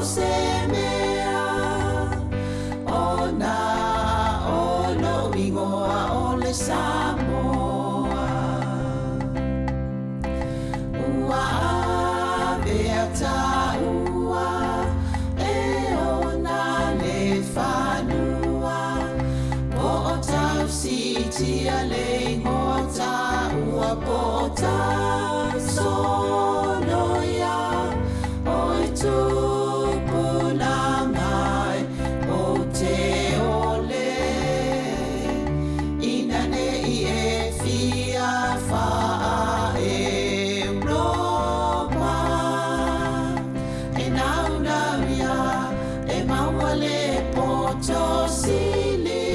semea ona ono ingoa ole Samoa ua avea taua e ona le whanua po o tau sitia le ingoa taua po o tau sonoia oi tupulangai o te ole ina nei e fia faa Europa e naunauia e maua le poto sili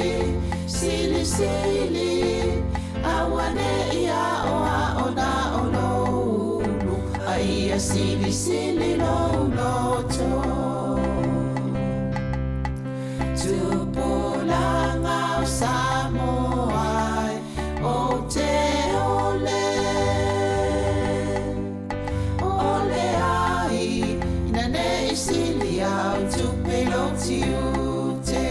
awane ia oa ona ono ulu aia sili no loto tupulanga o Samoa o te ole ai ina nei sili au tupelo tiute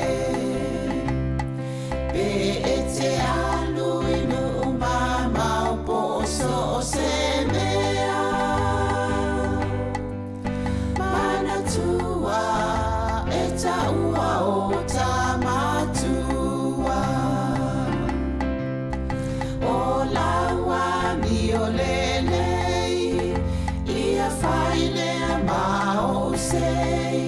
pe e te alu inu umama o poso o semea mana tua e taua o tamatua o laua mi o lelei ia whaile a mao sei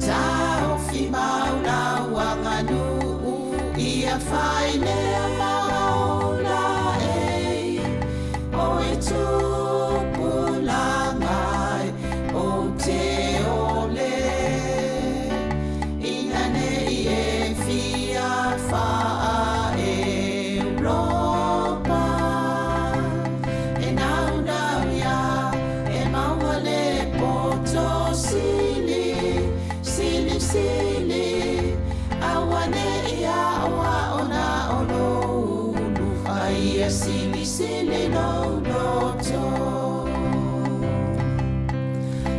tau fi mauna wanganu ia whaile a mauna ei o e tupulangai o te ole ina nei e fia faa Europa e naunauia e maua le poto sili awane ia oa ona ono ulu aia sili no loto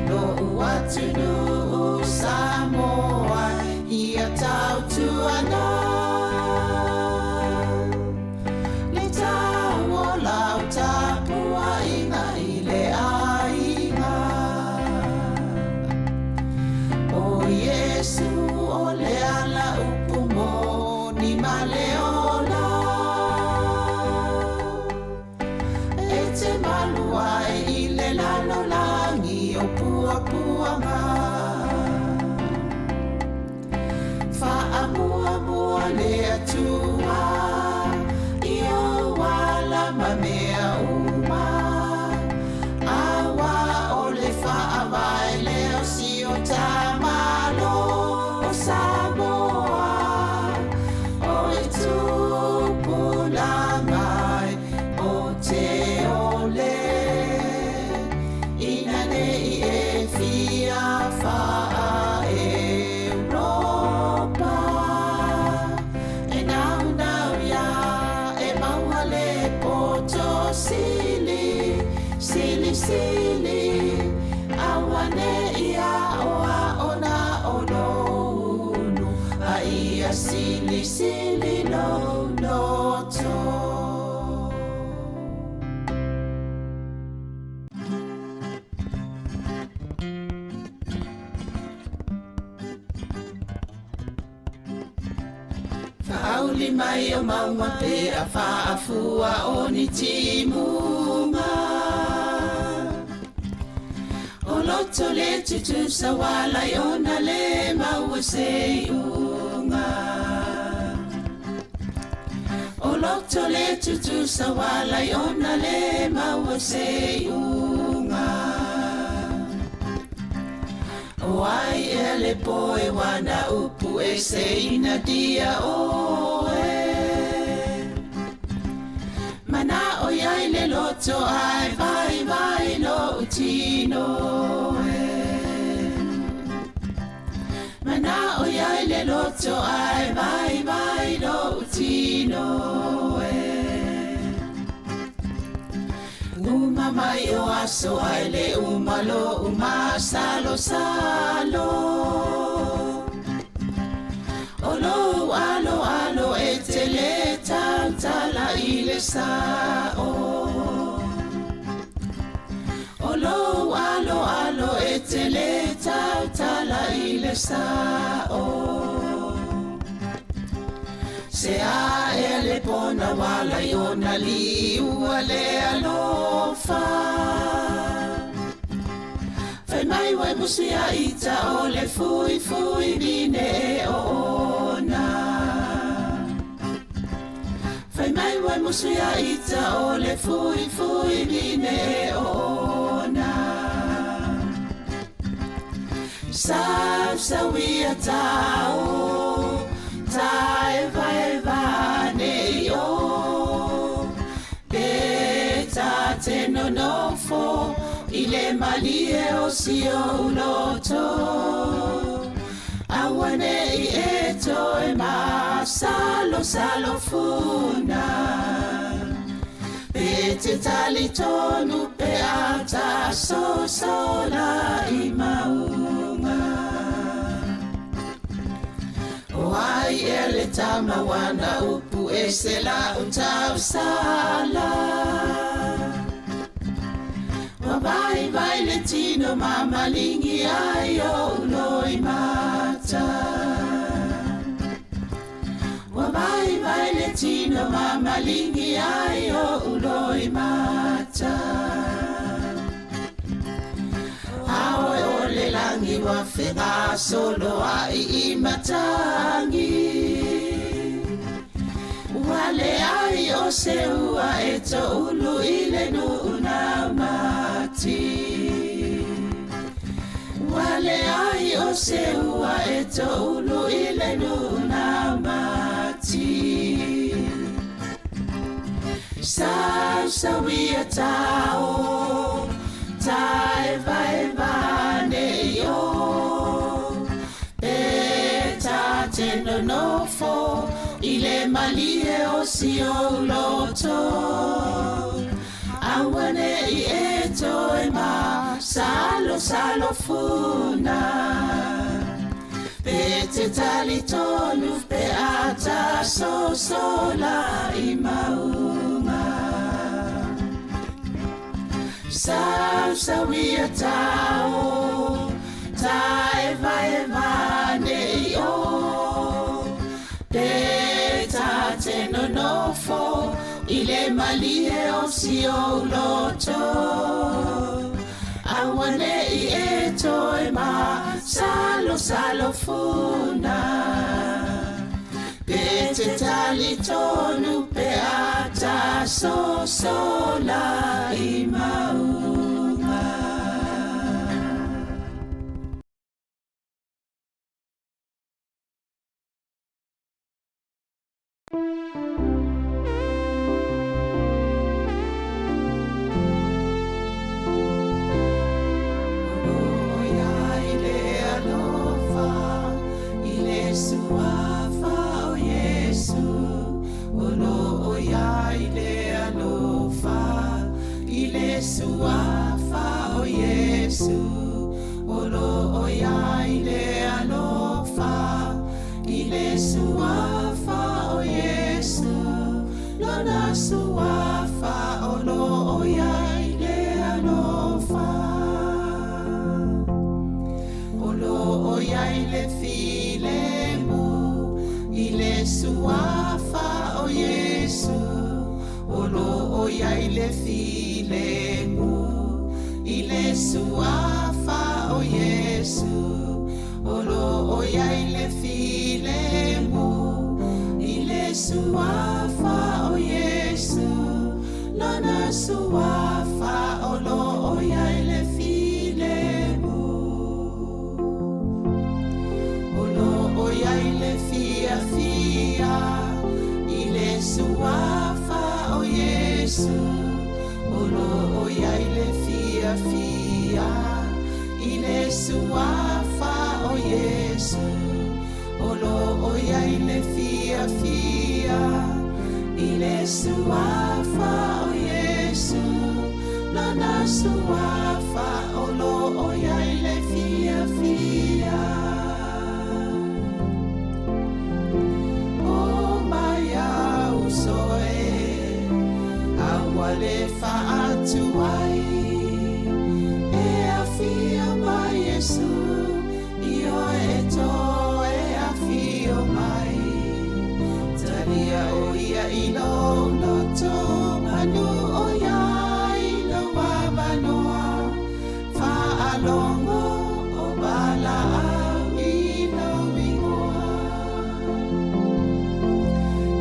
no uatunu Samoa ia tautuana le tau o lau tapua inga i le ainga o Yesu o le ala upumo ni maleola e te maluai i le lalolangi o puapuanga whaamua le atua i o wala mamea uma awa o le whaawai leo si o tamalo o Samoa o e tupulangai o te ole ina nei e fia faa Europa e naunauia e maua le poto sili awane ia oa ona ono ulu aia sili no loto Auli mai o maua pe a whaafua o ni timunga o loto le tutu sa wala i ona le maua sei unga o loto le tutu sa wala i ona le maua sei unga o ai e le poe wana upu e se ina dia oe mana o iai le loto ai vai lo utino e mana o iai le loto ai vai lo utino e uma mai o aso ai le umalo umasalo salo. Olo alo alo e te le tala i le sao. Olo alo alo e te le tala i le sao. Se a e le pona wala i ona li ua le alofa. Fai mai wai musi a ita o le fui fui nine e ona. Fai mai wai musi a ita o le fui fui nine e ona. Sa wia tau tae vai vane yo. Peta te nonofo i le malie o si o loto. Awane i eto e ma salo funa. Pete tali tonu pe ata so sola i maunga. Wai e le tama wana upu e se la utau sala. Wabai vai le tino mamalingi ai o uloi mata. Wabai vai le tino mamalingi ai o uloi mata. Aoe o le langi wa whenga solo ai i matangi. Wale ai o se ua e to ulu i le nuna mati. Wale ai o se ua e to ulu i le nuna mati. Sa wia tau tae vai vane yo. Peta te nonofo i le malie o si o loto. Awane i eto e ma salo funa. Pete tali tonu pe ata so sola i maunga. Sa wia tau tae vai vane yo. Peta te nonofo i le malie o si o loto. Awane i eto e ma salo funa. Pete tali tonu pe ata so sola i maunga. Suafa o Yesu, olo o ya ile alofa, ile suafa o Yesu, lona suafa olo o ya ile alofa, olo o ya ile filemu, ile suafa o Yesu, olo o ya ile filemu. Ile suafa o Yesu, olo o ya ile filemu. Ile suafa o Yesu, lona suafa olo o ya ile filemu. Olo o ya ile fia, ile suafa o Yesu, olo o ya ile fia, ile suafa o Yesu, olo o ya ile fia, ile suafa o Yesu, lona suafa olo oia ile fia fia. O maya usoe awale fa atuai e afia mai Yesu io eto e afio mai talia o ia ilo loto manu o ia ilo wabanoa fa alongo o bala au ilo wingoa.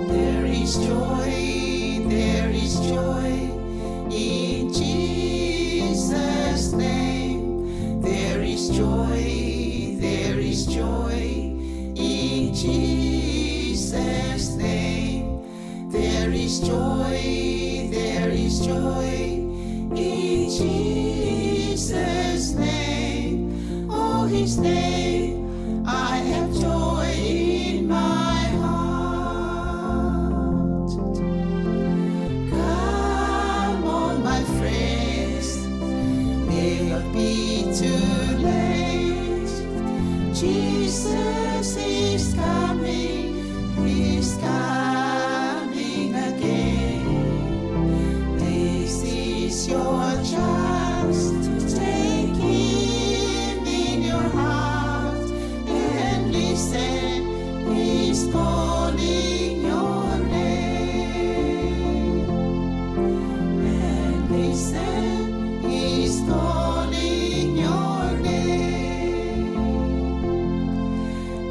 There is joy in Jesus' name. There is joy in Jesus' name. There is joy in Jesus' name. Oh, His name, I have joy in my heart. Come on, my friends, never be too late. Jesus is coming, He's coming again. This is your chance to take Him in your heart and listen, He's calling your name. And listen, He's calling your name.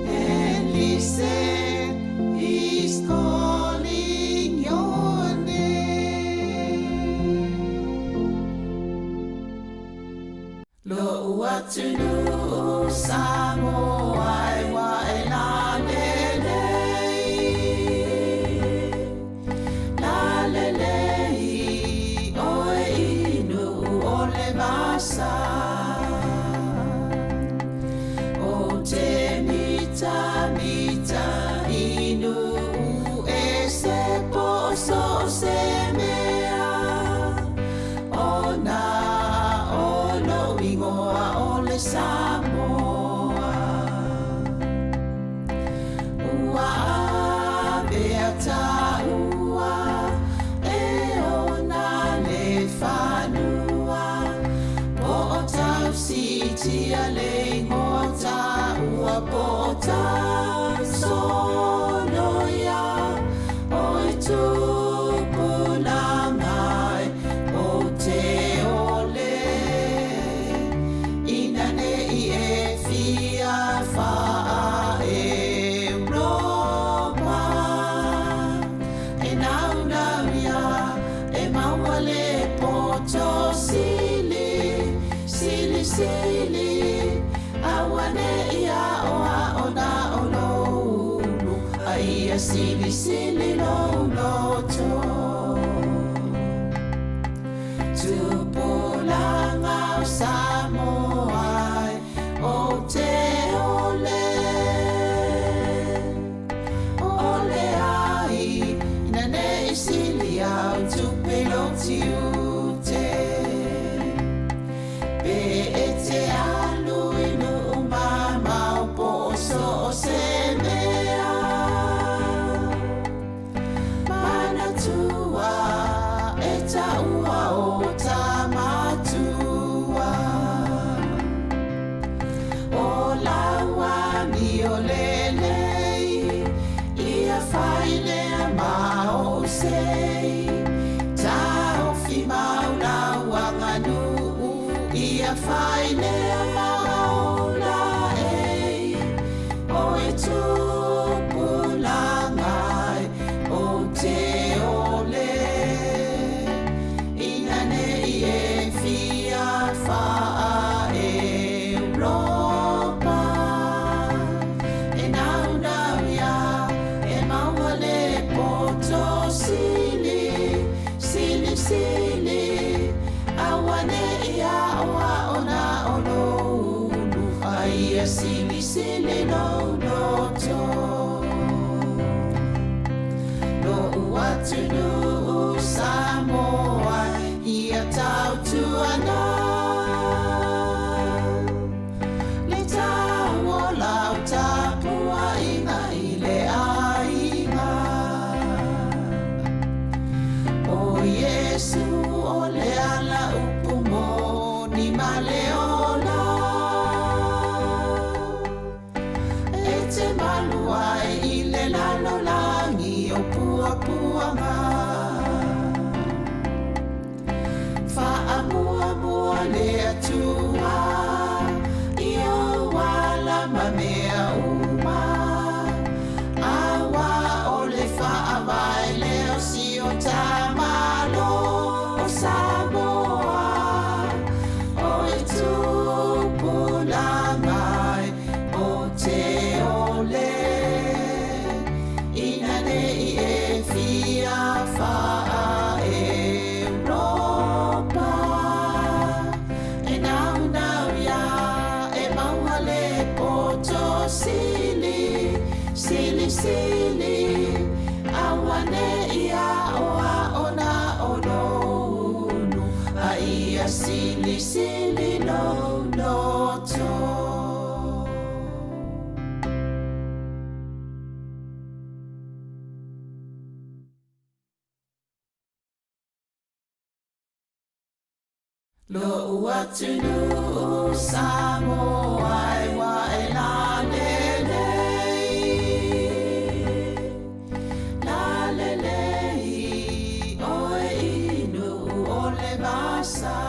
And listen, He's calling your name. Lo uatunu samo ai wa elalele oe inu ole masa o te mita inu e se poso se mea ona olo ingoa ole Samoa ua beata ua e ona le fanua po o tau sitia le ngota ua po o tau sonoia o e tupulangai o te ole inane I e fia faa Europa e naunauia e mauale poto sili awane ia oa ona oloulu a ia sili lo loto tupulanga o Samoa o te ole ai inane sili au tupelo tiute pe e te alu inu umama o poso o se mea mana tua e taua o tamatua o laua mi o lelei ia faile ma o sei tau fi mauna wanganu ia faile ma o la ei o e tupulangai o te ole inane I e fia faa Europa e naunauia e mauale poto sili awane ia oa ona oloulu ai sili no loto no uatunu Samoa ia tau mea uma. Awa o le whaawai leo si o tamalo o Samoa. O e tūpulangai o te ole. Ina nei e fia whaa Europa. E nau nau ia e maua le poto sili. Sili sili. Awane ia oa ona ono unu. A ia sili sili no noto. Lo atu nu Samoa e wa e la lelei. La lelei o e inu o le vasa.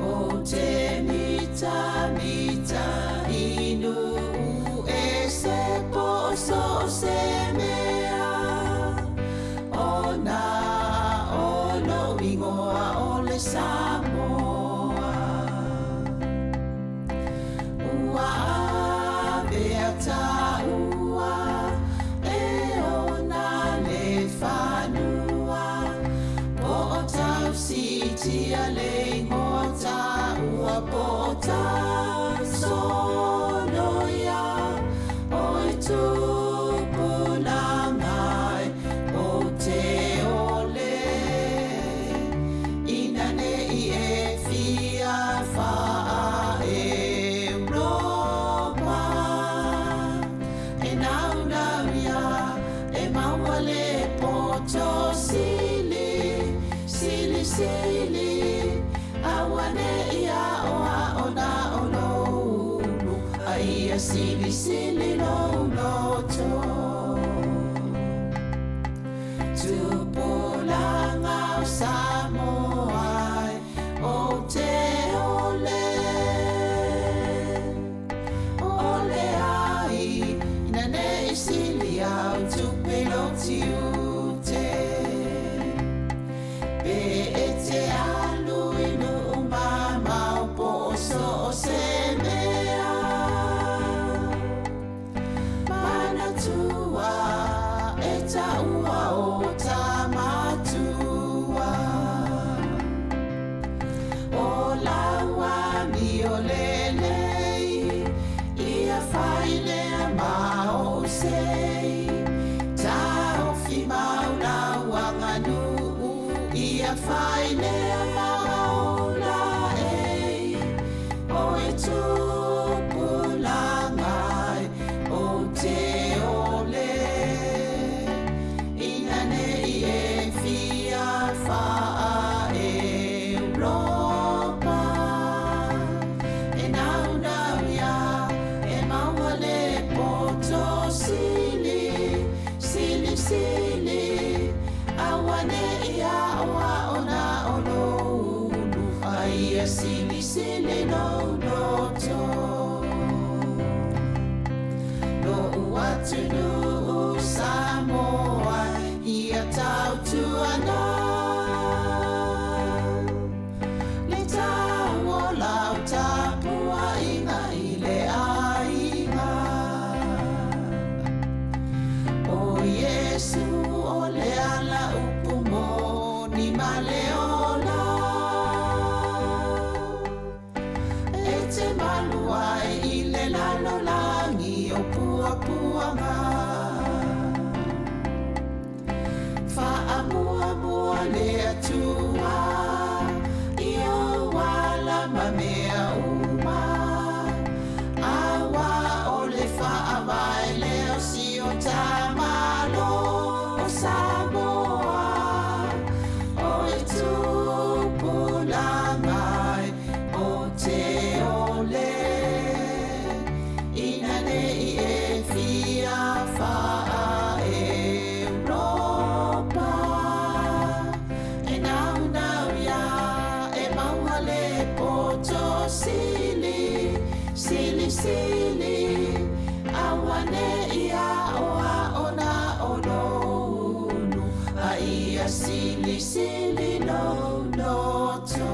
O te mita mita inu e se poso se mea. O na ingoa o le Samoa. Ua avea ta ua e ona le whanua. Po o tau sitia le ngota ua po o tau sonoia. O e tūpulangai o te ole. Sili, awane ia oa ona ono unu. A ia sili sili no noto. Tupulanga o Samoa o te ole. Ole ai, ina nei sili au tupelo tiute. Te alu inu mama o poso o se mea. Mana tua e taua o tamatua. O laua mi o lelei. Ia whailea ma o sei. Ta ofi mauna wanganu. Ia whailea maula ei. O e tūpulangai o te ole. Ina nei e fia whaa Europa. E nau nau ia e maua le poto sili. Sili sili. Awane ia oa ona ono unu. A ia sili sili no noto. No atu nu Samoa ia tau tuana. Le tau o lau tapua inga i le ainga. O Yesu o le ala upumo ni maleola. E te maluai i le lalo langi o pua puanga. Wha mua mua le atua i o wala ma mea uma. Awa o le whaawai leo si o tamalo o Samoa. O e tūpulangai o te ole. Ina nei e fia sili sili awane ia oa ona olonu aia sili sili no loto.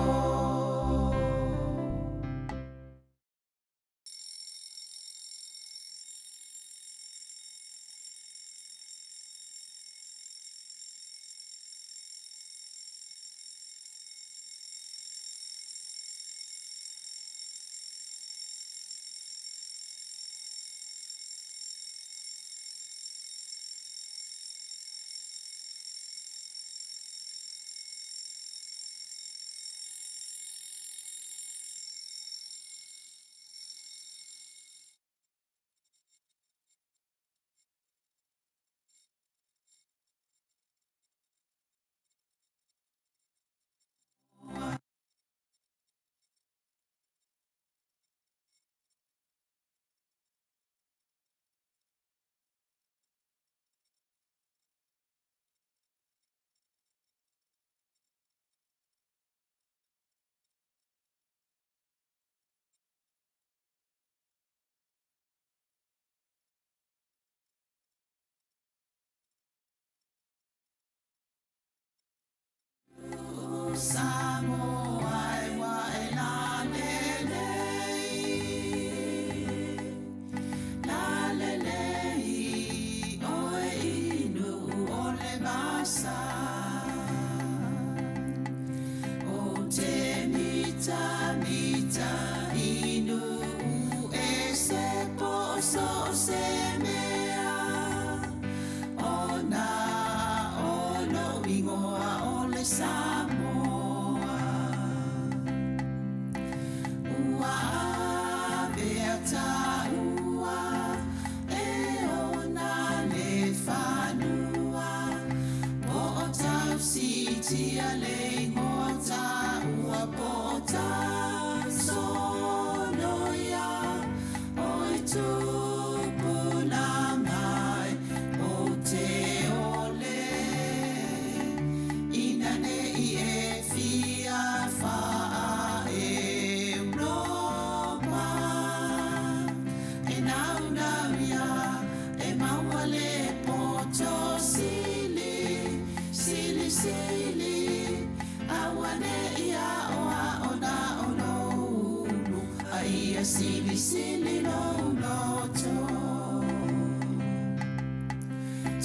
Silly, silly, no, no,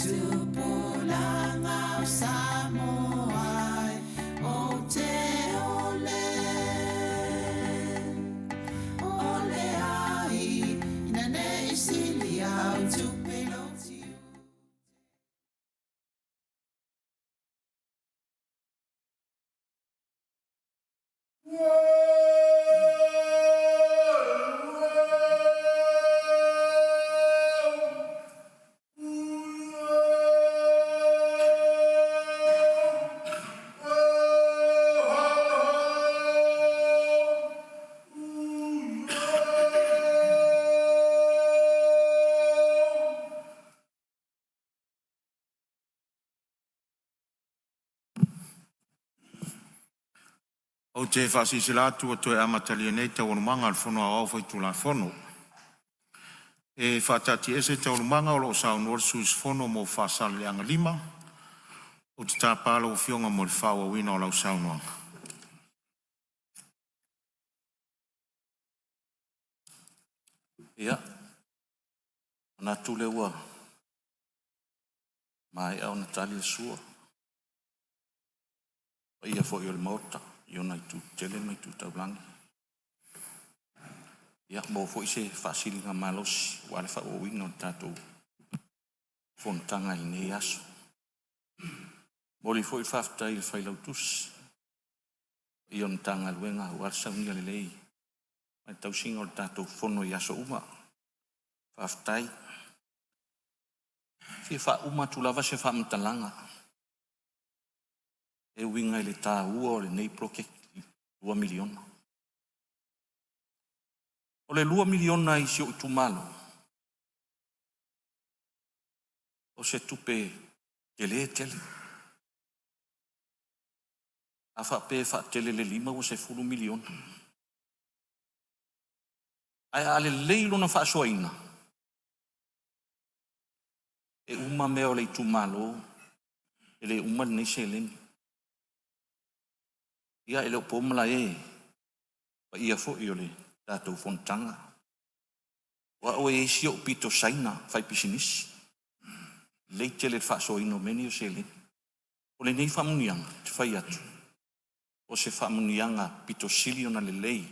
tupulang au Samoa, o te ole ai, inane silly au tupeloti. O te whasisilatu o toe amatali nei taurumanga al whono au whai tula whono. E whatati ese taurumanga o lo saunor sus whono mo whasale anga lima. O te tāpalo o whionga mo le whaua wina o lau saunoanga. Ia, ana tule ua. Mai au na tali sua. Ia fo i o le mota. Iona i tu tele mai tu taulangi. Ia mo fo i se whasilinga malosi. Wale wha o wina o tātou fontanga i nei aso. Moli fo i whafta i le whailau tus. Ion tanga luenga o arsa unia le lei. Mai tau singa o tātou fono i aso uma. Whaftai. Fie wha uma tu lava se wha mtalanga. E winga i le tā ua o le nei proke 2 miliona. O le 2 miliona i sio i tu malo. O se tupe tele tele. A wha pe wha tele le 5 o se 10 miliona. Ai ale leilo na whaasoaina. E uma mea o le tumalo, e le uma nei se leni. Ia e leo pomala pa ia fo i o le tātou fontanga. Wa o e si o pito saina, fai pisinisi. Leite le whaasoaina meni o se leni. O le nei whamunianga, te whai atu. O se whamunianga pito sili o na le lei.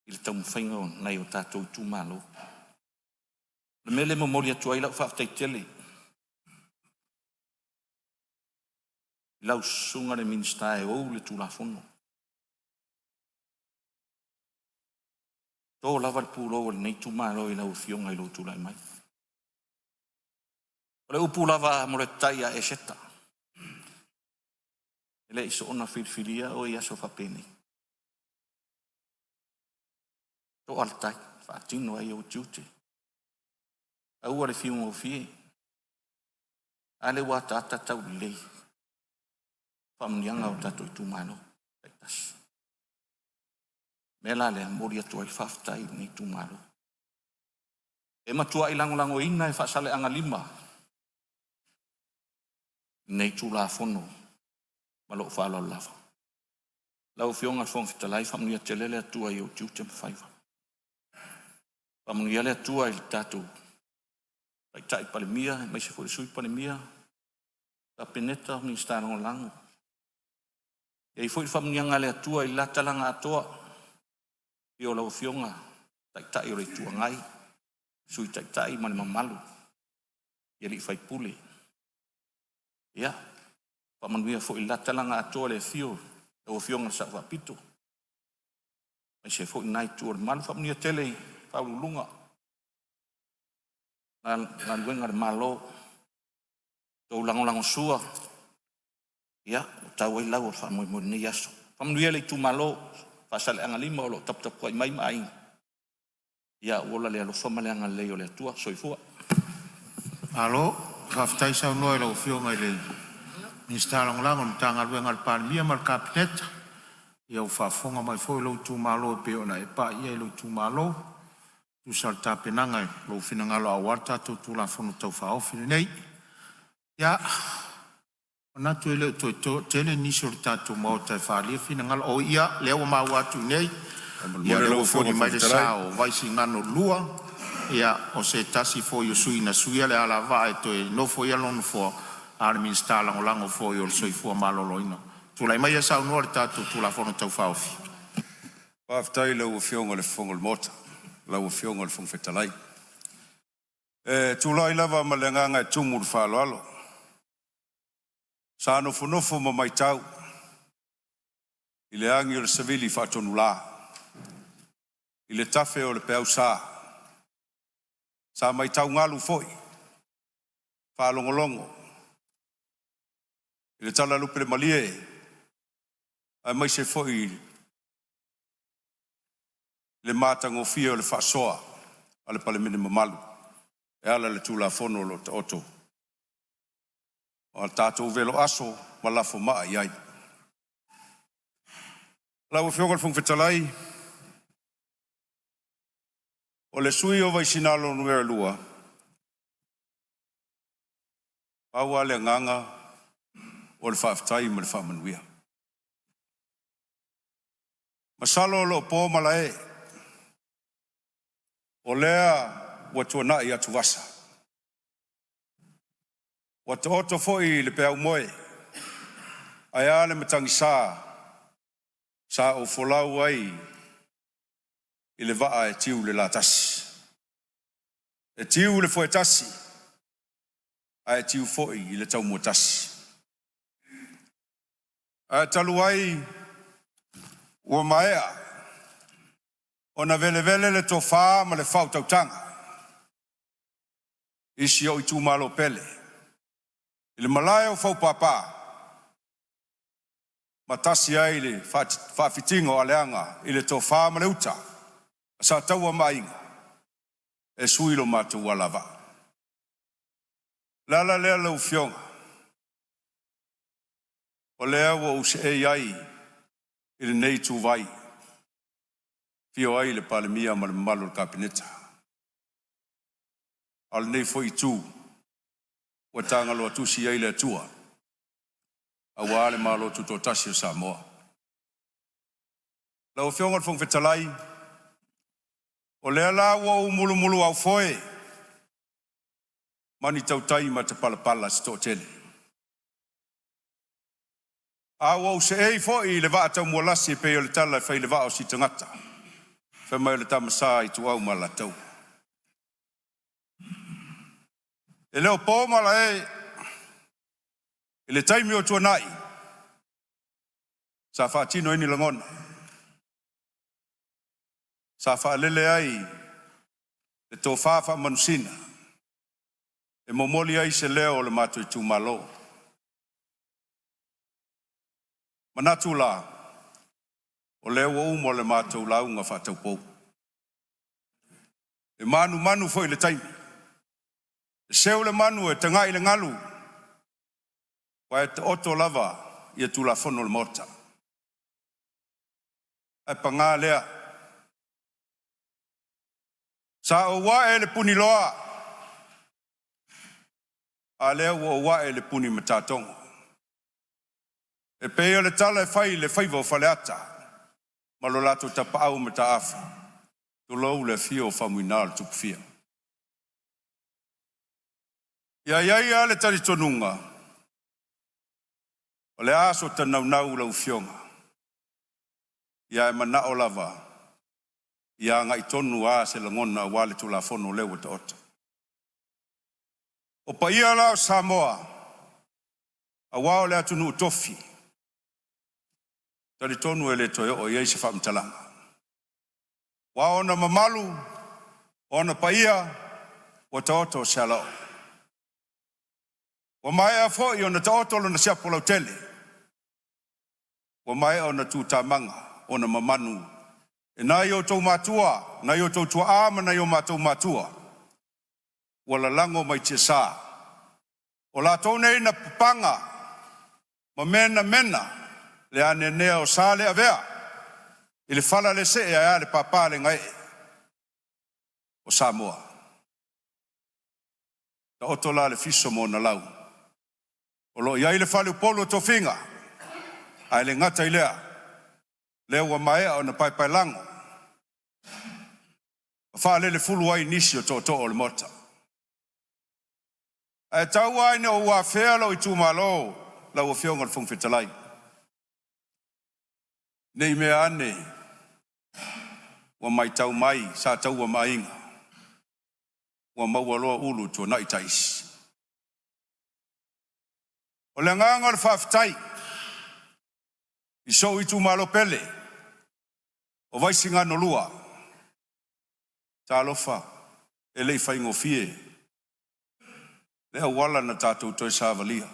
I le tau mwhainga o nei o tātou tumalo. Le mele mo mori atu ai lau whaafitai tele. Lau sunga le minsta e ou le tūla fono. Tō lava le pūlo o le nei tumalo i lau fionga i lau tūla i mai. O le upu lava mo le taia e seta. E le iso ona filfilia o i aso whapene. Tō altai, whaatino ai o tiute. Aua le fiunga o fie. Ale wata ata tau lei. Whamunianga o tato i tūmano. Mela le mori atu ai whaftai ni tūmano. E matua i lango ina e whaasale anga lima. Nei tūla fono. Malo whaala lava. Lau fionga fong fitalai whamunia te lele atua i o tiute mwhaiva. Whamunia le atua i tato. Pai tai palemia, mai se fore sui palemia. Ta peneta ni stana o lango. E i foi whamunianga le atua i latalanga atoa. I o lau fionga. Tai o le tua ngai. Sui tai mani mamalu. I li fai pule. Ia. Whamanuia foi latalanga atoa le fio. E o fionga sa wapito. Mai se foi nai tua le malu. Whamunia tele i paulunga. Nga luenga le malo. Tau lango sua. Ia, tau ai lau o whamoe nei aso. Whamuia le tu malo. Whasale anga lima o lo taptapu ai mai mai. Ia, uola le alo whamale anga lei o le atua. Soifua. Alo, whaftai sau noe lau fionga i le Minister Langolango ni tanga luenga le palimia ma le kabineta. Ia u whafonga mai foi lau tu malo pe ona e pa ia i lau tu malo. Tu sal tapenanga lo finangalo awarta tu la fono tau fa ofine nei ya ona tu ele to tele ni sorta tu mo ta fa le finangalo o ia le o ma watu nei ya le o fo mai de sao vai singano lua ya o se tasi fo yo suina suia le ala vai to no fo ia lon fo ar minister lango fo yo so fo maloloina tu la mai sa no tu la fono tau fa ofi pa ftai le o fionga le fongol mota lau fionga le fong fetalai. Tūlai lava ma le nganga e tumu le whaaloalo. Sa nofo ma mai tau. I le angi o le savili whaatonu la. I le tafe o le peau sa. Sa mai tau ngalu foi. Whaalongolongo. I le tala lupe le malie. Ai mai se foi le matango fia o le whaasoa a le palemene mamalu. E ala le tūla fono lo te oto. O tātou velo aso ma lafo maa iai. Lau whionga le whangwhetalai. O le sui o vai sinalo nuera lua. Paua le nganga o le whaaftai ma le whaamanuia. Masalo lo po malae. O lea watua na i atu wasa. Wata oto foi le pea umoe. Ai ale matangi sa o folau ai i le vaa e tiu le la tasi. E tiu le foi tasi. Ai tiu foi i le tau mua tasi. Ai talu ai ua maea. Ona vele le tofa ma le fau tautanga. Isi o i tu malo pele. I le malaya o fau papa. Matasi ai le whaafitingo aleanga i le tofa ma le uta. Sa taua mainga. E suilo mātou alava. Lala lea lau fionga. O lea wa use e ai i le nei tu vai. Fio ai le palemia ma le malo le kabineta. Al nei foi tu. Wa tanga lo tusi ai le tua. Awa le malo tu to tasi o Samoa. La o fionga fong fetalai. O le ala wa mulu mulu au foe. Mani tautai ma te palapala sto tele. Awa o se ei foi le va tau mo lasi pe o le tala fai le va o si tangata. Fa mai le tamasa i tu au mala tau. E leo po mala e le taimi o tua nai. Sa whaatino ini langona. Sa whaalele ai le tō whawha manusina. E momoli ai se leo le mato i tu malo. Manatu la, o leo o umo le mato launga whatau pou. E manu foi le taimi. E seo le manu e tangai le ngalu. Wa e te oto lava i e tu la fono le mota. Ai panga lea. Sa o wa e le puni loa. A lea o wa e le puni matatongo. E peo le tala e fai le faiva o faleata. Ma lo lato tapa au mata afa. Tu lou le fio famuinal tupufia. Ia le tari tonunga. O le aso tanau lau fionga. Ia e mana o lava. Ia ngai tonu a se langona wale tu la fono lewa te ota. O pa ia lao Samoa. A wao le atunu tofi. Tari tonu e le toyo o iei se whamtalanga. Wao na mamalu. Ona pa ia. O te ota o sialao. Wa mai a fo i ona ta otolo na siapo lau tele. Wa mai ona tu tamanga, ona mamanu. E na i o tau matua, na i o tau tua ama na i o matau matua. Wa la lango mai tia saa. O la tau nei na panga, ma mena, le ane nea o saa le avea. I le fala le se e a le papa le ngai. O Samoa. Ta otola le fiso mo na lau. O lo iai le fale upolo to finga. Ai le ngata ilea. Leo wa maea o na pai lango. Fale le fulu ai nisi o to o le mota. Ai tau ai ne o wa fea lo i tu malo. La o fionga le fung fitalai. Nei mea ane. Wa mai tau mai. Sa tau wa mainga. Wa maua loa ulu to na itaisi. O le nganga le whaftai. I so i tu malo pele. O vaisi ngano lua. Ta alofa. E lei whaingo fie. Lea wala na tātou toi sāvalia.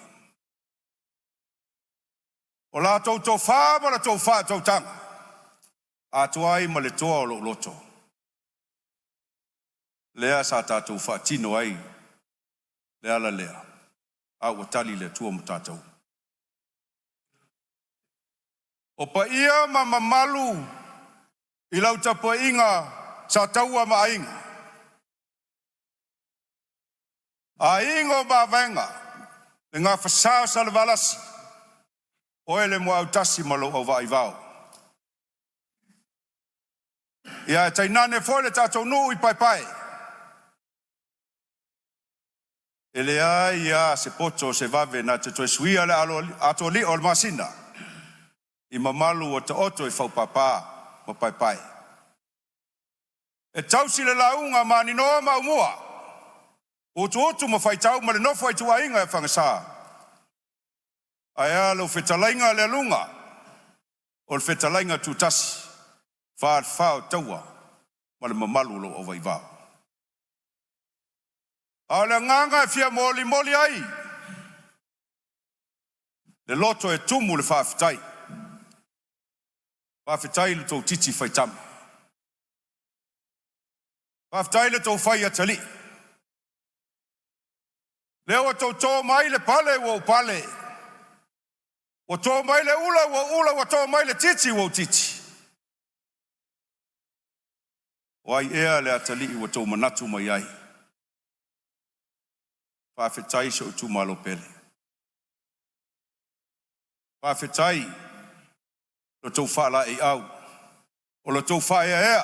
O la tau wha ma la tau wha tau tanga. A tuai ma le toa o lo loto. Lea sa tātou wha tino ai. Lea la lea. A watali le tua matatou. O pa ia ma mamalu i lau tapa inga sa taua ma inga. A ingo ma venga le ngā whasao sa le valasi o ele mo au tasi malo au vai vau. Ia e tainane fo le tātou nuu i pai. Ele ia se poto se vave na te toi suia le ato li o le masina. I mamalu o te oto i whaupapa ma pai. E tausi le launga ma ni noa ma umua. O tu ma whai tau ma le nofo i tua inga e whangasa. Ai alo whetalainga le lunga. O le whetalainga tu tasi. Whao taua ma le mamalu lo o vaivao. A le nganga e fia moli ai. Le loto e tumu le whawhitai. Whawhitai le tau titi whaitama. Whawhitai le tau whai atali. Leo tau tō mai le pale wo pale. O tō mai le ula wo ula, o tō mai le titi wo titi. O ai ea le atali i watou manatu mai ai. Whawhetai se o tu malo pele. Whawhetai lo tau whala e au. O lo tau wha ea.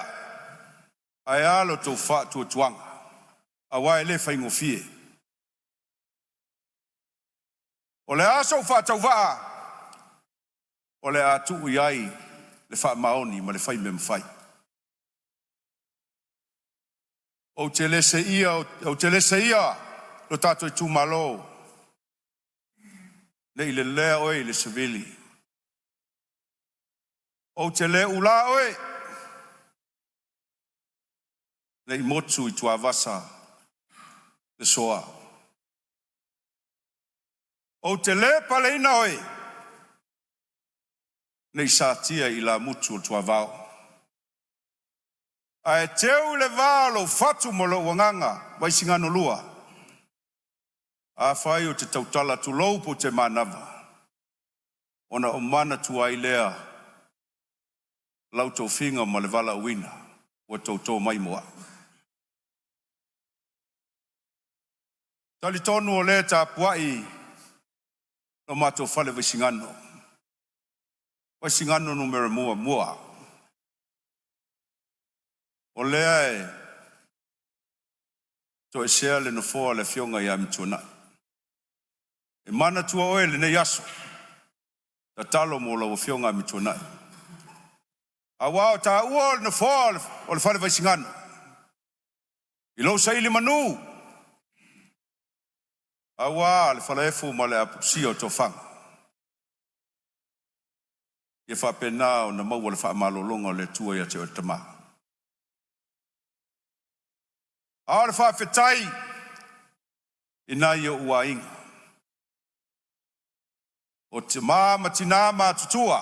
Ai a lo tau wha tua tuanga. A wai le whaingo fie. O le aso wha tau waa. O le atu iai le wha maoni ma le whai me mwhai. O te lese ia, lo tato i tu malo. Le i le lea oe i le sevili. O te le ula oe. Le i motu i tu avasa. Le soa. O te le paleina oe. Le i sātia i la mutu o tu avao. Ai teu le valo fatu mo lo wanganga vai singano lua. A fai o te tautala tu lou po te manava. Ona o mana tu ai lea lau tau finga ma le vala uina o tau mai moa. Tali tonu o le ta puai no mato fale vai singano. Vai singano numero mua. O lea e to e sea le no foa le fionga i amituna. E mana tua oe le ne yaso. Ta talo mo la o fionga amituna. A wao ta ua le no foa o le fale vai singano. I lo sa ili manu. A waa le fale efu ma le apusi o to fanga. Ia fa pena o na maua le fa malolonga le tua ia te o tama. Aole whawhetai ina ia ua inga. O te māma tina mā tutua.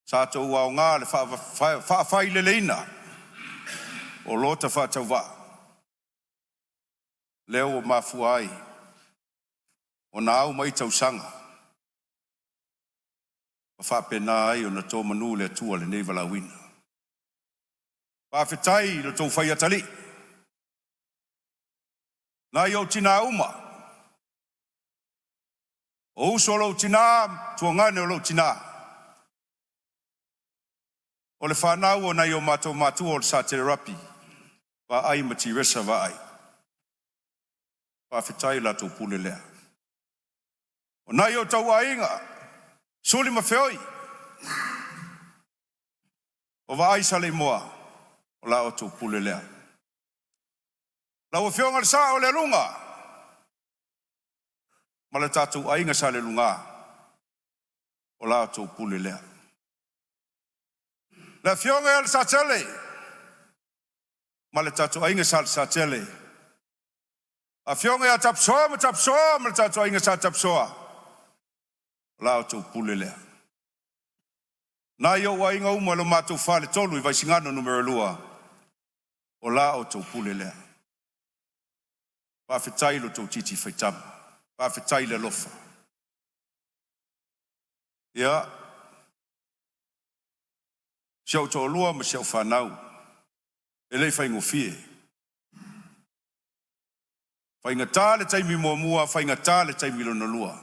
Sātou ua o ngā le whawhai le leina. O lota whātau wā. Leo o mafua ai. O nā au mai tau sanga. O whapena ai o na tō manu le tua le neivala wina. Whawhetai lo tau whai atali. Nā iau tina uma. O uso lo tina, tua ngane o lo tina. O le whanau o nā iau mātou o le sa te rapi. Wa ai mati resa wa ai. Whawhetai la tau pule lea. O nā iau tau ainga. Suli ma whioi. O wa ai sale moa. O la o tau pule lea. La o whionga le sa o le lunga. Ma le tātou ainga sa le lunga. O la o tau pule lea. La whionga le sa tele. Ma le tātou ainga sa le sa tele. A whionga a tapsoa ma le tātou ainga sa tapsoa. O la o tau pule lea. Nā iau ainga uma lo mātou whale tolu I vai singano numero lua. O la o tau pule lea. Whawhetai lo tau titi whaitama. Whawhetai le lofa. Ia. Siau tō lua ma siau whanau. E lei whaingo fie. Whainga tā le taimi mua, whainga tā le taimi lona lua.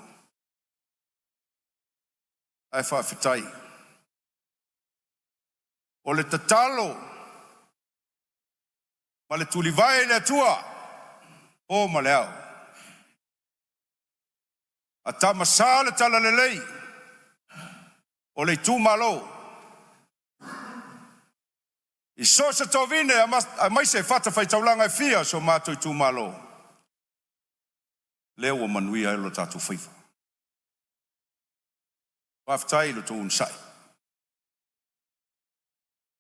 Ai whawhetai. O le tatalo. Ma le tuli vai le tua. O ma le au. A tama sa le tala le lei. O le tu malo. I so sa tau vine a mai se fata fai taulanga e fia so mato I tu malo. Leo o manuia e lo tatu fifa. Waftai lo tu unsai.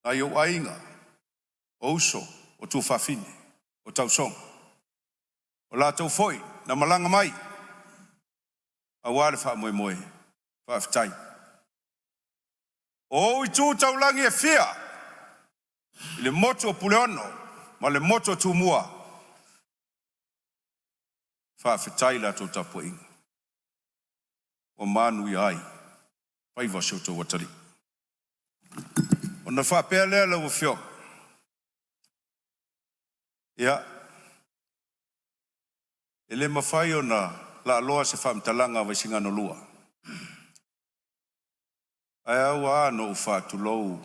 Ai o ainga. O uso. O tu whawhine, o tau song. O la tau foi, na malanga mai. A wale wha moe, whawhetai. O I tū tau langi e fia. I le moto o puleono, ma le moto o tū mua. Whawhetai la tau tapu inga. O manu I ai, whaiva sio tau watari. Ona whapea lea lau whio. Ia. Ele mawhai ona la loa se whamtalanga vai singa no lua. Ai au no whātu lou.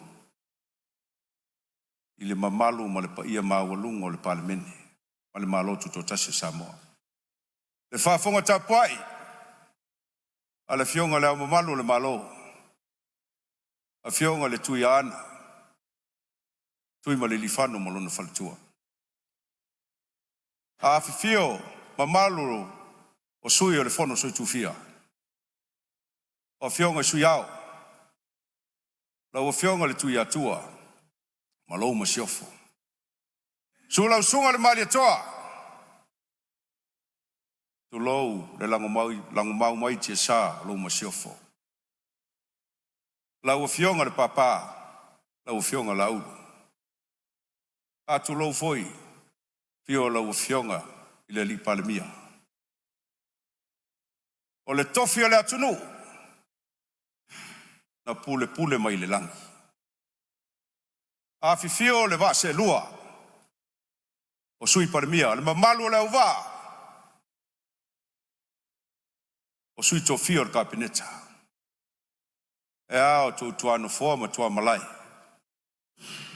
I le mamalu ma le paia mawalunga o le palemene. Ma le malotu to tase Samoa. Le whafonga tapuai. A le fionga le au mamalu le malo. A fionga le tui ana. Tui ma le lifano ma lona whalatua. A fio mamalu o sui o le fono sui tufia. O fionga sui au. La o fionga le tui atua. Ma lou ma siofo. Sulau sunga le mali atoa. Tu lou le lango mau mai tia sa lou ma siofo. La o fionga le papa. La o fionga la ulu. A tu lou foi. Fio la o fionga i le li palemia. O le tofi o le atunu. Na pule mai le langi. A fifio le va se lua. O sui palemia. Le mamalu le au va. O sui tofio le kapineta. E ao tu tuano foa ma tua malai.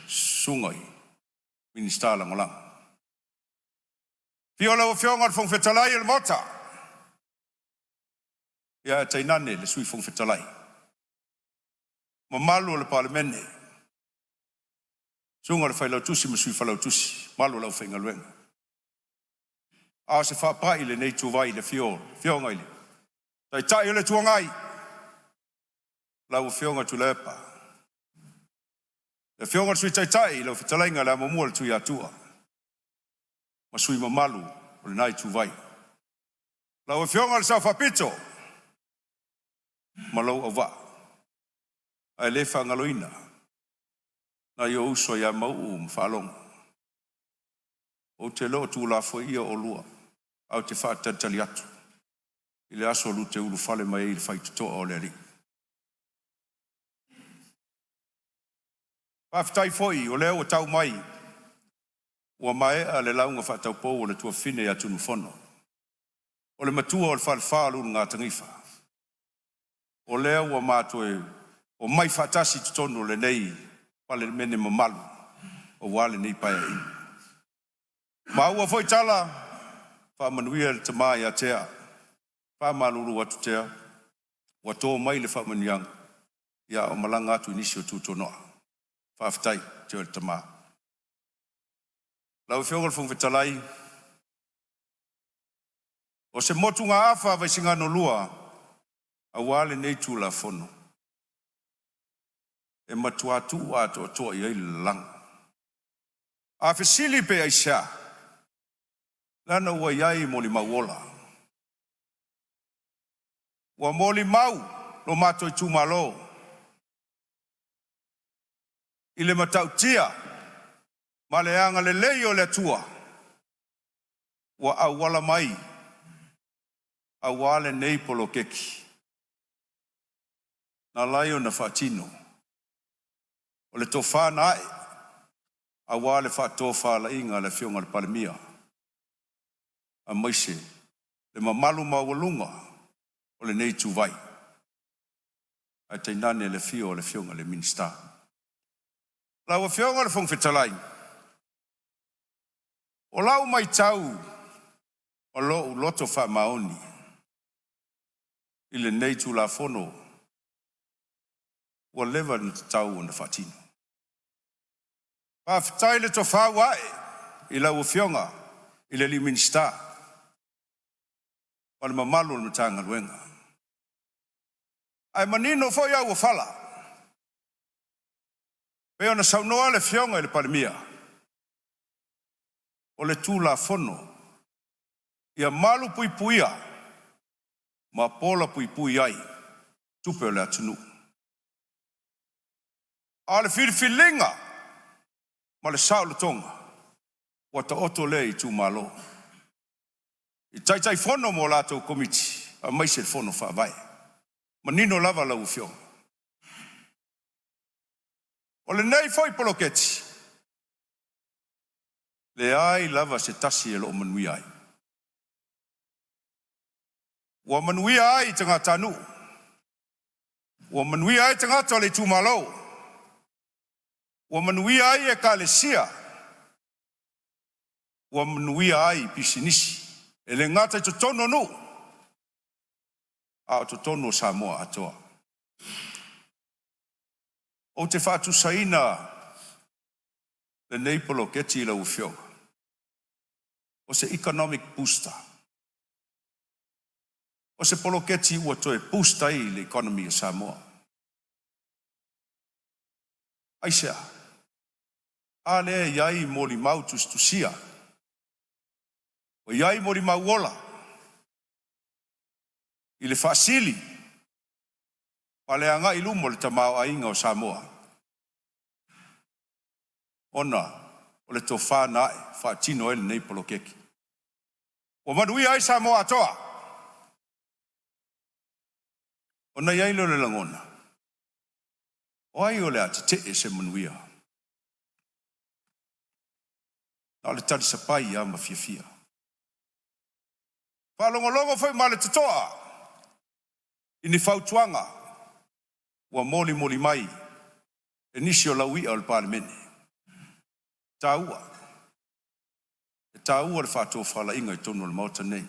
Sungai. Minister langolang. Fio le o fionga le fongfetalai le mota. Ia tainane le sui fongfetalai. Mamalu le palemene. Sunga le whailau tusi ma sui whailau tusi. Malu lau whainga luenga. A se whapai le nei tuwai le fionga ile. Tai le tuangai. Lau fionga tu lepa. Le fionga sui tai lau fitalainga le amamua le tui atua. Ma sui mamalu o le nai tuwai. Lau fionga le sau whapito. Ma lau au wa. Ai le whangaloina. Na yo uso ya mau mwhalong. O te lo tu la fo ia o lua. Au te whātatali atu. I le aso lu te ulu whale mai i le whaitutoa o le ri. Whaftai foi o leo o tau mai. Ua mai a le launga whatau pou o le tua fine atu nufono. O le matua o le whalwhalu ngā tangifa. O leo ua mātue o mai whatasi tutono le nei pale mene mamalu o wale nei paia i. Ma ua foi tala whamanuia le tamai a tea. Whamaluru atu tea. Ua tō mai le whamaniang. Ia o malanga atu inisi o tutonoa. Whaftai te o le tamai. Lau whionga le whongwhetalai. O se motu ngā awha vai singa no lua. A wale nei tū la fono. E matuatu ato toa i ai lang. A fesili pe aisha. Lana ua iai moli mauola. Ua moli mau lo mato i tūmalo. I le matau tia. Ma le anga le lei o le tua. Ua awala mai. Awale nei polo keki. Na laio na fatino. O le tofa nae. Awale fatofa la inga le fionga le palemia. A maise. Le mamalu mawalunga. O le nei tuvai. A tainane le fio le fionga le minsta. La ua fionga le whongwhetalai. O lau mai tau. O lo loto wha maoni. I le nei tu la fono. Ua lewa ni tau o na fatino. Whaftai le to whawae. I la ua fionga. I le li minsta. O le mamalu le matanga luenga. Ai manino fo ia ua fala. Peo na saunoa le fionga i le palemia. O le tū la fono. Ia malu pui puia. Ma pola pui pui ai. Tupe o le atunu. A le whiriwhilinga. Ma le sao le tonga. Wa ta oto le i tū malo. I taitai fono mo lato komiti. A maise le fono wha vai. Ma nino lava lau fionga. O le nei foi poloketi. Le ai lava se tasi e lo manui ai. Ua manui ai tanga tanu. Ua manui ai tanga tole tumalau. Ua manui ai e kalesia. Ua manui ai pisinisi. E le ngata to tono no. A to tono Samoa atoa. O te whātu saina le nei poloketi la ufio. O se economic booster. O se poloketi ua toe booster i le economy of Samoa. Aisea. A le iai mori mau tustusia. O iai mori mau ola. I le whaasili. Pale anga ilumo le tamau ainga o Samoa. Ona, o le tō whānae, whaatino ele nei polokeki. O manui ai Samoa atoa. Ona iai lo le langona. O ai o le ati te e se manuia. Na le tari sapai ia ma fia. Whalongolongo whai ma le tatoa. Ini whautuanga. Ua moli mai. E nisi o lauia o le parlemene. Tāua. E tāua le whātua whala inga I tono le mauta nei.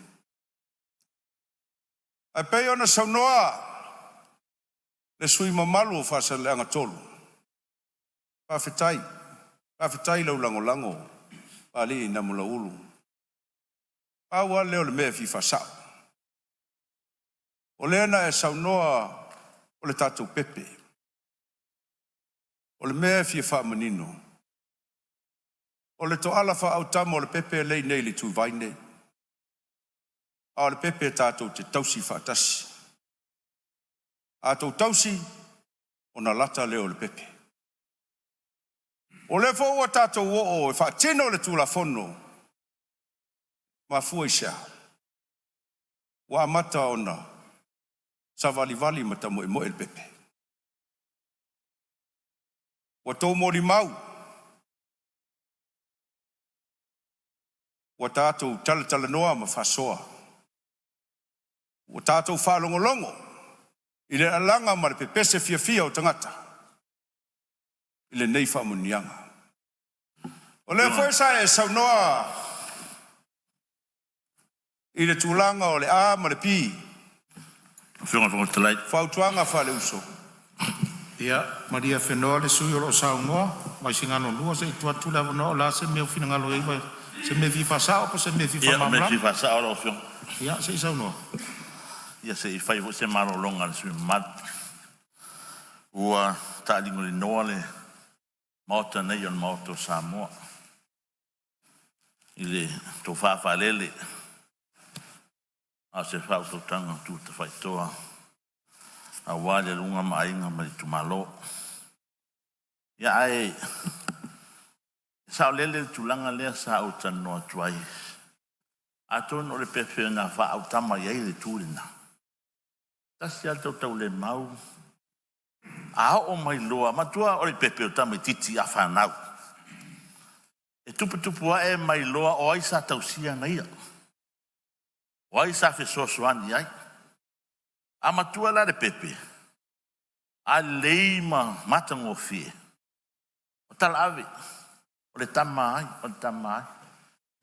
Ai pei ona saunoa. Le sui mamalu o whasa le anga tolu. Pawhetai lau lango. Pali na mula ulu. Awa leo le mea fi whasao. O leana e saunoa o le tātou pepe. O le mea fi whamanino. O le toala wha au tamo o le pepe lei nei li tu vaine. A o le pepe tātou te tausi whaatasi. A tau tausi o na lata leo le pepe. O le fōua tātou o e whaatino le tūla whono. Ma fua isa. Wa amata ona. Sa vali mata mo e le pepe. Wa tau mori mau. Wa tātou tala noa ma whasoa. Wa tātou whalongolongo. I le alanga ma le pepese fia o tangata. I le nei whamunianga. O le fwesa e saunoa. I le tūlanga o le a ma le pi. Whunga talai. Whautuanga whale uso. Ia, Maria Whenua le sui o lo saungoa. Mai singano lua se tuatu la wano la se mea whina ngalo iwa. Se me vi whasao po se me vi whamamra. Ia, me vi whasao lo whiong. Ia, se saungoa. Ia se I whai se maro longa le sui mat. Ua tālingo le noa le mauta nei on mauta Samoa. I le tō whawhalele. A se whautotanga tu te whaitoa. A wale lunga mainga ma tu malo. Ia ai. Sao lele tulanga lea sa au tanoa tuai. A ton o le pepe na wha au tama iei le tūrina. Tasi al tau le mau. A o mai loa. Matua o le pepe o tama titi a whanau. E tupu a e mai loa o ai sa tausia na ia. O ai sa fe sosuani ai. A matua la le pepe. A leima matango fie. O tala ave. O le tamai.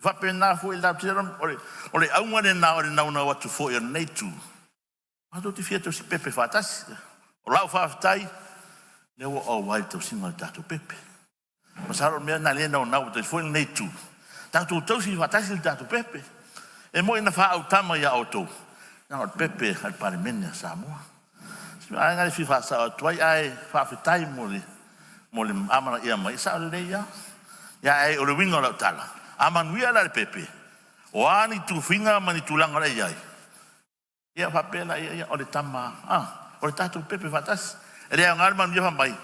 Whapena fu I la tiram. O le aunga ne na o le nauna watu fo I nei tu. Mato te fia tau si pepe whatasi. O lau whawhatai. Lewa o wai tau singa le tato pepe. Masaro mea na lena o nau tau fo I nei tu. Tato tau si whatasi le tato pepe. E mo ina wha au tama ia o tau. Nā o pepe al parimene a Samoa. Ai ngari fi wha sa o tuai ai whawhetai mo le amana ia mai. Sa o le ia. Ia ai o le winga o lau tala. Amanuia la le pepe. O ani tu whinga mani tu langa rei ai. Ia whapela ia o le tama. O le tato pepe whatas. E rea ngari manu ia whambai.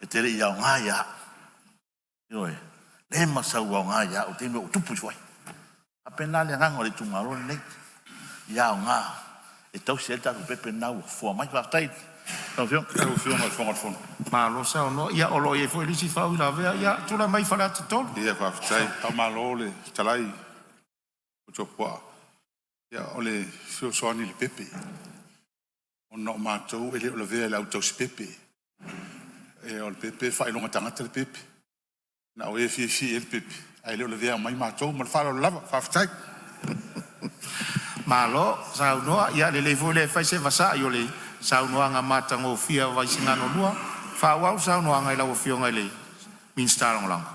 E tere ia o ngā ia. Ioe. Le masau o ngā ia o teme o tupu suai. Apena le nganga o le tumarone nei. Ia o ngā. E tau se tato pepe nau. Fua mai whaftai. Tau fiong al fonga. Malo sa no ia olo e foi lisi fau la vea ia tula mai fala tol. Ia whawhitai, tau malo le talai o tōpua. Ia ole whio soani le pepe. O no mātou ele o le vea le au tausi pepe. E o le pepe whailonga tangata le pepe. Na o e fi el pepe. Ai le o le vea mai mātou ma le whalo lava, whawhitai. Malo sa no ia le foi le fai se vasa yo le sa no anga mata ngo fia vai singano lua. Fa wa sa no anga la o fio ngai min star lang.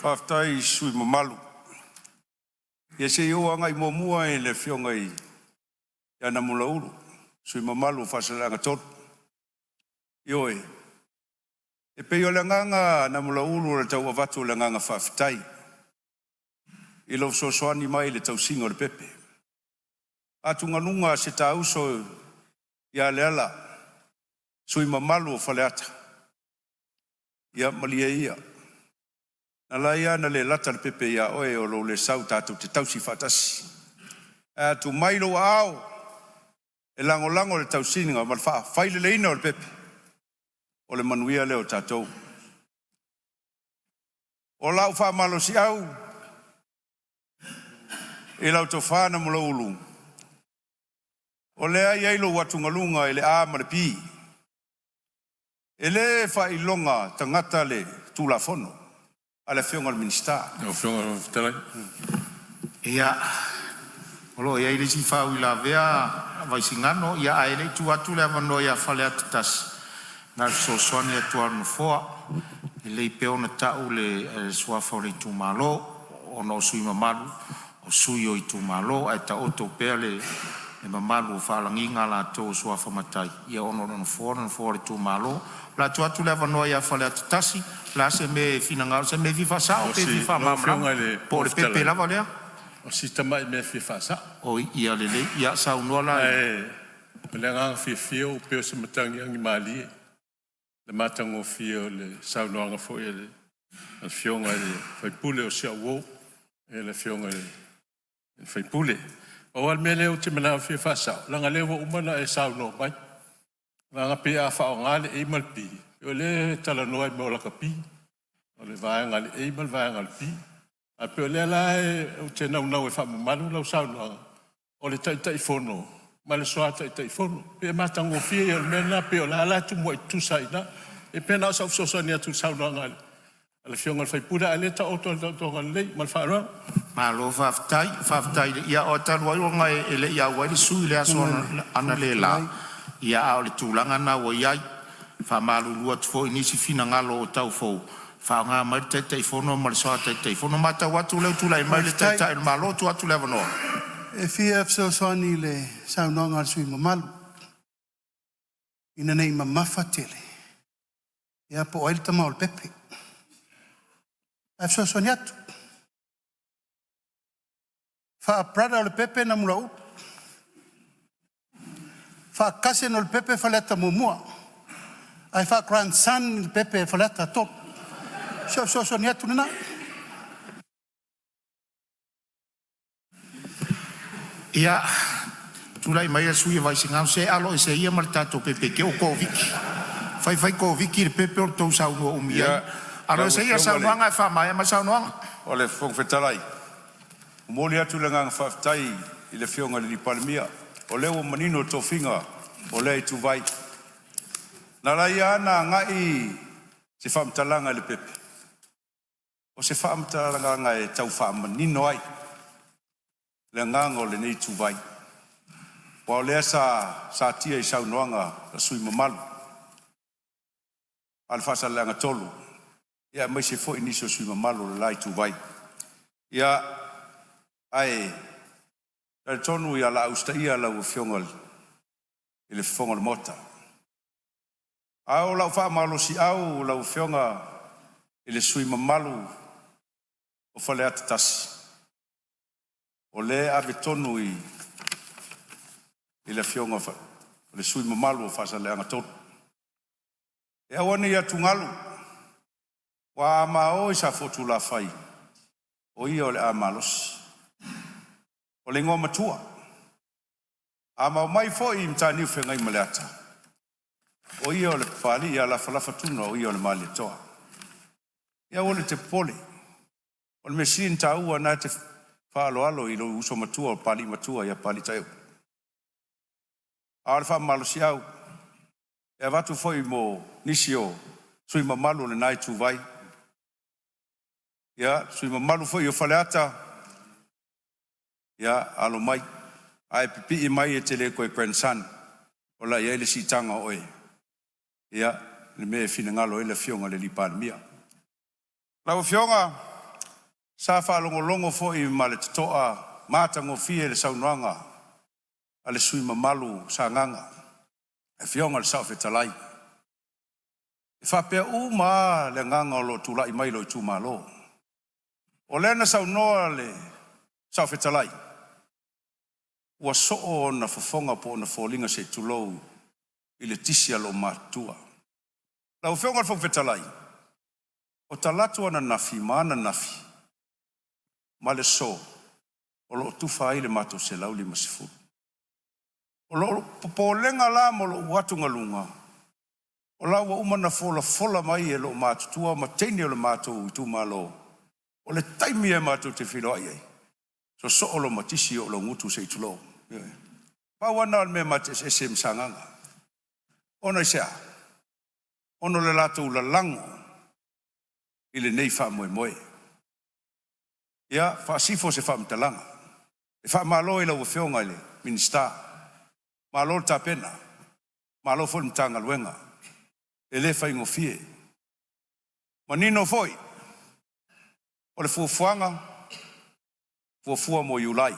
Whawhitai sui mamalu. Ia se o anga i momua e le fionga i ana mula uru. Sui mamalu whasalanga tot. Ioe. E pe o le nganga na mula uru le tau avatu le nganga whawhitai. I lau soani mai le tau singo le pepe. Atunga nunga se tauso ia le ala. Sui mamalu o whaleata. Ia malia ia. Nala ia na le lata le pepe ia oe o lo le sau tātou te tausi whatasi. Tu mailo au. E lango le tausininga ma le whaile le ina o le pepe. O le manuia leo tātou. O lau wha malo si au. E lau tau whana mula ulu. O le ai ailo watungalunga e le a ma le pi. E le wha ilonga tangata le tūlafono. Ala fionga le minista. O fionga talai. Ia olo ia ile si fau la vea vai singano ia ai tu atu le vano ia fale atas. Na so soni atu no foa. Ile pe ona tau le sua fore tu malo o no sui mamalu o sui o tu malo ai ta oto pele e mamalu fa langinga la to sua fa matai. Ia ono no fore tu malo. La tu atu le vano ia fale atasi. La se me finanga se me viva sa o pe viva mamra po le pepe la valea o sistema me fifa sa o ia le ia sa unola le nga fio pe se matangi ngi mali le matango fio le sa no fo ele le fionga le fai pule o sia wo e le fionga le fai pule o al mele o te mana fifa sa la nga lewo umana e sa no mai la nga pe a fa ngale e malpi o le tala noa mo la kapi o le vaenga le e mal vaenga le pi a pe le la o te na e fa manu la sa no o le tai fono ma le soa tai fono pe matango fie o mena pe o la tu mo tu saina e pe na sa so ni tu sa no ngal le fionga fai pura ale ta o to le mal fa ro ma lo faftai ia o ta lo ngai ele ia wa le sui le aso ana le la ia o le tulanga na o ia fa malu luat fo inisi fina ngalo o tau fo fa nga mai te fono mal so te fono mata watu le tu lai mai le te malo tu atu le no e fia so soni le sa no ngal sui mamal ina nei mama fatele ia po el tama ol pepe so soniat fa prada ol pepe na mula fa kase no ol pepe fa leta mumua ai fa grandson il pepe falata top so niatu na ia tu lai mai sui vai singa se alo se ia martato pepe ke o covid fai covid il pepe o to sa no umia alo se ia sa no fa mai ma sa no O le fong fetalai. Moli atu le ngang whaftai i le fionga li palmia. O leo manino tofinga o le tu vai. Na lai ana ngai se whamtalanga le pepe. O se whamtalanga ngai tau whamanino ai. Le ngang o le nei tu vai. O lea sa tia i sau noanga la sui mamalu. Al fasa leanga tolu. Ia mai se fo inicio sui mamalu le lai tu vai. Ia ai le tonu ia la ustaia la ufiongal ile fongal mota. Au la fa malo si au la ufionga ile sui mamalu o fale atasi. O le ave tonu i ile fionga fa le sui mamalu o fasa leanga tolu. Ia wane ia tungalu wa mao isa fotu la fai. O ia o le amalos. O le ngoma tua. A mau mai fo i mtani ufenga i maleata. o ia o le pali ia la falafa tuna o ia o le mali toa. Ia o le te pole. O le mesin ta ua na te whaalo alo i lo uso matua o pali matua ia pali tau. A le wha malo si au. E watu foi mo nisi o sui mamalu le nai tu vai. Ia sui mamalu foi o faleata. Ia alo mai. Ai pipi i mai e te le koe grandson. O la ia le si tanga oe. Ia le me fina ngalo e le fionga le lipa mia. Lau fionga sa fa longo foi ma le toa mata ngo fie le saunoanga. Ale sui mamalu sa nganga. E fionga le sao fetalai. E whapea uma le nganga o lo tula i mailo i tu malo. O lena saunoa le sao fetalai. Ua soo na fofonga po na folinga se tulou i le tisia lo matua. Lau fionga le fong fetalai. O talatu ana nafi, maana nafi. Ma le so. O lo tufa ai le mato se lau li masifu. O lo popolenga la mo lo watu ngalunga. O la ua umana fola mai e lo matutua ma teini o le mato i tu malo. O le taimi e mato te whilo ai ei. So o lo matisi o lo ngutu se itulo. Pawana al me mates esem sanganga. Ona isea. Ono le lato la lango. Ile nei fa moe. Ia, fa sifo se fa mtalanga. E fa malo ila ufionga ile, minister. Malo ta pena. Malo fo mtanga luenga. Ele fa ingofie. Manino foi. Ole fufuanga. Fufua mo yulai.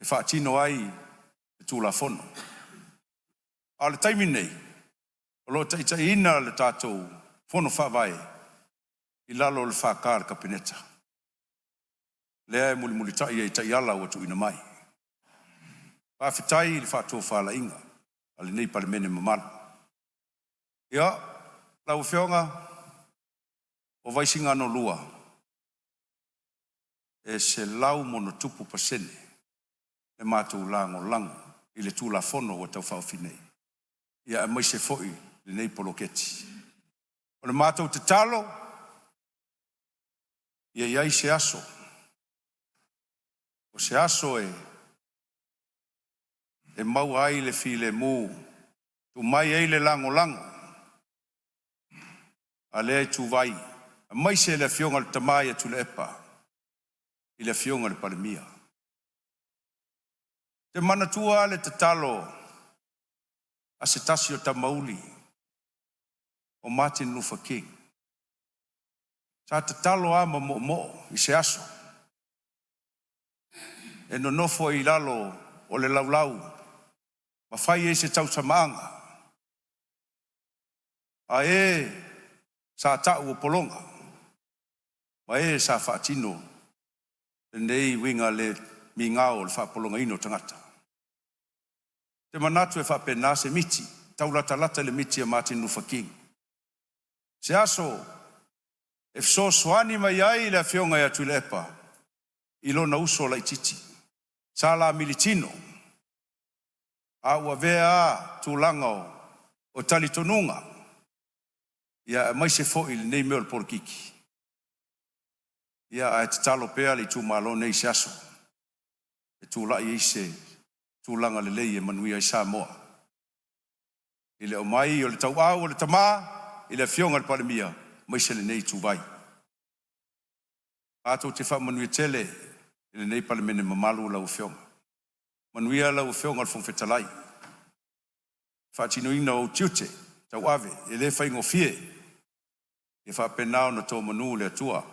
E fa tino ai e tula fono. Ale taimi nei. Olo taita ina le tatou fono fa vai. I lalo le fa kar kapineta. Lea muli tai e tai ala watu ina mai. Pa fitai le fa to fa la inga. Ale nei pale mene mamala. Ia, lau fionga o vaisinga no lua. E se lau mono tupu pasene. E mātou lango i le tūla fono o tau whawhinei. Ia e mai se foi le nei poloketi. O le mātou te talo, ia iai se aso. O se aso e mau ai le file mu, tu mai ai le lango. A lea tu vai, a mai se le fionga le tamai tu le epa, i le fionga le palemia. Te manatua le te talo a se tasi o tamauli o Martin Luther King. Sa te talo ama mo i se aso. E no nofo i lalo o le laulau. Ma fai e se tau samaanga. A e sa tau o polonga. Ma e sa whaatino. E nei winga le mi ngao le whaapolonga ino tangata. Te manatu e whapena se miti. Taulata le miti a Martin Luther King. Se aso, e fso soani mai ai le fionga ia tui le epa. Ilo na uso la ititi. Sa la militino. A ua vea tūlangao o talitonunga. Ia mai se fo ili nei meo le porkiki. Ia a te talo pea li tū malo nei se aso. E tūla i se tūlanga le lei e manuia i Samoa. Ile o mai o le tau au o le tamaa. Ile fionga le palemia. Mai se le nei tū vai. Ato te wha manuia tele. Ile nei palemene mamalu lau fionga. Manuia lau fionga le fongfetalai. Whaatino ina o tiute. Tau ave. Ile whaingo fie. E whapenao na tō manu le atua.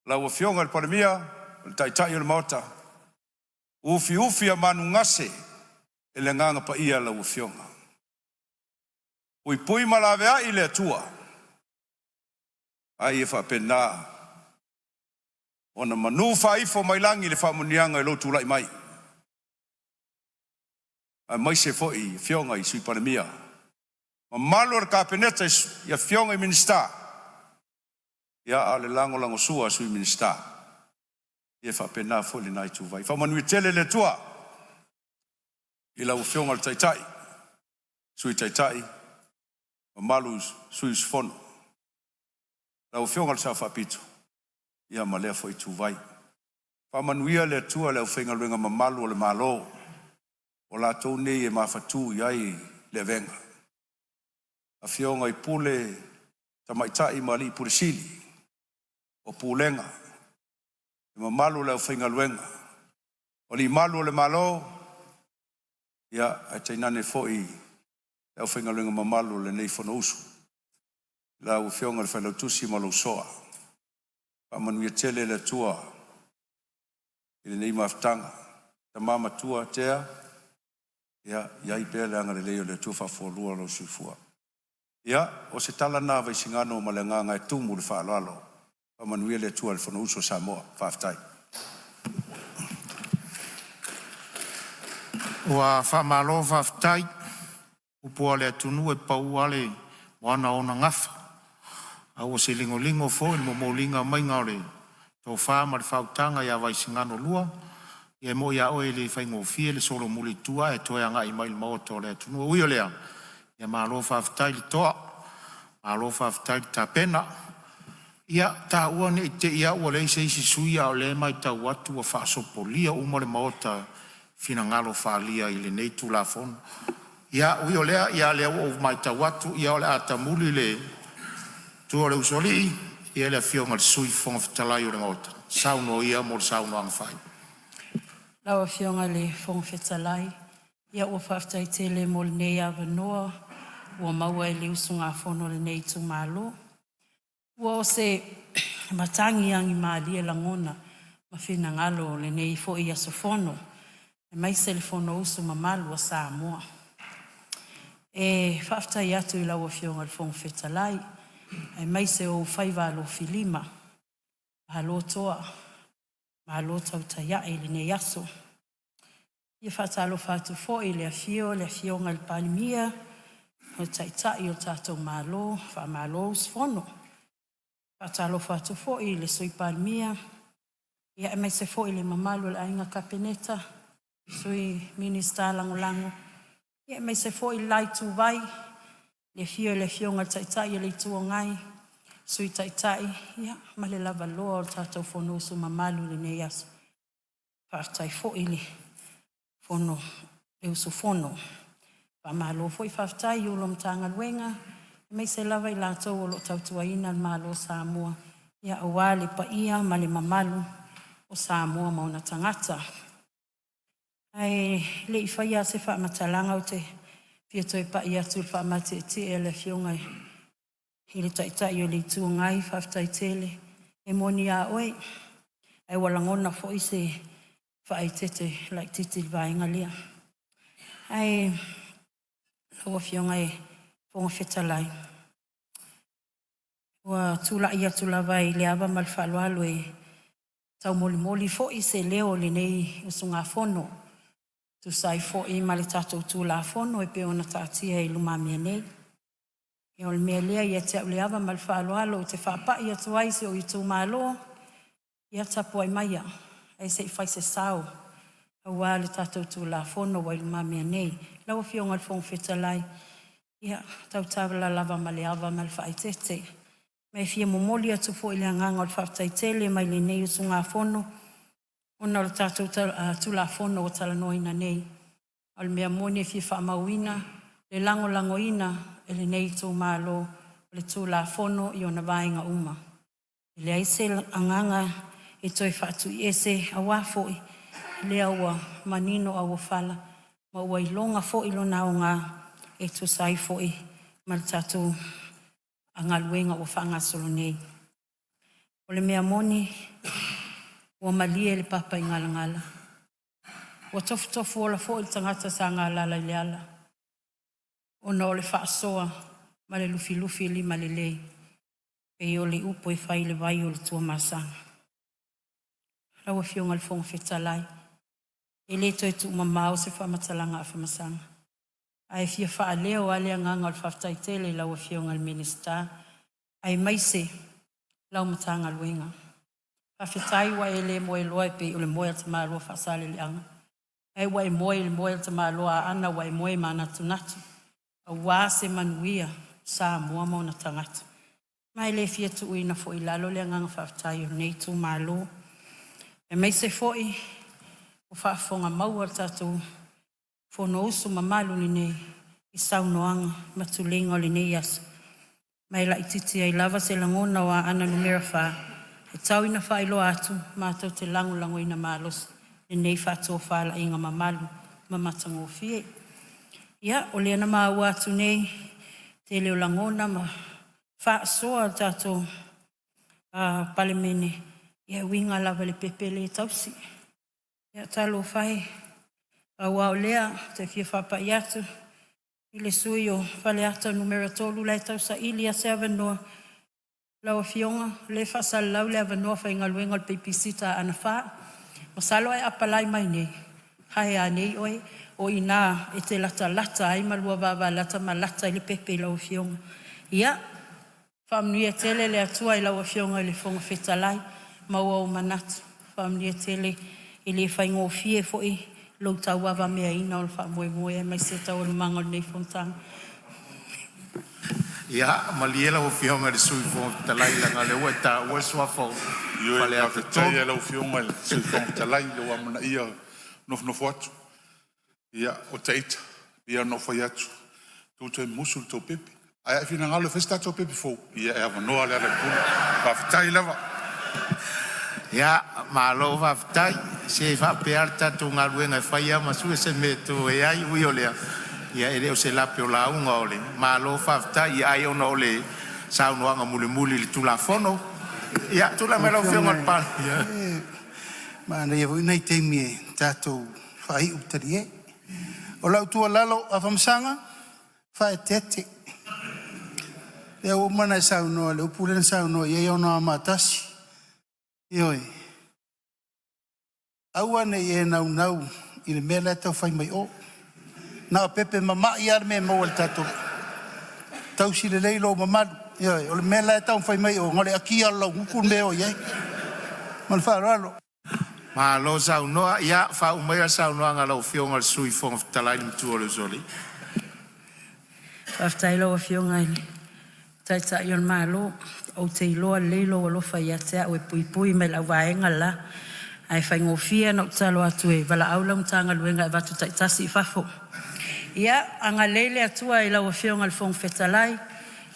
Lau fionga le palemia. Le taitai o le maota. Ufi a manu ngase. E le nganga pa ia lau fionga. Pui malavea i le atua. Ai e whapena. Ona manu whaifo mai langi le whamunianga i lo tūlai mai. A mai se foi fionga i sui panemia. Ma malo le kapeneta ia fionga i minister. Ia a le lango sua sui minister. Ia whapena foi le nai tū vai. Whamanui tele le tua. I lau fionga le taitai. sui taitai, mamalu sui sfono. Lau whionga le sa whapitu, ia ma lea fo i tūwai. Whamanuia le tua leo whenga luenga mamalu o le malo, o la tau nei e mawhatu iai le venga. A whionga i pule tamaitai mali pule sili, o pulenga, e mamalu leo whenga luenga. O li malu o le malo, ia a tainane fo i leo whenga luenga mamalu le nei fono usu. La u whionga le whalau tusi ma lo soa. Whamanuia tele le tua, i le nei maftanga. Ta mama tua tea, ia iai pēr le anga le leo le tua whafolua lo sufua. Ia, o se tala nā vai singano ma le nganga e tumu le whaaloalo. Whamanuia le tua le fono usu Samoa, whaftai. Ua whamalo whaftai, upua le atunu e pau ale wana ona ngafa. Au se lingo fo il momolinga mai ngore. Tō whāma le whautanga ia vai singano lua. Ia mo ia oe le whaingo fie le solo muli tua e toea ngai mai le maoto le atunu. Ui o lea, ia malo whaftai le toa. Malo whaftai le tapena. Ia tā ua ne te ia ua le se isi suia o le mai tau atu a whaasopolia uma le maota fina ngalo whaalia i le neitu la fono. Ia ui o lea, ia lea o mai tau atu, ia o le atamuli le tua le usoli, ia le fionga le sui fonga fitalai o le maota. Sauno ia mo le sauno ang whai. Lawa fionga le fonga fitalai, ia ua whaftai tele mo le nei awa noa, ua maua e le usunga fono le neitu malo. Ua o se matangi angi maali e langona, ma fina ngalo le nei fo i aso fono, e mai se le fono usu mamalu a Samoa. E whaftai atu i lawa fionga le fonga fitalai, e mai se o whaiwalo filima, mahalo toa, mahalo tau taia e le nei aso. Ia whatalo whatu fo i le fionga le palimia, o taitai o tātou malo, wha malo usfono. Whatalo whatu fo i le sui palimia, ia e mai se fo i le mamalu le ainga kapeneta, sui minista langolango. Ia e mai se fo i lai tu vai, le fionga taitai le tua ngai, sui taitai, ia, ma le lava loa o tātou fono su mamalu le nei aso. Whaftai fo i le fono, le usu fono. Whamalo fo i whaftai o lo mtanga luenga, mai se lava i lātou o lo tautuaina al malo Samoa. Ia awa le pa ia ma le mamalu o Samoa mauna tangata. Ai le i whaia se wha matalanga o te pia toi pa ia tu wha mate te e le fionga i le taitai o le tua ngai whaftai tele. E moni a oe, ai walangona fo i se wha ai tete like titi vainga lia. Ai lawa fionga e fonga whetalai. Ua tula ia tula vai le ava malwhaloalo e tau moli fo i se leo le nei usunga fono. Tu sai fo i mali tātou tūla fono e pe ona tātia i lumamia nei. E o le mea lea ia te au le ava malwhaloalo te whapa ia tuai se o i tū malo. Ia tapu ai maia. Ai se i whai se sao. Aua le tātou tūla fono wa i lumamia nei. Lawa fionga le fonga whetalai. Ia tau tāwala lava ma le ava malwha i tete. Mai fia momoli atu fo i le anganga o le whaftai tele mai le nei usunga fono. Ona o tātou tula fono o talanoina nei. O le mea mone fia whaamauina, le lango ina e le nei tū malo, o le tula fono i ona vainga uma. E le aise anganga e toi whaatu i ese a wafoi, le aua manino a wafala, ma ua ilonga fo ilo naonga e tu sai foi, ma le tātou angaluenga o whanga solo nei. O le mea mone, ua malie le papa i ngala. Ua tofu o la fo i tangata sa ngala le ala. Ona o le whaasoa, ma le lufi li ma le lei. E o le upo i whai le vai o le tua masanga. Raua fionga le fonga whetalai. E le toi tu mamau se whamatalanga a whamasanga. Ai fia wha leo ale anganga o le whaftai tele laua fionga le minista. Ai maise lau matanga luenga. Whawhetai wa e le moe loa pe o le moe te māloa whaasale le anga. Ai wa e moe le moe te māloa ana wa e moe mana tunatu. a wā se manuia sa mua mo na tangata. Mai le fia tu ui na fo i lalo le nganga whaftai o nei tu malo. E mei se fo i o whaafonga maua tātou whono usu mamalu ni nei i saunoanga matulinga o li nei asu. Mai la ititi ai lava se langona wa ana numera wha. E tau ina wha ilo atu mātou te lango ina malos. Ni nei whātua whala inga mamalu mamatango fie. Ia, o lea na maa atu nei te leo langona ma whaasoa tātou palemene. Ia winga lava le pepe le tausi. Ia talo whai. Awa o lea te fia whapa i atu. I le sui o whale ata numera tolu lai tausa ili a se avanoa. Lau a fionga le whasal lau le avanoa whai ngaluenga le peipisita ana wha. O salo ai apalai mai nei. Hai a nei oi. O ina e te lata ai malua wawa lata ma lata i le pepe i lau a fionga. Ia. Whamnui e tele le atua i lau a fionga i le fonga whetalai. Maua o manatu. Whamnui e tele i le whaingo fie fo i. Lo tau wawa mea ina o le wha moe mai se tau o le manga o nei fontanga. Ia, maliela o fionga le sui fonga talai langa le ua ta ua suafo. Io e a whetai e lau fionga le sui fonga talai le ua mana ia nofo atu. Ia o teita, ia nofo i atu. Tūtou e musul tō pepe. Ai ai fina ngalo festa tō pepe fō. Ia e ava noa le ala puna. Ka whetai lava. Ia, malo whaftai, se whapear tatu ngā ruenga whaia, ma sue se me tō e ai ui o lea. Ia e reo se lape o launga o le. Malo whaftai, ia ai ona o le saunoanga muli le tula whono. Ia, tula me lau whionga pan. Mana ia vui nei teimi e tātou whai utari e. O lau tua lalo a whamsanga, whae tete. Lea o mana e saunoa, le upulena saunoa, ia ona a mātasi. Ioi. Aua nei e nau i le mea lea tau whai mai o. Nā pepe mama i ar me mau al tātou. Tau si le leilo o mamadu. Ioi, o le mea lea tau whai mai o. Ngale aki alau ngukun mea o iei. Mal whaaralo. Ma lo saunoa, ia wha umea saunoa ngā lau whionga le sui fonga talai ni mtua le zoli. Whaftai lau a whionga ili. Taita ion malo. O te iloa leilo o lofa i atea o e pui me lau vaenga la. Ai whaingofia na utalo atu e wala aula mtanga luenga e watu taitasi i whafo. Ia, anga leile atua i lau a whionga le fong whetalai.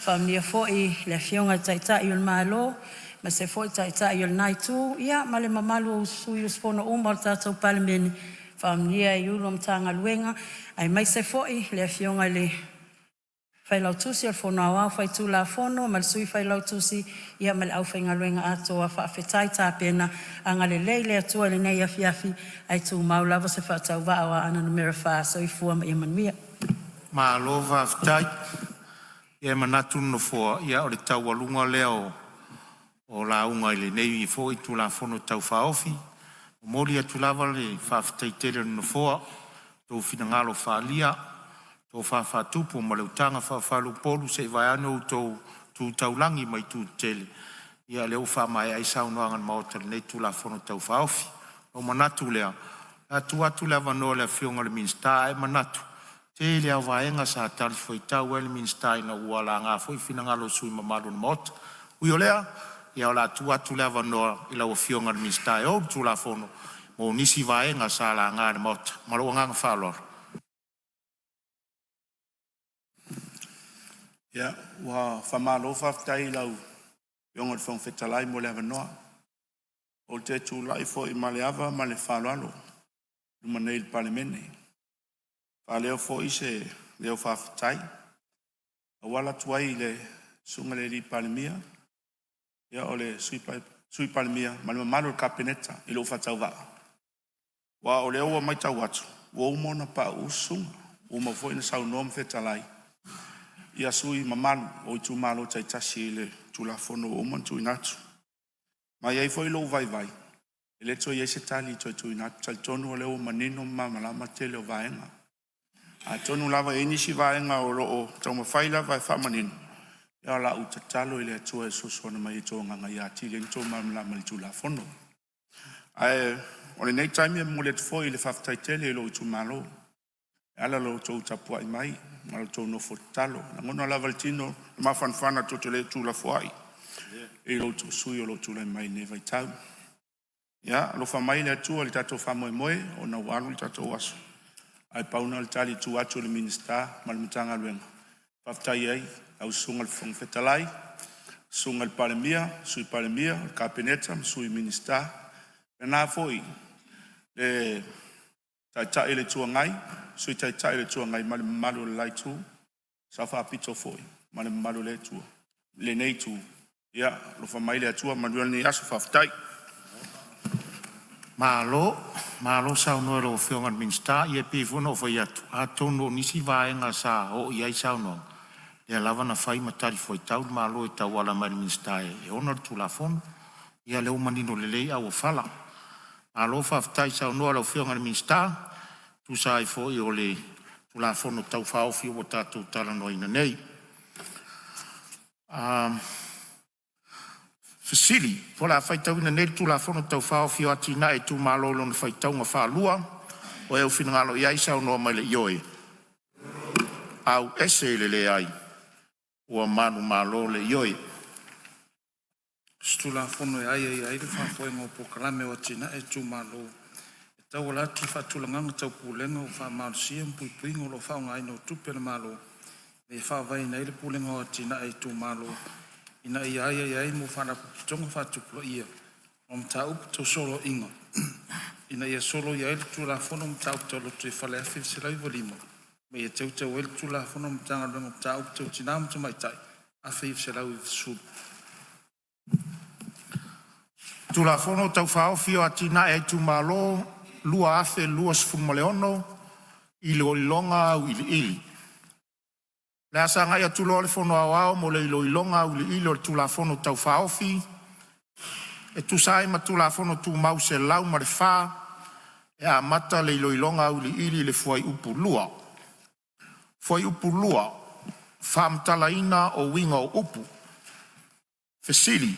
Whamnia fo i le whionga taita i on malo. Ma se fo i taita i on naitu. Ia, ma le mamalu o sui o spono umar tātou palemeni. Whamnia i ulo mtanga luenga. Ai mai se fo i le whionga le whai lau tusi al whono au whai tū la whono, mal sui whai lau tusi, ia mal au whai ngaluenga ato a whaafetai tāpena, a ngale leile atua le nei afi, ai tū maulawa se whaatau wāua ana numera wha, so i fua ma ia manuia. Ma lo whaftai, ia manatu no fua, ia o le tau walunga leo o la unga i le nei i fo i tū la whono tau whaofi, o mori atu lava le whaftai tere no fua, tō whina ngalo whaalia, tō whawhatupu ma leutanga whawhalu polu se vai anu tō taulangi mai tū tele. Ia leo whamai ai saunoangan maota nei tū la whono tau whaofi. O manatu lea. Atu lea wanoa lea whionga le minsta e manatu. Te lea vaenga sa tali fwoi tau e le minsta ina ua la ngā fwoi whina ngalo sui mamaru na maota. Ui o lea, ia o la atu lea wanoa ila ua whionga le minsta e o tū la whono. Mo nisi vaenga sa la ngā na maota. Maro nganga whalora. Ia, wa whamalo whaftai lau Yonga le whang whetalai mo le avanoa. O te tū lai fo i male ava ma le whaloalo. Luma nei le palemene. Whaleo fo i se leo whawhetai. A wala tuai le sunga le li palemia. Ia o le sui palemia ma le mamalo le kapeneta i lo whatau waa. Wa o le oa mai tau atu. Wa umona pa usunga. Uma fo i na sau nom whetalai. Ia sui mamalu o i tūmalo taitasi le tūlafono o man tui natu. Ma iai foi lo vai. E le toi ese tali tui natu. Tal tonu o leo manino malama tele o vaenga. A tonu lava e nisi vaenga o loo tau mawhai lava e whamanino. Ia la utatalo i le atua e sosona mai e tō nganga i ati le nito malama le tūlafono. Ai, o le nei taimi e mo le tufoi le whaftai tele e lo i tūmalo. Ala lo tō tapua i mai. ma to no fotalo na ngona la valtino ma fanfana to te le tu la fuai e lo tu sui lo tu le mai ne vai tau ya lo fa mai le tu le tato fa moi moi o na walu tato was ai pauna le tali tu atu le minista ma le mitanga luenga faftai ai au sunga le fong fetalai sunga le palemia sui palemia kapineta sui minista na foi le ta ele tu ngai sui ta ele tu ngai mal malu lai tu sa fa pito foi mal malu le tu le nei tu ya lo fa mai le tu manuel ni aso faftai malo sa no lo fionga minsta ye pi fono fo ya atono nisi vaenga sa o ia sa no ya lava na fai matari foi tau malo e tau ala mai minsta e honor tu la fon ya le umanino le au fala alo faftai sa no lo fionga minsta tu sai fo i ole tu la fon tau fa o fio tatu tala no ina nei Fasili, pola fai tau ina nei tu la fono tau fao fio atina e tu malolo na fai tau nga faa lua, o e ufina ngalo iai sao noa mai le ioe. Au ese le ai, ua manu malo le ioe. Tu la fono e ai le faa foe ngā pokalame o atina e tu malo. E tau ala ti faa tulanganga tau pulenga o faa malo sia mpui pui ngolo faa ngai no tupe le malo. E faa vai nei le pulenga o atina e tu malo. Ina ia mo fana tonga fatu pro ia om tau to solo inga ina ia solo ia tu la fono om tau to lo te fale fi se lai volimo me ia tau tau tu la fono om tanga om tau to tinam to mai tai a fi se lai su Tu la fono tau fao fio atina e tu malo, lua afe lua sfumaleono, ilo ilonga u ili. Le asa ngai atu loa le fono awao mo le ilo ilonga u ilo tu la fono tau faofi. E tu sai ma tu la fono tu mau se lau ma le fa. E a mata le ilo ilonga u ili le fuai upu lua. Fuai upu lua. Famtala ina o winga o upu. Fesili.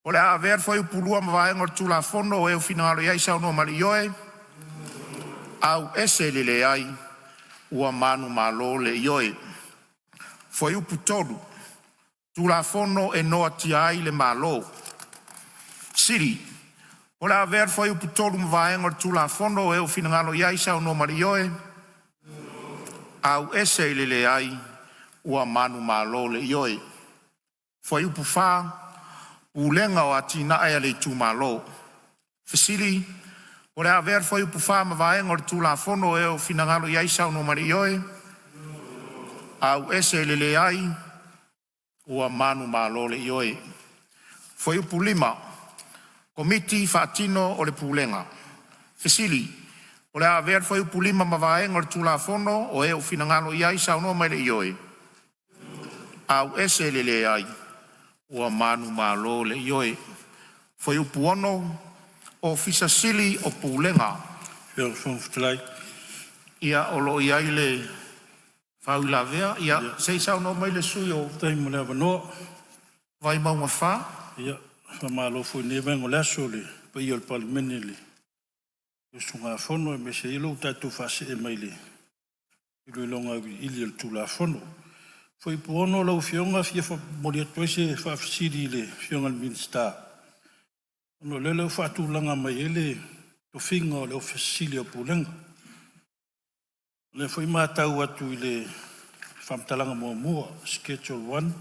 O le a ver fuai upu lua ma vaenga tu la fono e o finalo iai sao no mali ioe. Au ese le ai. Ua manu malo le ioe. Foi upu tolu, tu la fono e noa tiai le malo. Siri, o la ver foi upu tolu mvaenga tu la fono e o finangalo iai sao no marioe. Au ese le ai, ua manu malo le ioe. Foi upu fa, ulenga o atina ea le tu malo. Siri, o la ver foi upu fa mvaenga tu la fono e o finangalo iai sao no marioe. Au ese le ai, ua manu malo le ioe. Foi upu lima, komiti fatino o le pulenga. Fesili, o le aver foi upu lima mavaenga o tu la fono o e o finangalo iai sao no mai le ioe. Au ese le ai, ua manu malo le ioe. Foi upu ono o fisasili o pulenga. Fio fonfutalai. Ia olo iai le Fau la vea, ia, sei sao no mai le sui o... Tai mo le avanoa. Vai maunga wha? Ia, whamalo fui ne vengo le aso le, pa ia le palimene le. Usunga fono e me se ilo tatu fase e mai le. Ilo ilonga ili el tu la fono. Foi puono lau fionga fia fa mori atuese fa fisiri le fionga le minsta. Ono le lau fatu langa mai ele, to finga o le ofisili o pulenga. Le foi matau atu i le whamtalanga mua, Schedule 1.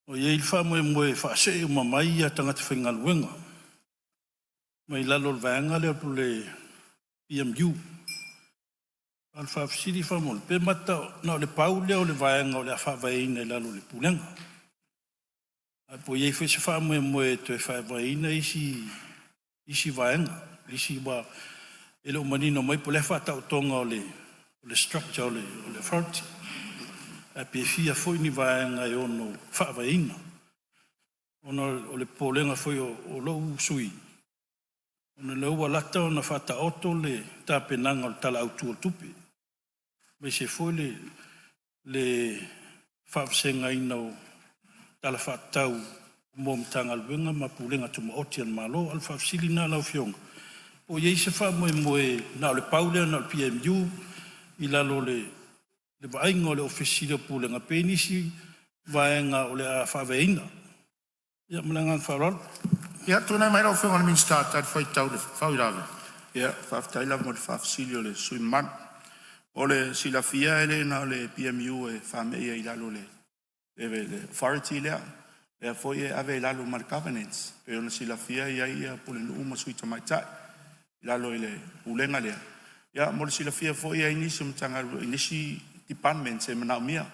O ia il whamoe moe whaase o mamai a tangata whaingaluenga. Mai lalo le vaenga le apu le PMU. Al whaafisiri whamole. Pe mata na o le pau lea o le vaenga o le whaavaina lalo le pulenga. Po ia i whese whamoe moe te whaavaina isi vaenga. Isi wa ele o manino mai po le whatau tonga o le structure o le authority. A pe fia foi ni vaenga e ono whaavaina. Ono o le polenga foi o lou sui. Ono le ua lata o na whata oto le tāpenanga o tala autua tupi. Mai se foi le whaafsenga ina o tala whatau mo mtanga alwenga ma pulenga tuma otian malo al whaafsili na lau fionga. O iei se wha moe na o le paulea na o le PMU I lalo Le vainga o le ofisira pulenga penisi, vaenga o le a whaweinga. Ia malanga wharal. Ia, tūnei mai rau whiunga le minsta tai whaitau le whawirawe. Ia, whaftaila mo le whafsili o le suiman. O le silafia ele na o le PMU e whamea i lalo le authority lea. Ea foi e ave i lalo mar governance. Pe o le silafia ia pule nu uma suita mai tai. I lalo i le ulenga lea. Ia, mo le silafia foi e inisi mtanga inisi department se manau mia.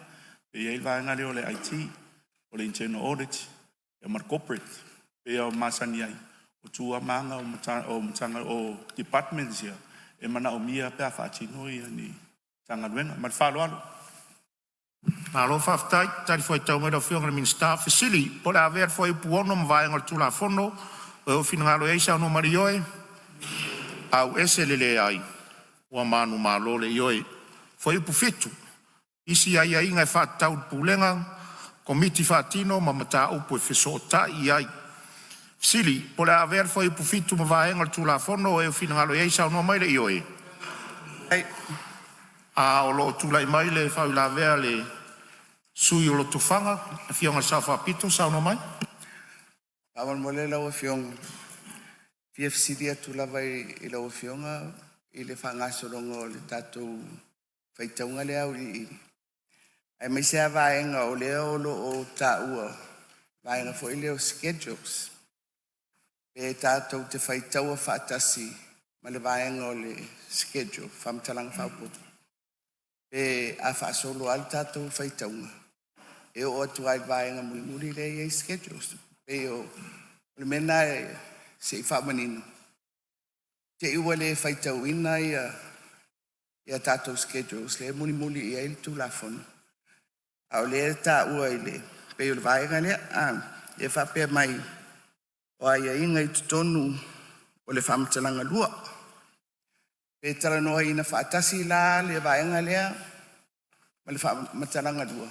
Pe ia ilvaenga leo le IT. O le internal audit. Ia mar corporate. Pe o masani ai. O tua manga o mtanga o departments ia. E manau mia pe a whaatino ia ni tanga luenga. Mar whaloalo. Malo whaftai, tari whaitau mai rau whiunga le minsta Fisili. Pole a ver foi puono mwaenga le tula fono. O e finangalo eisa ono marioe. Au ese lele ai. Ua manu malo le ioe. Foi upu fitu. Isi ai ai ngai whaatau pulenga. Komiti whaatino ma mata upu e whisota i ai. Fisili, pole a ver foi upu fitu mwaenga le tula fono. O e finangalo eisa ono mai le ioe. A o lo tula i mai le whawila vea le sui o lo tufanga. A whionga sa whapito sa ono mai. Awan mole lau fiong PFCD tula vai i lau fionga i le whangasorongo le tatou whaitaunga le au i. Ai mai sea vaenga o lea o lo o ta ua. Vaenga fo i leo schedules. E tatou te whaitaua whaatasi ma le vaenga o le schedule. Whamtalanga whaupoto. E a whaasolo al tatou whaitaunga. E o atu ai vaenga muri le i schedules. E o le mena se i whamanino. Te iwa le whaitau ina ia tātou schedules, le muli i eil tū la whona. Au le tā ua i le peo le vaenga lea, e whapea mai o aia inga i tutonu o le whamtalanga lua. Pe tala noa ina whaatasi la le vaenga lea, ma le whamtalanga lua.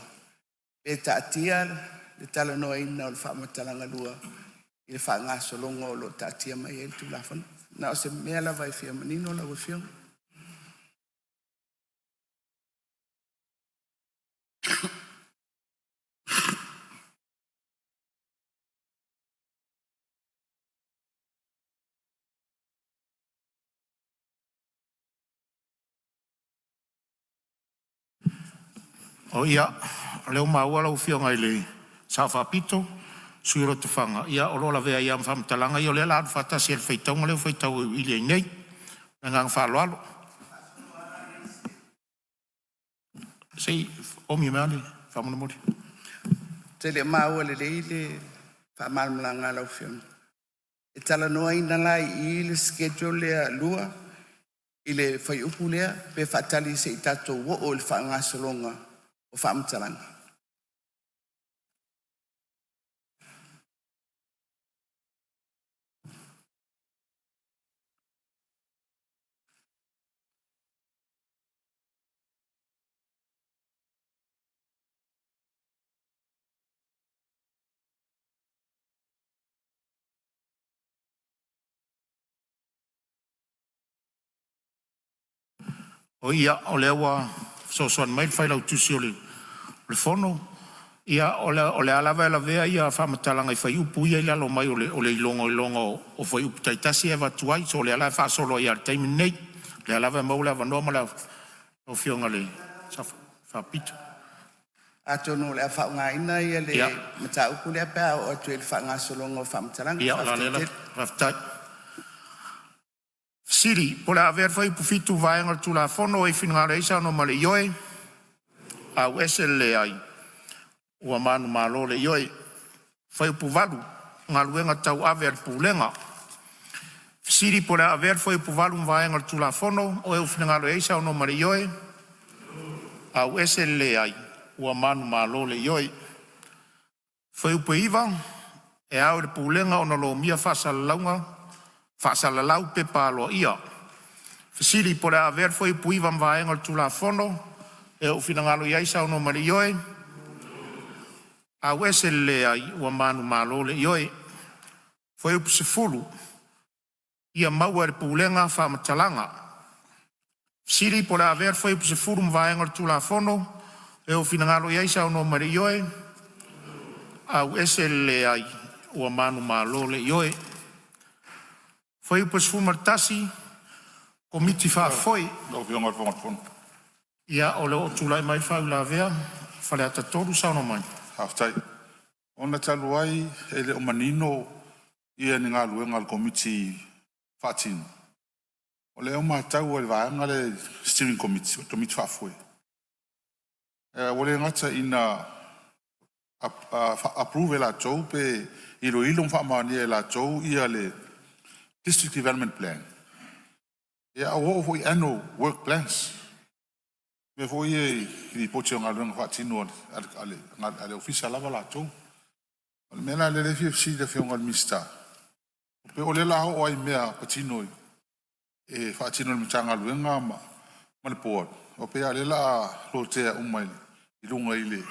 Pe tātia le tala noa ina o le whamatalanga lua i le whaangasolongo o lo tātia mai e tu lafana. Na o se mea la vai fia manino la ua fia. O ia, leo maua lau whionga i le sa whapito, suiro te whanga. Ia, o rola vea ia mwhamtalanga, i o lea laadu whatasi e whaitaunga leo whaitau i le nei, na ngang whaloalo. Sei, omi mea le, whamana mori. Te le maua le whamalmalanga lau fiona. E tala noa ina lai i le schedule lea lua, i le whai upu lea, pe whatali se i tatou wo o le whaangasolonga o whaamtalanga. O ia, o lea wa sosoan mai whai lau tusi o le whono. Ia, o le alawa e la vea ia whamatalanga i whai upu ia i lalo mai o le ilongo o whai upu taitasi e watuai. So le alawa whaasolo i ar taimi nei. Le alawa e maule awa noa mala o whionga le whapito. Atono le whaunga ina ia le mata upu lea pēa o atu e le whaunga solonga o whaamtalanga. Ia, la lela, whaftai. Siri, pole a ver fai pufitu vaenga tu la fono e finanga reisa no male ioe. Au ese le ai. Ua manu malo le ioe. Fai puvalu. Ngā luenga tau ave al pulenga. Siri, pole a ver fai puvalu vaenga tu la fono o e finanga reisa no male ioe. Au ese le ai. Ua manu malo le ioe. Fai upeiva. E au le pulenga o na lo mia fasa launga. Whaasala lau pe palo ia. Fisiri pole a ver foi puiva mvaenga le tula fono. E u finangalo iai sa ono mari ioe. A wese le ai ua manu malo le ioe. Foi upu se fulu. Ia maua le pulenga whamatalanga. Siri po la ver foi se forum vaenga tu la fono e o finangalo ia sa no marioe au esele ai o manu malole ioe foi po se fumar tasi komiti fa foi Lo vi ngal fon. ia o le o tu lai mai fa la ver fa le tatoru sa no mai Haftai. Ona taluai ele o manino ia ni ngalu ngal komiti fatin. Ole o matau o va ngale steering committee to mit fa foi. Ole ngata ina approve la tau pe ilo fa mani la tau ia le district development plan. Ia o foi annual work plans. Me foi i poche ngal fa tino ale official la tau. Mena le FFC de ngal mista. Pe ole la o ai mea patino e fatino le mtanga luenga ma le port o pe ale la lotea umai i lunga ile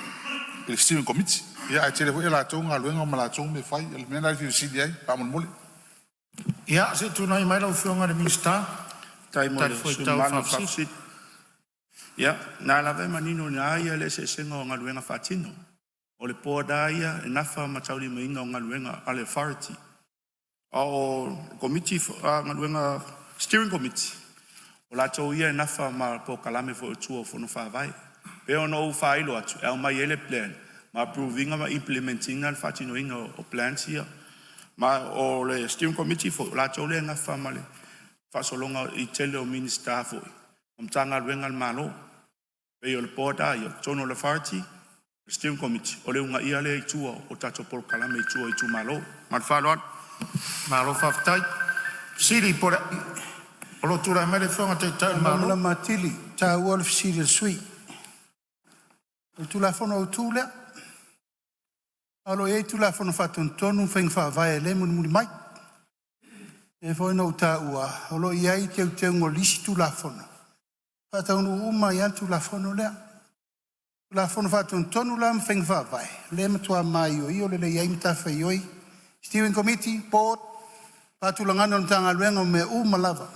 il steering committee ia tele foi la tonga luenga ma la tonga me fai el mena fi si ai pa mon mole ia se tu nai mai lo fionga de mista Tai mo le foi su tau manu fafsi. fafsit. Ia, nā lawe manino na ia le se senga o ngaluenga whatino. O le pō da ia e nafa matauri me inga o ngaluenga ale authority. O committee, ngaluenga steering committee. O la tau ia e nafa ma po kalame fo tua o fono whawai. Pe o no whailo atu, e o mai ele plan. Ma approvinga ma implementinga le whatino inga o plans ia. Ma o le steering committee fo, la tau le nafa ma le whasolonga i tele o minister fo. Tanga luenga le malo. Pe o le pōta ia, tono le authority, le steering committee. O le unga ia le i tua o tato por kalame i tua i tu malo. Ma le whaloan. Malo faftai. Siri por o lo tura mai le fionga te tau Malo malo. matili, ta wolf siri sui. O tu la fono o tu lea. Alo e tu la fono fatun tonu feng fa vai le mun muri mai. E foi no ta ua. Alo iai te ngo lisi tu la fono. Fata unu uma ia tu la fono lea. Tu la fono fatun tonu la feng fa vai. Le matua mai o io le iai mta fa ioi. Steering committee, board. Patu langano tanga luenga me uma lava.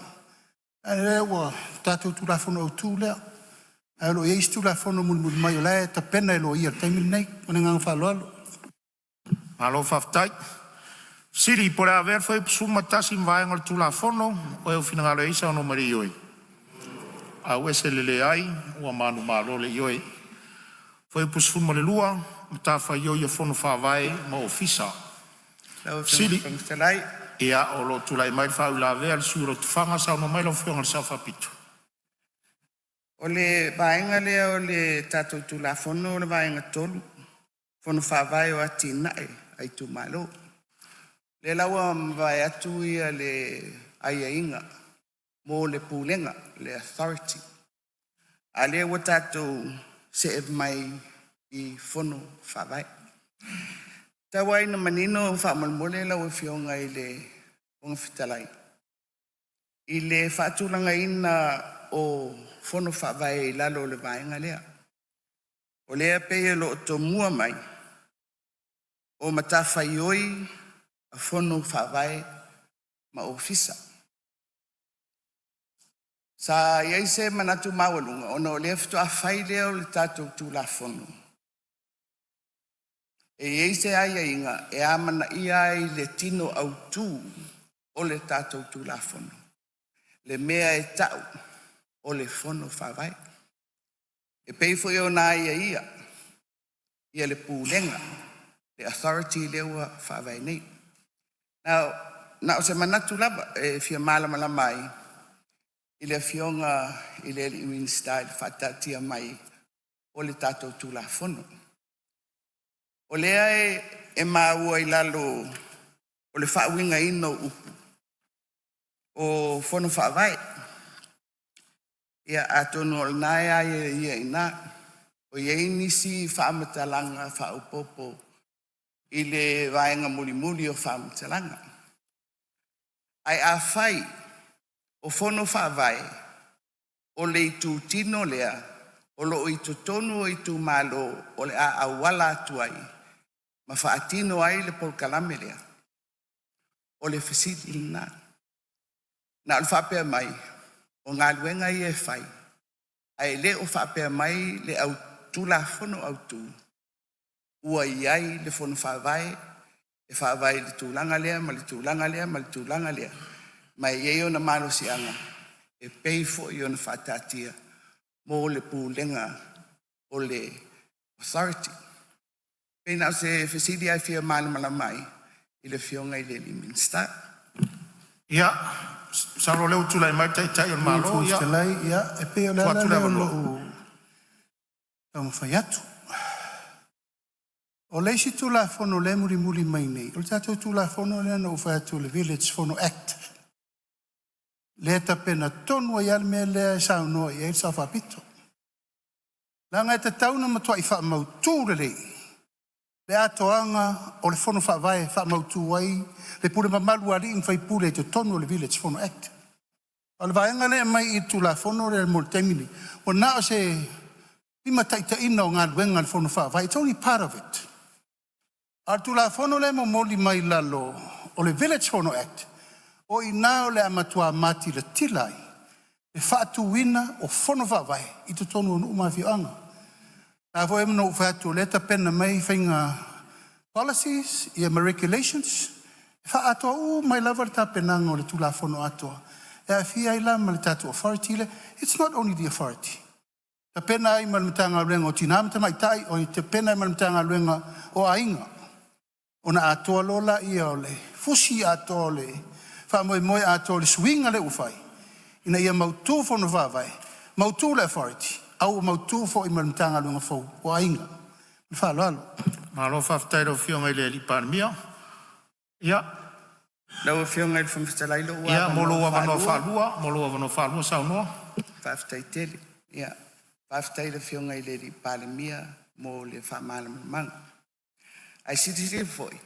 E ua tatu tu la fono o tu lea. Alo e istu la fono mun mai o la ta pena e lo ia taimi nei. Ona ngang fa lo. Malo faftai. Siri por haver foi suma tasi vai ngal tu la fono o eu finangalo isa no mari oi. Au esele ai o manu malo le oi. Foi pus fuma le lua, ta fa yo ia fono fa vai ma ofisa. Siri. Ia o lo tu lai mai fa la ve al suro tu fanga sa no mai lo fionga sa fa pitu. O le vaenga lea o le tatou tu la fono o le vaenga tolu. Fono whawai o ati nae ai tu malo. Le lawa mwai atu ia le aia inga. Mo le pūlenga, le authority. A le wa tatou se e mai i fono whawai. Tawai na manino whamalmole lau e fionga i le onga fitalai. I le whaatulanga ina o fono whawai lalo le vaenga lea. O lea peye lo to mua mai. O matawhai oi a fono whawai ma ofisa. Sa iei se manatu mawalunga. Ono o lea fitu a whai lea o le tatou tu la fono. E iei se aia inga e amana ia i le tino au tu o le tatou tu la fono. Le mea e tau o le fono whawai. E peifo i o nā ia. Ia le pūlenga. Le authority leua whawai nei. Now, na o se manatu lava e fia malama mai. I le fionga i le minister i whatatia mai o le tatou tu la fono. O lea e maua i lalo o le whauinga ino upu. O fono whawai. Ia atonu o le nae aia ia ina. O iei nisi whaamatalanga whaupopo i le vaenga muli o whaamatalanga. Ai a whai o fono whawai o le i tū tino lea o lo i tu tonu o i tu malo o le a awala atuai. Ma whaatino ai le polkalame lea. O le whesiti lina. Na al whapea mai. o ngā luenga I e whai. Ai le o whapea mai le au tula fono au tū. Ua iai le fono whawai, e whawai le tūlanga lea, ma le tūlanga lea, ma le tūlanga lea. Mai e o na malo si anga, e pei fo I o na whatatia, mō le pūlenga o le authority. Pena se fesidi ai fia mana mai, I le fionga I le minsta. Ia, saro leo tula I mai tai o malo, ia. Ia, e peo le ala leo lo au mawhai atu. O leisi tula fono le muri mai nei. O le tatou tula fono le ana uwhai atu le Village Fono Act. Le tapena tonu ai al mea lea e sao noa I e sa whapito. Langa e te tauna matua I wha mautu le lei. Le atoanga o le fono wha vai wha mautu ai. Le pule mamalu ali in whai pule te tonu o le Village Fono Act. O le vaenga le mai I tula fono le moltemini. O na o se lima taita ina o ngā luenga le fono wha vai. It's only part of it. Ar tula fono le mo moli mai lalo o le Village Fono Act. O ina o le amatua mati le tilai. E whaatu wina o fono whawai I te tonu o nuumawhi anga. Nā fo emno u whaatu leta pena mai whainga policies I ama regulations. E whaatoa mai lava ta penanga o le tula fono atoa. E a fia I la ma le tatu authority le. It's not only the authority. Ta pena ai ma le mtanga luenga o tinamata mai tai o te pena ai ma le mtanga luenga o ainga. Ona atoa lola I o le fusi atoa le wha moe atoa le swinga le ufai. Ina ia mautu fono whawai. Mautu le authority. Au mautu fo I malumtanga lunga fo. O ainga. Le wha lalo. Malo whaftairo fionga I le li parmia. Ia. Lau fionga I le whamwhitalailo. Ia, molo wawano whalua. Molo wawano whalua sao noa. Whaftai tele. Ia. Whaftai le fionga I le li parmia mo le whamala manga. Ai sitiri foi.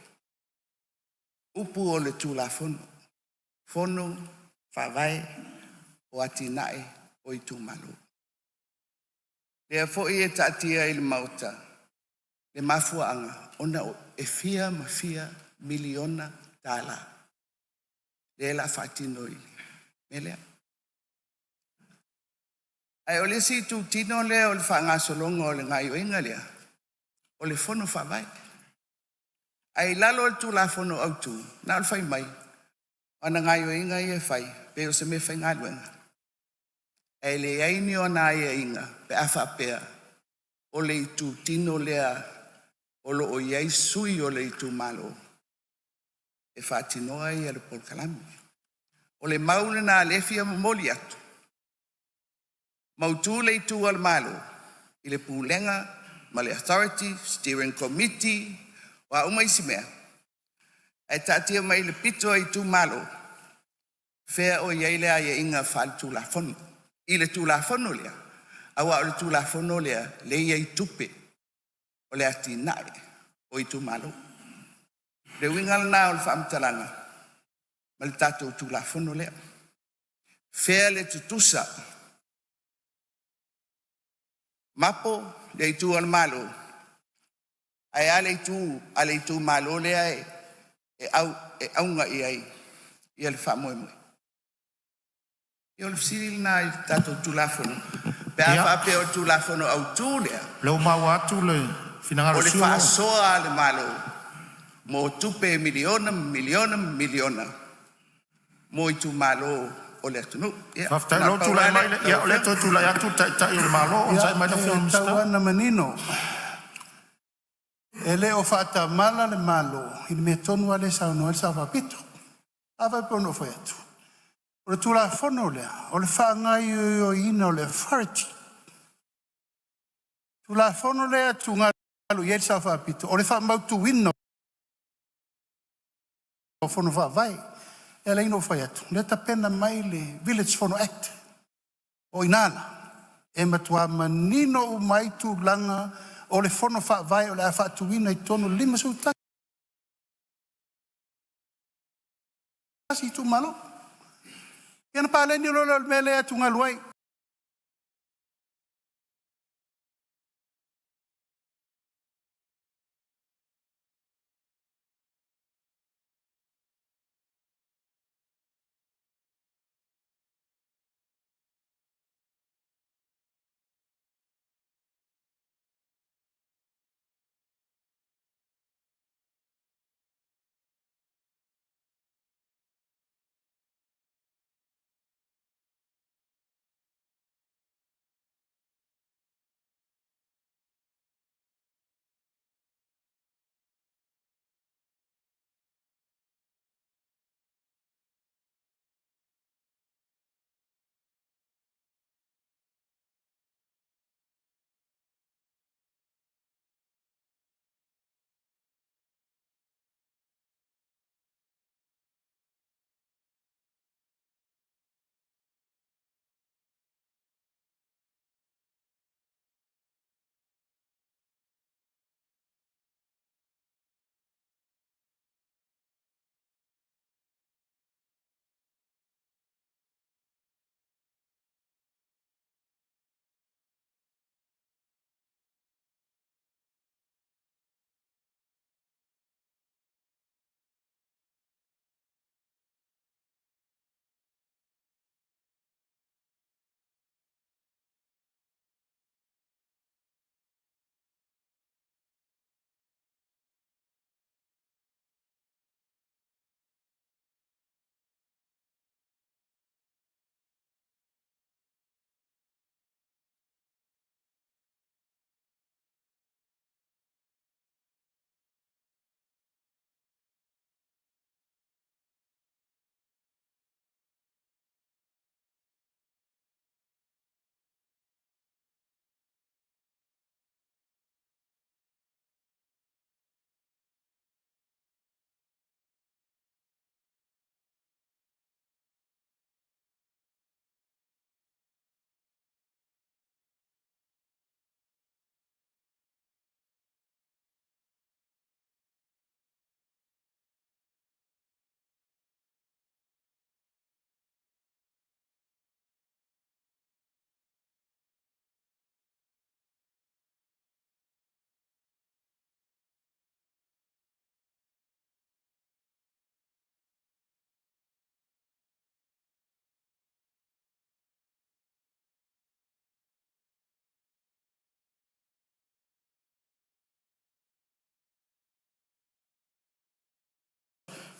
Upu o le tula fono. Fono, whawai, o atinae, o I tūmalo. Lea foi e tatia I le mauta. Le mafuanga, ona e fia ma fia miliona tala. Le la fatino ili. Melea. Ai o le si tu tino lea o le whangasolonga o le ngai o inga lea. O le fono whawai. Ai lalo le tula fono au tu, na al fai mai. Ana ngai o inga I e fai, pe o se me fai ngā luenga. Ai le aini o nā I e inga, pe awha pea, o le I tu tino lea, o lo o iei sui o le I tu malo. E whātinoa I le polkalami. O le maule nā lefia moli atu. Mautu le I tu al malo, I le pūlenga, ma le authority, steering committee, wa uma isi mea. E tatia mai le pito I tu malo. Fea o iaile a ia inga whal tu la fono. I le tu la fono lea. Awa o le tu la fono lea, le ia I tupe. O le ati nae, o I tu malo. Le wingal na o le whaamtalanga. Ma le tatou tu la fono lea. Fea le tutusa. Mapo, le I tu al malo. Ai ale I tu malo lea e aunga I ai. I ale wha moe moe. I ole fsiril na I tatou tulafono. Pe a wha pe o tulafono au tū lea. Leo mau atu le finangaro O le siolo. wha soa le malo. Mo tupe miliona. Mo I tu malo o le atunu. Whaftai lo tula mai le. Ia o le to tula atu tai le malo. On sai mai le film sta. Tawana manino. E le o whata mala le malo. I me tonu ale sa no el sa whapito. Awa pono fo atu. O le tula fono lea. O le whaangai o ina o le whariti. Tula fono lea tu ngā alu i el sa whapito. O le whamautu wino. O fono whawai. E le ino fo atu. Le ta pena mai le Village Fono Act. O inana. E matua manino o mai tu langa. O le fono whawai o le a whatu wina I tono 5 suta. Si tu malo. Ia pa le ni lo mele atu ngaluai.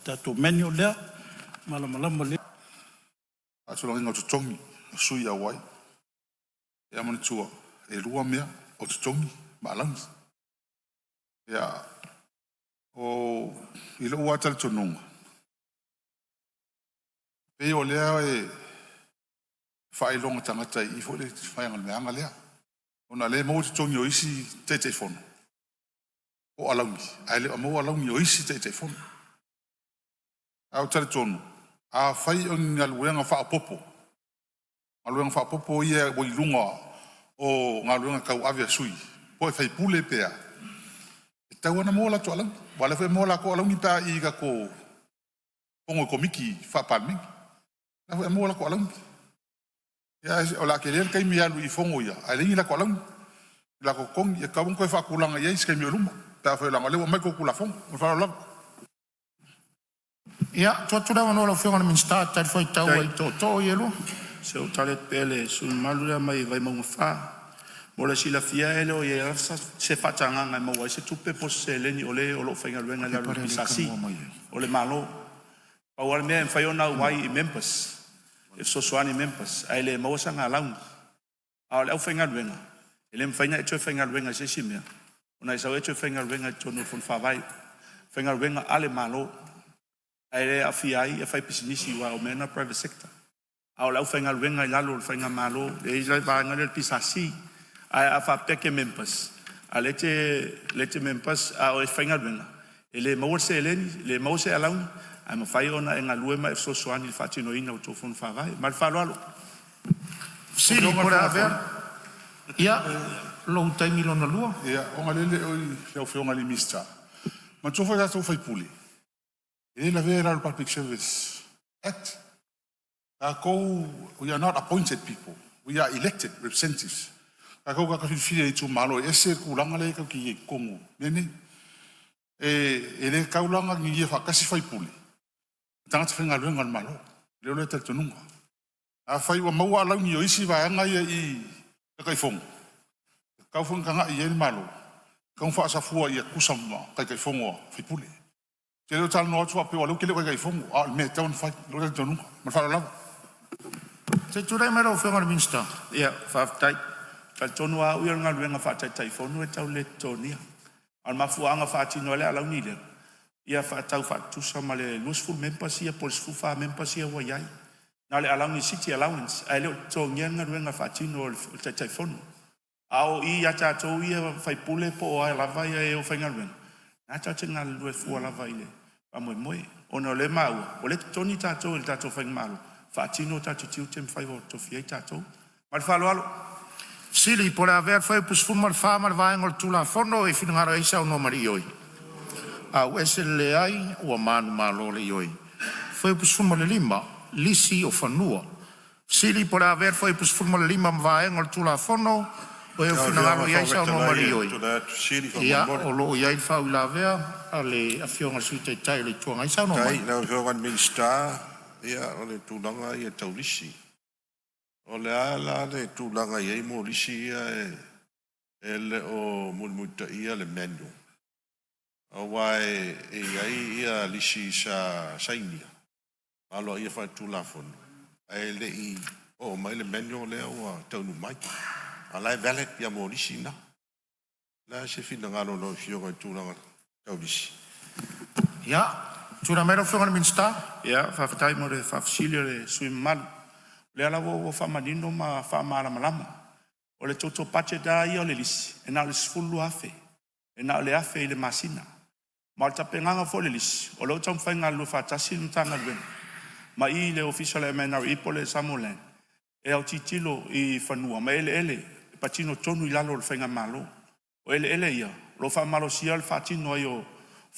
tātou meni o lea, malamalama lea. Atulanga inga tutongi, sui awai. E amani tua, e rua mea, o tutongi, maalangi. Ia, o ilo uatale tononga. Pei o lea e whaelonga tangata I fo le whaenga meanga lea. Ona le mo tutongi o isi te fono. O alaungi, aile o mo alaungi o isi te fono. Au tale tonu, a whai o ngaluenga whaapopo. Ngaluenga whaapopo ia o ilunga o ngaluenga kau avia sui. Po e whai pule pea. E tau ana mola to alang. Wale whai mola ko alangi pea I ka ko pongo komiki whapalmingi. Na whai mola ko alangi. Ia o la kelele kai mi alu I fongo ia. Ailengi la ko alangi. La ko kongi e kawon koe whakulanga ia iskai mi oluma. Pea whai langa lewa mai ko kula fongo. Mwhara lava. Ia, tuatura wanoa lau whiongana minsta, tai whai tau ai tō ielo. Se o tale pele sun malura mai vai maunga wha. Mo le sila fia ele o ia rasa se whatanganga mo wai se tupe po se leni o le o lo whainga ruenga la rupi sasi. O le malo. Pa wale mea mwhai ona wai I members. E sosoani members. Ai le mawasanga alaunga. A le au whainga ruenga. Ele mwhainga e tue whainga ruenga se si mea. Ona isau e tue whainga ruenga tonu fun whawai. Whainga ruenga ale malo. Ai le afiai e fai pisinisi wa o mena private sector. Au lau whainga ruenga I lalo whainga malo. E isai whainga le pisasi. Ai a whapeke members. A lete members a o e whainga ruenga. E le mawase eleni, le mawase alaunga. Ai ma whai ona e ngā luema e sosoani le whatino ina o tōwhonu whawai. Ma le whaloalo. Siri pora avea. Ia, lo taimi lona lua. Ia, o ngā lele o I leo whionga li mista. Ma tōwhai tātou whai puli. E la Rural Public Service Act. We are not appointed people. We are elected representatives. Kako ka whiwhia I tū malo e se kūranga le kau ki e kongo. Nene, e le kaulanga ngi ia whakasi whai puli. Tangata whenga ruenga malo. Leo le tali tonunga. A whai wa maua alaungi o isi vaanga ia I kai fongo. Kau whenga nga I ele malo. Kau whaasafua ia kusama kai fongo whai puli. Te leo tala noa tua pe walau ke leo kai fongo. A me tau ni whai. Leo tali tonunga. Ma whala lava. Te turai mai lau whiongana minsta. Ia, whaftai. Ka tonu a uia ngā ruenga whātai tai whonu e tau le tonia. Al mafuanga whātino le alau ni leo. Ia whātau whātusa ma le useful members ia, police fufa members ia wa iai. Nā le alau ni city allowance. Ai leo tō ngia ngā ruenga whātino le tai tai whonu. Ao I ata tō ia whaipule po o ai lava ia e o whainga ruenga. Nā tau te ngā lue fua lava I le. Pamoe moe. Ono le maua. O le toni tātou le tātou whainga malo. Whātino tātou tiu te mwhai o tofiei tātou. Mal whalo. Siri pora avea whai pusfun mar wha mar vaenga o tūla whono e whinangara isa o no mari ioi. A uese le ai ua manu malo le ioi. Whai pusfun mar le lima, lisi o whanua. Siri pora avea whai pusfun mar le lima ma vaenga o tūla whono o e whinangara isa o no mari ioi. Ia o lo iai whau la avea a le awhionga sui tai tai le tuanga isa o no mari. Tai, na whiongan minsta, ia o le tūlanga ia taurisi. O le ala le tūlanga iei mo risi ia e le o mulmuta ia le menu. O wai e iai ia risi sa sainia. Alo ia whai tūlafonu. E le I o mai le menu le o taunu mai. A lai valet ia mo risi na. La se fina ngaro no whionga tūlanga taurisi. Ia, tūra mera whiongana minsta. Ia, whaftai mo le whafsilio le sui malu. Le ala wo whamanino ma whamarama. O le toto pache da ia o le lisi. E nā le sfulu afe. E nā le afe I le masina. Ma le tapenganga fo le lisi. O le utam whainga lu whatasi nutanga luen. Ma I le official MNR ipo le Samolan. E au titilo I whanua. Ma ele. E patino tonu I lalo le whainga malo. O ele ia. Lo whamalo sia le whatino ai o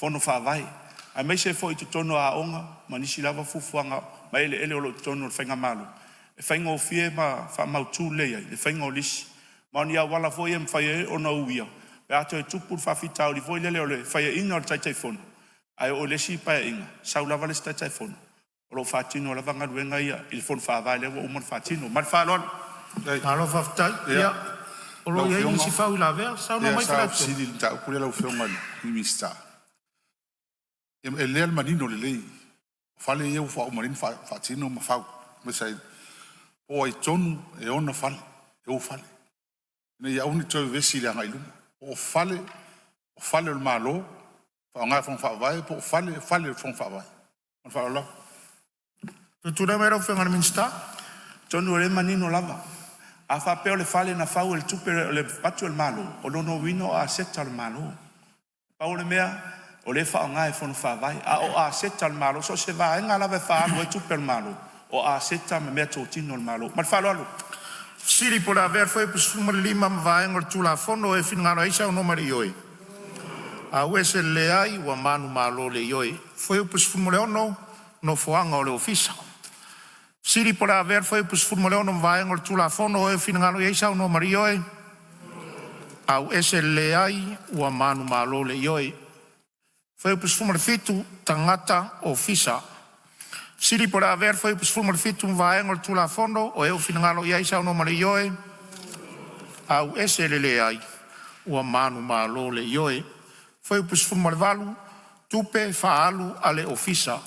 whono whawai. Ai mai se fo I tutono a onga. Ma nisi lava fufuanga. Ma ele o lo tutono le whainga malo. E whainga o fie ma whamautu leia, e whainga o lisi. Maoni a wala foi e mwhaia o na uia. Pe ato e tupu whawhitao li foi lele o le whaia inga o le taitai whono. Ai o lesi paia inga, sau lava le taitai whono. O lo whatino o lava ngaruenga ia, I le whono whawai lewa o mon whatino. Mal whalon. Malo whaftai, ia. O lo iei nisi whau la vea, sau no mai whalatu. Ia, sau siri ta upule lau whionga ni mista. E lea manino le lei. Fale eu fa umarin fa tino ma fa me sai o ai tonu e ona fale eu fale ne ia uni tau vesi le ngai luma o fale le malo fa nga fa vai po fale fa vai on fa la tu na mero fenga minsta tonu le manino lava a fa pe le fale na fa o le tupe le patu le malo o no wino a seta le malo pa o le mea o le fa nga fa vai a o a seta le malo so se va nga lava fa o tupe le malo o a seta me mea totino le malo ma fa lo siri por haver foi pus fumar lima vai ngor tula fono e finga no isa no mari oi a wese le ai wa manu malo le oi foi pus fumar no foanga o le ofisa siri por haver foi pus fumar no vai ngor tula fono e finga no isa no mari oi a wese le ai wa manu malo le oi foi pus fumar fitu tangata ofisa siri por haver foi pus fumar fitu vai ngor tula fono o eu finga no isa no mari oi au ese le ai ua manu malo le ioe foi pus fumar valu tupe faalu ale ofisa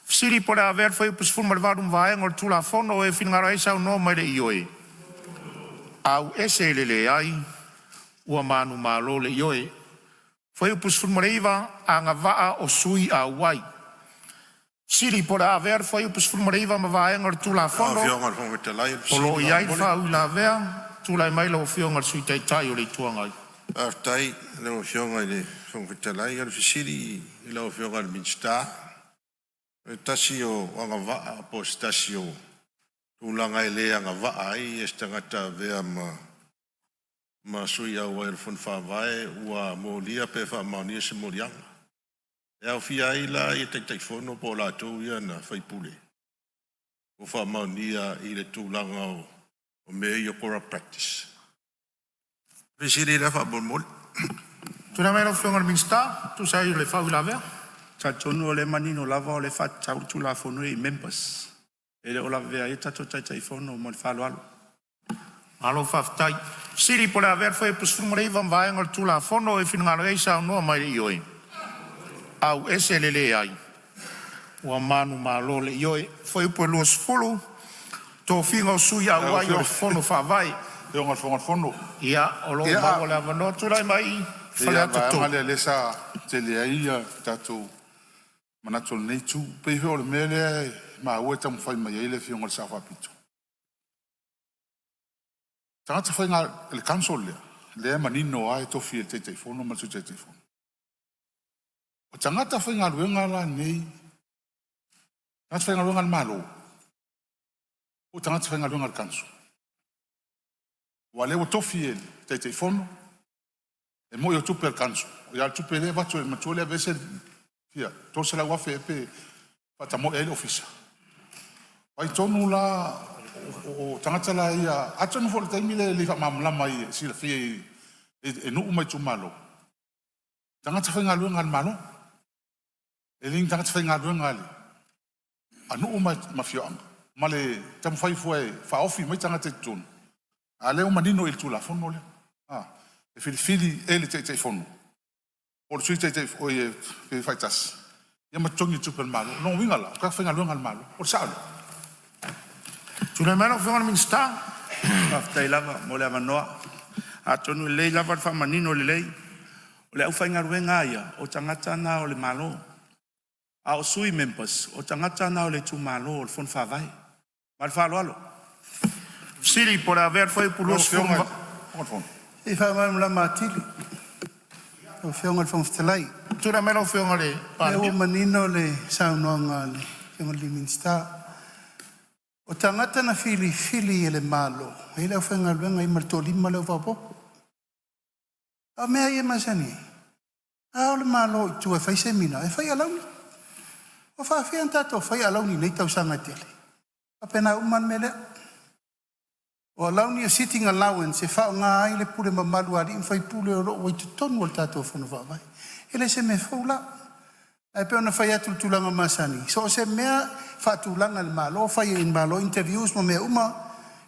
siri por haver foi pus fumar valu vai ngor tula fono e finga isa no mari ioe au ese le ai ua manu malo le ioe foi pus fumar iva anga va o sui a wai siri por haver foi pus fumar iva ma vai ngor tula fono o lo iai fa ula vea tula mai lo fionga sui tai tai o le tuanga Aftai le fionga le fongetalai al fisiri le fionga al minsta tasio anga va postasio tulanga ile anga va ai estangata vea ma sui a wa fon fa vai wa molia pe fa mania se moliang e fia ila i te fono po la tu ia na fai pule o fa mania ile tulanga o me yo cora practice Visiri la fa bon mol. Tu na mero fionga minsta, tu sai le fa ula vea. ta tonu o le manino lava o le fa tau tu la fono i members. E le o la vea i tato tai fono mo le fa alo. Alo faftai. Siri por haver foi pus fumrei van vai ngor tu la fono e finga rei sa no mai ioi. Au ese le ai. O manu malo le ioi foi por los fulu. To finga sui a wai o fono fa vai. Eu ngor fono. Ia, o lo mago le avano tu lai mai. Fale atu tu. Ia, le sa te le ai tatu manatul nei tu. Pe ho le mele ma ua tam fai mai ele fi ngor sa fa pitu. Tangata fai nga le kansol le manino ai to fi te telefono ma su te telefono. O tangata fai nga luenga la nei. Tangata fai nga luenga malo. O tangata fai nga luenga kansol. Wale o tofi te telefono e mo yo tupe canso o ya tupe le vato e matole a veces fia torse la wafe pe pata mo el office ai tonu la o tangata la ia atonu fo te mile le fa mamla mai si la fia e no mai tu malo tangata fa ngalu ngal malo e ling tangata fa ngalu ngal anu mai mafio am male tam fai foi fa offi mai tangata tonu Ale o manino il tula fono le. E fili ele te fono. O sui te o e faitas. Ia matongi tu per malo. Non wingala, ka fenga luenga malo. O sa. Tu na mano fenga minsta. Aftai lava mo le manoa. A tonu le lava fa manino le lei. O le au fainga luenga ia o tangata na o le malo. A o sui members o tangata na o le tu malo o fon fa vai. Mal fa lo. Siri por haver foi por los fionga. E fa mai la matili. O fionga fon ftelai. Tu na meno fionga le. E o manino le saunonga le. Fionga le minsta. O tangata na fili ele malo. E le fionga luenga i martoli malo vapo. A mea ia masani. A o le malo tu e fai semina. E fai alauni. O fa fian tato fai alauni nei tau sanga tele. A pena uman mele. O launi a sitting allowance e fa nga ai le pule mamalu ari fai pule o o te tonu o tato fono fa vai ele se me fola ai pe ona fai atu tulanga masani so se mea fa tulanga le malo fai in malo interviews mo me uma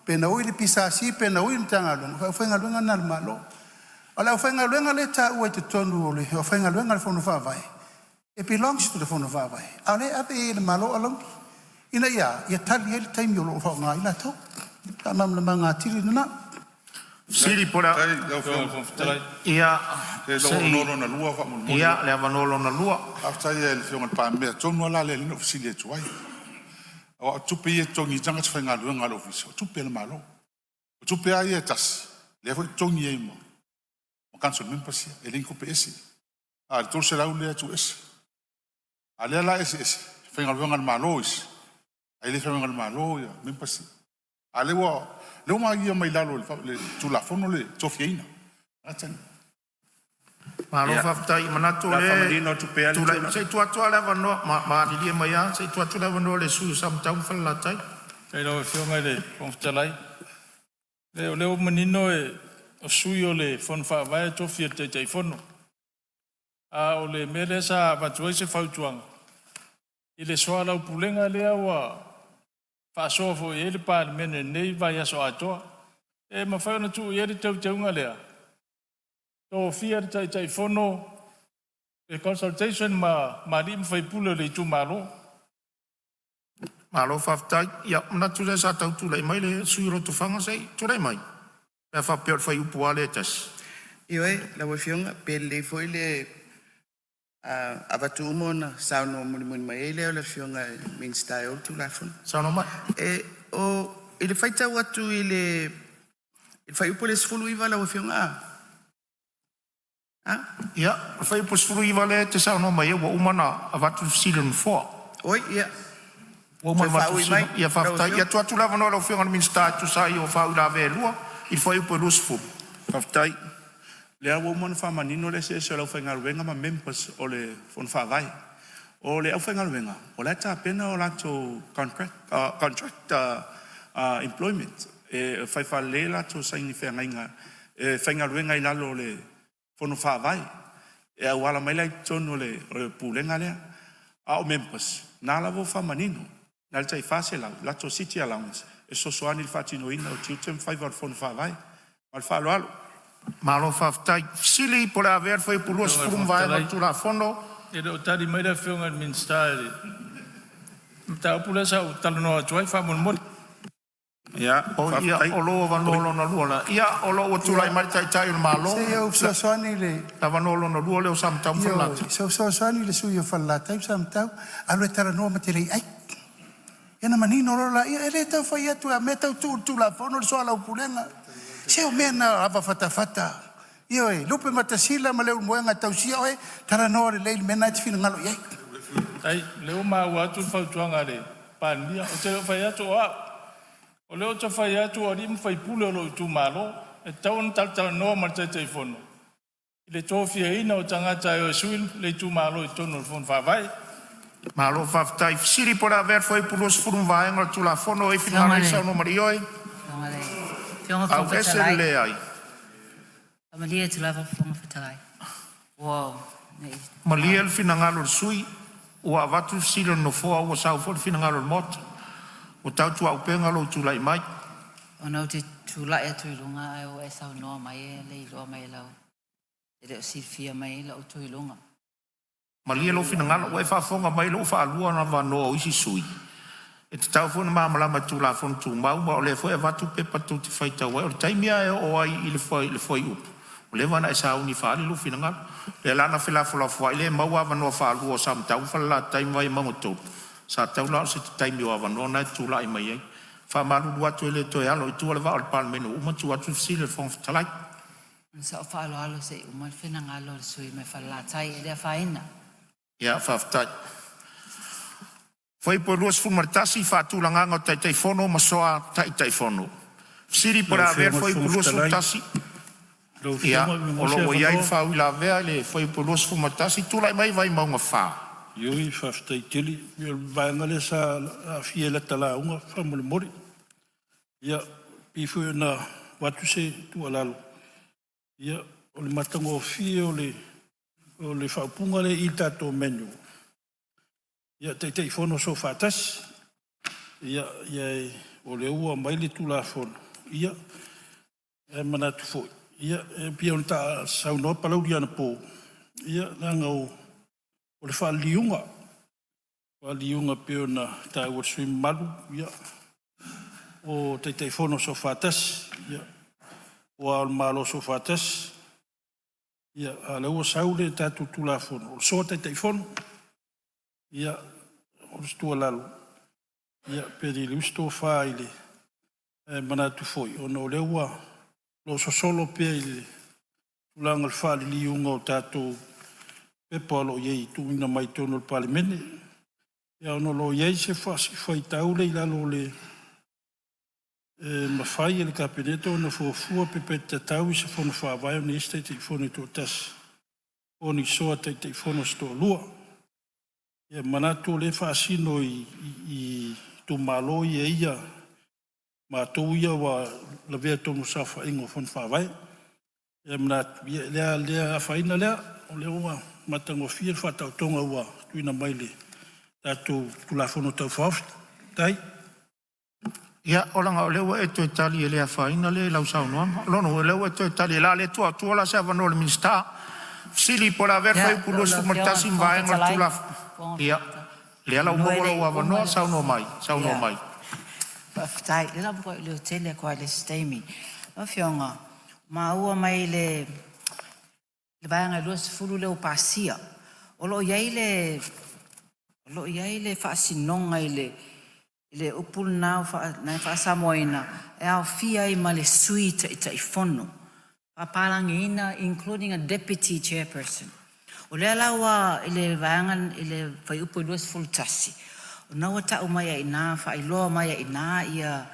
pe na ui le pisasi pe na ui tanga lo fa nga lunga na malo ala fa nga lunga le ta o te tonu o le fa nga lunga le fono fa vai It belongs to the phone of Vavai. Ale ave le malo along. Ina ia tali ele time yo lo fa nga ina to. Ta mam le manga tiri na. Siri pora. Ia. Nolo na lua fa mo. Ia le avanolo na lua. After ye le fiona pa me tonu la le no fisili tuai. O tupe ye tongi tanga tfenga lu ngalo fiso. Tupe le malo. Tupe ai tas. Le fo tongi ye mo. O kanso men pasia. Ele ko pesi. A to se la ule tu es. Ale la es. Fenga lu ngal malo is. Ai le fenga ngal malo ya men pasia. Ale wo le ma ia mai lalo le tu la fono le tofiina. Atani. Malo faftai manato le tu la sei tu le vano ma di mai ya sei tu le vano le su sam tau falatai Kai lo fionga le konftalai. Le manino e o suio le fon fa vai to fia te fono. A o le mere sa va tu se fa tuang. Ile soala o pulenga le wa fa so fo ele pa mene nei va ya so ato. E ma fa na tu ye te unga le. To fia te fono e consultation ma lim fai pula le tu malo. Malo faftai ya na tu le sa tau tu le mai le suiro tu fanga sei tu le mai. E fa per fai upu ale tas. Ioi, la wafiong pele foi le avatu umona sauno mun mai le la fionga min style tu la fon. Sauno mai. O ele faita watu ele fai upo le sfulu iva la wafionga. Ja, fai pos frui vale te sauno mai wa umana avatu silon fo. Oi, ja. O mai va ia faftai ia tu la vano la fionga min sta tu sai o fa la velua. Il fai upo lusfu. Faftai. Le au mon fa manino le se lo fa ngalwenga ma members o le fon fa vai. O le au fa ngalwenga. O la ta pena o la to contract employment. E fa fa le la to significa nga fa ngalwenga ina lo le fon fa vai. E au ala mai la tono le pulenga le a o members. Na la vo fa manino. Na le tai fa se la to city allowance. E so soani il fatino ina o tiutem fa va fon fa vai. Mal fa lo alo. Malo faftai sili por haver foi por los frum vai no tu la fono E o tari mai da fionga min style. Mta pula sa o talo no tuai fa mon. Ja, o ia o lo vanolo na luola. Ia o lo o tu lai mai tai malo. Se eu soani le la vanolo na luola o sam tam falat. So soani le su yo falat sam tau alo tara no materi ai. Ena manino rola ia ele tau fai atu a meta tu la fono so ala upulenga. Se o mena ava fata. Ioi, lupe matasila ma leu moenga tausia oe, tara no le leil mena te fina ngalo iai. Ai, leo ma watu fa tuanga le pandia, o te fai atu a. O leo te fai atu o rim fai pule lo tu malo, e taun tal no ma te fono. Le tofia ina o tangata e o suil le tu malo e tono fon fa vai. Malo faftai sili por haver foi por los frum vai no tu la fono e fina resa no marioi. Au ese le ai. Malia tu lava fonga fatalai. Wow. Malia el finangalo sui o avatu silo no fo o sa fo finangalo mot. O tau tu au pengalo tu lai mai. O no te tu lai tu lunga o e sa no mai le lo mai la. E si fia mai la o tu lunga. Malia lo finangalo o e fa fonga mai lo fa lua na va no isi sui. E te tau fona mamala ma tu la fon tu mau ma o le fo e vatu pe patu te fai tau o taimia e o ai i le foi upu. O le wana e sa uni whaali lu fina ngā. Le lana whila whala whai le maua wanoa whaalu o sam tau whala taim vai mango tau. Sa tau lao se te taimi o wanoa nai tūla i mai ei. Wha maru atu e le toi alo i tua le wao le palmenu uma tu atu fisi le whong whatalai. Sa o whaalo alo se uma whina ngā lo le sui me whala tai e lea whaina. Ia whaftai. Foi por luas fumartasi whaatula nganga o tai fono masoa tai fono. Siri por haver foi por luas fumartasi. Ia, o lo iai whau la vea le foi por luas fumartasi tula mai vai maunga wha. Ioi whaftai tili, vai ngale sa fie la tala unga whamule mori. Ia, pifu na watu se tu alalo. Ia, o le matango o fie o le whaupunga le i tato menu. Ia te fono so fatas. Ia o le ua mai le tula fono. Ia manatu foi. Ia pia on ta sau no palau dia na po. Ia nga o o le whaaliunga peo na tāua sui malu, ia, o te teifono so whātasi, ia, o al malo so whātasi, ia, a leua saule tātu tulafono, o so te teifono, ia, o stua lalo, ia, peri liusto whaile, manatu foi, o no leua, lo so solo pia ile, tulangal whaali liunga o tātu pepa lo iei tuina mai tono le palimene, ia ono lo iei se whai taule i lalo le mawhai le kapineto na fuafua pepe te tau i se whono whaavai o ni este te whono i tō tas. O ni soa te whono sto lua. Ia manatu le whaasino i tō malo i e ia mātou ia wa la vea tono sa whaingo whono whaavai. Ia manatu lea whaina lea o le ua matango fia whatau tonga ua tuina maile. Tātou tulafono tau whawhi. Tai? Ia, olanga o lewa e toi tali e lea whaina le lau saunoanga. Lono, e lewa e toi tali e la le tua la se avano le minsta. Sili po la verfa i pulo su martasi mvaenga tula. Ia, lea lau mola o avano sauno mai. Tai, le la buko i leo tele kwa le steimi. Mawhionga, maua mai le vaenga lua se fulu leo pasia. Olo iai le whaasinonga i le upul nau whaasamoina e au fia i ma le sui ta whono. Whapalangi ina, including a deputy chairperson. O lea laua i le vaenga i le whai upu i lua se fulu tasi. O naua tau mai a ina, whailoa mai a ina ia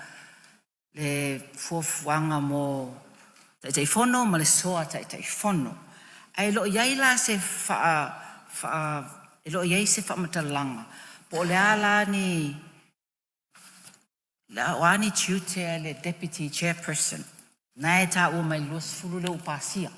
le fuafuanga mo ta whono ma le soa ta whono. Ai lo iai la se e lo iei se whamatalanga. Po le ala ni la wani chiute le deputy chairperson. Nai ta ua mai luas fulu le upasia.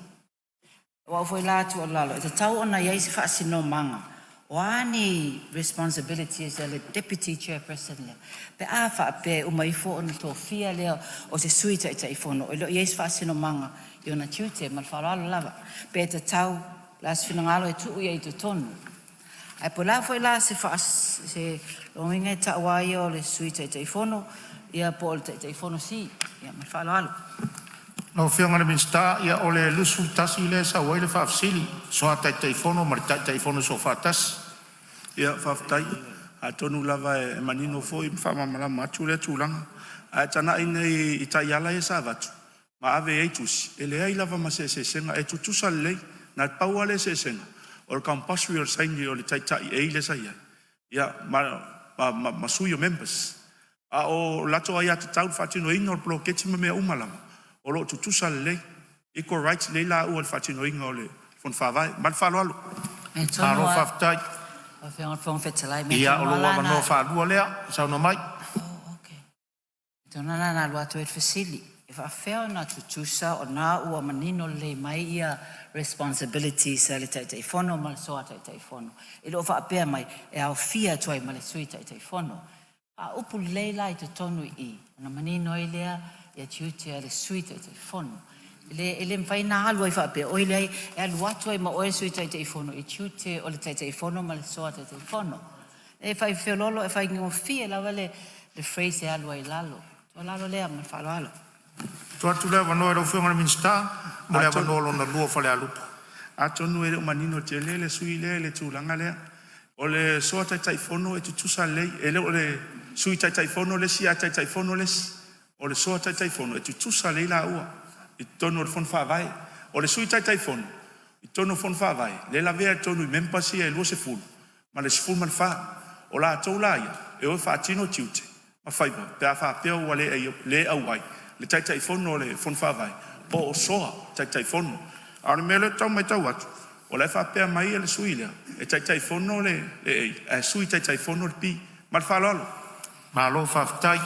Wa foi la tu lalo. E tau ona iei se whaasino manga. Wani responsibility is le deputy chairperson le. Pe a pe umaifo ona to fia leo o se suita i whono. E lo iei se whaasino manga. I ona chiute mal whalalo lava. Pe te tau las finangalo e tu iei tu tonu. Ai po la foi la se longinga tawai o le suita i teifono, ia po le teifono si, ia me whalo alo. No whianga le minsta, ia o le lusu tasi le sa wai le whaafsili, soa teifono, mar teifono so whaatas. Ia whaftai, a tonu lava e manino foi, whamamala matu le tūlanga. A tana ina i tai ala e sa vatu, ma ave e tusi, e le ai lava ma se senga, e tutusa lei, na paua le se senga. O le compulsory o le saini o le taitai e le sai ai. Ia, ma sui o members. A o lato ai atu tau whatino inga o le bloketi ma mea umalama. O lo tutusa le lei. Equal rights le la ua le whatino inga o le fon whawai. Ma le whalo alo. Haro whaftai. Ia o lo wano whalua lea, sauna mai. Ok. Tona nana lua tu e fasili. E whawhea na tutusa o nā ua manino le mai ia responsibilities le tai whono ma le soa tai whono. E lo whaapea mai e au fia tuai ma le sui tai whono. A upu leila i te tonu i. Ona manino i lea e tiutea le sui tai whono. Ele mwhaina alua i whaapea. O ilei e alu atuai ma oe sui tai whono. E tiute o le tai whono ma le soa tai whono. E whai whiololo e whai ngon fia lawa le phrase e alua i lalo. O lalo lea ma whalo alo. Tua tu le wanoe rau whionga le minsta, mo le wanoe na lua whale alupa. A tonu e manino te le sui le tūlanga lea. O le soa tai whono e tutusa lei. E le o le sui tai whono le si a tai whono le si. O le soa tai whono e tutusa lei la ua. I tonu o le whon whawai. O le sui tai whono. I tonu o whon whawai. Le la vea tonu i mempasi e lua se fulu. Ma le sifulu ma le wha. O la tau la ia. E o whaatino tiute. Ma whaipa. Pea whaapea ua le auai. Le tai whono le whon whawai. O soa tai whono. Aore mele tau mai tau atu. O le whapea mai e le sui lea. E tai whono le sui tai whono le pi. Ma le whalalo. Ma lo whaftai.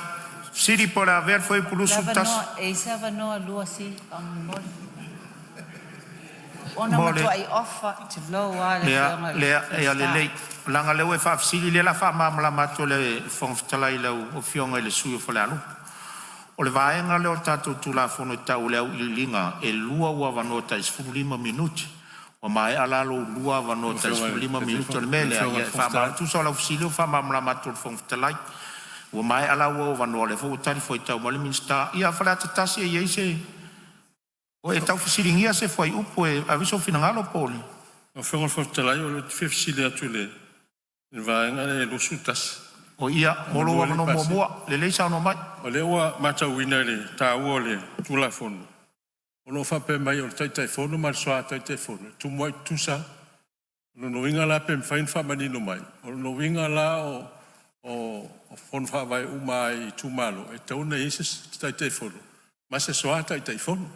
Siri po la ver foi pulusu tas. E se avanoa lua si ang mori. Ona matua i ofa te loa le whionga. Lea e ale lei. Langa leo e whaafsili le la whamamala mato le whongtalai leo o whionga i le sui o whale alu. O le vaenga leo tātou tula whono tau leo i linga e lua ua wanoa tais 15 minuti. o mai ala lo lua va no ta 5 minuto le mele ia fa ma tu so la fusilo fa ma la matul fong telai o mai ala o va no le fo tali foi tau mal minsta ia fa la tasi ia se o e tau fusilingia se foi upo e aviso finangalo pole o fong telai o le fifsile atule va ngale lo sutas o ia molo no mo le sa no mai o le wa mata winale ta o le tulafono o no fa pe mai o tai fono mal soa tai fono tu moi tu sa no winga la pe fain fa mani no mai o no winga la o fon fa vai umai tu malo e tau nei is tai fono ma se soa tai fono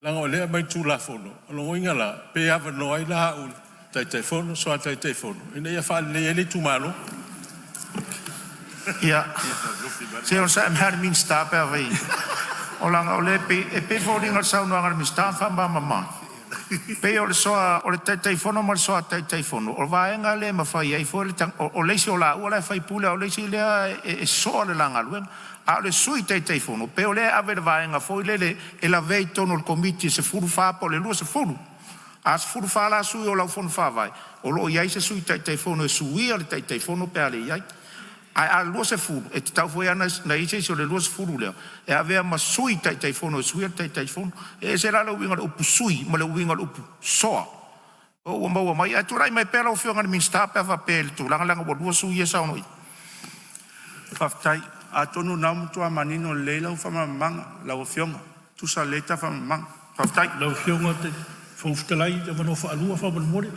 la o le mai tu la fono o no winga la pe ava no ai la o tai fono soa tai fono ina ia fa le tu malo ia se o sa mer min sta pe vai o langa o le pe folding sa no ngar mi sta fa mama pe o le soa o le tai fono mal soa tai fono o va nga le ma fa ia fo le tang o le si o la o le fai pula o le si le e so le langa luen a le sui tai fono pe o le ave va nga fo le e la vei tono il committee se furu fa po le lu se furu as furu fa la sui o la fon fa vai o lo ia se sui tai fono e sui o le tai fono pe ale ia a lo se furu e tau foi ana na ise so le lo se furu le e avea ma sui tai fono sui tai fono e se la lo winga o sui ma lo winga o so o ma mai a turai mai pela o fionga min sta pe va pel tu langa langa bo sui sa no Faftai, a tonu namu tu a manino leila ufa mamanga, la o fionga. Tu sa leita fa mamanga. Faftai. La o fionga te fonftelai te mano fa alua fa mole.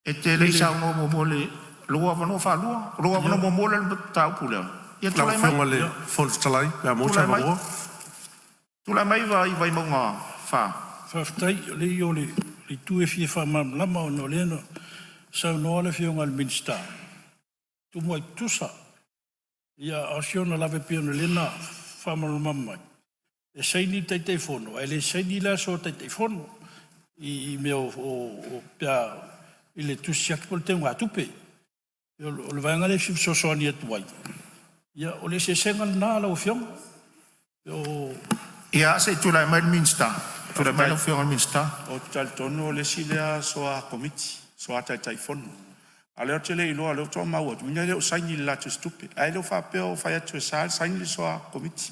E te leisa no mole lua vano fa lua vano mo mole tau pula. Ia tu lai mai le fonftelai ya mo cha mo. Tu lai mai vai mo nga fa. Faftai le yo le tu e fi fa mam lama o no le no. Sa no le fionga al minsta. Tu mo tu sa. Ia asiona lave piano lena famalo mamai. E saini tai fono, ele saini la so tai fono. I meu o pia ile tu siak pol te wa tupe. Yo le vanga le fif so so ni tuai. Ia o le se sengal na la o fiong. Yo ia se tu la mai minsta. Tu la mai fiong minsta. O tal tono le silea so a komiti, so a tai fono. Ale tele ilo ale to ma wo mina le saini la tu stupe ai lo fa pe o fa ya tu sa saini so a komiti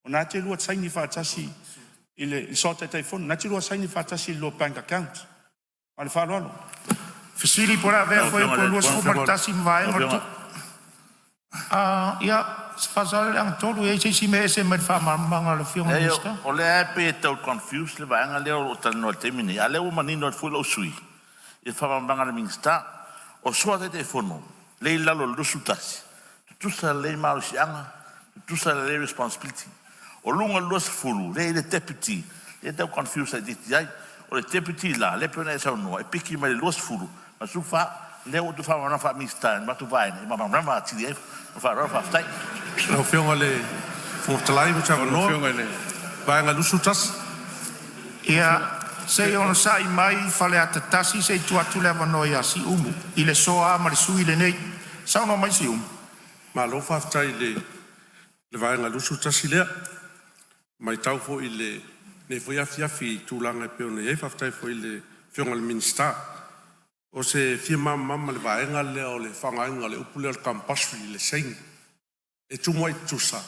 ona te lo saini fa tasi ile so te telephone na te lo saini fa tasi lo bank account al fa lo Fasili por haver foi por lo so tasi vai ia spazal ang todo e se me ese me fa manga le fiong mista o le pe to confuse le vai nga le o no termini ale o manino fu lo sui e fa manga le minsta o soa te fono le lalo lo sutasi tu sa le mau sianga tu sa le responsibility o lunga lo fulu le deputy e te confuse dit ai o le deputy la le pena sa no e piki mai lo fulu ma su fa le o tu fa una fa mista ma tu vai ma ma ti e fa ro fa stai o fionga le fonftelai mo cha no fionga le vai nga lu sutas ia se on sai mai fale atatasi se tu atu leva noia si umu ile soa ma le sui le nei sa no mai si umu ma lo fa tai le vai nga lu sutas ile mai tau fo ile ne foi a fi tu langa pe ona e fa tai fo ile fionga le minsta o se fi mamma le vai nga le o le fanga nga le upule al campus le sein e tu moi tu sa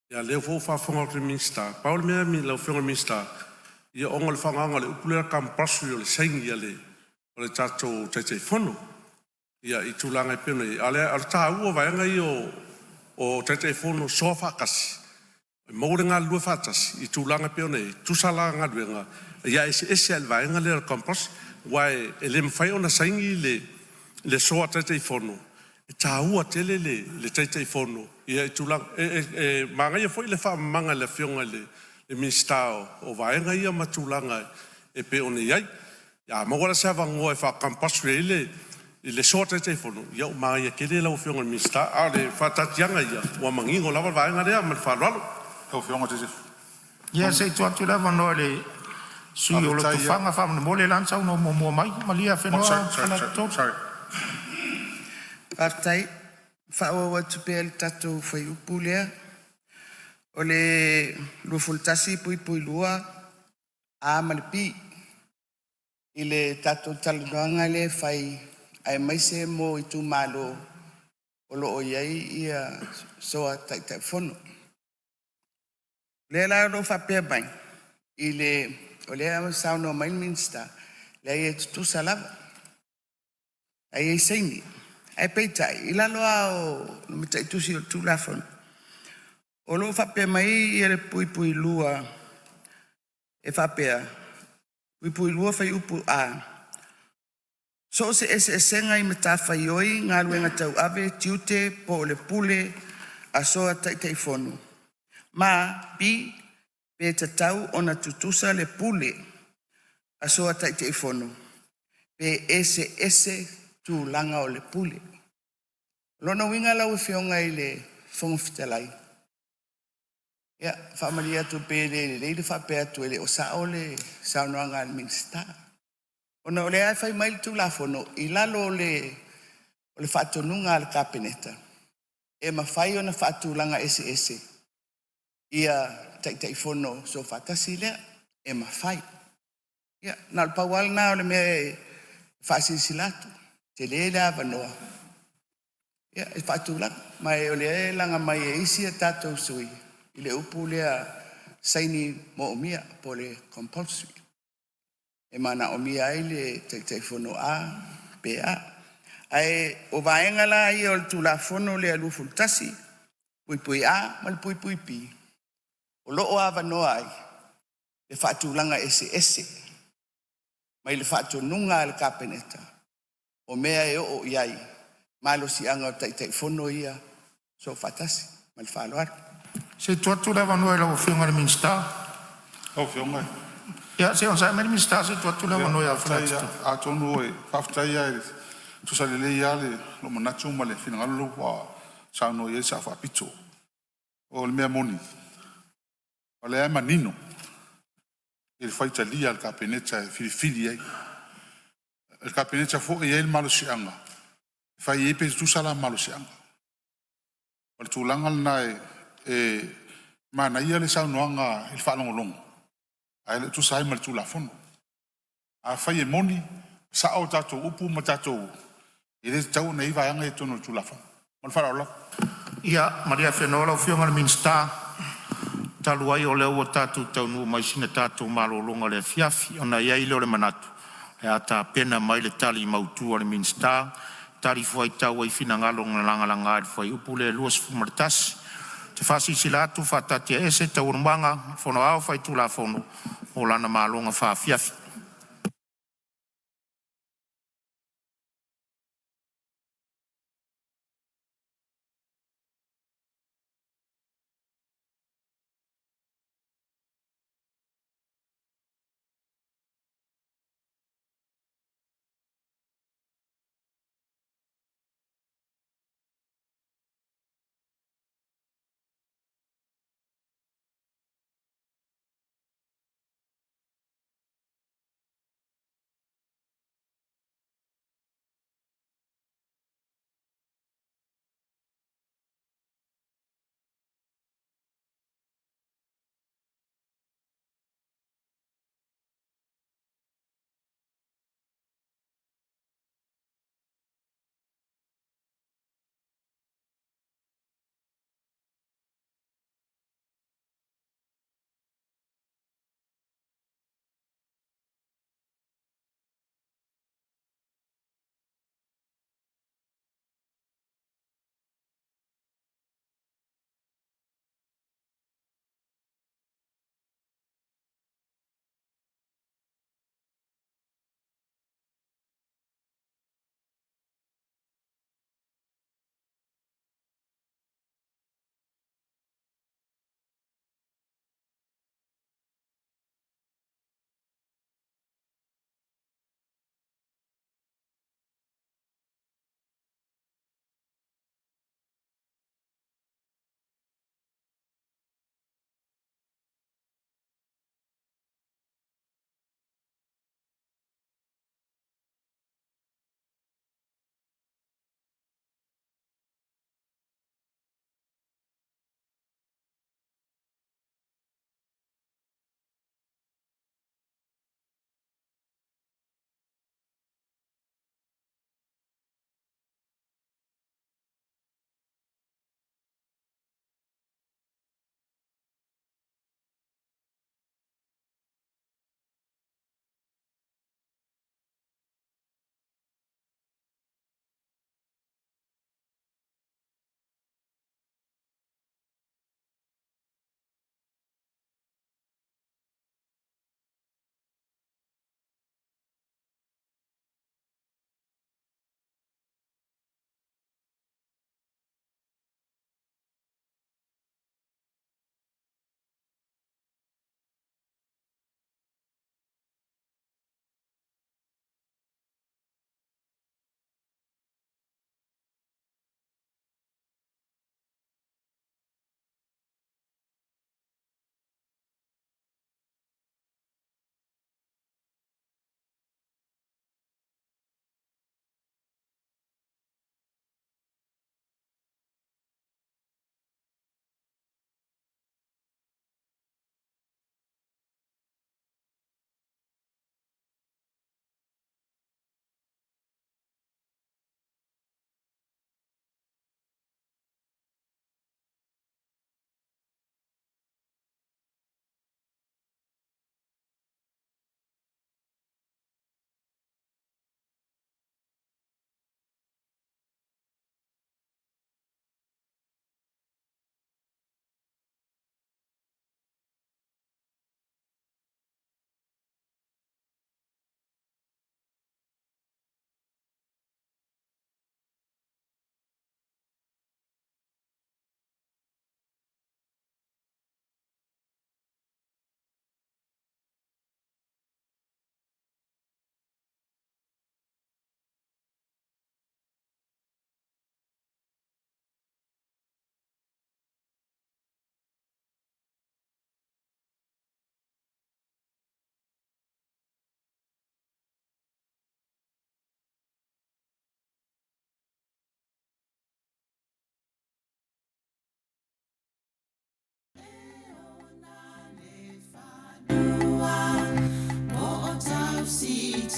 ya le fo fa fonga le minsta paul me mi lo fionga minsta ia onga le whanganga le upulera kampasu o le saingi ale o le tato tai fono. Ia i tūlanga i pena i ale al tā ua vaenga i o tai fono soa whakasi. Maure ngā lua whatasi i tūlanga pena i tūsala ngā duenga. Ia ese al vaenga le al kampasu wai e le mwhai ona saingi le soa tai fono. E tā ua tele le tai fono. Ia i tūlanga manga ia foi le whamanga le fionga le minstao o vaenga ia matulanga e pe ona iai ya magora sa vango e fa campus le sorte te fono ia ma ia kele la o fionga minsta a le fatatianga ia o mangingo la vaenga le ma fa lo o fionga te ia se tu atu la vano le sui o lo tu fanga fa mo le lanza uno mo mai malia fenoa sorry Partai fa o tu pel tatu foi upulea o le lua fultasi pui lua a malipi I le tatou talanoanga le fai ai maise mo I tu malo o loo iai ia soa tai fono. Le la ro whapea mai. I le o le ama sauno mai minsta le ai tu salava. Ai seini. Ai peitai. I laloa o mitai tusi o tu lafon. O lo whapea mai I le pui lua e whapea. Pui lua whai upu a. So se senga I mata whai oi ngā luenga tau ave tiute po le pule a soa tai fono. Ma bi pe te tau ona tutusa le pule a soa tai fono. Pe ese tu langa o le pule. Lona winga lau whionga I le whongfitalai. Ia, whamaria tu pe le whapea tu ele o sao le saunoanga al minsta. Ona o le ai whai mai tu la fono, I lalo o le whatonunga al kapeneta. E ma whai ona whatulanga ese. Ia tai fono so whatasi lea, e ma whai. Ia, nal pawal na o le mea whasisilatu, te le avanoa. Ia, e whatulanga, mai o le langa mai e isi a tātou sui. I le upu lea saini mo omia po le compulsory. E mana omia ai le tai fono a, pe a. Ai o vaenga la I o le tula fono le alufultasi, pui a, mal pui pi. O loo avanoa ai, le whatulanga ese. Mai le whatonunga al kapeneta. O mea e o iai, malo si anga o tai fono ia, so whatasi, mal whaloaru. Se tuatu le vanua I lau whiunga le minsta. Au whionga. Ia, se on sa me le minsta se tuatu le vanua I a whanatito. A tonu e whaftai ai tu sa lele ia le lo manatu ma le whinangalo wa sa no ia sa whapito. O le mea moni. O le ai manino. I le whaita lia al kapeneta e whirifiri ai. El kapeneta fo e il malo sianga. Whai e pe tu sala malo sianga. O le tūlanga na mana ia le saunoanga I whalongolongo. Ai le tu sai mal tu la fono. A whai e moni, sa o tatou upu ma tatou. I le tau nei vaianga e tono tu la fono. Mal wharaola. Ia, Maria Whenola o whiunga le minsta. Talu ai o leo o tātou taunu mai sina tātou malolonga le fiafi. Ona iai leo le manatu. E ata pena mai le tali mautua le minsta. Tari fuai tau ai fina ngalong langa ai fuai upu le luas fumartasi. Te whasi silatu whatatia ese tau urumanga. Whono au whai tula whono. O lana malonga whaafiafi.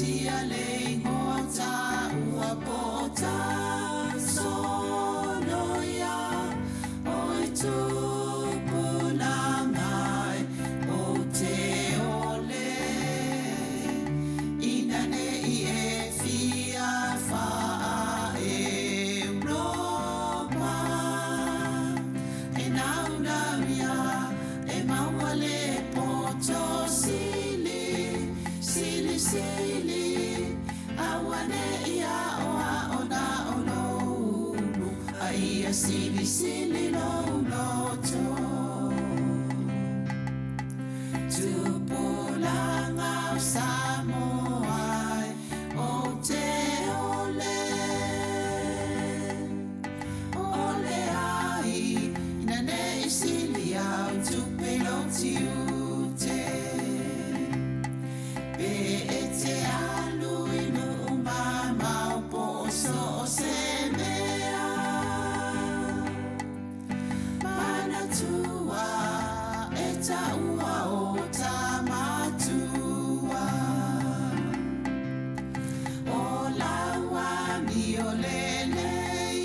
tia le ngota ua pota sono ia oi tupuna mai o te ole ina ne I e fia faa Europa e naunamia e mawale poto sili sili sili awane ia oa ona ono a ia sili sili no loto tupulanga Samoa o te ole ole ai ina nei sili au tupelo tiute pe e te alu inu umama o poso o se mea mana tua e taua o tamatua o laua mi o lelei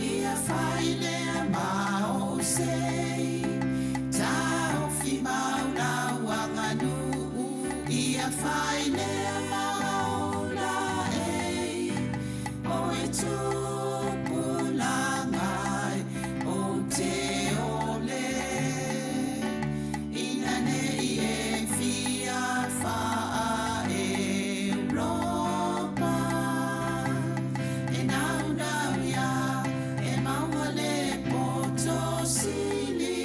ia faile ma o sei tau fi mauna wanganu ia faile ma o la ei o e tupulangai o te ole ina nei e fia faa Europa e naunauia e mawale poto sili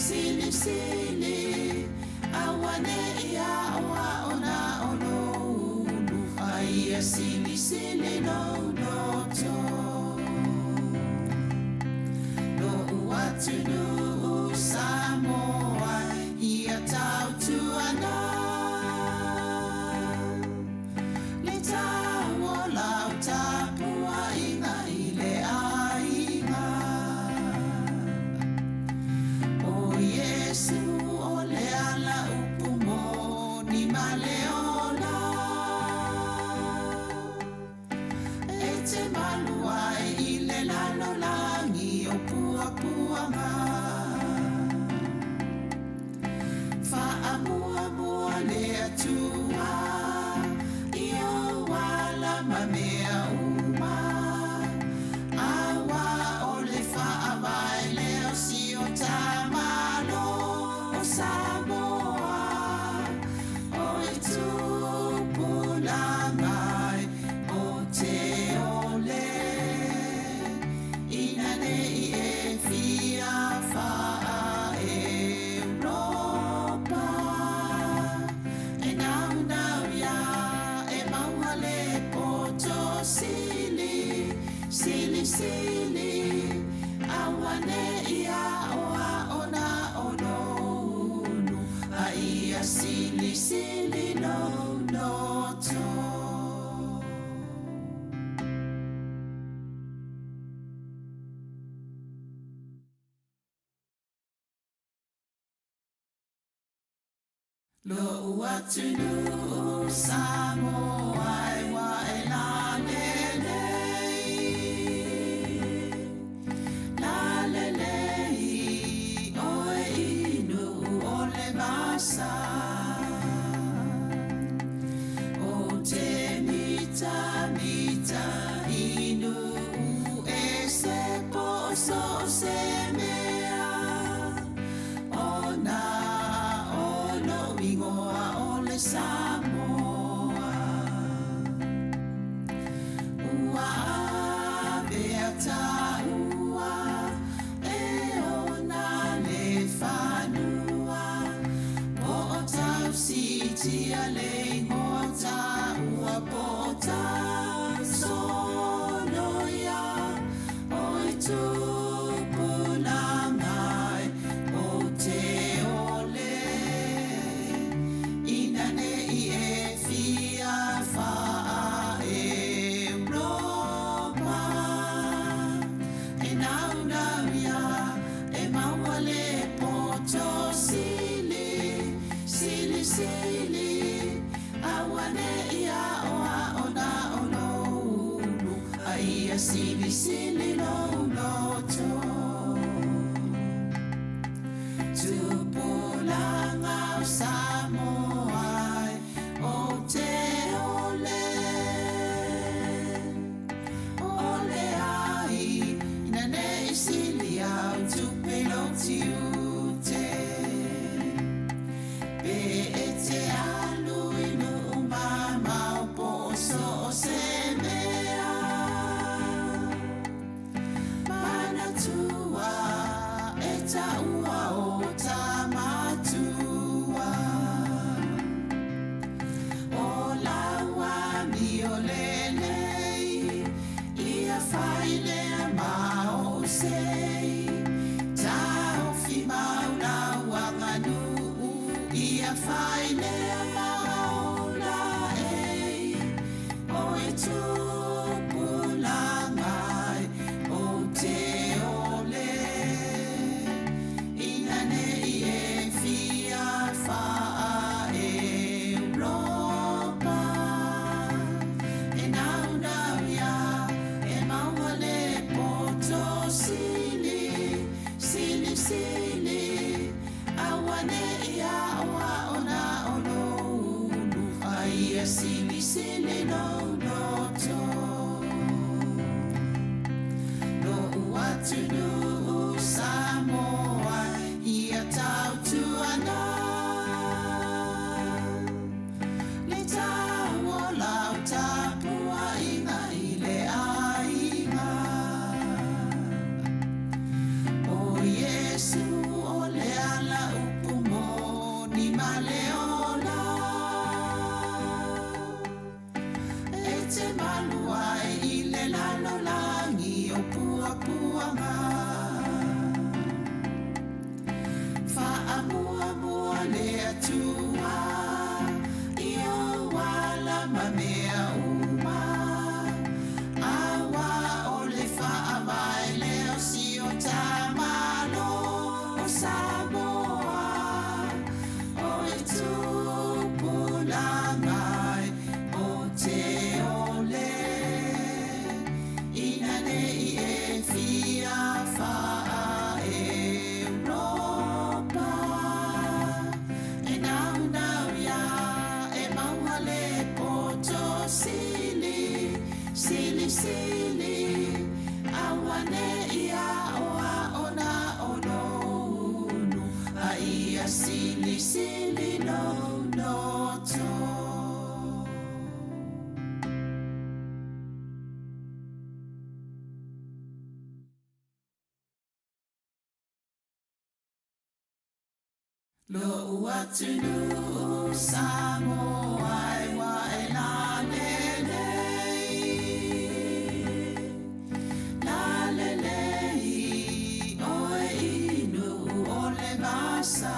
sili sili awane ia oa ona ono ulu aia sili sili no loto no uatunu Samoa ia tautuana le tau o lau tapua inga I le ainga o Yesu o le ala upumo ni maleola e te maluai I le lalolangi o pua puanga Fa'amua le atua Io wala mamea uma Awa o le fa'awai leo si o tamalo o Samoa O e tupulangai o te ole Ina nei e fia fa'a Europa e naunauia e mawale poto sili sili sili awane ia oa ona ono unu a ia sili sili no loto Lo uatunu Samoa wa e la lelei o e inu o le masa o te mita mita inu e se poso se mea ona ingoa o le Samoa faile maula o e tupulangai o te ole ina nei e fia faa Europa e nau ia e mauale poto sili awane ia wa ona ono ai sili no to no watu no Samoa ia tau tu ana le tau la tapua ina ile ainga o Yesu ole ala upumo ni maleola e te malua ile lalo langi o pua puanga Fa'amua mua le atua Io wala mamea uma Awa o le fa'amai leo si o tamalo o Samoa O e tupulangai o te ole Ina nei e fia fa'a Europa e nau ia e mauale poto sili awane ia oa ona ono unu a ia sili no to Lo uatunu Samoa wa e la lelei o e inu o le vasa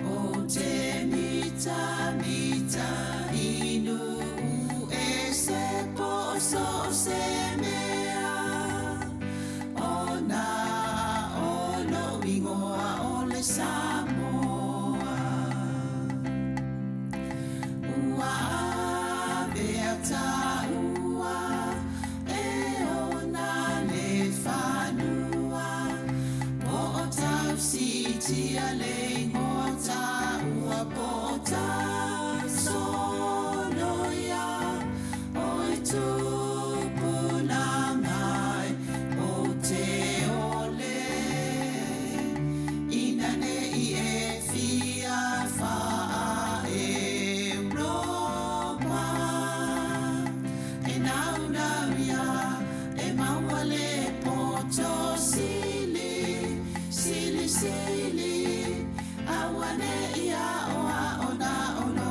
o te mita inu e se poso se mea ona ingoa o le Samoa ua avea taua e ona le whanua po o tau sitia le ingoa taua po o tau sonoia o e tupulangai o te ole Ina nei e fia fa'a Europa e nau ia e mauale poto sili awane ia oa ona ono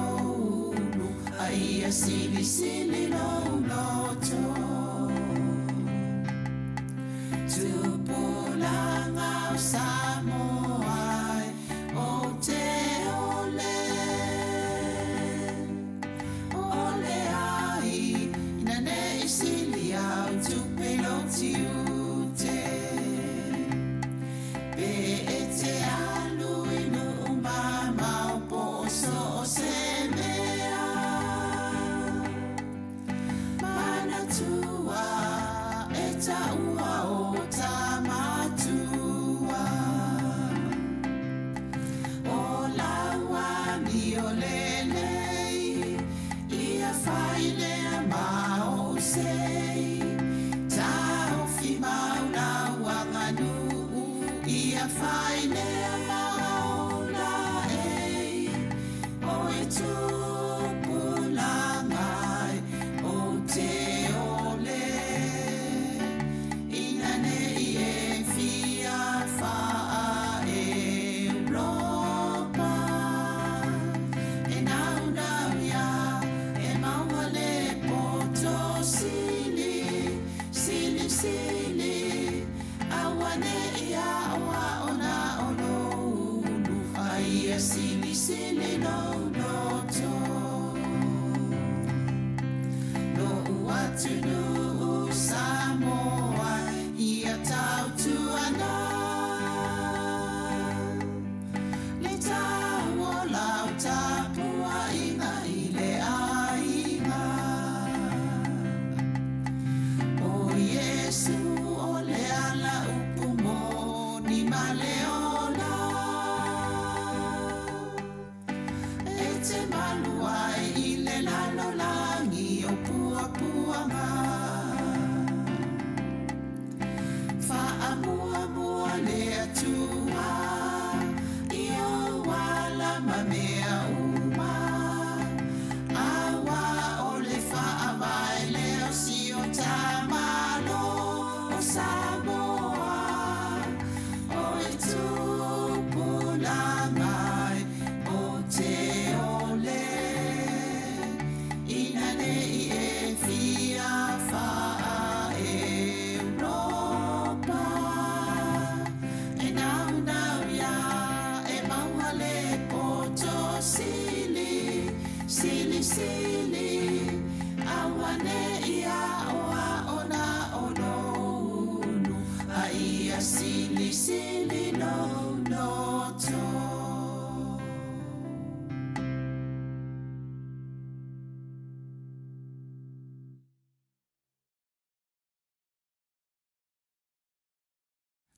unu a ia sili no to Tupulanga o Samoa o te ole ai ina nei sili au tupelo tiute pe e te alu inu umama o poso o se mea mana tua e taua o tamatua o laua mi o lelei ia faile ma o sei tau fi mauna wanganu ia faile ma o la ei o e tupulangai o te ole ina nei e fia fa'a Europa e nau ia e mauale poto sili awane ia oa ona ono unu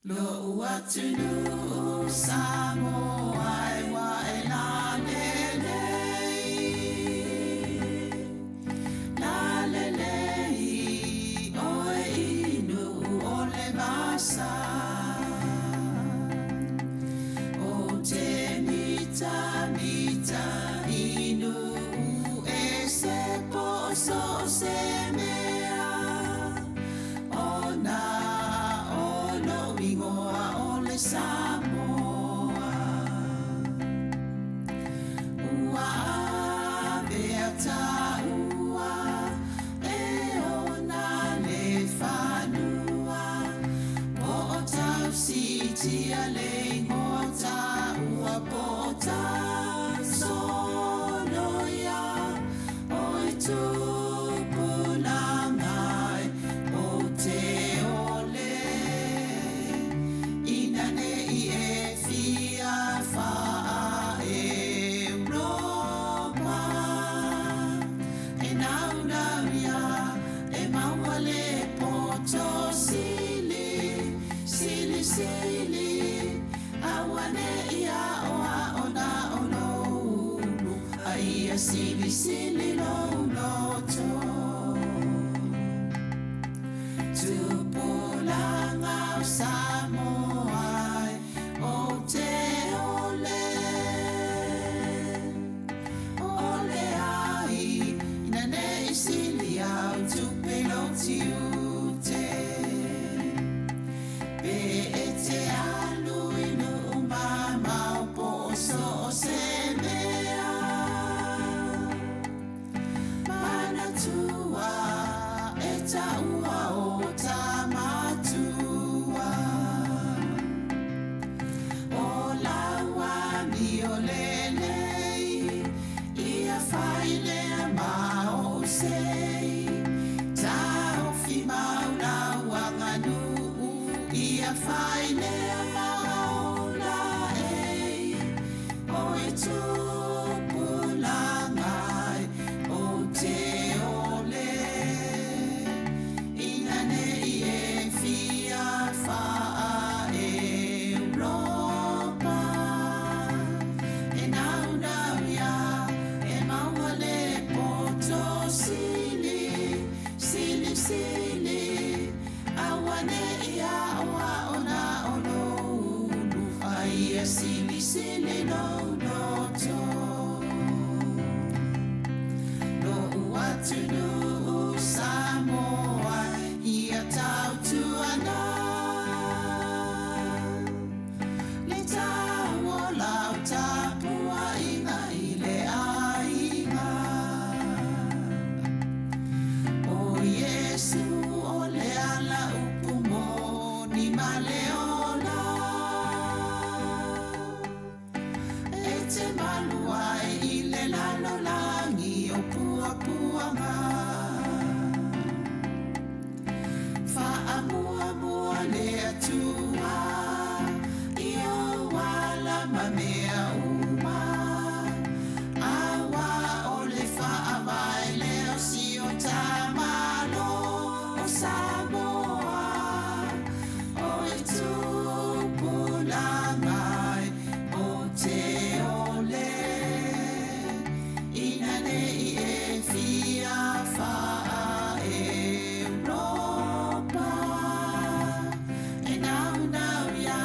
Lo uatunu Samoa wa elanele lalele oe inu ole vasa o te mita mita inu e se poso se mea ona ingoa ole Samoa ua veata ua e ona le whanua po o tau sitia le ngota ua po o tau sonoia oi tupulangai o te ole Sili, awane ia oa ona ono ulu, aia sili no loto. Tupulanga o Samoa, o te ole, ole ai, inane sili au tupelo tiute. Te alu inu mama o poso se mea mana tua e taua o tamatua o laua mi o lelei ia whaile ma o sei tau fi mauna wanganu ia whaile mauna ei o e tupulangai o te ole ina nei e fia wha Europa e naunau ia e maua le poto sili awane ia oa ona ono ulu aia sili no loto no uatunu Samoa ia tautuana le tau o lau tapua inga i le ainga o Yesu o le ala upumo ni maleona e te maluai i le lalo langi o puapuanga whaamua le atua i o wala mamea uma awa o le whaamai leo si o tamalo o Samoa o e tupulangai o te ole ina nei e fia wha Europa e naunau ia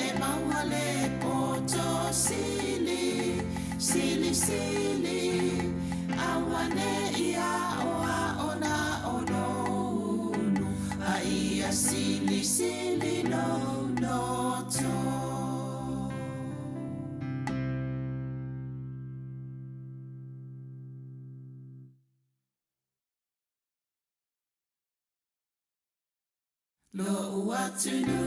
e maua le poto sili awane ia oa ona ono ulu a ia sili no loto lo uatunu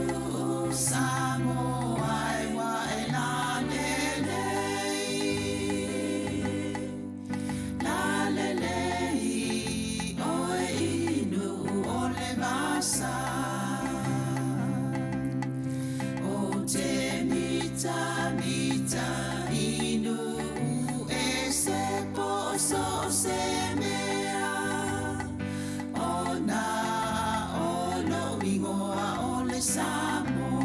Samoa wa elanele oe inu ole vasa o te mita inu e se poso se mea ona ono ingoa ole Samoa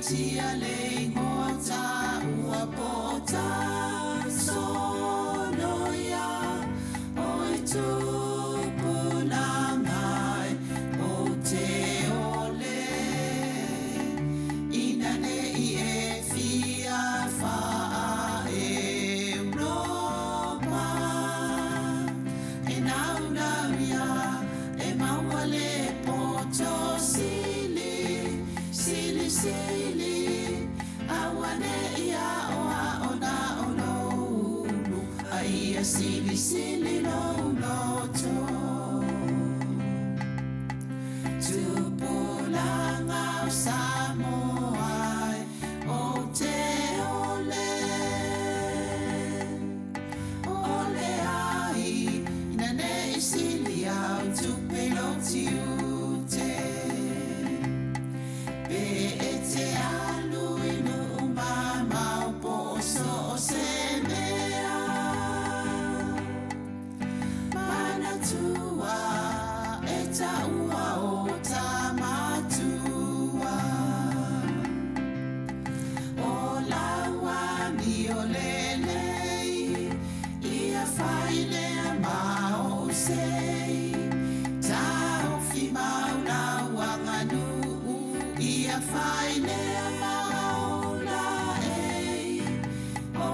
tia le ngota ua pota sono ya oi tupuna mai o te ole inane I e fia fa Europa e naunamia e mawale poto sili awane ia oa ona ono aia sili no to tupulanga o Samoa o te ole ai nane sili au tupelo tiute pe ete alu inu mama o poso se mea mana tua eta ua o tamatua o lawa mi o lelei ia faile ma o sei tau fi mauna wanganu ia faile maula o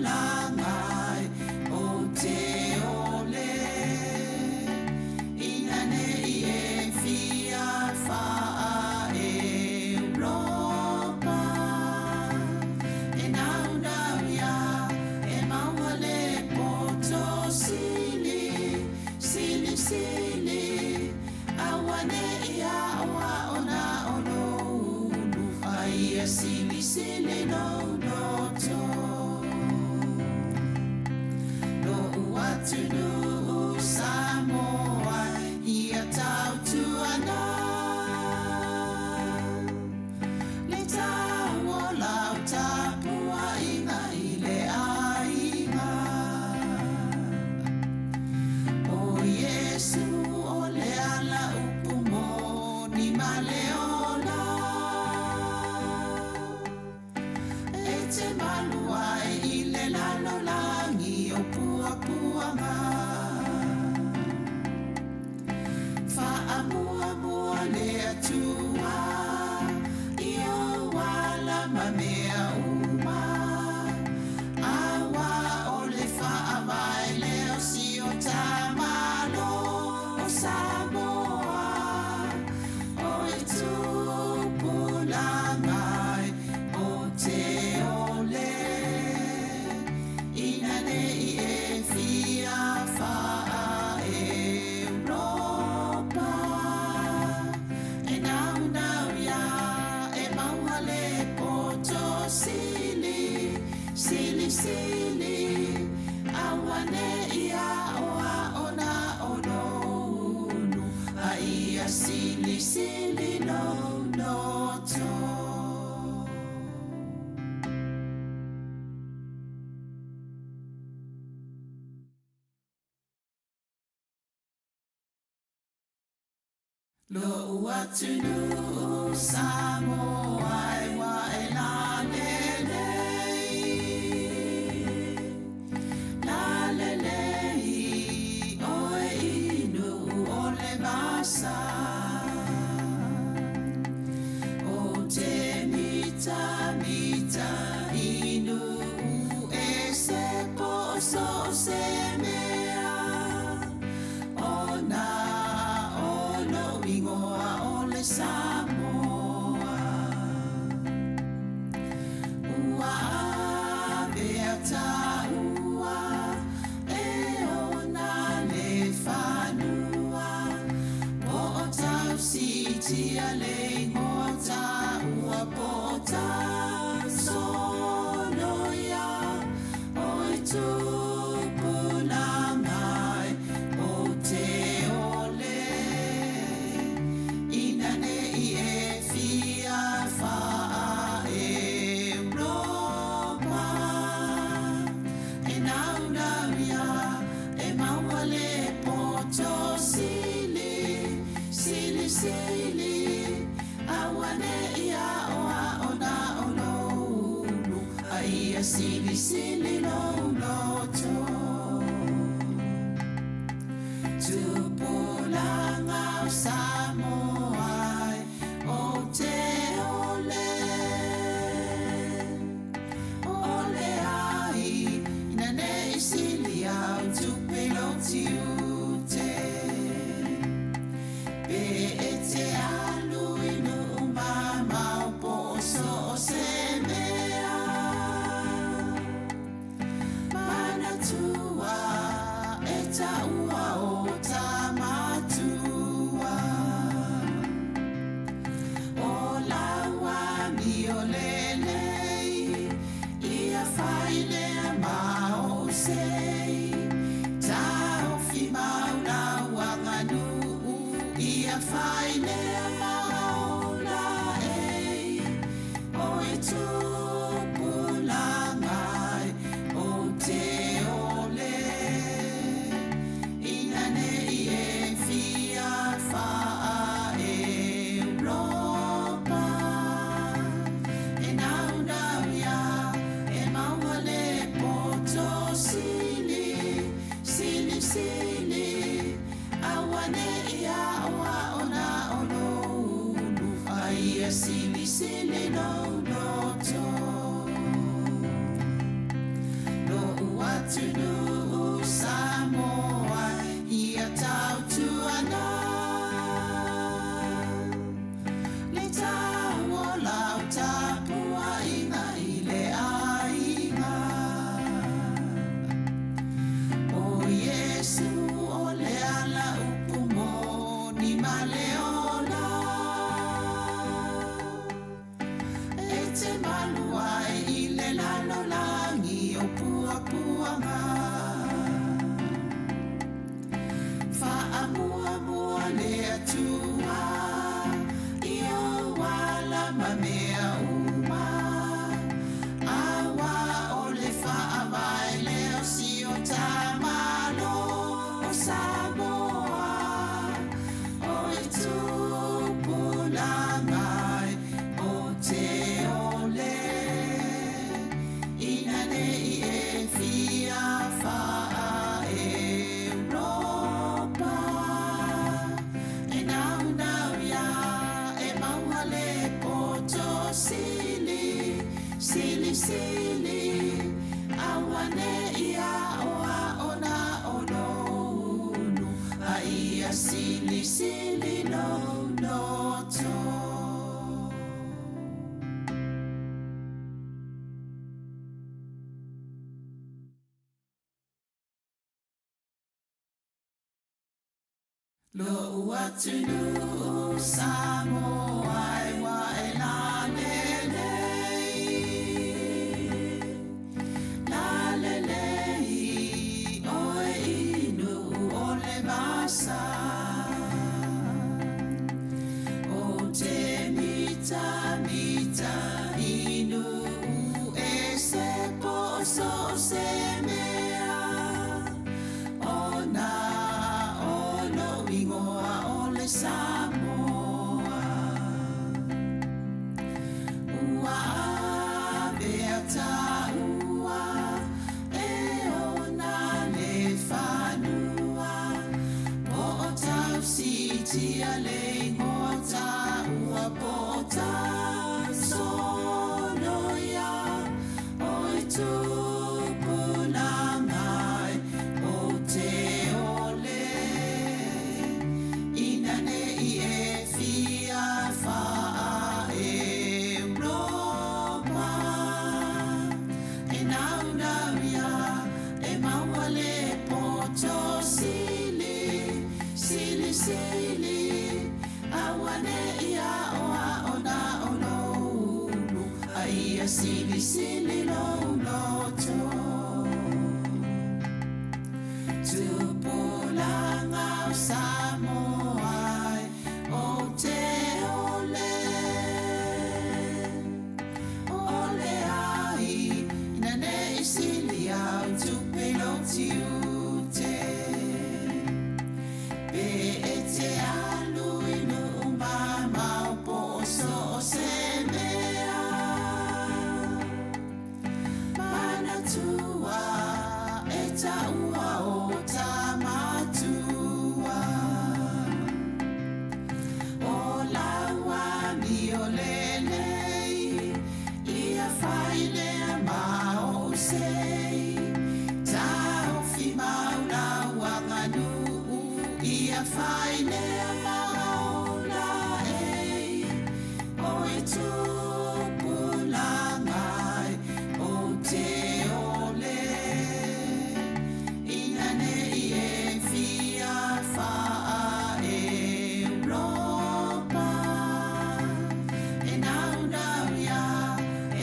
tupulangai o te ole inane I e fia fa Europa e naunawia e mawale poto sili awane ia oa ona ono aia sili no to no uatunu Samoa ia tau tuana le tau o lau tapua inga I le ainga o Yesu o le ala upumo ni maleona e te maluai I le lalo langi o puapuanga Fa'amua le atua I o wala mamea uma awa o le fa'awai leo si o tamalo o Samoa o e tupulangai o te ole inane I e fia fa Europa e naunawia e mawale poto sili awane ia oa ona ono aia sili no to lo uatunu Samoa wa lalelei oe inu ole masa o te mita inu e se poso se mea ona ono ingoa ole Samoa ua beata ua e ona le fanua o tau sitia le ngota ua pota sono ya oi tupulangai o te ole inane I e fia fa Europa e naunawia e mawale poto sili awane Lo uatunu samo ai wa la lelei oi inu ole masa o te mita inu e se poso se mea ona ono ingoa ole Samoa ua beata ua e ona le fanua po o tau sitia le ngota ua po o tau sonoia oi tupulangai o te ole inane I e fia faa Europa e naunauia e mauale poto sili awane ia oa ona ono ulu a ia sili lo loto Tupulangau Samoai o te ole ole ai nane isili au tupelo tiute pe e te alu inu umama o poso o se mea mana tua e taua o tamatua o laua mi o lelei ia faile ma o sei tau fi maulaua nganu ia faile ma o la ei o e tupulangai o te ole inane I e fia faa Europa e naunauia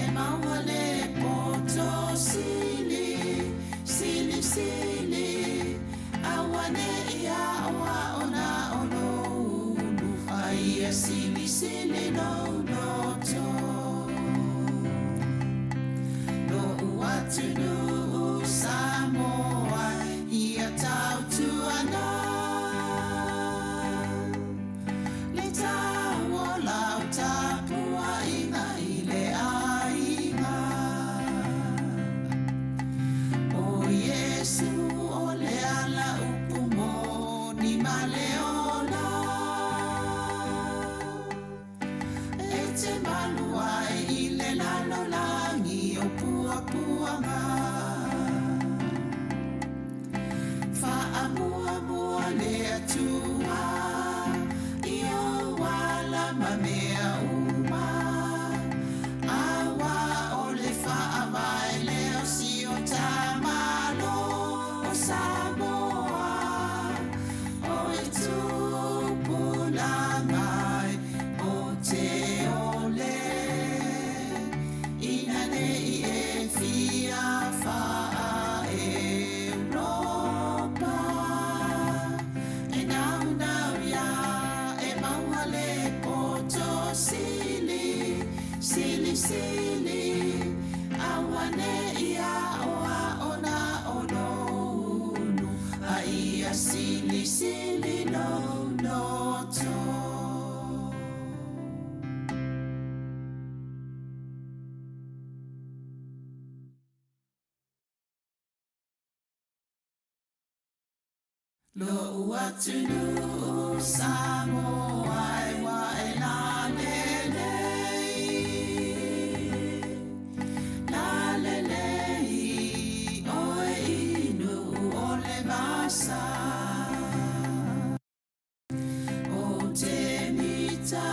e mauale poto sili awane ia oa ona ono ulu aia sili no loto lo uatunu Samoa ia tau tuana le tau o lau tapua inga I le ainga o Yesu o le ala upumo ni maleola e te maluai I le lalolangi o puapuanga Fa'amua le atua I o wala mamea uma awa o le fa'amai leo si o tamalo o Samoa o e tupulangai o te ole inane I e fia fa'a Europa e naunauia e mauale poto sili awane ia oa ona ono ulu a ia sili no loto lo uatunu Samoai wa la lelei oi inu ole masa o te mita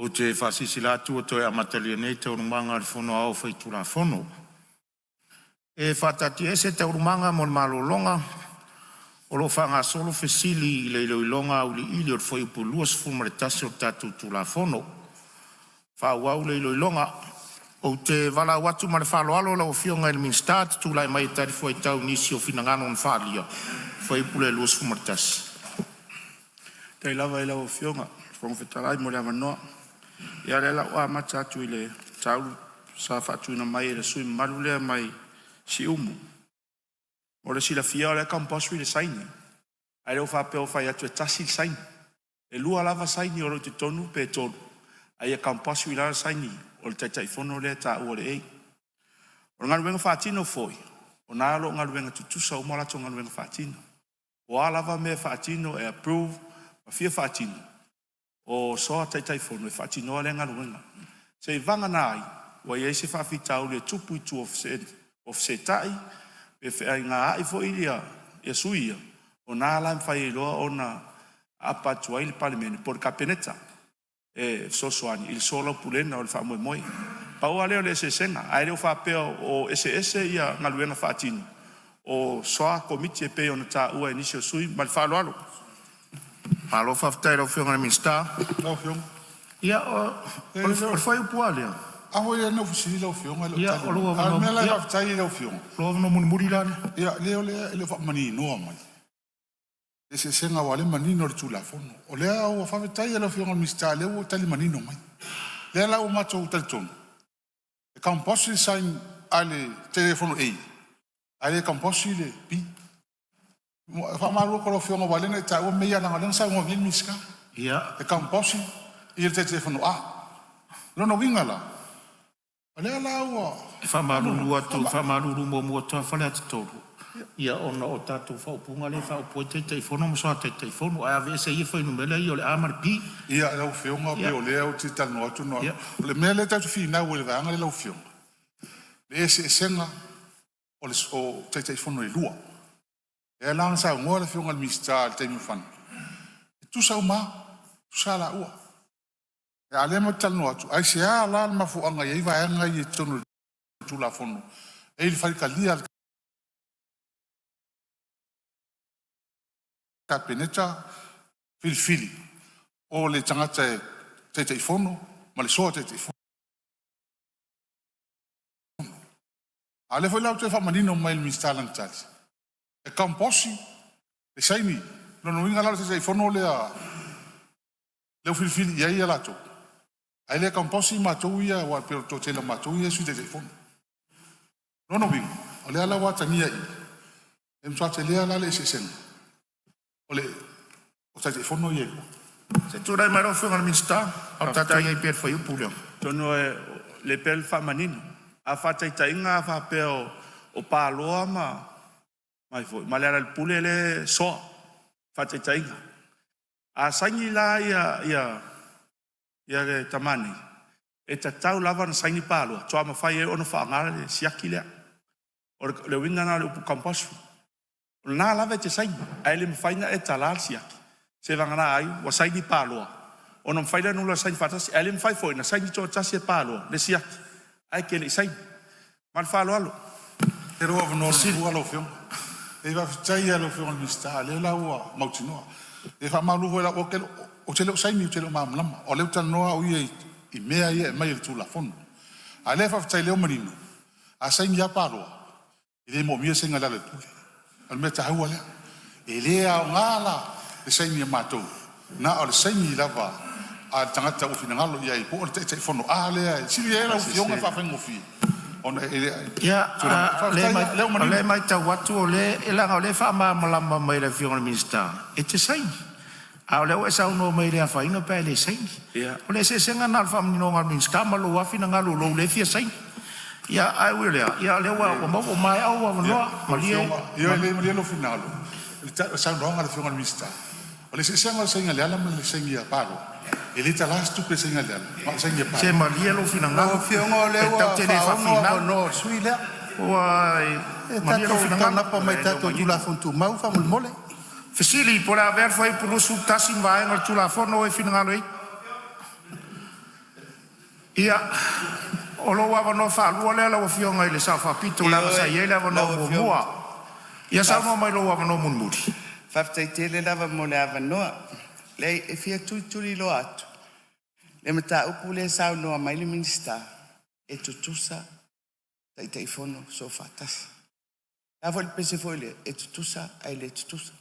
O te whasisi lātu o toi amatalia nei te urumanga le whono au whai tula whono. E whatati ese te urumanga mo le malolonga, o lo whanga solo whesili i le iloilonga uli ili o le whai upulua sifuma le tasi o tatu tula whono. Whauau le iloilonga, o te wala watu ma le whaloalo la o fionga i le minsta te tūlai mai tari whai tau nisi o finangano on whalia, whai upule lua sifuma le tasi. Tei lava i lau fionga, whangwhetarai mo le amanoa. Ia le la ua mata atu i le taulu sa whatuina mai e le sui maru lea mai si umu. O le sila fia o le kamposu i le saini. Ai leo whapeo whai atu e tasi saini. E lua lava saini o lo te tonu pe tonu. Ai e kamposu i la saini o le taitai fono lea ta ua le ei. O ngā ruenga whatino foi. O nā lo ngā ruenga tutusa o marato ngā ruenga whatino. O a lava me whatino e approve ma fia whatino. O soa taitai fono e whatinoa le ngā ruenga. Se i vanga nai, wa i eise whawhitau le tupu i tu of se tai, e whai ngā ai fo ilia, e suia, o nā laim whai e loa o na apa tua ili palimene, por kapeneta, e sosoani, il sola pulena o le wha moe moe. Pau a leo le ese senga, ai leo whapea o ese ia ngā ruenga whatino, o soa komiti e peo na tā ua inisio sui, ma le whaloalo. Malo whaftai rau whionga na minsta. Lau whionga. Ia, o whai upua lea. Aho ia nau fusiri lau whionga. Ia, o lua wano. Mea lai whaftai lau whionga. Lua wano muri lane. Ia, leo lea, ele whamani noa mai. E se senga wale manino le tula fono. O lea o whawhetai lau whionga minsta, leo o tali manino mai. Lea lau o mato o tali tonu. E kamposi sain ale telefono ei. Ale kamposi le pi. Whamaru koro whionga walena e tau mea nanga lena sa unga vien miska. Ia. E kamposi i te telefono a. Lono wingala. Alea la ua. Whamaruru atu, whamaruru mo mua toa whale atu tōru. Ia ona o tātou whaupunga le whaupo te teifono mo soa te teifono. Ai ave se ia whainu mele i o le amari pi. Ia lau whionga pe o lea o te tano atu noa. O le mele tatu whinau e le vanga le lau whionga. Le ese senga o te teifono e lua. E langa sa ngoa le whionga le mista le teimi whanu. E tu sa uma, tu sa la ua. E ale mo tano atu. Ai se a la le mafuanga i eiva anga i e tono tu la fono. E il whai kalia le ka peneta fili o le tangata te teifono, ma le soa te teifono. Ale foi lau te whamanino mai le mista lang tali. E kamposi, e saini, no inga lau te teifono leo fili ia ia lato. Ai le kamposi matou ia, wa pero to tela matou ia sui te teifono. No winga, o le ala watania i. E mtua te lea la le se senga. Ole, o tai te fono ye. Se tu rai mai rofu ngal minsta, au tatai ai per foi upu leo. Tono e le pel whamanino. A whatai tainga a whapeo o pāloa mai foi. Ma lera le pule le soa. Whatai tainga. A saingi la ia le tamani. E ta tau lava na saingi pāloa. Toa ma whai e ono whaangara le siaki lea. O le winga na le upu kampasu. Nā lawe te saini, ai le mwhaina e talal siaki. Se wangana ai, wa saini pāloa. O na mwhaina nula saini whatasi, ai le mwhai foi, na saini tō tasi e pāloa, le siaki. Ai ke le saini. Man whalo alo. E roa wano sifu alo whionga. E wafitai alo whionga mista, le la ua mautinoa. E whamalu hoi la o te leo saini, o te leo mamlama. O leo tanoa o ia i mea ia e mai le tūla fono. A le wafitai leo marino. A saini ia pāloa. I le mo mia senga lale tūle. Al me ta haua lea. E lea o ngala le saini e mātou. Na o le saini lava a tangata o finangalo ia i po o le te fono. A lea, siri e la u fionga whawhengo fi. Ona e lea. Ia, le mai tau watu o le, e langa o le wha malama mai le fionga minsta. E te saini. A o le o e sauno mai le a whainga pēr le saini. O le se senga nal whamanino ngal minsta malo a finangalo lo le fia saini. Ia ai wile ia le wa o mai au wa no malia ia le malia no finalo le sa ronga le finga mista o le se senga senga le ala le senga palo ele ta las tu senga le ma senga palo se malia lo finanga o finga le wa te ne fa fina no suile wai malia lo finanga na pa mai tato jula fontu mau fa mole fasili por haver foi por su tasim vai no tula forno e finanga lo Ia, o lo wa no fa lu le la fionga ile sa fa pito la sa ye la no mua. Ia sa no mai lo wa no mun muri. Faftai tele lava mo le avanoa. Le e fia tui lo atu. Le mata upu le sau noa mai le minista. E tutusa tai fono so fatas. La vol pese foi le e tutusa ai le tutusa.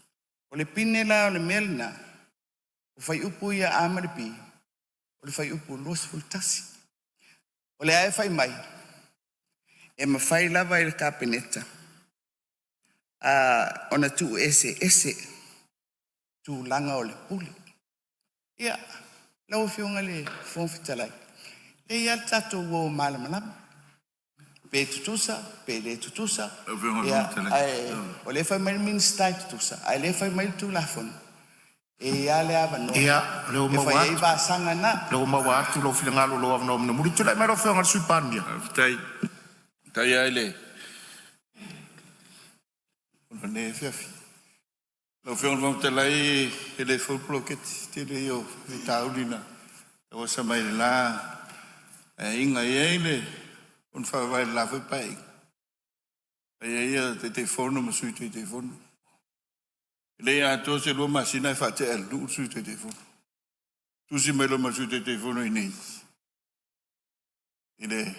O le pinela o le melna. O fai upu ia amaripi. O le fai upu los fultasi. O le ae fai mai. E ma fai lava il kapeneta. Ona tu ese tu langa o le puli. Ia, lau fionga le fonfitalai. E ia tato wo malamalama. Pe tutusa, pe le tutusa. Ia, o le fai mai minstai tutusa. Ai le fai mai tu lafon. E ia le avano. Ia, leo mawa. E fai eiva sanga na. Leo mawa atu lo filangalo lo avano mna muri. Tula mero fionga sui pandia. Tai ai le. Ona ne fiafi. Lo fion vão te lai ele foi bloquete te le yo e taulina. O sa mai la inga ele on fa vai la foi pai. Ai ai te forno ma sui te forno. Le a to se lo masina fa te el du sui te forno. Tu si me lo ma sui te forno ini. Ele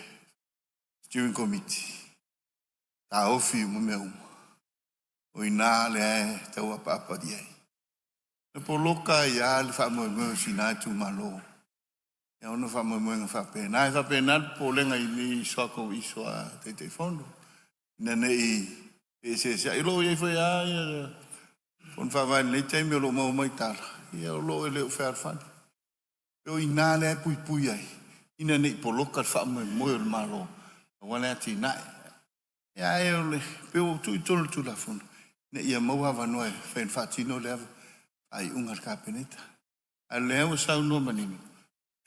steering committee. Ta ofi mo meu. O ina le tau apa dia. Le poloka ia le fa mo sina tu malo. Ya ono fa mo fa pena po le ngai ni soko iso te fondo. Nene e se ilo ye foi ya on fa vai le te me lo mo mai tal. Ya lo le fer fan. O ina le pui ai. Ina ne poloka fa mo malo. Wala ti na. Ya le pe tu la fondo. Ne ia mau hava noe, whain whatino lea ai ungar kapeneta. A lea o sau no manini.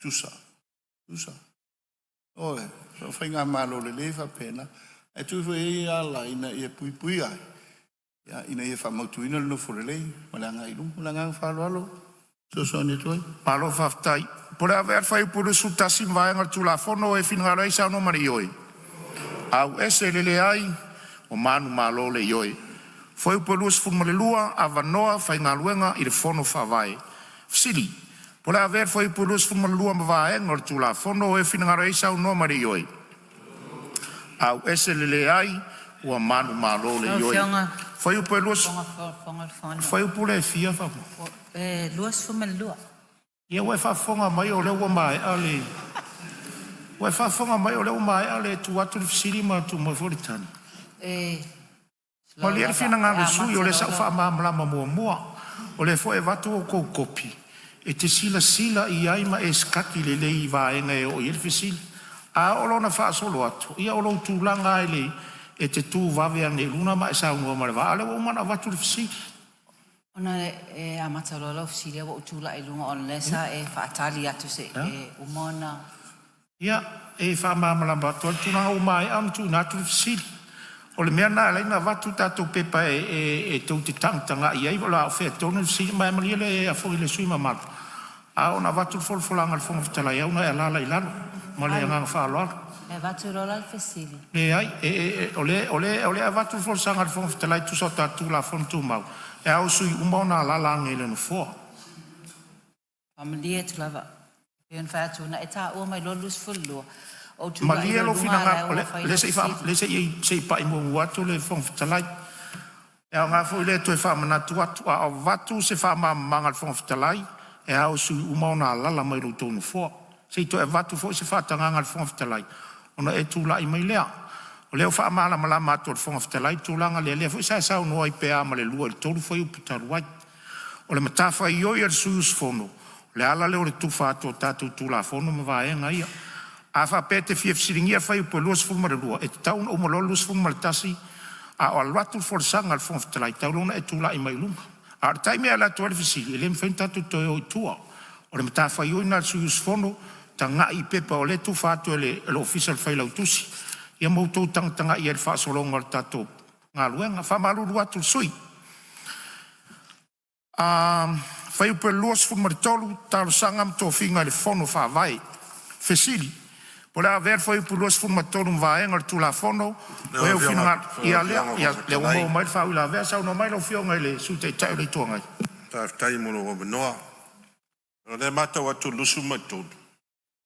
Tusa. Oe, so whai ngā malo le lewa pena. E tu whai ala ina ia pui ai. Ia ina ia whamautu ina le no furelei. Malanga ilu, malanga whaloalo. So ni toi. Malo whaftai. Pore awe ar whai puru sutasi mwaenga tula fono e whingaroi sau no mani ioi. Au ese lele ai, o manu malo le ioi. Foi po luas fu malelua avanoa fai ngaluenga i le fono fawai. Fsili. Pola aver foi po luas fu malelua mavae ngor tula fono e finangara isa u no mari yoi. Au ese lele ai ua manu malo le yoi. Foi po luas foi po le fia fa. Luas fu malelua. Ia we fa fonga mai o le ua mai ale. We fa fonga mai o le ua mai ale tu atu fsili ma tu mo foritani. Ma le fina ngā le sui o le sau wha māmlama mua. O le fo e watu o kou kopi. E te sila i aima e skaki le lei vaenga e o ilfi sila. A o lona wha solo atu. Ia o lo tūlanga e le e te tū vavea ne luna ma e sau ngua mare wa. Ale o mana watu le fisili. Ona e amata lola fisili wa utula i lunga on lesa e whaatali atu se e umona. Ia e wha māmlama atu. Tūnanga o mai am tū nātu le fisili. O le mea nā leina watu tātou pepa e tau te tangtanga i ai wala o whea tonu si mai malia le e a whoi le sui mamatu. A o na watu folfolanga le whonga fitalai au na e lala i lalo. Ma le nganga whaaloalo. E watu rola le fesili. Le ai, o le a watu folsanga le whonga fitalai tu sa tātou la whonu tū mau. E au sui umau nā lala ngele no fōa. Amalia tu lava. Pion whaatu na e tā ua mai lolus fulua. Malia lo finanga le se pa imo watu le fong fitalai. E nga fo le to fa mana tu a watu se fa ma manga fong fitalai. E au su umona lala mai ro tonu fo. Se to e watu fo se fa tanga fong fitalai. Ona e tu la i mai lea. O le fa mala mala ma to fong fitalai tu langa le fo sa sa no ai pe ama le lua le tolu fo i putaruai. O le matafa i o ia su fono. Le ala le o le tu fa to tatu tu la fono ma va e nga ia. A fa pete fia fsiringia fai po luas fu marelua e taun o mololo fu maltasi a o alwatu forsanga al fon ftalai taulona e tula i mai lunga a taime ala to fsili le mfenta to to tua o le mata fai o na su fono tanga i pepa o le tu fatu le official fai lautusi ia mo to tanga i el fa solonga tato ngaluenga fa malu watu sui fai po luas fu martolu tal sangam to finga le fono fa vai fsili Pola ver foi pulos fu matonu vai ngar tu la fono. O eu fina ia le o mai fa la ver sa no mai lo fio ngai le su te tai le tonga. Ta tai mo lo no. Le mata wa tu lusu matu.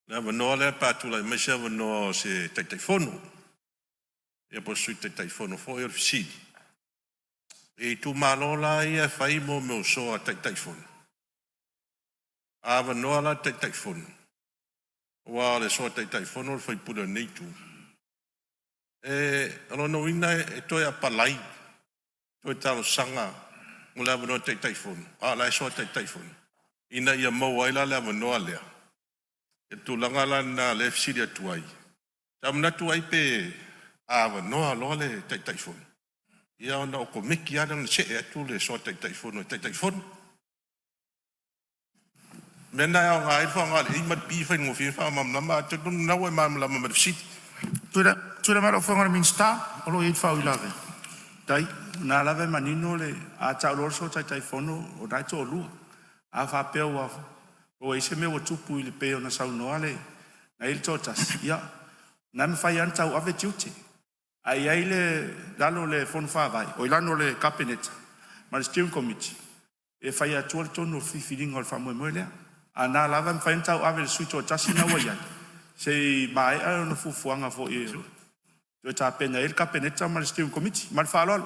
Le no le pa tu la me se no se te telefono. E po su te telefono fo e si. E tu malola ia fai mo me so a te telefono. Ava no la te telefono. Wa le so te telefono fai pura nei tu. E no ina e to ya palai. To talo sanga mo la no te telefono. La so te telefono. Ina ia mo waila le no alea. E tu langa la na le fsiria tuai. Tamna tuai pe ava no lo le te telefono. Ia ona o ko miki ana na se e tu le so te telefono te telefono. Mena ya ngai fa ngai i mat pi fa ngo fi fa mam na ma te na we mam la ma sit. Tu ma lo fa ngar min sta o lo it fa ulave. Tai, na lave manino le a tau lor so tai telefono o dai to lu. A fa pe o e se me o tupu i le pe o na sau noale. Na il totas, ia. Na me fai an tau ave tiuti. Ai ai le dalo le fon fa vai. O ilano le cabinet. Ma le steering committee. E fai a tuol tono fifiling o fa mo lea. Ana lava me fai tau ave le suito tasi na wai. Se mai a no fufuanga fo e. Tu ta pena il cabinet ma le steering committee. Ma fa lo.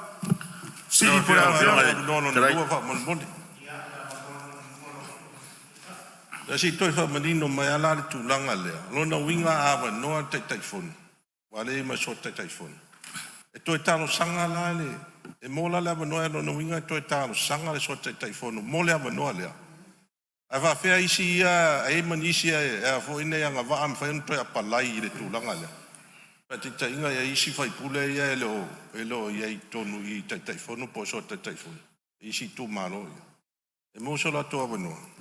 Si por no fa mon bon. Da si toi fa manino mai ala le tulanga lea. Lona winga ava no te telefono. Wale ma so te telefono. E toi talo sanga la le. E mola le ava noa lona winga toi talo sanga le so te telefono. Mole ava noa lea. A va fea isi ia e manisi e fo ina ia nga va am fa toi a palai le tulanga lea. Pa te ta inga ia isi fai pule ia e lo ia i tonu i te telefono po so te telefono. Isi tu malo ia. E mo so la to ava noa.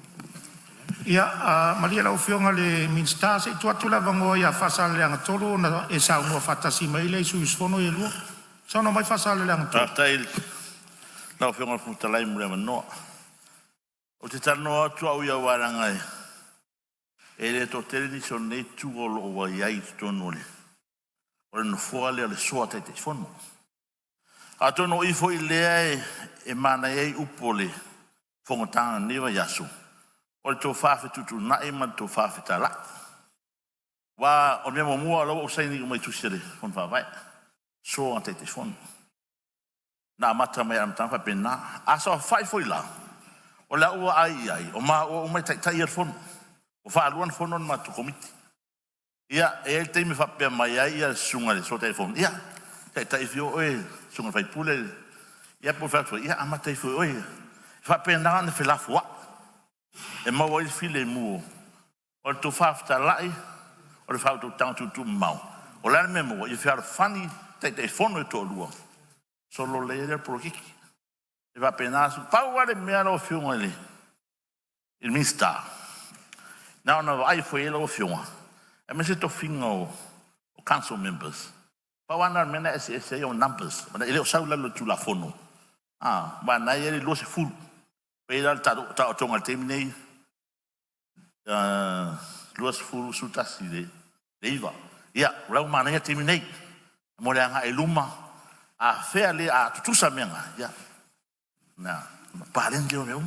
Ia, Maria lau fionga le minsta se tu atu la vango ia fasal le angatolo na e sa unua fatasi mai le su isfono e lua. Sa no mai fasal le angatolo. Tai lau fionga futalai mure manoa. O te tano atu au ia warangai. E le to tere ni so nei tu o lo wa iai tono le. O le no fua le soa te te fono. A tono i fo i lea e mana ei upole. Fongotanga newa yasu. O le tō whawhi tutu na e man tō whawhi tā la. Wa o mea mua lau o saini o mai tusire, hon whawai. So an te te whono. Nā mata mai am tāwha pena. Asa o whai fwoi la. O la ua ai, o ma o mai tai ar whono. O whaaluan whono na matu komiti. Ia, e el teimi whapea mai ai, ia sunga le so te whono. Ia, tai fio oe, sunga whai pule. Ia po whai ia, ama tai fio oe. Whapea nā ne whilafu wa. E mau ai file muo. O le tō whawhita lai, o le whawhita tantu tu mau. O le ane mua, i whiara whani, te whono e tō lua. So lo le ere porokiki. E whapena asu, pau wale mea lo whiunga le. Il minsta. Nā ona ai fwe lo whiunga. E me se tō whinga o council members. Pau ana mena SSA o numbers. Ele o saula lo tu la whono. Ma nai ere lo se fulu. Pera ta o tonga temi nei luas fulu sutasi le iwa. Ia, rau mana ia temi nei. Mo le anga e luma a fea le a tutusa menga. Ia, na, paren leo leo.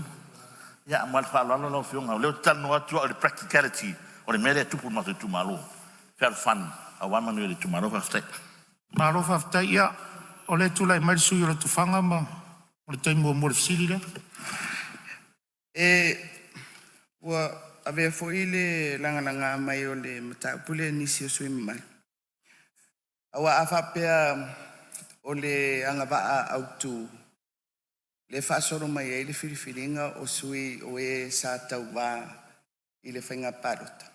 Ia, mo le whalala lau whiunga. Leo tano atua o le practicality o le mele tupu matu tumalo. Fea le whani, a wamanu e le tumalo whaftai. Malo whaftai, ia, o le tulai marisu i o le tufanga ma. O le taimu o mo le fsiri le. Ua avea fo'i le langalanga mai o le mataupule nisi o sui mai. Awa a whapea o le angawaa autu. Le whaasoro mai e le whiriwhiringa o sui o e sa tau wā i le whainga parota.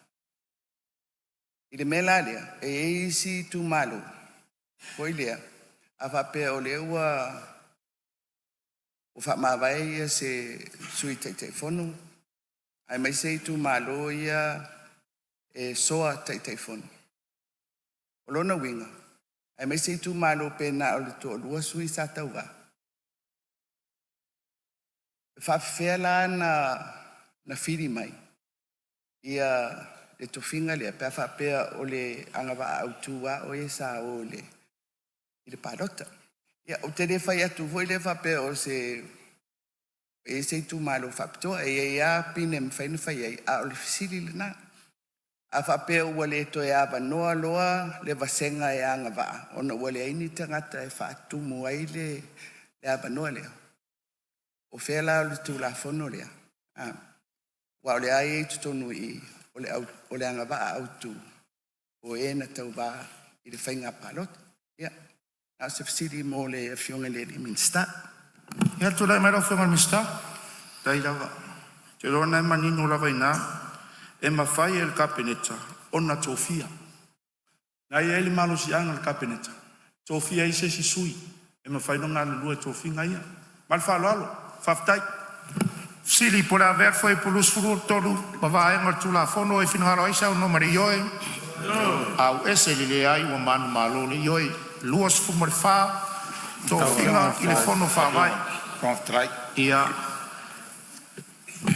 I le mela lea, e isi tu malo. Fo'i lea, a whapea o le ua o whamawai ia se sui te whono. Ai mai se tu malo ia e soa te whono. O lona winga. Ai mai se tu malo pena o le toa lua sui sa tauwa. Whawhea la na whiri mai. Ia le tofinga le pe fa pe o le anga va autua o e sa o le i le palota ia o te le fai atu voi le fa pe o se e se tu malo fa to e ia pine me fai ai a o le fisili le na a fa pe o le to ia va no loa le vasenga e anga va ona o le ini tangata e fa tu mo ai le va no le o fela le tu la fono le wa le ai tu tonu i o le anga va autu o e na tau va i le fainga palota ia a se fisili mo le fionga le minsta Ia tu lai mai rau whenga mista. Dai rawa. Te rona e manino rawa ina. E mawhai e le kapeneta. Ona tōwhia. Nai e le malo si anga le kapeneta. Tōwhia i se si sui. E mawhai no ngā lua tōwhinga ia. Mal wha alo. Whaftai. Sili po la ver foi pulus furur tolu. Bawa e ngar tula fono e finharo aisa o nomari yoe. Au ese li ai o manu malo li yoe. Luas fumar wha. Tōwhinga i le fono wha vai. Ia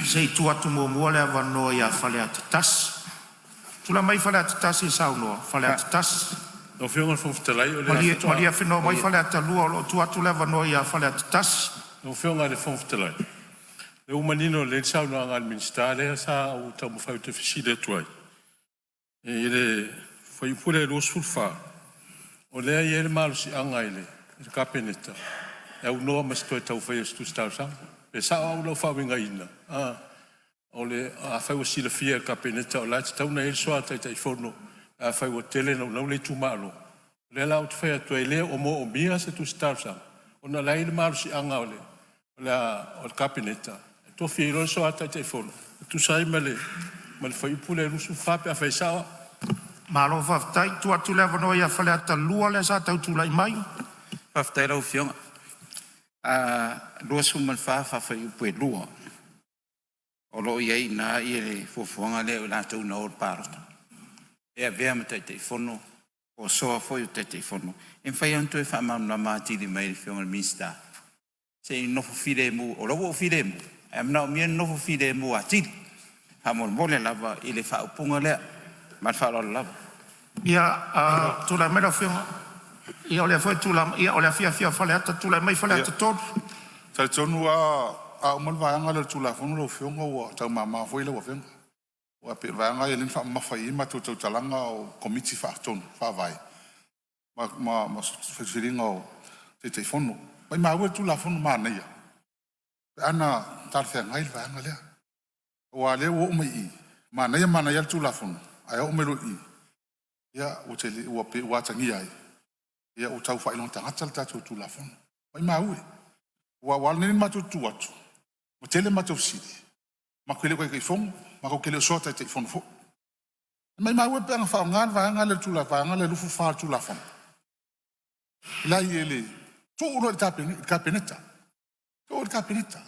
sei tu atu mua le avanoa ia whale atatas. Tula mai whale atatas i saunoa. Whale atatas. No whionga whawhitalai. Maria whenua mai whale atalua lo tu atu le avanoa ia whale atatas. No whionga le whawhitalai. Le umanino le saunoa ngan minsta le sa au tau mawhau te whiside tuai. E le whaipure lo sulfa. O lea i ele malu si angaile. Le kapeneta. E au noa mas toi tau whai astu stau sang. E sa au lau whawinga ina. O le a whai wa sila fia kapeneta o laiti tau na ele soa tai tai whono. A whai wa tele nau le tu malo. Le lau te whai atu e lea o mo o mia se tu stau sang. O na lai le malu si anga o le. O le kapeneta. E to fia ilo soa tai tai whono. Tu sai ma le whai upule rusu whape a whai sawa. Malo whaftai tu atu le avanoa ia whale atalua le sa tau tulai mai. Whaftai rau whionga. Lua sumal whawhawhai upu e lua. O lo iei nā i le fuafuanga le o nātou na o pārota. E a vea ma taitei whono, o soa foi o taitei whono. E mwhai anto e whamau na mātiri mai le whionga le minsta. Se i nofo whire mu, o lau o whire mu. E amna o mia nofo whire mu a tiri. Hamon mole lava i le whaupunga lea. Mat whaola lava. Ia, tula mera whionga. Ia o le foi tula, ia o le fia whale ata tula mai whale ata tonu. Tai tonu a umal vaanga le tula fono lo fionga o tau mama foi le wa fionga. O pe vaanga e lin fa mawhai ma tu tau talanga o komiti wha tonu, wha vai. Ma whawhiringa o te fono. Mai ma ue tula fono ma neia. Ana tarwhea ngai le vaanga lea. O a leo o umai i. Ma neia le tula fono. Ai o umero i. Ia o te le ua pe ua tangi ai. Ia o tau whailong tangata le tātou tula fono. Mai ma ue. Ua wala nini matou tu atu. Ma tele matou siri. Ma kele koe kei fongo. Ma kau kele o soa tai te fono fo. Mai ma ue pe anga whao ngāna vaanga le tula vaanga le lufu whaa tula fono. Lai e le. Tō uno i kapeneta. Tō i kapeneta.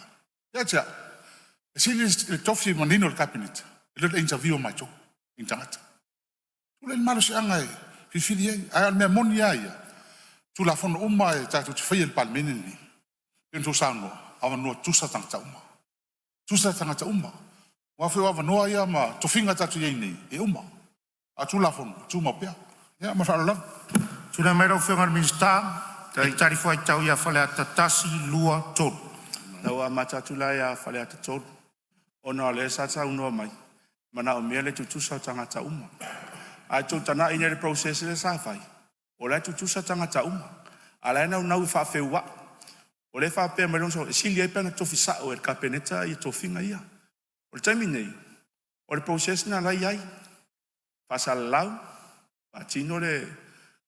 Ia tia. E sili le tofi manino le kapeneta. E le interview mai tō. In tangata. Tula i maro si anga e. Fifiri ai. Ai al mea moni ai ia. Tula fono uma e tātou te whaia le palmene ni. Pento sano, awa noa tusa tangata uma. Tusa tangata uma. Wawhi awa noa ia ma tofinga tatu iei nei. E uma. A tula fono, tuma pia. Ia, mawhara lau. Tula mai rau whionga minsta. E tari whai tau ia whale ata tasi lua tonu. Tau a matatula ia whale ata tonu. Ona le sa tau noa mai. Mana o mea le tutusa tangata uma. Ai tō tana ina le process le sa whai. O le tutusa tangata uma. Ala ena unau i whawhewa. O le whapea mai ronso, e sili ai pēna tofi sao e kapeneta i tofinga ia. O le taimi nei. O le process na lai ai. Whasala lau. Patino le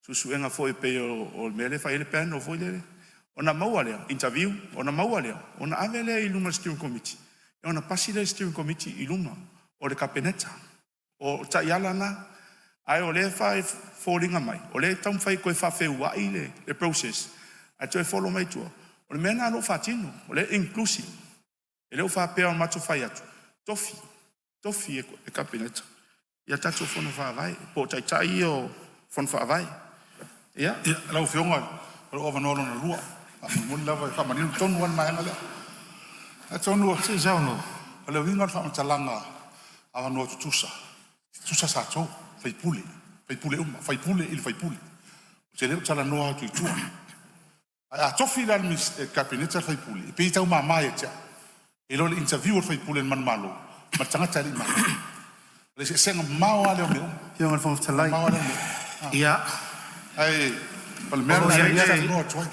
susuenga foi pe o mele whai le pēna o foi le. O na maua lea, interview. O na maua lea. O na ave lea i luma steering committee. E o na pasi le steering committee i luma. O le kapeneta. O ta iala na. Ai o le whai fōringa mai. O le taum whai koe whawhewa i le process. A toi follow mai tua. O le mena alo whatino. O le inclusive. E leo whapea o mato whai atu. Tofi. Tofi e kapeneta. Ia tatu whono whawai. Po tai o whono whawai. Ia? Ia, lau whionga. O ova nolo na lua. Muni lava e whamaninu tonu an maenga lea. A tonu o te zauno. O leo inga whamatalanga awa noa tutusa. tu sa sa tso fai pule fai pule il fai pule se le tala noa tu tu a tofi la mis kabinete fai pule pe tau mama ya cha e lo interview fai pule man malo ma tanga tali ma le se senga mau ale me yo ngal fo tsalai ya ai pal mer ya no tso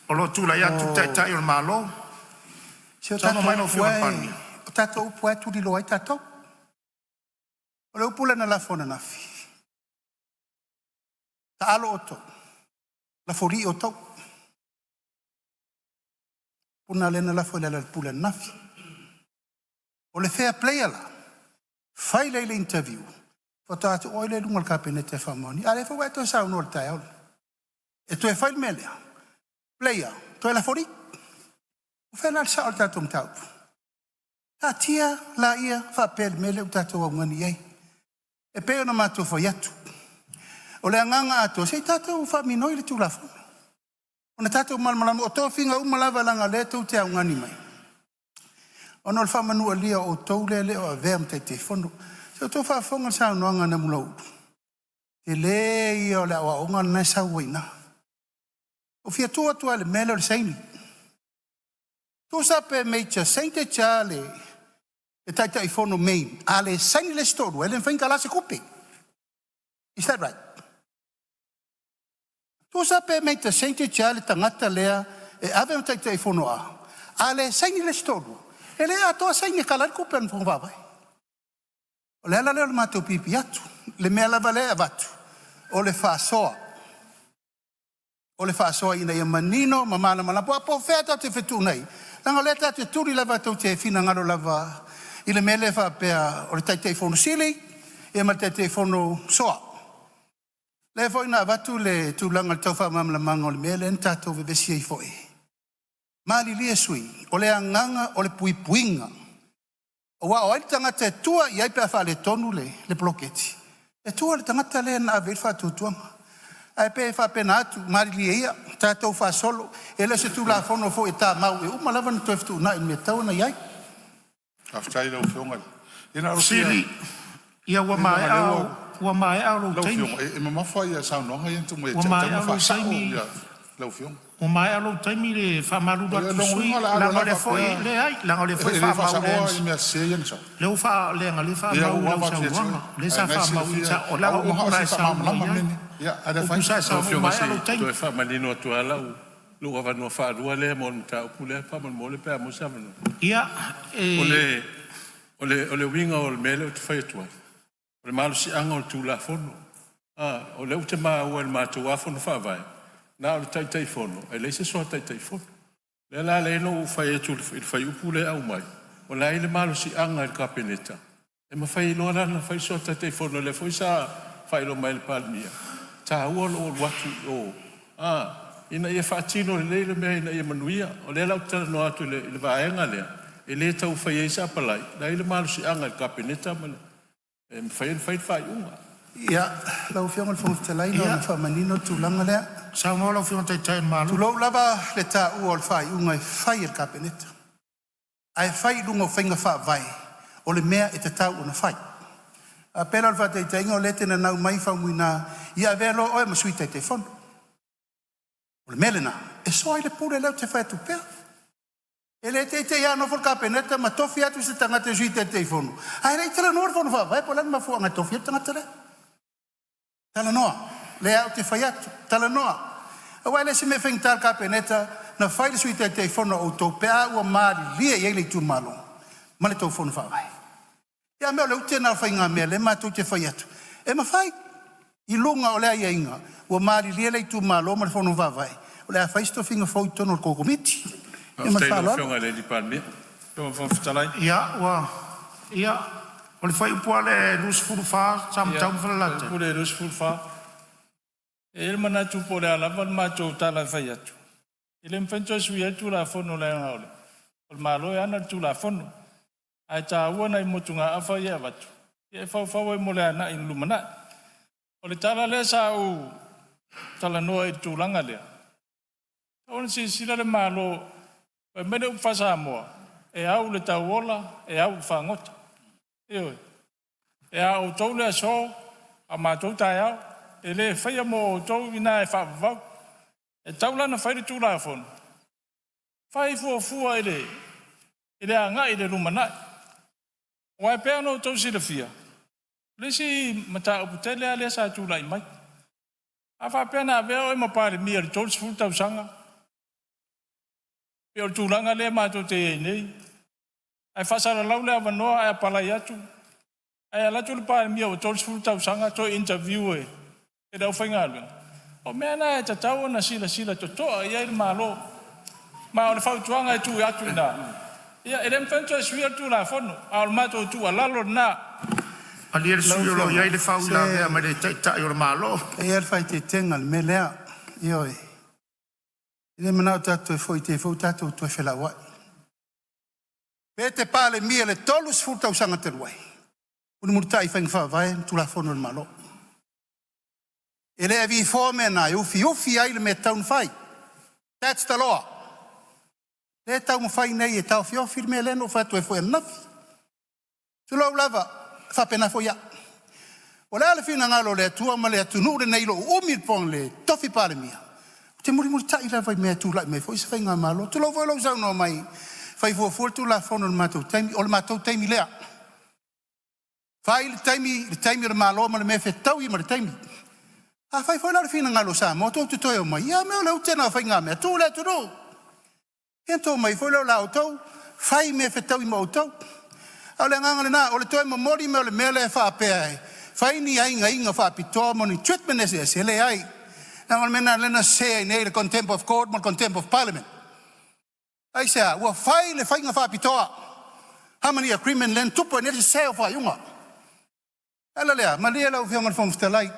o lo tu la ya tu tai o malo se tato mai no fu tato pu tu di lo ai tato o le pula na la fona na fi ta alo oto la fori oto puna le na la fona la pula na fi o le fair play la fai le interview fo tato o le lungal kabinete famoni ale fo wato sa no tai e tu e fai mele player tu e la fori o fe na sa o tato mtau ta tia la ia fa pel mele o tato wa ngani ai e pe ona mato fo yatu o le nganga ato sei tato fa minoi le tula fo ona tato mal mal o to finga o malava langa le tu te ngani mai ona fa manu lia o to le o verm te fono se to fa fonga sa no ngana mulo e le io la o ngana sa wina o fia tu atu le mele le saini tu sape mecha sente chale e tai fono main ale saini le storu ele finga la se kupi. Is that right? Tu sape mecha sente chale tangata lea e ave tai fono a ale saini le storu ele ato saini kala kupi an fo vai o le ala le mato pipi atu le mela vale avatu o le fa soa ina ia manino mamana mala po feta te fetu nei langa leta te turi lava te fina ngalo lava ile mele fa pe o le tai fono sili e ma te fono soa le foi na vatu le tu langa tau fa mamla mango le mele entato ve besi ai foi mali li sui o le anganga o le puipuinga o wa o tanga te tua ia pe fa le tonu le bloketi e tua le tanga le na ve fa tu tua ai pe fa penatu mari li ia tato fa solo ele se tu la fono fo eta mau e uma lava no teftu na in metau na ia aftai lo fionga ina sili ia wa mai au lo taimi e mama fa ia sa no ngai tu mo wa mai au lo taimi lo fionga o mai au lo taimi le fa malu da tu sui la le foi le ai la le foi fa mau le o fa le nga le fa mau lo sa wanga le sa fa mau sa o la o mai sa ya ada fa sa fionga se tu fa manino tu ala lu ava no fa lu le mon ta pule pa mon mole pe mo sa no ia ole winga o mele tu fa tu ole malu si angol tu la fono ole u te ma o el ma tu wa fono fa vai na o tai fono e le se so tai fono le la le no fa tu il fa u pule au mai o la ile malu si anga il kapineta e ma fa lo na fa so tai fono le foi sa fa lo mai palmia ta o watu o ina ia fatino le me ina ia manuia o le lau tala no atu le vaenga le e le tau fai eisa palai na ile malu si anga il kapineta male e fai unga ia lau fionga fo tsalai no fa manino tu langa le sa mo lo fionga tai malu tu lo lava le ta u ol fai unga fai il kapineta ai fai lungo finga fa vai o le mea e te tau una fai a pera al fate te ingo le tena nau mai fa muina ia velo o ma suite te fono o le melena e so ai le pure le te fai tu pe ele te ia no for kapineta ma tofi atu se tanga te suite te fono ai le tela no fono fa vai polan ma fu anga tofi tanga tele tala no le au te fai atu tala no o ele se me fentar kapineta na fai le suite te fono o to pe o mari lia ye le tu malo ma le to fono fa vai ia me le utena fai nga me le ma tu te fai atu e ma fai i lunga o le ia inga o mari lia le tu malo ma le fono va vai o le fai sto finga foi tono ko komiti e ma fa lo fionga le di palmi to fa ftalai ia o le fai po le lus fulu fa sam tau fa la po le lus fulu fa e mana tu po le ala ma tu tala fai atu ile mfencho sui atu la fono le ngale o malo ya na tu la fono ai ta wona i motunga afa ia watu e fa wa mo le na in lumana o le tala le sa u tala no e tu langa le on si sila le malo e mene u fa sa mo e au le ta wola e au fa ngota e E a o tau le so, a mātou tai au, e le whaia mo o tau ina e whapavau. E tau lana whaere tūla whonu. Whai fua e le anga i le rumanai. O ai pēr no tau sila fia. Lesi mata upu tele a le sa tūla i mai. A wha pēna a veo e mapare mi ari tōru sifu tau sanga. Pe o tūlanga le mātou te e nei. Ai whasara lau le awanoa ai a palai atu. Ai alatu le pare mi o tōru sifu tau sanga to interview e. E dau whainga alua. O mea na e tatau na sila to toa i aere malo. Ma o le whautuanga e tū e atu na. Ia, e rem whantua e sui atu la whono. A o le mātou tū a lalo na. Ali e sui o lo iai le whaula mea mai le taitai o le malo. E er whai te tenga le me lea. Ioi. I le manau tātou e fwoi te fwoi tātou tu e whela wai. Pe te pāle mia le tolu sifu tau sanga te ruai. Uni murutai whainga whawai tu la whono le malo. E le avi fōme na ufi ai le me taun whai. That's the law. Le tau mwhai nei e tau whiofi me leno whatu e fwoi anafi. Tulau lava, whapena fwoi a. O le ale whina ngalo le atua ma le atunu le nei lo umir pong le tofi pale mia. Te muri tai la vai mea tūlai me fwoi se whainga malo. Tulau voi lau zau no mai. Whai fuafua tu la whono le mātou taimi, o le mātou taimi lea. Whai le taimi le malo ma le mea whetau i ma le taimi. A whai whai lau whina ngalo sa mo tō te toi o mai. Ia mea lau tēnā whainga mea tū le atunu. Ia tō mai whai lau lau tau. Whai mea whetau i ma o tau. Au le nganga le nā, o le toi ma mori mea o le mea le whapea e. Whai ni inga whapitoa mo ni treatment e se le ai. Nanga le mena lena se nei le contempt of court mo le contempt of parliament. Ai sea, ua whai le whainga whapitoa. Hamani a crimen len tupo e nere se o whai unga. Ala lea, ma lea lau whionga le whomftalai.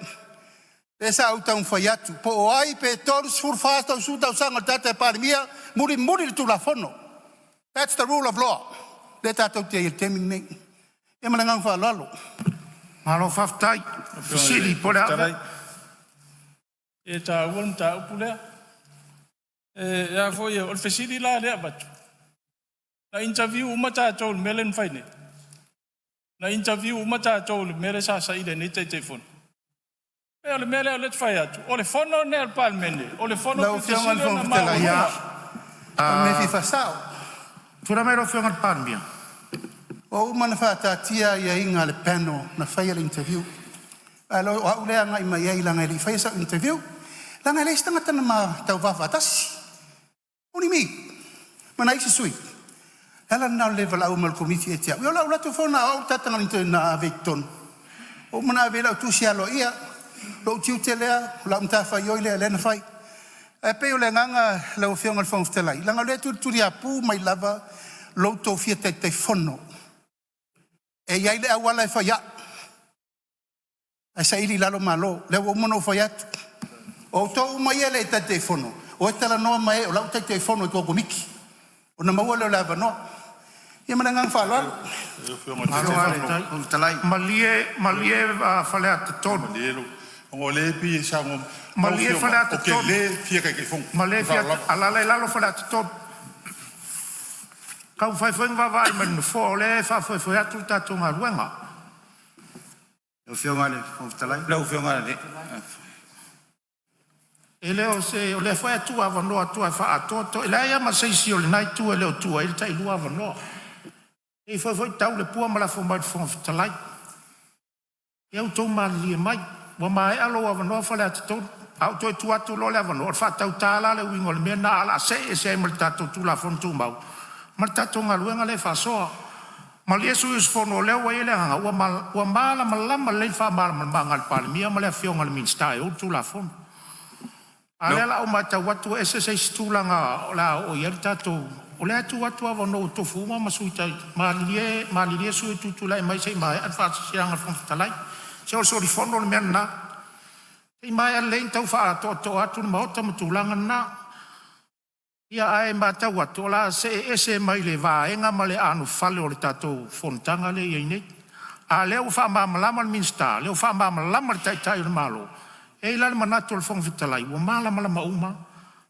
E sa au taun whai atu. Po o ai pe torus fur whaastau su tau sanga tata e parimia, muri le tula whono. That's the rule of law. Le tātou te il teming nei. E mana ngang wha lalo. Malo whaftai. Sili pole awe. E tā uan tā upu lea. E a fwoi o le whesiri la lea batu. Na interview umata tōu le mele nwhaine. Na interview umata tōu le mele sa ile ni te whono. E o le mele o le twhai atu. O le whono ne al palmene. O le whono lau whionga le whomfitela ia. O me fifa sao. Tura mero whionga le palmia. O umana whātātia ia inga le panel na whaia le interview. Alo o au lea ngai mai ei langa li whaia sa interview. Langa le stanga tana ma tau wawatasi. Uni mi. Mana isi sui. Ela na level au mal komiti e tia. Io lau latu whona au tatanga lintu na aveiton. O mana ave lau tusi alo ia. Lau tiu te lea. Lau mta whai oi lea lena whai. E peo le nganga lau whionga le whongftelai. Langa lea turi a pū mai lava. Lau tau fia te whono. E iai le awala e whai a. Ai sa ili lalo malo. Lea o mono whai atu. O tau mai ele e te whono. O e tala noa mai o lau te whono e tō komiki. O na maua leo lava noa. Ia mana ngang whalalo. Malie whalea te tonu. O le pi e sa ngom. Malie whalea te tonu. O ke le fia kai ke fong. Malie fia alala e lalo whalea te tonu. Kau whaiwhainga wawai manu fo o le whawhai atu tātou ngā ruenga. Leo whionga le whomftalai. Leo whionga le. E leo se o le whai atu awanoa atu a wha atoto. E lea ia ma seisi o le nai tu e leo tu e le tai lua awanoa. E whai tau le pua mala whomai whomftalai. E au tau mali e mai. Wa mai alo awanoa whale atu tau. Au toi tu atu lo le awanoa. O whatau tāla le wingo le mea na ala se e se e mali tātou tu la whontu mau. Mali tātou ngā luenga le whasoa. Mali esu ius whono leo wa ele hanga. Ua maala malama le wha maala malama le pale. Mia male a whionga le minsta e o tu la whono. Ale la o mata watu ese se stulanga la o yel tato o le atu watu ava no to fuma masuita malie su tu la mai sei mai advance sianga from talai se o sori fondo le menna e mai ale tau fa to atu mo ta mutulanga na ia ai mata watu la se ese mai le va enga male anu fale o le tato fontanga le yene ale o fa malama minsta le o fa malama tai le malo e la manato le whongwhitalai, ua mala mauma.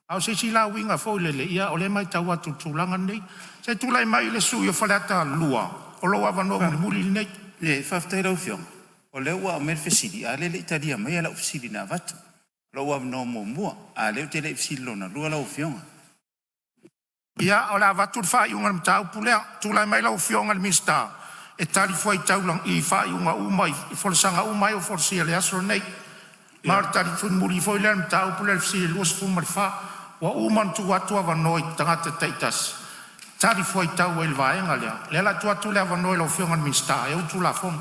Au se si la winga fo le ia, o le mai tau atu tūlanga nei. Se tūlai mai le sui o whaleata lua. O lo awa no muli nei. Le whaftai rau whionga. O leo ua o mele fesili, a lele italia mai ala fesili na vatu. Lo ua no mo mua, a leo te le fesili lona, lua lau whionga. Ia, o la vatu whai unga mtau pulea, tūlai mai lau whionga le mista. E tari fuai taulang i whai unga umai, i wholesanga umai o wholesia le asro nei. Mara tari fun muri foi le mtau pulea le fesili luas fumari wha, wa uman tu atua vanoi tangata teitas. Tari fuai tau e le vaenga lea. Le la tu atu lea vanoi lau whionga le mista, e utu la fong.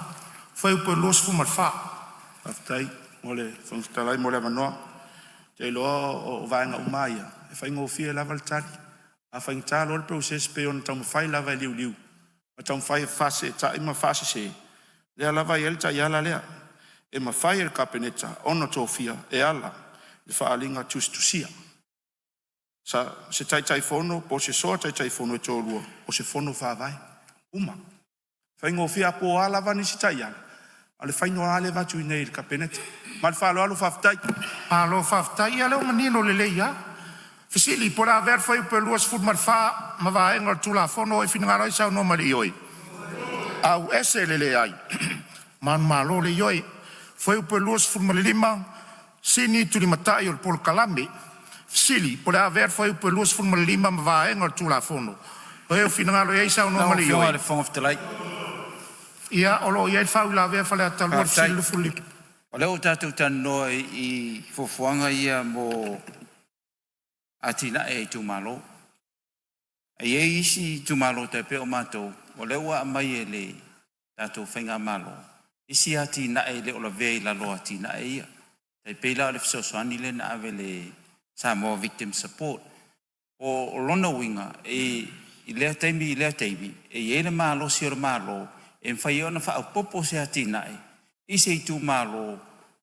Foi upe luas fumari wha. Aftai, mole, whangstalai mole manoa. Te loa o vaenga umaia. E whai ngofia lava le tari. A whai ngtalo le proses pe on tau mawhai lava liu liu. A tau mawhai fase e ta ima fase se. Lea lava i elta i ala lea. E mawhai el kapeneta, ono tofia, e ala. Le whaalinga tusia. Sa se tai fono, po se soa tai fono e tōrua. O se fono whawai. Uma. Whai ngofia po ala vani si tai ala. Ale whai noa ale vatu i nei le kapeneta. Mal whalo alo whaftai. Alo whaftai, ale o manino le leia. Fisili, po la ver foi pe luas fut marfa, ma va engar tu la fono e finangaro i sao no mari oi. Au ese le ai. Man malo le oi. Foi pe luas fut malima, sini tu li matai o pol kalami. Fisili, po la ver foi pe luas fut malima, ma va engar tu la fono. O finangaro i sao no mari oi. Ia, olo ia fau la ver fale ata luas silu fuli. O leo tātou tano i fofuanga ia mo atina e tu malo. E isi tu malo te pe o mato. O leo a mai e le tātou whainga malo. Isi atina e le o la vei la lo atina e ia. Te peila le fisosoani le na ave le Samoa Victim Support. O lona winga e lea teimi. E le malo si o malo. E mwhai ona wha popo se atina e. Isi tu malo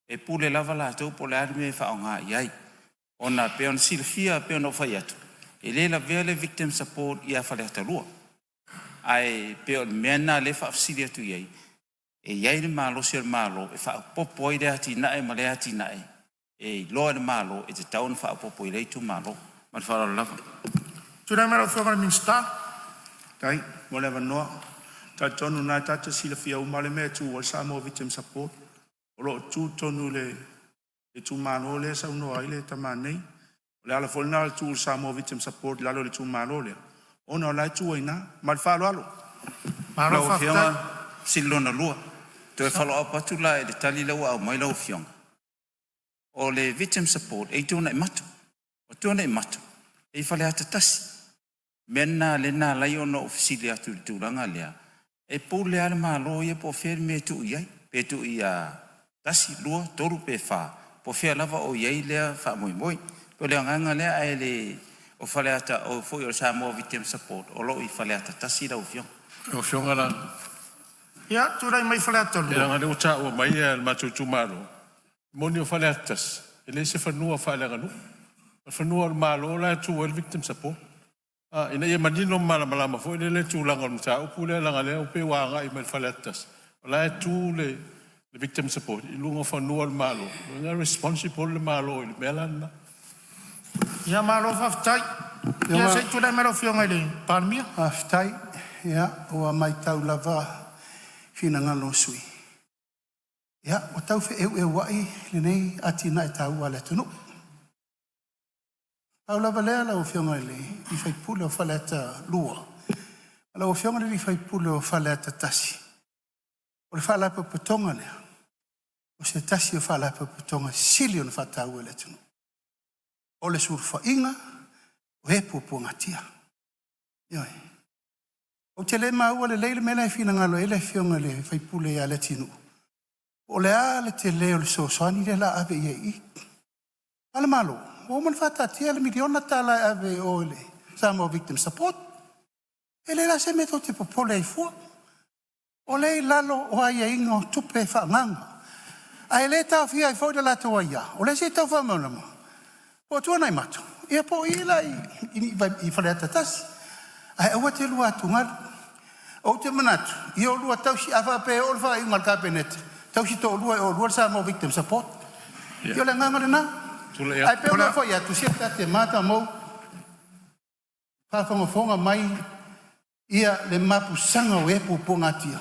e pule lava la tau po le arime wha o ngā iai. Ona pe on silfia pe on o whai atu. E le la vele victim support i a whale ata lua. Ai pe on mena le wha afsiri atu iai. E iai le malo si o malo e wha popo i le ati nae ma le ati nae. E loa le malo e te taun wha popo i le tu malo. Man wha lava. Tūrei mera o whakara minsta. Tai, mo le wanoa. Ta tonu nai tata sila fia umale mea tu wal Samoa Victim Support. Olo tu tonu le tu mano le sa uno ai le tamanei. Le ala folna le tu Samoa Victim Support lalo le tu mano le. Ona la tu ina mal falo alo. Malo fiona silona lua. To e falo apatu la e le tali la au mai la fiona. O le Victim Support e tona e matu. O tona e matu. E fale ata tasi. Mena le na lai ona ofisili atu le tūranga lea. E pou le ale malo ia po fere me tu iai. Pe tu ia tasi lua toru pe wha. Po fere lava o iai lea wha moi moi. Po lea nganga lea e le o whale ata o fui o Samoa Victim Support. O lo i whale ata tasi rau fiong. O fionga la. Ia, tūrei mai whale ata lua. E ranga leo ta o mai e matu tumaro. Moni o whale atas. E le se whanua whale nganu. Whanua o malo la tu o Victim Support. Ina ia manino malama foi le tu langa mta o pule langa le o pe wanga i me faletas la tu le victim support i lunga fa no al malo nga responsible le malo il melana ia malo faftai ia se tu le mero fionga le palmia aftai ia o mai tau lava fina ngalo sui ia o tau fe e wai le nei atina e tau ala tunu au lava lea la o fionga le i fai pule o faleta lua. La o fionga le i fai pule o faleta tasi. O le fala pa putonga lea. O se tasi o fala pa putonga sili o na fatau e le tunu. O le surfa inga o e pupunga tia. Ioi. O te le maua le leile mele e fina ngalo e le fionga le fai pule ia le tinu. O le a le te leo le sosoani le la ave ia i. Ale malo. O man fata tia le miliona tala ave o le Samoa Victim Support. E le la se meto te popole i fua. O le lalo o aia inga o tupe whaanganga. A e le tau fia i fau de la tua ia. O le se tau whamanama. O tua nai matu. Ia po ila i whaleata tasi. A e awa te lua atu ngaru. O te manatu. I o lua tau si awha pe o lua i ngal kapenete. Tau si to lua o lua Samoa Victim Support. I o le ngangare na. Ai pe ona foi atu sia te mata mo fa fonga mai ia le mapu sanga o e pu ponga tia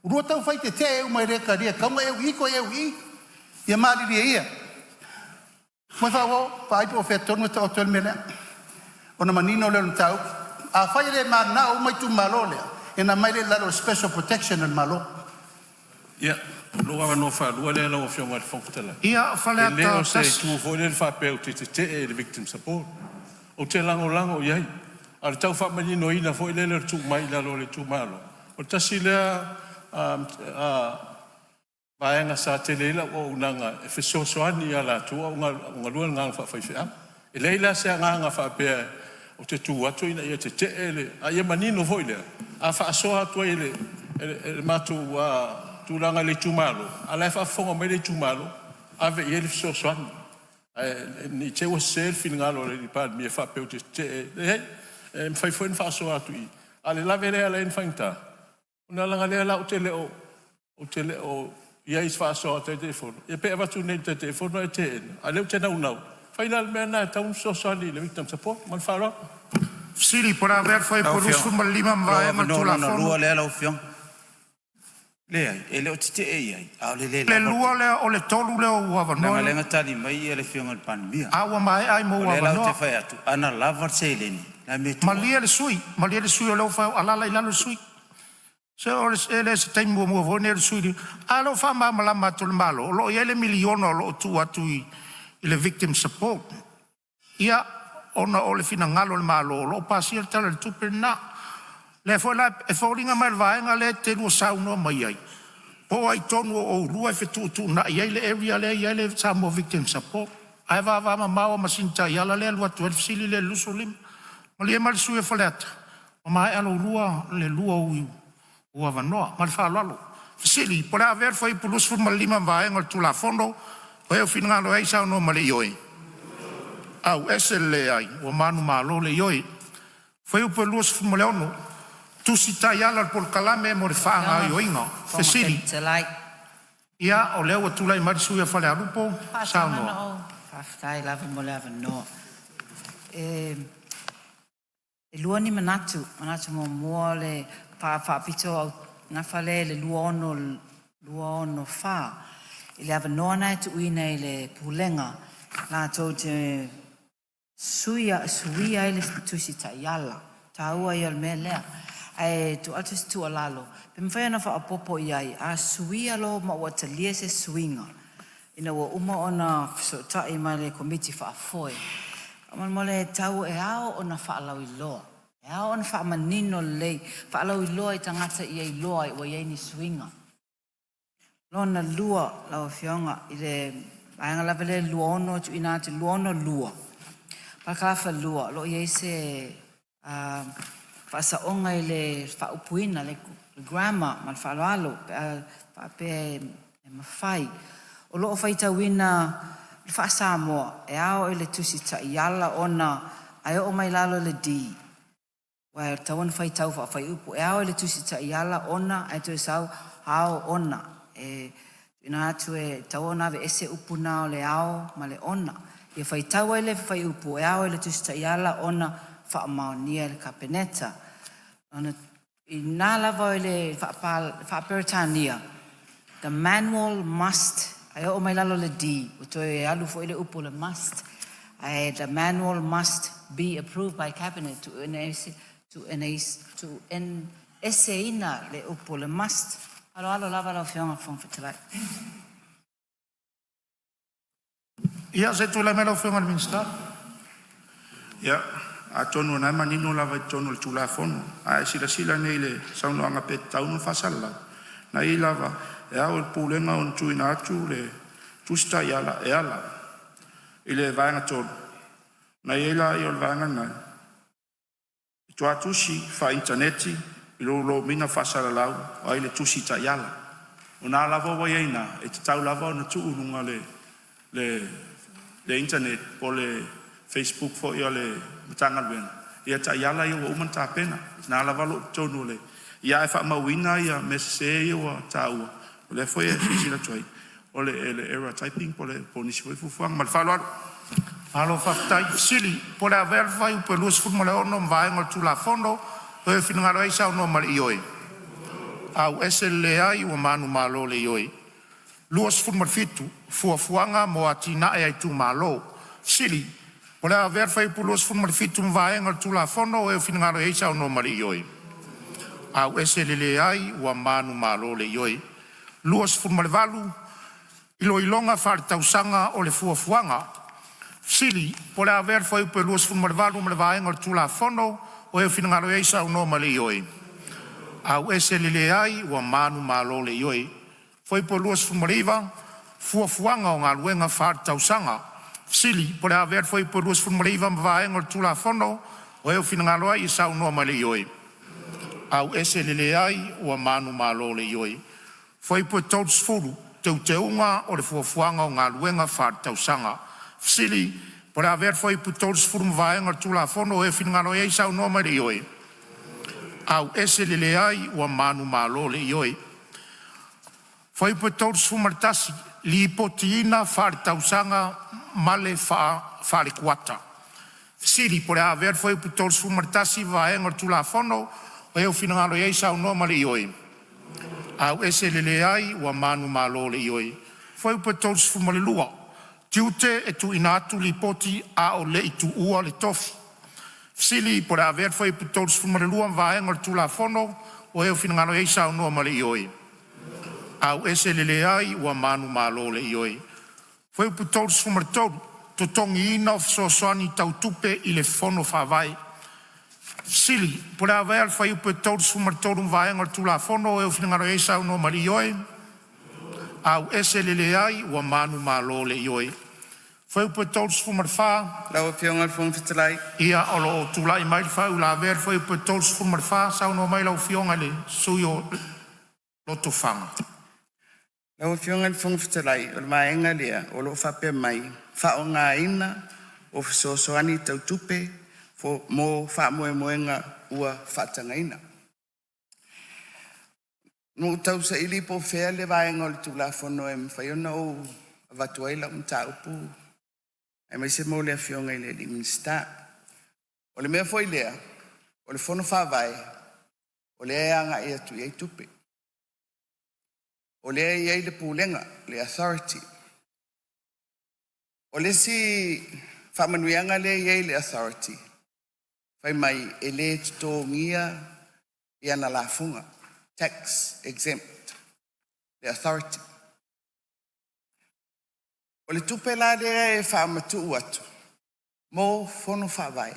Rua tau fai te te mai reka ria, kaunga ko i. Ia maari ria ia. Mai whawo, whaipo o whetonu e ta otu mele. Ona manino leo na tau. A whai le mana o mai tu malo lea. E na mai le lalo special protection al malo. Ia, loa wano wha, lua lea lau whio mai whakutala. Ia, whale ata. E leo se tu fo le whapeo te e le victim support. O te lango iai. Ar tau whamanino ina fo le le tu mai lalo le tu malo. O tasi lea vaenga sa te leila o unanga e whesosoani a la tua o ngā lua ngā whawhaiwhea. E leila se ngā whapea o te tū atu ina ia te ele. A ia manino foi lea. A whaasoa atua ele matu tūranga le tūmalo. A lai whaafonga mai le tūmalo. A ve i ele whesosoani. Ni te ua se elfi ngalo le pād mi e whapeo te e. E mwhaifoen whaasoa atu i. A le lawe rea le whaingta. Una langa lea la o te leo. O te leo. Ia is whaasoa te telefono. Ia pe watu nei te telefono e te ena. A leo te nau. Whainal mea nā taun sosoani le victim support. Man whaara. Siri, pora ver foi por uso mal lima vai mal tu la fono. Lua lea lau fiong. Lea, e leo te ai. Au le lua lea o le tolu leo uava no. Nanga lenga tali mai e le fiong al pan mia. Awa mai ai mo uava no. Le lau te whai atu. Ana lava te leni. Malia le sui o leo whai alala i lalo sui. Se ore ele se tai mo vone le sui. Alo fa ma malama tu le malo. Lo ele miliono lo tu atu i le victim support. Ia ona o le fina ngalo le malo lo pasi le tala le tupe na le fola e folinga mai vaenga le te lu sauno mai ai po ai tonu o rua fe tu na ia le area le samo victim support ai va ma masinta ia le lu atu fsili le lusulim mali mal su e folet o mai alo rua le lua o avano mal fa lalo fsili por haver foi plus for mal lima vaenga tu la fondo o e fina ngalo ai sauno mali yoi au ese le ai o manu malo le yoi foi o pelus fumoleono tu si taiala por kalame mo fanga yo inga fesili ia o leo tu lai marisu ia fale arupo sauno faftai lava mo lava no e luani manatu mo mole fa pito na fale le luono fa ile ava nona tu ina ile pulenga la to te suia ile tusi taiala taua ia me lea ai tu atus tu alalo pe mfaya na fa apopo iai a suia lo ma wa talia se swinga ina wa uma ona so tai mai le committee fa foi amal mole tau e ao ona fa lawi lo e ao ona fa manino le fa lawi lo i tangata iai lo ai wa iai ni swinga lona lua la fionga ile ai la vele luono tu ina te luono lua Pakafa lua lo ye se fa sa onga ile fa upuina le grammar mal fa lo fa pe ma fai o lo fa ita wina fa sa mo e ao ile tusi ta yala ona ai o mai lalo le di wa tawon fa ita fa upu e ao ile tusi ta yala ona ai to sa ao ona e ina tu e tawon ave ese upuna le ao male ona e fai taua ele fai upu e ao ele tusta iala ona wha maonia le kapeneta. Ona i nā lava ele wha peritania. The manual must, ai o mai lalo le di, o toi e alu fo ele upu le must. The manual must be approved by cabinet to ese ina le upu le must. Alo lava lau fionga whangwhitalai. Ia se tu la melo fenga minister. Ia a tonu na manino la vai tonu tu la fono. A sila nei le sauno anga pe taunu fasala. Na i lava e a o pulenga on tu ina tu le tu sta yala e ala. Ile vanga ton. Na i la i o vanga na. Tu atusi fa interneti lo mina fasala lau o ile tu si ta yala. Ona lava wa ina e tau lava na tu ulunga le internet po le Facebook fo ia le matanga ben ia ta yala ia o manta pena na la valo tonu le ia fa mawina ia messe ia ta u le foi e sila toi o le error typing po le ponisi foi fu mal falo alo fa tai sili po la ver vai po lus fu mo le ono vai ngol tu la fondo e fino ngalo isa no mal ioi Au ese le ai ua manu malo le ioi. Luas fun marfitu, fuafuanga mo atina e ai tu malo. Sili, pole a verfa i pu luas fun marfitu mvaenga tu la fono e finangaro eisa o no mari ioi. Au ese le ai ua manu malo le ioi. Luas fun marvalu, ilo ilonga far tausanga o le fuafuanga. Sili, pole a verfa i pu luas fun marvalu mvaenga tu la fono o e finangaro eisa o no mari ioi. Au ese lele ai ua manu malo le ioi. Foi po luas fumariva, fuafuanga o ngā luenga whār tausanga. Sili, pore a ver foi po luas fumariva mwaenga o tula fono, o eo finangaloa i sau noa ma le ioi. Au ese lele ai ua manu malo le ioi. Foi po tauts furu, te unga o le fuafuanga o ngā luenga whār tausanga. Sili, pore a ver foi po tauts furu mwaenga o tula fono, o eo finangaloa i sau noa ma le ioi. Au ese lele ai ua manu malo le ioi. Foi po tauts fumartasi li potiina whare tausanga male whare kuata. Siri pore a ver foi po tauts fumartasi vaenga tula fono o eo finangalo iei sau no male ioi. Au ese lele ai ua manu malo le ioi. Foi po tauts fumalelua. Tiute e tu inatu li poti a o le itu ua le tofi. Sili pore a ver foi po tauts fumalelua vaenga tula fono o eo finangalo iei sau no male ioi. Au ese lele ai ua manu malo le ioi. Foi pu tautus fumartoru, to tongi ina of sosoani tautupe i le fono whawai. Sili, pura awea fai upe tautus fumartoru mvaenga tula fono e o finangaro e sau no mari ioi. Au ese lele ai ua manu malo le ioi. Foi upe tautus fumarwha. Lawa fionga fong fitalai. Ia olo o tulai mai whau la awea foi upe tautus fumarwha sau no mai lau fionga le sui o loto whanga. Lawa fionga fong fitalai, o maenga lea, o lo whape mai, whao ngā ina, o fisosoani tautupe, mo wha moenga ua whatanga ina. No tau sa ili po whea le vaenga o le tula whono e mwhaiona o watuaila mta upu. E mai se mo lea fionga i le li minsta. O le mea foi lea, o le whono whawai, o le eanga e atu i tupe. O le iei le pūlenga, le authority. O le si whamanuianga le iei le authority. Whai mai e le tō ngia i ana la funga. Tax exempt. Le authority. O le tupe la le e whamatu atu. Mō whono whawai.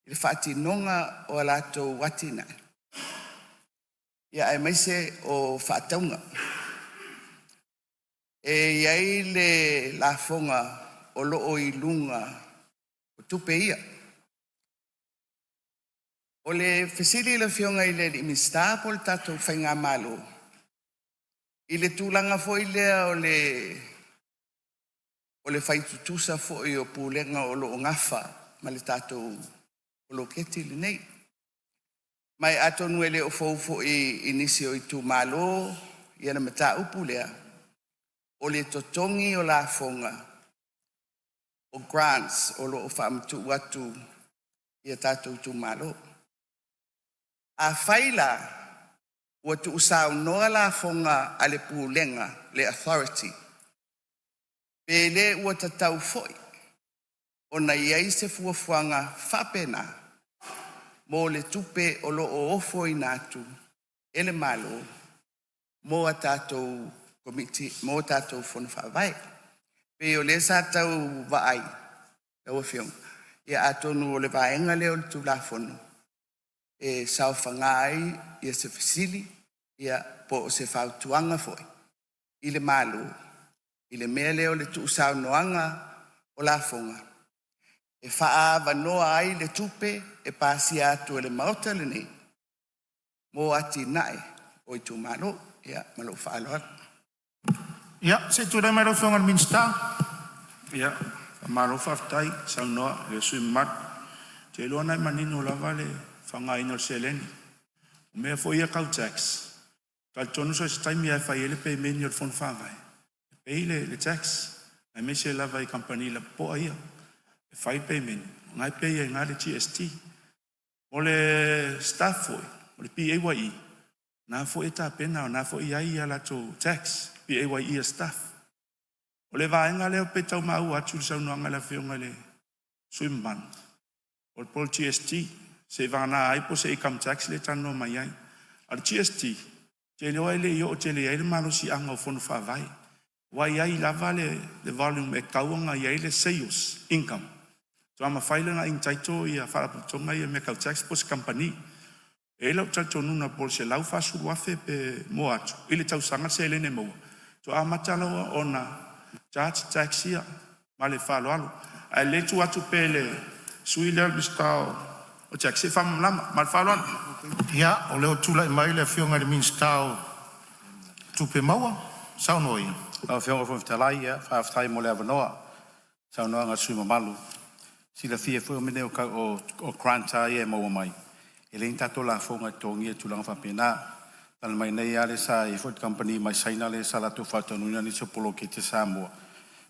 I le whati nonga o alato watina. Ia e maise o whataunga. E iai le la fonga o loo i lunga o tupe ia. O le fesili la fionga i le imista po le tatou whainga malo. I le tūlanga fo i lea o le whaitutusa fo i o pūlenga o loo ngafa ma le tatou o lo keti le nei. Mai ato nuele o fo i inisi o i tu malo i ana mata upu lea. O le totongi o la fonga, o grants o lo o whaamtu watu i a tātou tu malo. A whaila, ua tu usau noa la fonga a le pūlenga, le authority. Pele ua tatau foi, o na iai se fuafuanga whapena, mo le tupe o lo o ofo i nātu, ele malo, mo a tātou komiti mo tātou whono whawai. Pe o le sa tau waai, ua whiong. Ia atonu o le vaenga leo le tula whono. E sau whangai, ia se fasili, ia po se whautuanga foi. I le malo, i le mea leo le tu sau noanga o la whonga. E whaa wanoa ai le tupe, e pasi atu e le mauta le nei. Mo ati nae, o i tu malo, ia malo whaaloa. Ja, se tu mai rau whangar minsta. Ia, malo whaftai, sau noa, le sui mat. Te loa nai manino lava le whangai no se leni. O mea fo ia kau tax. Ka tonu so se taimi ai whai ele pe meni o le whonu whawai. Pei le tax. Ai me se lava i company la po ia. E whai pe meni. Ngai pei ai ngā le GST. O le staff foi. O le PAYE. Na fo e tapena, na fo i ai ala to tax, pi e wai ia staff. O le vaenga leo pe tau mau atu sa unuanga la whionga le swimman. O le pol GST, se vana ai po se income tax le tano mai ai. Al GST, te leo ai le i o te le ai le mano si anga o fonu whawai. Wai ai lava le volume e kauanga i ai le sales income. So ama whailanga in taito i a wharaputonga i a me kau tax po se company. E lau tato nuna pol se lau whasuru wafe pe mo atu. Ile tau sanga se lene maua. So a matalawa o na charge taxia ma le whaloalo. A le tu atu pe le sui leo bistao o taxi wham lama ma le whaloalo. Ia, o leo tula i mai le whionga le minstao tupe maua, sao noi? Au whionga fwm talai ia, whaaftai mo le avanoa, sao noa ngā sui mamalu. Sila fia fwoi mene o kranta ia maua mai. E le intato la whonga tongi e tulanga whapena. Tala mai nei ale sa i Ford Company mai saina le sa latu whatonuna ni sopolo ke te Samoa.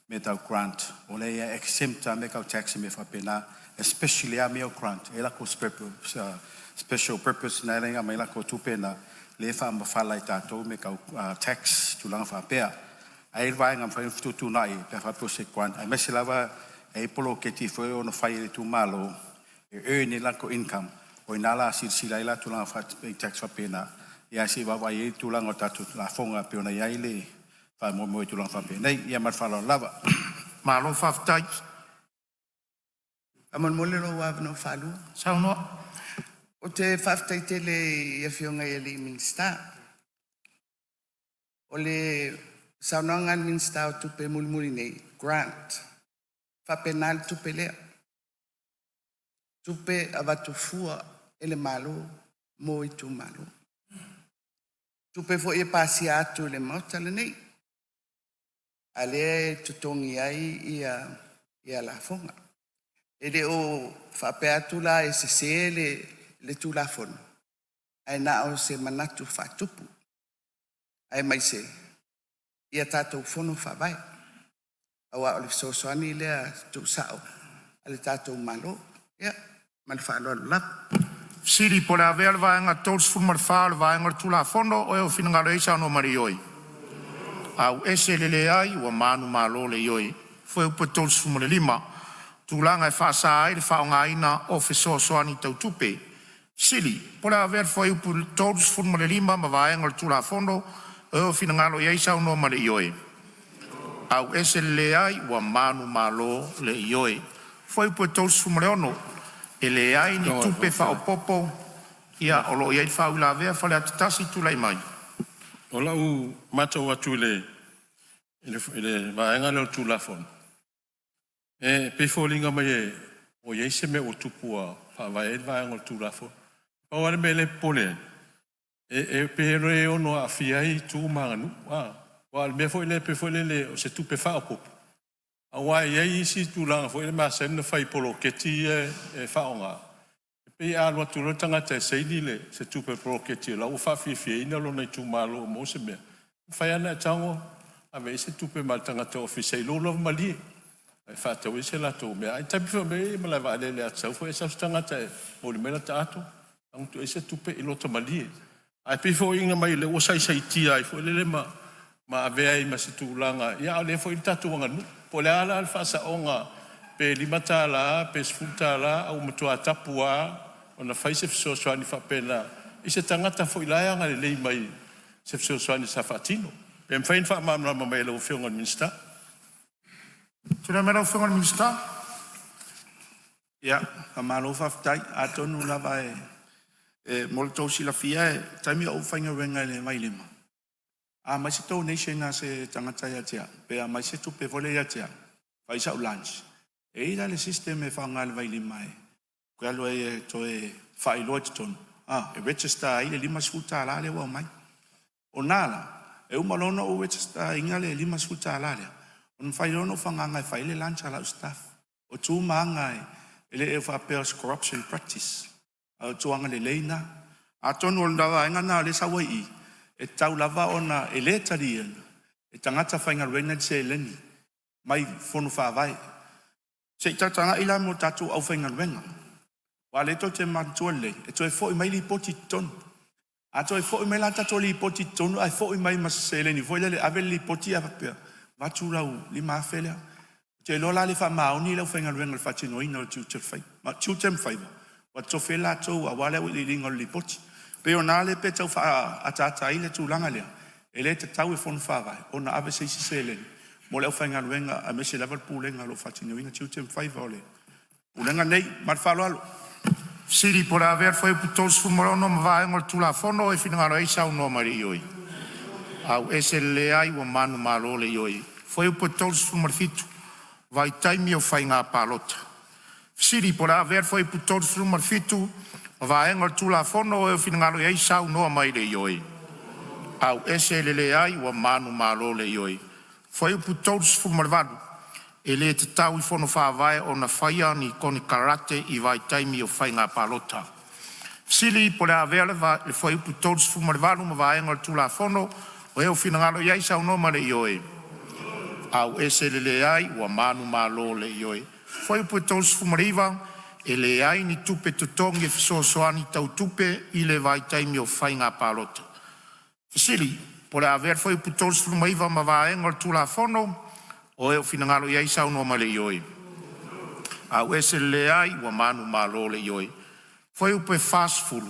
Me tau grant. O le ia exempta me kau taxi me whapena. Especially a meo grant. E la ko special purpose na renga mai la ko tupena. Le wha mawhala i tātou me kau tax tulanga whapea. Ai rwai ngam whai fututu nai pe whapose grant. Ai mesi lawa e polo ke ti whai o na whai le tu malo. E earn la ko income. O inala sila ila tulanga whai tax whapena. Ia si wawa i tulanga o tatu la whonga pe ona iai le whai mo i tulanga whapena. Nei, ia marwhala lava. Malo whaftai. Aman mole no wavno falu. Sao no? O te whaftai te le ia whionga i le minsta. O le saunangan minsta o tupe mulmuli nei, grant. Whapenal tupe lea. Tupe avatu fua ele malo, mo i tu malo. Tupe fo e pasi atu le mautala nei. Ale tutongi ai ia la fonga. Ele o whape atu la e se le tu la fono. Ai na o se manatu whatupu. Ai mai se. Ia tātou fono whawai. Awa o le sosoani lea tu sao. Ale tātou malo. Ia, mali whaalo lap. Siri po le avea le vaenga tous fulmar whaa le vaenga tu la fono o eo whinangaro eisa no mari oi. Au ese le ai ua manu malo le ioi. Fue upo tous fulmar lima. Tūlanga e whaasa ai le whaonga ina o whesoasoani tau tupe. Sili, po le aver fwoi upu tōrus fulmare lima ma vaenga le tūla fondo o eo whinangalo i eisa uno ma le ioe. Au ese le ai ua manu malo le ioe. Fwoi upu tōrus fulmare ono e le ai ni tupe whao popo ia o lo iei whao la vea whale atatasi tūlai mai. O lau matau atu le vaenga le tūla fondo. E pe fōlinga mai e o yeise me o tupua whawae vaenga o tūrafo. Paware me le pole. E pe re ono a fiai tū manganu. Wa me fo le pe fo le o se tupe whaopo. A wai yei isi tūlanga fo le maa semna whai polo keti e whaonga. Pe a alwa tūro tangata e seini le se tupe polo keti. La u whawhiwhia ina lo nei tū malo o mo se mea. Whai ana e tango a me se tupe ma tangata o fisei lolo malie. E whātau e se lato mea. Ai tabi wha me ma lai waale le atsau. Fo e sa stangata e mori mena ta ato. Antu e se tupe i lota malie. Ai pe fo inga mai le osai sai tia. Ai fo le ma avea i ma se tūlanga. Ia le fo i tatu wanga nu. Po le ala al whaasa onga. Pe limata la, pe sfuta la. Au matua tapua. O na whaise fiso soani whapena. I se tangata fo i laianga le lei mai. Se fiso soani sa whatino. Pe mwhain wha mamrama mai le ufionga minsta. Tuna mera whunga ni minsta? Ia, ka malo whaftai, a tonu lava e mole tau sila fia e taimi au whainga wenga le mai lima. A mai se tau nation na se tangata ia tia, pe a mai se tupe vole ia tia, whaisa u lunch. E ila le system e whanga le vai lima e, koe alo e to e whailoa te tonu. E register i le lima sfuta ala le wau mai. O nala, e umalono o register inga le lima sfuta ala le. On fai no fanganga fai le lancha la staff. O tu manga ele e fa pers corruption practice. O tu anga le leina. A tonu ndawa nga na le sawai. E tau lava ona ele tarian. E tangata fainga reina se leni. Mai fonu fa vai. Se tanga ila mo tatu au fainga wenga. Wa le to te mantuale. E to e fo mai li poti ton. Ato e fo i mai la tato li poti tonu ai fo i mai masele ni foi le ave li poti a pe. Va tu la u li ma fele. Te lo la le fa ma oni le fenga renga fa tino ina tu te fai. Ma tu tem fai. Wa to fe la to a wale li ringa li poti. Pe ona le pe tau fa atata ile tu langa le. Ele te tau e fon fa vai. Ona ave se sele. Mo le fenga renga a me se level pulenga lo fa tino ina tu tem fai vole. Pulenga nei mar fa lo. Siri por haver foi putos fumorono vai ngol tula fono e finangaro e sa no mari yoi. Au ese le ai o manu malo le yoi. Foi putos fumarfitu. Vai taimi o fai ngā palota. Siri por haver foi putos fumarfitu vai ngol tula fono e finangaro e sa no mai le yoi. Au ese le ai o manu malo le yoi. Foi putos fumarvadu. Ele te tau I fono whāwai o na whaia ni koni karate I vai taimi o whai ngā palota. Sili po le avele le whai upu tōrus fumarwaru ma vaenga tula fono o eo whinangalo iai sau no mare ioe. Au ese le ai ua manu malo le ioe. Whai upu tōrus fumariwa e le ai ni tupe tutongi e fisosoani tau tupe I le vai taimi o whai ngā palota. Sili po le avele whai upu tōrus fumariwa ma vaenga tula fono o eo finangalo iai sau no male ioi. Au ese le ai ua manu malo le ioi. Foi upe fast food.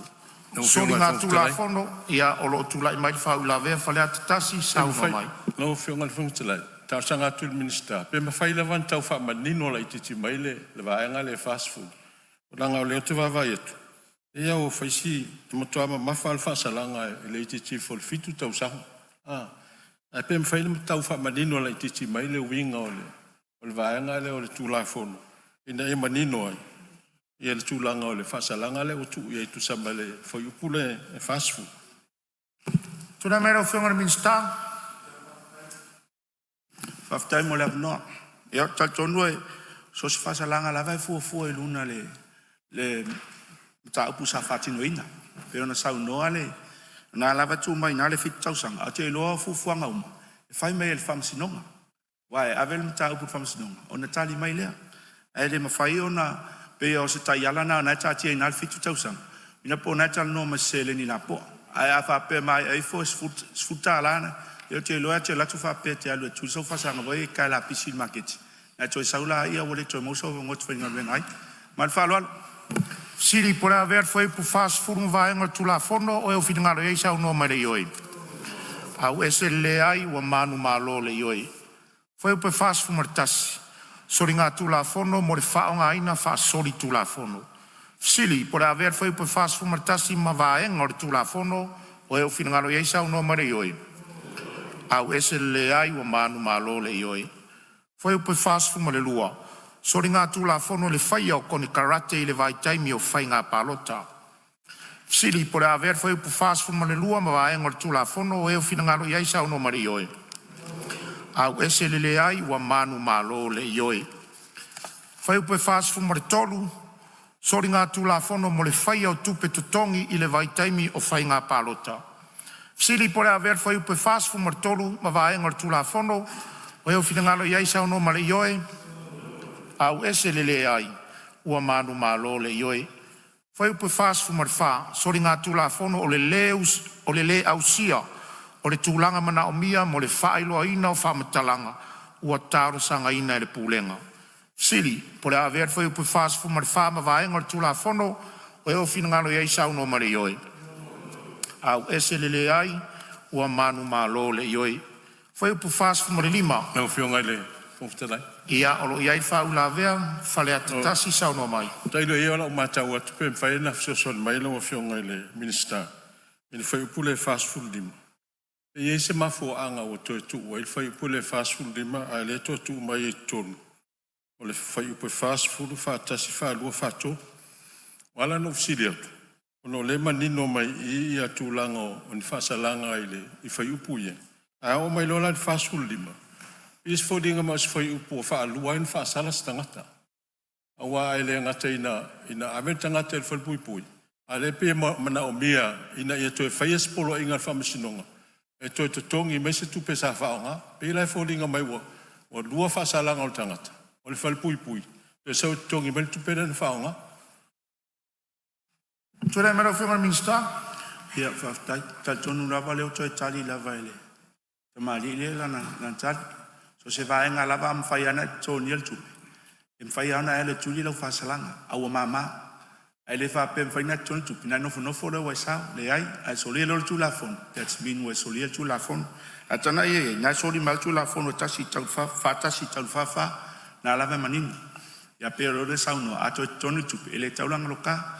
Sori ngā tula fono, ia o lo tula I mai whau la vea whale atatasi sau no mai. Lau whionga le whungutalai. Tau sanga tu le minister. Pe ma whaile wan tau wha manino la I titi mai le vaenga le fast food. O langa o leo te wawai etu. Ia o whaisi, te motoa ma mawha alfa salanga le I titi fol fitu tau sanga. Ai pe mfaile tau wha manino la I titi mai le winga o le vaenga le o le tula fono. Ina e manino ai. Ia le tūlanga o le whasalanga le o tu ia I tu sama le whaiupule e fast food. Tuna mera o whiongara minsta? Whaftai mo le apnoa. Ia tatonu e so se whasalanga la vai fua I luna le ta upu sa whatino ina. Pero na sau noa le na lava tu mai na le fit tausanga. A te loa fufuanga uma. E whai mai le whamsinonga. Wai avel mta upu whamsinonga. O na tali mai lea. E le mawhai o na pe o se tai ala na na ta tia ina le fitu tausanga. Ina po na tal no masele ni la po. Ai a wha pe mai ai fo sfuta alana. E o te loa te latu wha pe te alu e tu sau whasanga vai kai la pisi market. Na toi saula ia wale toi mouso o ngot whainga venai. Man whaloalo. Siri por haver foi pu fast food vaenga tula fono o eo finangalo iai sau no mare ioi. Au ese le ai ua manu malo le ioi. Foi pu fast food martasi. Sori ngā tula fono mo le whaonga ina wha sori tula fono. Siri por haver foi pu fast food martasi ma vaenga o le tula fono o eo finangalo iai sau no mare ioi. Au ese le ai ua manu malo le ioi. Foi pu fast food ma le lua. Sori ngā tula fono le whaia o koni karate I le vai taimi o whai ngā palota. Siri por haver foi upu fast food ma le lua ma vaenga o tula fono o eo finangalo iai sau no mari ioe. Au ese le ai ua manu malo le ioe. Foi upu fast food ma le tolu. Sori ngā tula fono mo le whaia o tupe tutongi I le vai taimi o whai ngā palota. Siri por haver foi upu fast food ma le tolu ma vaenga o tula fono o eo finangalo iai sau no mari ioe. Au ese le ai, ua manu malo le ioe. Foi upu fast food marfa, sori ngā tula fono o le le ausia, o le tūlanga mana o mia, mo le whaeloa ina o whamatalanga, ua tāro sanga ina le pūlenga. Siri, po le aver foi upu fast food marfa ma vaenga o le tula fono, o eo finangalo iai sau no mare ioe. Au ese le ai, ua manu malo le ioe. Foi upu fast food mare lima. Nau whionga le, fōftalai. Ia olo iai whaula vea, whale atatasi sau no mai. Tailo e ola o mātau atu pe mwhae na fsioson mai lau a whionga le minister. Ele whai upule fast food lima. E ei se mafo anga o toi tu, ele whai upule fast food lima, a le to tu mai e tonu. O le whai upe fast food, whaatasi whaalua whaato. Wala no fsiri atu. Ono le manino mai I atu langa o ni whaasalanga I whai upu ia. A o mai lola fast food lima. Is fodinga mas foi upo fa luain fa salas tangata. Awa ele ngata ina aven tangata el falpui pui. Ale pe mana o mia ina ia to fa yes polo inga fa masinonga. E to tongi me se tu pesa fa nga. Pe lai fodinga mai o lua fa salanga o tangata. O le falpui pui. Pe so tongi me tu pera fa nga. Tura mera whionga minsta. Ia whaftai, ta tonu lava leo toi tali lava ele. Ta mali le la na tali. So se vaenga lava am whai ana tōni al tupe. E mwhai ana ele tuli lau whasalanga. Aua mama. Ai le whape mwhaina tōni tupe. Na nofo nofo le wai sao. Le ai. Ai soli alo tu la fon. That's mean we soli tu la fon. Atana ye. Na soli mal tu la fon. O tasi tau fa. Na lava manini. Ia pero le sauno. Ato tōni tupe. Ele taulanga loka.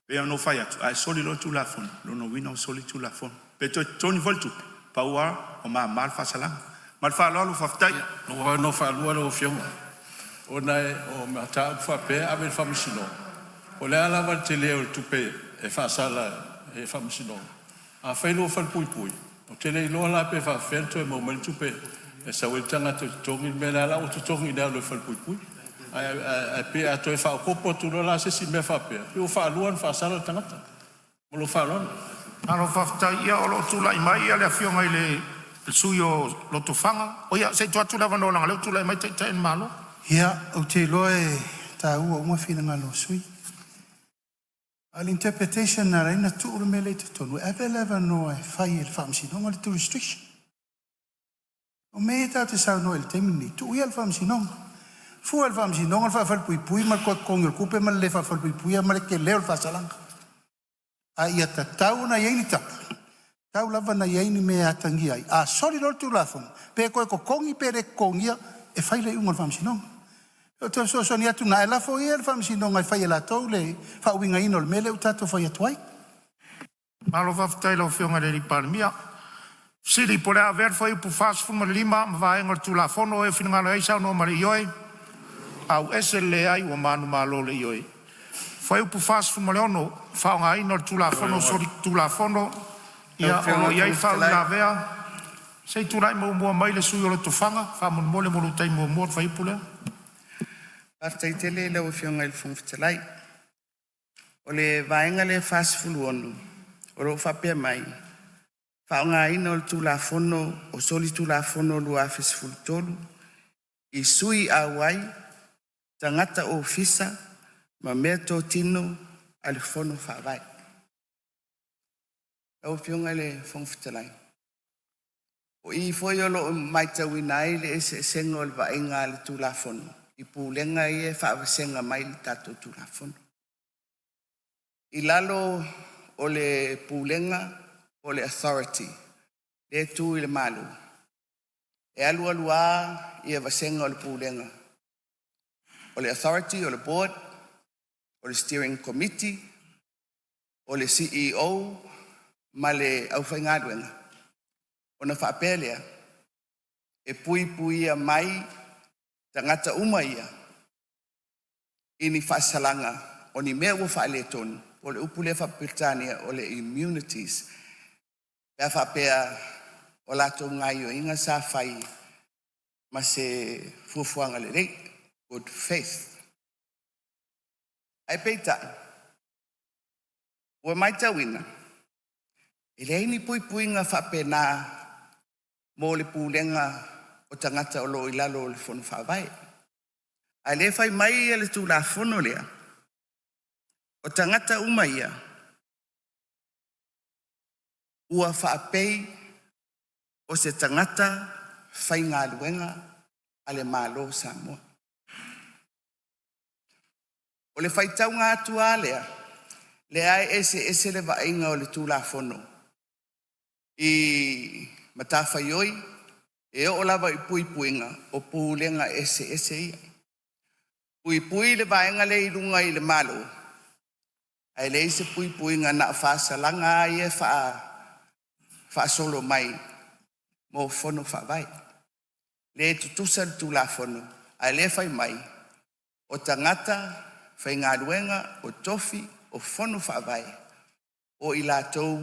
Pe no fai atu, ai soli lo tu la fon, lo no wina o soli tu la fon. Pe to toni voltu, paua o ma mal fa salang. Mal fa lo fa ftai. No fa lo fioma. O nai o mata fa pe ave fa misino. O le ala va te leo tu pe e fa sala e fa misino. A fa lo fa pui. O te le lo la pe fa fento e mo tu pe. E sa wel tanga to tongi me la o to tongi da lo fa pui. Ai pe a toi fa popo tu la se si me fa pe. Pe fa luan fa sala tangata. Mo lo fa lon. Ano whafta ia o lo tula i mai ia le awhionga i le sui o lo tofanga. O ia, se tu atu lava nolanga, leo tula i mai te en malo. Ia, o te loe ta ua uma whina ngā lo sui. Al interpretation na reina tu ura me le te tonu. Ewe leva no e whai e le whamsi nonga le tu restriction. O me e ta te sao no e le temini. Tu ia le whamsi nonga. Fu al fam si non al fa fal pui mal ko kong el kupe mal le fa fal pui mal ke le al fa salang a ia ta tau na yeni ta tau lava na yeni me atangi ai a sorry lor tu la fon pe ko kongi pere kongia e fai le un al fam si non o te so ni atu na la fo ia al fam si non ai fai la to le fa winga ino le mele utato fa ia tuai malo va ftai lo fionga le palmia sili por haver foi pu fas fu lima va en tu la fono e finga lo isa no mari yoi au ese le ai o manu malo le ioi. Fai upu fas fu maleono, fao ngai no tu la fono, sori tu la fono, ia o iai fao la vea, sei tu lai mua mai le sui o le tofanga, fa mon mole molu tai mua fai pule. Partai tele le o fionga il fun fitalai. O le vaenga le fas fu luonu, o ro fa pe mai. Fao ngai no tu la fono, o soli tu la fono lu afis fu tolu, i sui awai, tangata o fisa, ma mea tō tino, ale fono whawai. Au fionga le whongfitalai. O i foi olo mai tau inai le ese sengo le vaenga le tū la fono. I pūlenga i e whaawasenga mai le tato tū la fono. I lalo o le pūlenga o le authority. Le tū i le malu. E alu a i e wasenga o le pūlenga. O le authority, o le board, o le steering committee, o le CEO, ma le aufengaduenga. O na whaapelea, e pui a mai tangata uma ia, ini whaasalanga, o ni mea ua whaale tonu, o le upule whapiltania, o le immunities, pea whaapea o lato ngai o inga sa whai, ma se fuafuanga le rei, good faith. Ai peita, ua mai tawina, e le ini pui nga whapena mo le pūlenga o tangata o lo ilalo o le fono whawai. Ai le whai mai e le tū la fono lea, o tangata umaia, ua whaapei o se tangata whai ngā luenga ale malo Samoa. O le whaitau ngā atua lea, le ai ese le vainga o le tūla fono. I matawhaioi, e o lava i puipuinga o pūlenga ese ia. Pui le vainga le irunga i le malo. Ai le ise puipuinga na whaasalanga ai e whaasolo mai mo fono whawai. Le tutusa le tūla fono, ai le whai mai, o tangata, whai ngā ruenga, o tofi, o fono whawai, o i lātou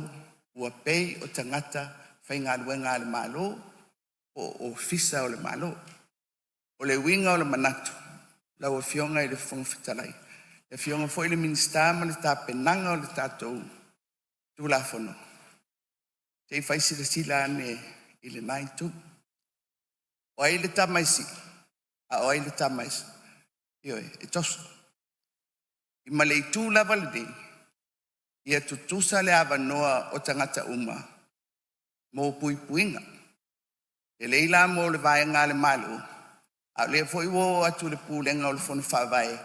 ua pei o tangata, whai ngā ruenga le malo, o fisa o le malo, o le winga o le manatu, lau o fionga i le whongwhitalai. Le fionga fo i le ministama le tā penanga o le tātou tūla fono. Te whai sila ane i le naitu. O ai le tamaisi, a o ai le tamaisi. Ioi, e tosu. I malei tū lava le dei, ia tutusa le avanoa o tangata uma mo puipuinga. E leila mo le vaenga le malu. A le foi wo atu le pulenga o le fonu whawai.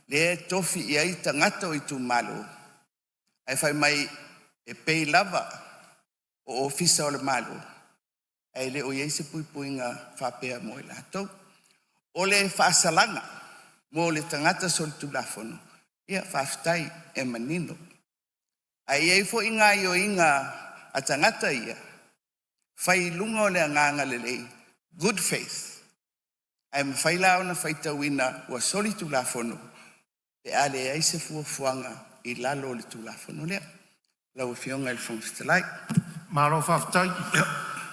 Le tofi ia i tangata o i tu malu. Ai whai mai e pei lava o ofisa o le malu. Ai le o iei se puipuinga whapea mo i lato. O le whaasalanga mo le tangata sol tu la fonu. Ia whaftai e manino. Ai ei fo inga i o inga a tangata ia. Whai lunga o le anganga le lei. Good faith. Ai mawhai lao na whai tawina ua soli tu la fonu. Pe ale ai se fuafuanga i lalo le tu la fonu lea. Lau fionga il fongfitalai. Malo whaftai.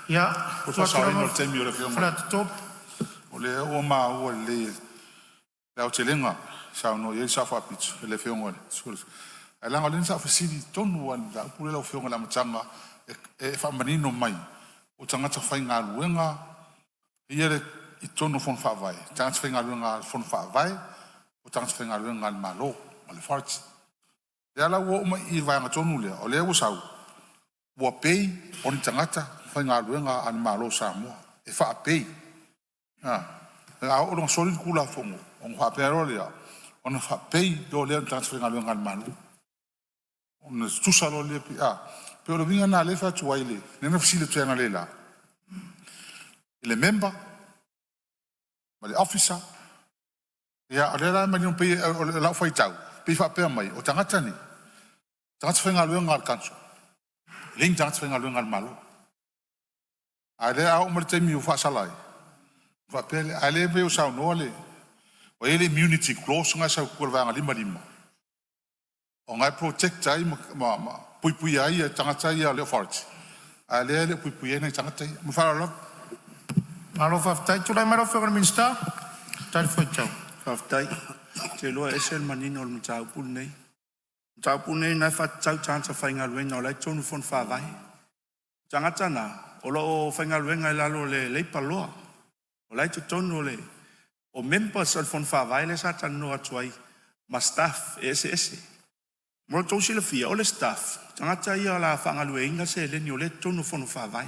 Ia. O sa sa ino temi o le fionga. Flat top. O le o ma ua le lau te lenga. Sa no ye sa fa pitch le fionga le. Ai langa le sa fasili tonu an da pule lau fionga la matanga e fa manino mai. O tangata whai ngā luenga, ia re i tonu fon whawai. Tangata whai ngā luenga fon whawai, o tangata whai ngā luenga le malo, ma le wharti. Rea la ua uma i vaianga tonu lea, o lea ua sau. Ua pei, o ni tangata whai ngā luenga an malo sa mua. E wha pei. A o longa soli kula fongo, o ngā pēro lea, o na wha pei do lea tangata whai ngā luenga an malo. O na tusa lo lea pi a. Pe o le vinga nā lefa tu waile, nena fisile tuena le la. Le member, ma le officer, ia o le la mani un pei o le lau fai tau, pei wha pea mai, o tangata ni, tangata whainga luenga al kanso, ling tangata whainga luenga al malo. A le a o ma le teimi u wha salai, wha pea le, a le pe o sao noa le, o ele immunity clause ngai sau kua vanga lima. O ngai protect ai ma pui ai e tangata ia le authority. A le pui ai nei tangata ia. Mwhara lop. Malo whaftai. Tulai maro whakara minsta. Tari whai tau. Whaftai. Te loa esel manino o mtau pulu nei. Mtau pulu nei nai whatau tangata whainga luenga o lai tonu fon whawai. Tangata na. O lo o whainga luenga i lalo le leipa loa. O lai tu tonu le. O members al fon whawai le sa tanu atuai. Ma staff ese. Moro tausi le fia o le staff. Tangata ia la whangalue inga se leni o le tonu fonu whawai.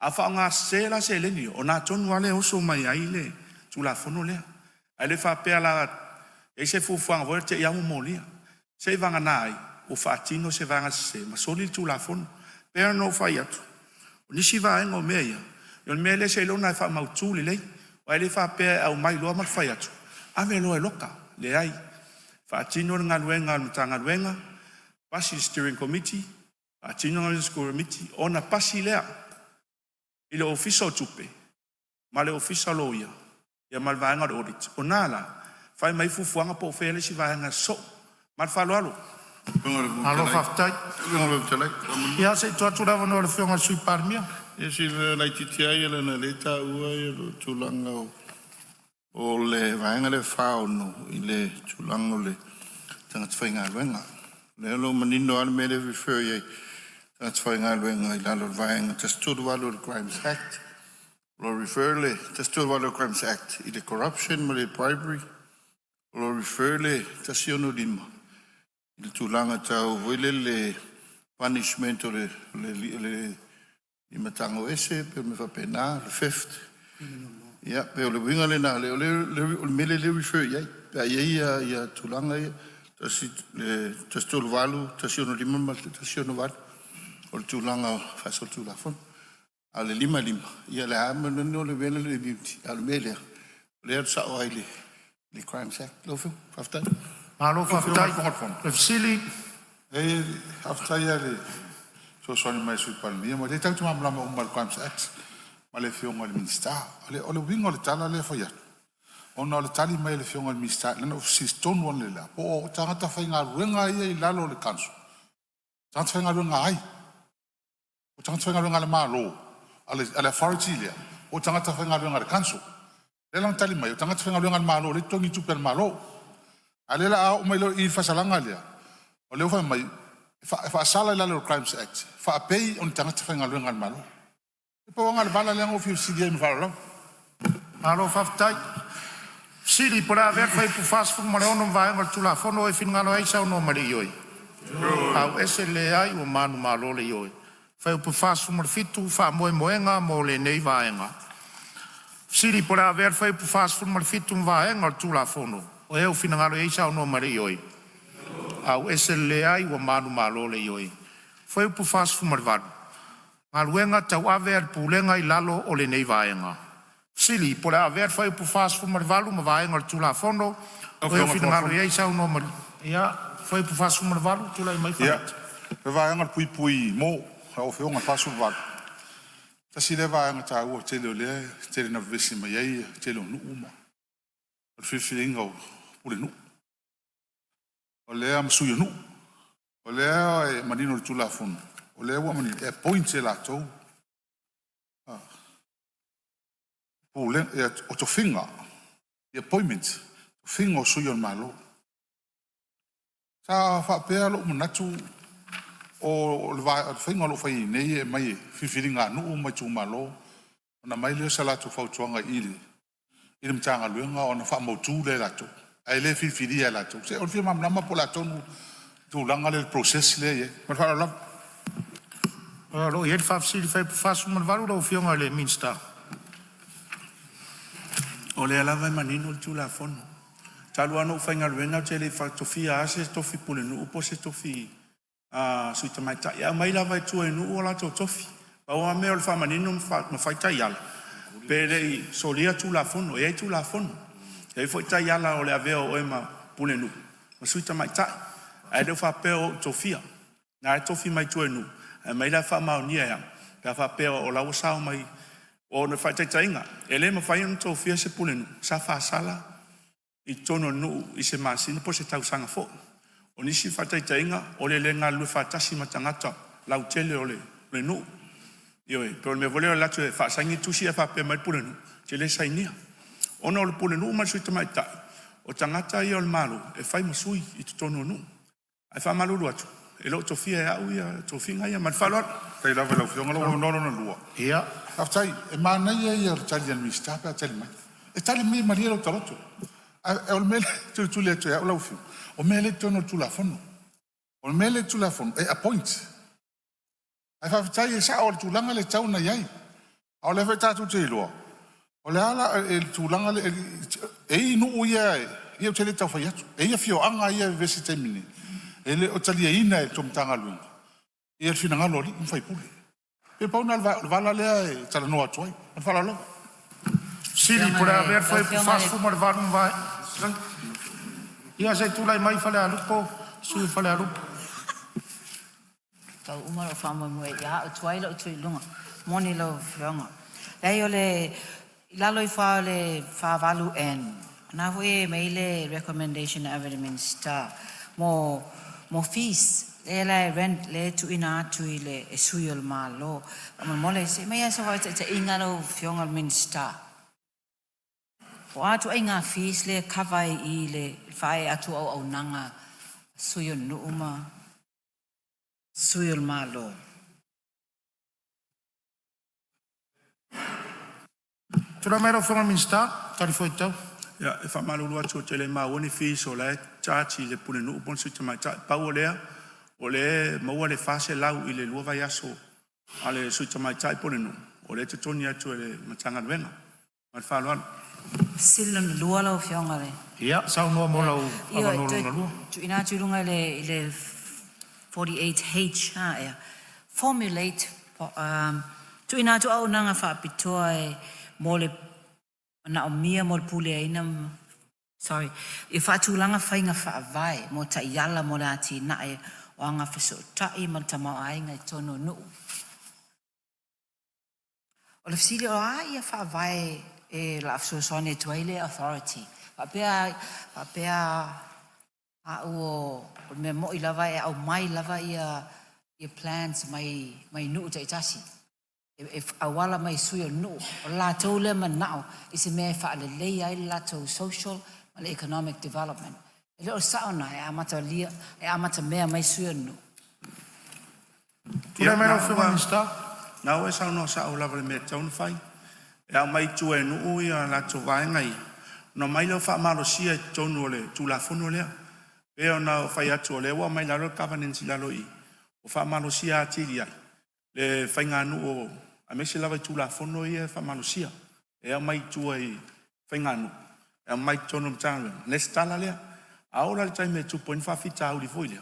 A whaonga se la se leni o nā tonu ale oso mai ai le tu la fonu lea. Ai le whapea la e se fufuanga vore te iau molia. Se vanga nai o whaatino se vanga se ma soli tu la fonu. Pea no whai atu. O nisi vaenga o mea ia. Yon mea le se lona e wha mautuli lei. O ai le whapea au mai loa mat whai atu. Ame loa e loka le ai. Whaatino ngā luenga mtanga luenga. Pasi steering committee, atino ngā school committee, ona pasi lea. I le ofisa o tupe, ma le ofisa loia, ia ma le vaenga o audit. O nāla, whai mai fufuanga po whele si vaenga so, ma le whalo alo. Alo whaftai. Ia se tuatu rawa no le whionga sui parmia. Ia si le laititi ai ele na leta ua i le tūlanga o le vaenga le whaono i le tūlanga o le tangata whainga luenga. Le lo manino al mele refer ye that's why ngal wenga ilalo vaenga testu the Crimes Act lo refer le testu the Crimes Act i the corruption le bribery lo refer le tasiono lima il tulanga tau vile le punishment o le imatango ese pe me fa pena le fifth ya pe le winga le na le mele le refer ye pa ye ya tulanga ye Tastul valu, tasiono lima, tasiono valu. O le tūlanga whasol tūlafon. A le lima. Ia le hama no le vele le beauty. A le melea. Le atu sa o ai le Crimes Act. Lofu, whaftai. Malo whaftai. Le fisili. E whaftai a le so soani mai sui palmia. Ma le tautu mamlama umar Crimes Act. Ma le whionga le minsta. O le winga o le tala le whaiatu. Ona le tali mai le whionga le minsta. Lena ofisi tonu on le la. O tangata whainga ruenga ia i lalo le kansu. Tangata whainga ruenga ai. O tangata whainga ruenga le malo. Ale authority lea. O tangata whainga ruenga le kansu. Le lang tali mai. O tangata whainga ruenga le malo. Le tongi tupe le malo. Ale la au mai lo i whasalanga lea. O leo whai mai. Wha asala i lalo le Crimes Act. Wha apei o ni tangata whainga ruenga le malo. E pa wanga le bala leanga o fiu sidia i mwhara. Malo whaftai. Siri pora ver fai pu fast fu mare ono vai ngal tula fono e fin ngalo ai sa no mari yoi. Au ese le ai o manu malo le ioi. Fai upu fasu mo le fitu, fa moe moenga mo le nei vaenga. Siri po la ver fai upu fasu mo le fitu vaenga o tu la fono. O eu fina ngalo e isa o no mare ioi. Au ese le ai o manu malo le ioi. Fai upu fasu mo le vadu. Ngaluenga tau aver pulenga I lalo o le nei vaenga. Siri po la ver fai upu fasu mo le valu mo vaenga o tu la fono. O eu fina ngalo e isa o no mare. Ia, fai upu fasu mo le valu, tu la I mai Ia, whanat. pe vaenga pui pui mo, o whionga pasu wak. Tasi le vaenga ta ua tele o lea, tele na vesi mai ei, tele o nuu ma. O whiwhiringa o pule nuu. O lea masui o nuu. O lea e manino le tula funu. O lea ua manino, e point e la tou. Pule, o to finga, the appointment, finga o sui o malo. Sa whapea lo manatu o le whainga lo whai nei e mai whiwhiringa nuu mai tū malo. O na mai leo sa latu whautuanga ili. Ili mtanga luenga o na wha mautu le latu. Ai le whiwhiri e latu. Se o le whima mnama po latu nu tū langa le process le e. Ma whala lau. Lo i ed whafsiri whai fasu man varu lau whionga le minsta. O le ala vai manino le tula fono. Talu ano whainga ruenga te le whaktofia ase tofi pule nu upo se tofi sui tamai ta. Ia mai la vai tua nu o la to tofi. Pa o mea le whamanino ma whaitai ala. Pere I solia tula fono, e tula fono. E whaitai ala o le avea o ema pule nu. Ma sui tamai ta. E de whapeo tofia. Nga e tofi mai tua nu. E mai la whamao nia yang. Ka whapeo o lau sao mai o na whaitai tainga. E le ma whainu tofia se pule nu. Sa whaasala. I tono nuu I se masini po se tau sanga fo. O nisi whatai tainga, o le le ngā lue whatasi matangata, lau tele o le nuu. Ioe, pero me voleo latu e whaasangi tusi e whape mai pule nuu, te le sainia. Ona o le pule nuu masui tamai tai. O tangata I o le malu, e whai masui I tu tono nuu. Ai wha malulu atu. E lo tofia e au ia, tofinga ia, man whalor. Kai lawa lau whionga lau nono na lua. Ia. Haftai, e mānai e ia tali anu I stape a tali mai. E tali mi maria lau taroto. E o mele tu le tu e o lau fiu. O mele tono tu la fono. O mele tu la fono. E appoint. Ai whawhitai e sa o le tūlanga le tau na iai. O le whai tātou te iloa. O le ala e tūlanga le e inu u ia e o te le tau whai atu. E ia fio anga ia vesi te mini. E le o tali e ina e tomtanga luenga. E al fina ngalo li mwhai pule. E pauna le vala lea e tala noa tuai. An whala lau. Siri por haver foi por faz fumar varum vai. Ia sei tu lai mai fale a lupo, su fale a lupo. Tau umaro whama mua ia, o tuaila o tui lunga. Moni lau whionga. Lei o le, lalo I wha le whavalu en. Nā hui mei le recommendation evidence star. Mo fees. Le lai rent le tu ina atu I le e sui o le maa lo. Ama mole se mea sa wai te ingaro whionga le minister. O atu ai ngā fees le kawai I le whae atu au nanga sui o nuuma. Sui o le maa lo. Tura mero whionga minsta, tari foi tau. Ia, e whamalulu atu te le maoni fees o le chachi le pune nu upon sui tamai tai. Pau o lea, o le maua le fase lau I le lua vai aso a le sui tamai tai pune nu. O le te toni atu e le matanga luenga. Mai whaluan. Silan lua lau whionga le. Ia, sau noa mo lau awanolo na lua. Tu ina tu runga le 48H ha ea. Formulate tu ina tu au nanga whaapitoa e mo le na o mia mo le pule aina sorry. I whaatulanga whainga whaavai mo ta iala mo le ati na e o anga whaso tai ma tamau ainga I tono nuu. O le fsili o a ia whaavai e la afsosone tuaile authority. Wapea a o me mo I lava e au mai lava ia plans mai nuu te itasi. E awala mai sui o nuu. O la tau le manao I se mea whaale lei ai la tau social ma le economic development. E leo saona e amata lia, e amata mea mai sui o nuu. Tura mero whionga minsta. Nau e sauna o sa o lava le mea taunu whai. E au mai tu e nuu I la tau vaenga I. No mai leo wha amaro sia tonu o le tu la fono lea. Pe ona fai atu o le ua mai lalo governance lalo i. O wha manosia atiri ai. Le whai ngānu o a mese lava i tūla whono i e wha manosia. E a mai tua i whai ngānu. E a mai tono mtanga. Nes tala lea. Aora le taime 2.5 fita auri foi lea.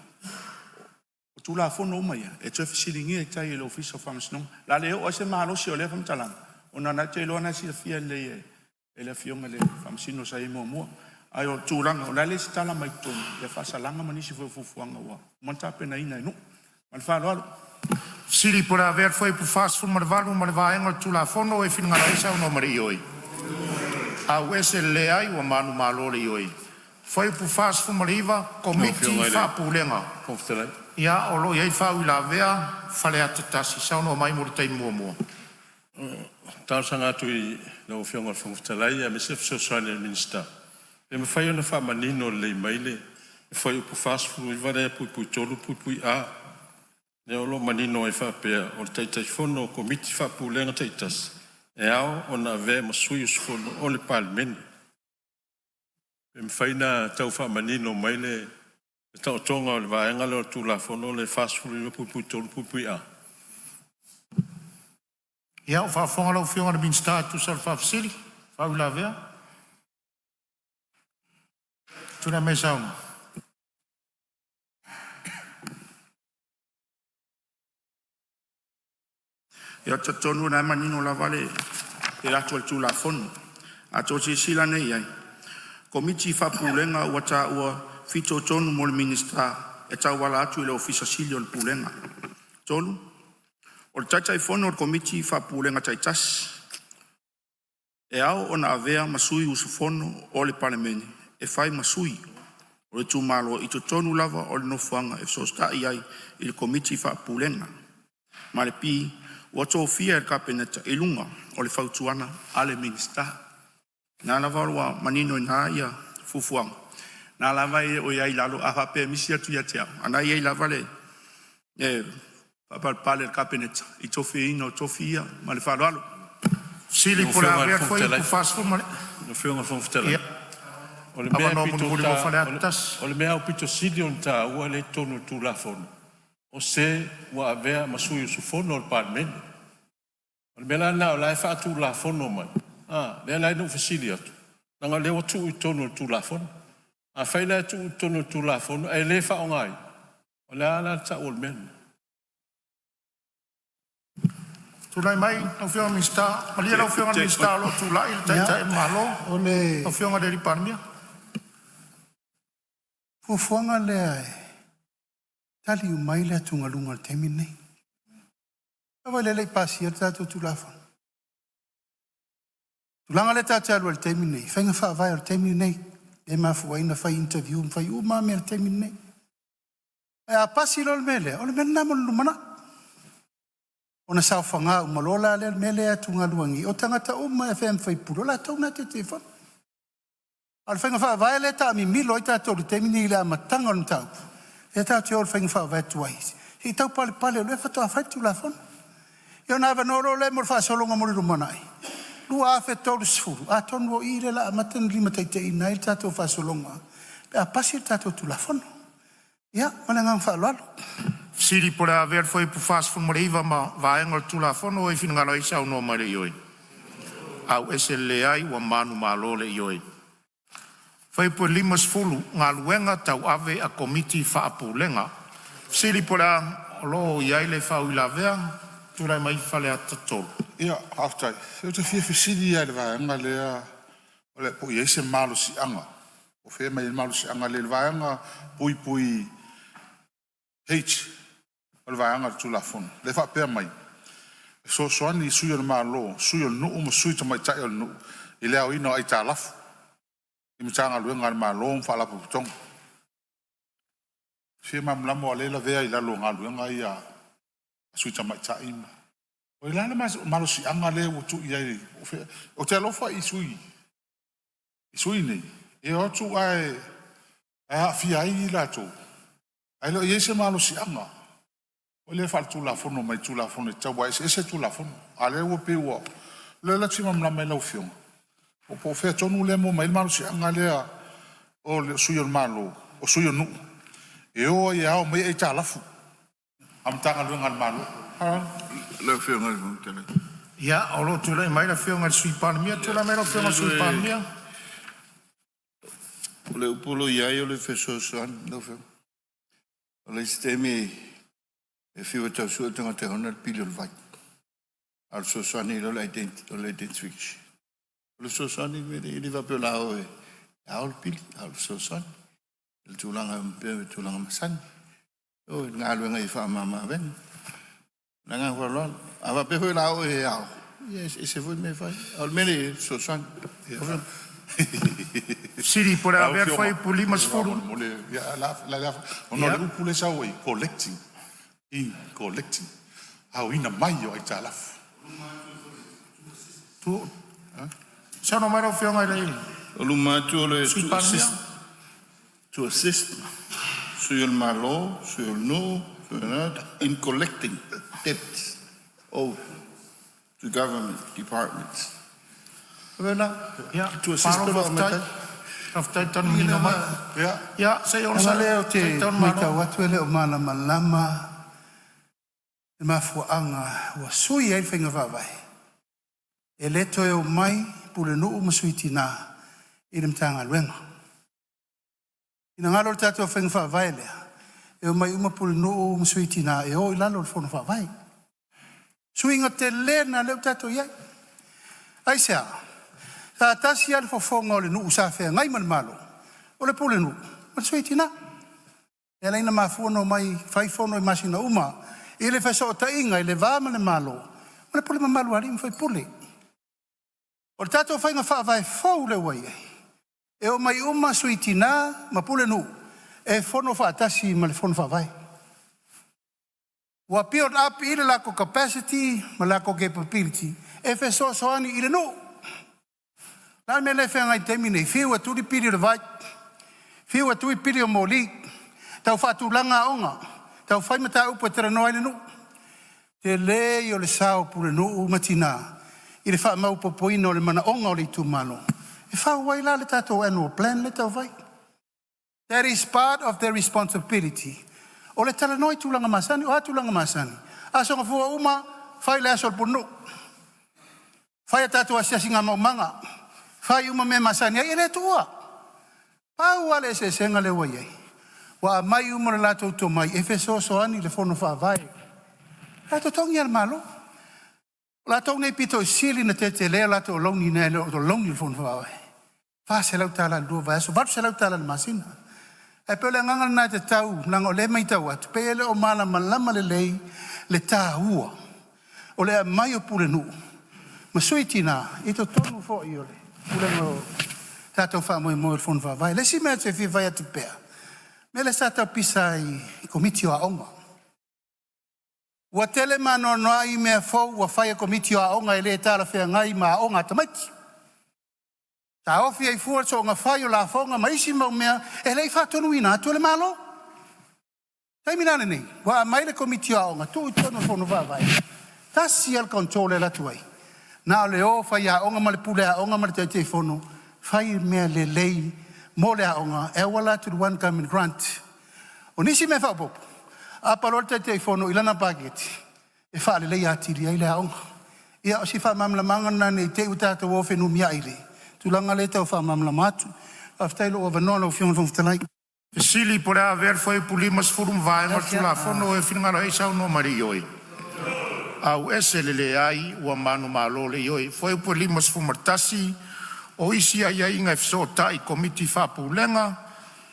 O tūla whono o mai e tue fisiringi e tai e le office of farmers nong. La leo o se mahalosi o le whamtalanga. O na te loana si la fia le e le fionga le whamsino sa i mua. Ai o tūranga o le si tala mai tono. E whasalanga manisi fufuanga ua. Manta pena ina inu. Malfalo alo. Siri pura ver foi pu fast food marvalu marvaenga tula fono e finga raisa no mari oi. A wese le ai o manu malo le oi. Foi pu fast food mariva committee fa pulenga. Ya o lo ye fa ula vea fale atasi sa no mai mo te mo. Tau sanga tu i no fionga fonfutalai a mesef social minister. E me fai ona fa manino le maile. Foi pu fast food vare pu tolu pu a le olo manino e whapea o te teifono o komiti whapulenga teitas. E ao o na ve masui usfono o le palmeni. E mwhaina tau wha manino maile e tau tonga o le vaenga leo tu la fono le whasfuru pupui tolu pupui a. Ia o whafonga lau whionga na minsta tu sal whafsiri. Whaula vea. Tuna me saunga. Ia tatonu na manino la vale e rato al tula fono. A tosi sila nei ai. Komiti whapulenga ua ta ua fito tonu mo le ministra e tau wala atu le ofisa silio le pulenga. Tolu. O le taitai fono o le komiti whapulenga taitas. E au ona avea masui usufono o le palemeni. E fai masui. O le tumalo i to tonu lava o le nofuanga e sosta iai i le komiti whapulenga. Ma le pi o to fia el kapeneta ilunga o le fautuana ale minista na lava wa manino na ia fufuang na lava o ia ilalo a pe misia tu ia tia ana ia lava le papal pale el kapeneta i to fia no to fia ma le falo sili por haber foi pu fast food no fionga fonftela o le mea pito o le mea pito sili on ta ua le tonu tu la fono o se wa avea masui su fono al parmen. O mela na o lai fa tu la fono mai. Le lai no facility atu. Nanga leo tu i tonu tu la fono. A fai lai tu i tonu tu la fono. E le fa o ngai. O le ala ta ol men. Tu lai mai, au whionga minsta. Malia lau whionga minsta lo tu lai. Tai malo. Ole. Au whionga de riparmia. Fufuanga le ai. Tali umai le tunga lunga te mine. Awa le pasi e tato tu lafon. Tulanga le tato alu al te mine. Whainga wha vai al te mine. E mafua ina whai interview. Whai uma me al te mine. E a pasi lo mele. O le mele namo lumana. O na sao whanga umalola le mele a tunga luangi. O tangata uma e whaim whai puro. La tauna te te whan. Al whainga wha vai le ta mi milo i tato le te mine i le amatanga on tau. E tau te ol whainga wha vetu ai. I tau pale pale o le whato a whaitu la whana. Io na vanoro le mor fa solonga mori rumanai. Lua a whetau le sifuru. A tonu o i le la amatan lima teite i nai tato fa solonga. Pe a pasi tato tu la whana. Ia, manangang wha lalo. Siri por haver foi pu fast food mariva ma vaenga tu la whana o i finangano i sau no mare ioi. Au ese le ai wa manu malo le ioi. Foi por limas fulu ngā luenga tau ave a komiti whaapulenga. Siri pora lo iai le whau ila vea, turai mai whale a tatolo. Ia, haftai. Eo te fia fisiri ia le vaenga lea, o le po iei se malo si anga. O fea mai malo si anga le vaenga pui pui H. O le vaenga tu la fon. Le whapea mai. So soani sui o malo, sui o nuu ma sui tamai tai o nuu. I leo ino ai tā lafu. I mtanga luenga ma lom fa la putong. Fia mamlamo ale la vea i la longa luenga ia suita mai taima. O i lana malo si anga le o tu ia o te alofa i sui. I sui nei. E o tu ai a fia i la tu. Ai lo iese malo si anga. O le fa tu la fono mai tu la fono tau wa ese tu la fono. Ale o pe wo. Le la tima mamlamo la fiong. O po fea tonu le mo mai malo si anga lea o le sui o malo. o sui o nuu. E o ia o mai e talafu. Am tanga luenga malu. Le whionga le mutele. Ia, o lo tu lai mai la whionga le sui panemia, tu la mai la whionga sui panemia. O le upolo iai o le whesosoan, le whionga. O le sistemi e whiwa tau sua tanga te hona le pili o le vai. Al sosoan i lo le identification. O le sosoan i li vape o lao e ao le pili, al sosoan. Le tūlanga mpe, tūlanga masani. O ngā luenga i wha mama ven. Nanga whalon. Awa pe hoi lao e ao. Yes, e se vui me whai. Al mene sosoan. Siri, por haver foi por limas furu. Ono le upu le sau i collecting. I collecting. Hau ina mai o ai talafu. Tu, sa no mai la whionga i lei. O lumatu o le to assist sur le malo, sur nous, in collecting debts owed to government departments. To assist the of Titan Minoma. Yeah, say on Saleo te mita watu ele o mana malama. E mafuanga wa sui e whenga wawai. E leto e o mai pule nuu masuitina i mtanga luenga. Ina ngalo tato whenga wawai lea. E o mai uma pule nuu masuitina e o ilalo fono wawai. Suinga te lena leo tato iai. Aisea. Ta tasi al fofonga o le nuu sawhea ngai man malo. O le pule nuu. Masuitina. E leina mafuano mai whaifono i masina uma. I le whaiso o ta inga i le vāma le malo. O le pule mamalu ari mwhai pule. O le tato whainga whaavai fau le wai ei. E o mai uma suitina ma pule nu. E fono whaatasi ma le fono whaavai. Wa build up i le lako capacity ma lako capability. E whaiso soani i le nu. Nā me le whenga i temi nei. Whiu atu li piri le vai. Whiu atu i piri o mōli. Tau whaatu langa onga. Tau whai mata upa tera noa ile nu. Te le i o le sao pule nu matina. I le wha mau popoina o le mana onga o le tu mano. E wha wai la le tato annual plan le tau vai. That is part of their responsibility. O le tala noi tulanga masani, o tulanga masani. Asonga fua uma, whai le asol punu. Whai a tato asiasi ngā maumanga. Whai uma me masani, ai ele tua. Pau ale se senga le wai ai. Wa mai umara lato to mai e feso so ani le fono fa vai. Lato tongi al malo. Lato nei pito sili na tete le lato longi ne le longi le fono fa vai. Fa se la tala do va so va se la tala masina. E pe le nganga na te tau nang o le mai tau at pe le o mala malama le lei le ta hua. O le mai o pule nu. Ma suitina i to tonu fo i ole. Pule no tato fa mo mo fono fa vai. Le si me te fi vai at pe. Mele sa tau pisa i komiti o aonga. Ua tele mano noa i mea fau ua whaia komiti o aonga e le tala whea ngai ma aonga tamaiti. Ta ofi ai fua so nga whai o la whaunga ma isi mau mea e lei whatonu ina atu le malo. Taimi nane nei, ua mai le komiti o aonga tu i tono fono vavai. Tasi al kontrole la tuai. Na le o whai a aonga ma le pule a aonga ma le te fono. Whai mea le lei mo le aonga, e wala to the one coming grant. O nisi me whapopo. A parol te fono ilana paketi. E wha le lei atiri ai le aonga. Ia o si wha mamla mangana nei te utata wofe nu mia ile. Tulanga le tau wha mamla matu. Aftailo o vanola o fiona whangtalai. Sili por haver foi pulimas furum vai, mas tula fono e finngaro e sau no mari ioi. Au ese le ai, ua manu malo le ioi. Foi pulimas fumartasi, o isi ai ai ngai fso tai komiti whapulenga,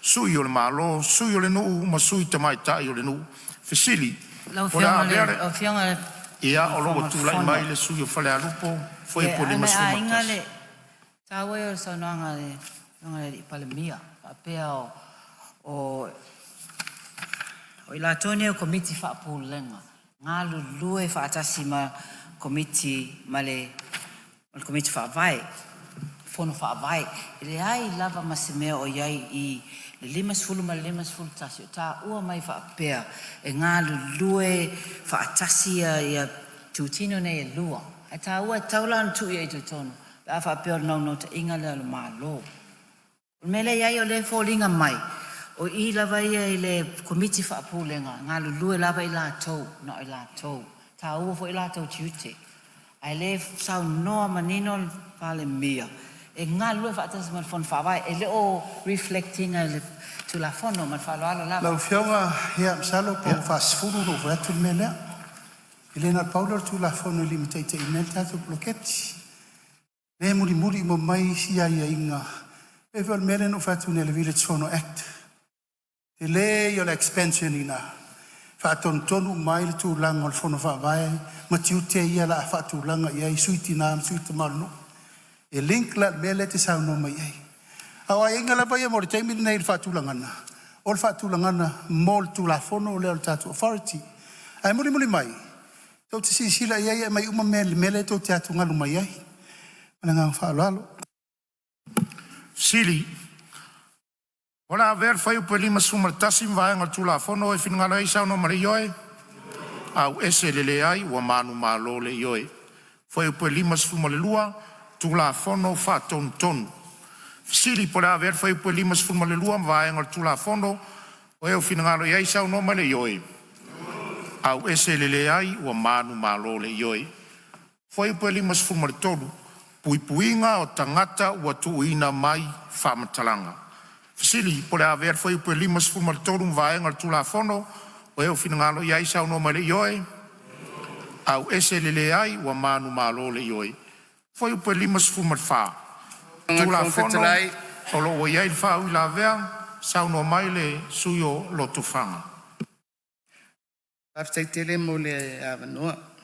sui o le malo, sui o le nuu, ma sui te mai tai o le nuu. Fesili. Lau whionga le... Ia, o loa tūlai mai le sui o whale alupo, foi po le masu matas. Inga le, tāwai o le saunoanga le ipalemia, apea o i la tone o komiti whapulenga. Ngā lulue whaatasi ma komiti, ma le komiti whaavai. Fono whaavai. Le ai lava masemea o iai i le limas fulu ma le limas fulu tasi. O tā ua mai whaapea e ngā lulue whaatasi ia tūtino nei e lua. E tā ua taulan tu ia i tu tonu. A whaapea o nau no te inga lea lo malo. Me le iai o le fōlinga mai. O I lava ia I le komiti whaapulenga, ngā lulue lava I lātou, no I lātou. Tā ua fo I lātou tiute. Ai le sau noa manino pale mia. E ngā lue whaatas man whon whawai, e le o reflecting ai le tu la fono man whaloalo lava. Lau whionga hea msalo po whaasfuru no whatu me lea. I le nā paulo tu la fono li mitaita I nel tātou bloketi. Le muri mo mai si ai inga. E whal mele no whatu ne le Village Fono Act. Te le yo la expansion ina. Whaaton tonu mai le tu langa o le fono whaavai. Ma tiute ia la whatu langa ia I suiti nā suiti maruno. E link la mele te sau no mai ai. Awa inga la pai mo le teimi nei le whatu langana. O le whatu langana mo le tu la fono o le o tātou authority. Ai muri mai. Tau te sisila ia ia mai uma mele tau te atu ngalu mai ai. Mana ngā whaalalo. Sili. Ora ver fai upe lima sumartasi mvaenga tula fono e finngala I sauno mare yoe. Au ese lele ai ua manu malo le yoe. Fai upe lima sfumale lua tula fono fa ton ton. Sili pora ver fai upe lima sfumale lua mvaenga tula fono o e finngala ai sauno mare yoe. Au ese lele ai ua manu malo le yoe. Fai upe lima sfumale tolu. Puipuinga o tangata ua tuuina mai whamatalanga. Fasili, pole a ver foi upe limas fumartorum vaenga tula fono, o eo finangalo iai sau no male ioe, au ese lele ai, ua manu malo le ioe. Foi upe limas fumarfa. Tula fono, o lo o iai fa ui la vea, sau no mai le suyo lo tufanga. Paftaitele mo le avanoa.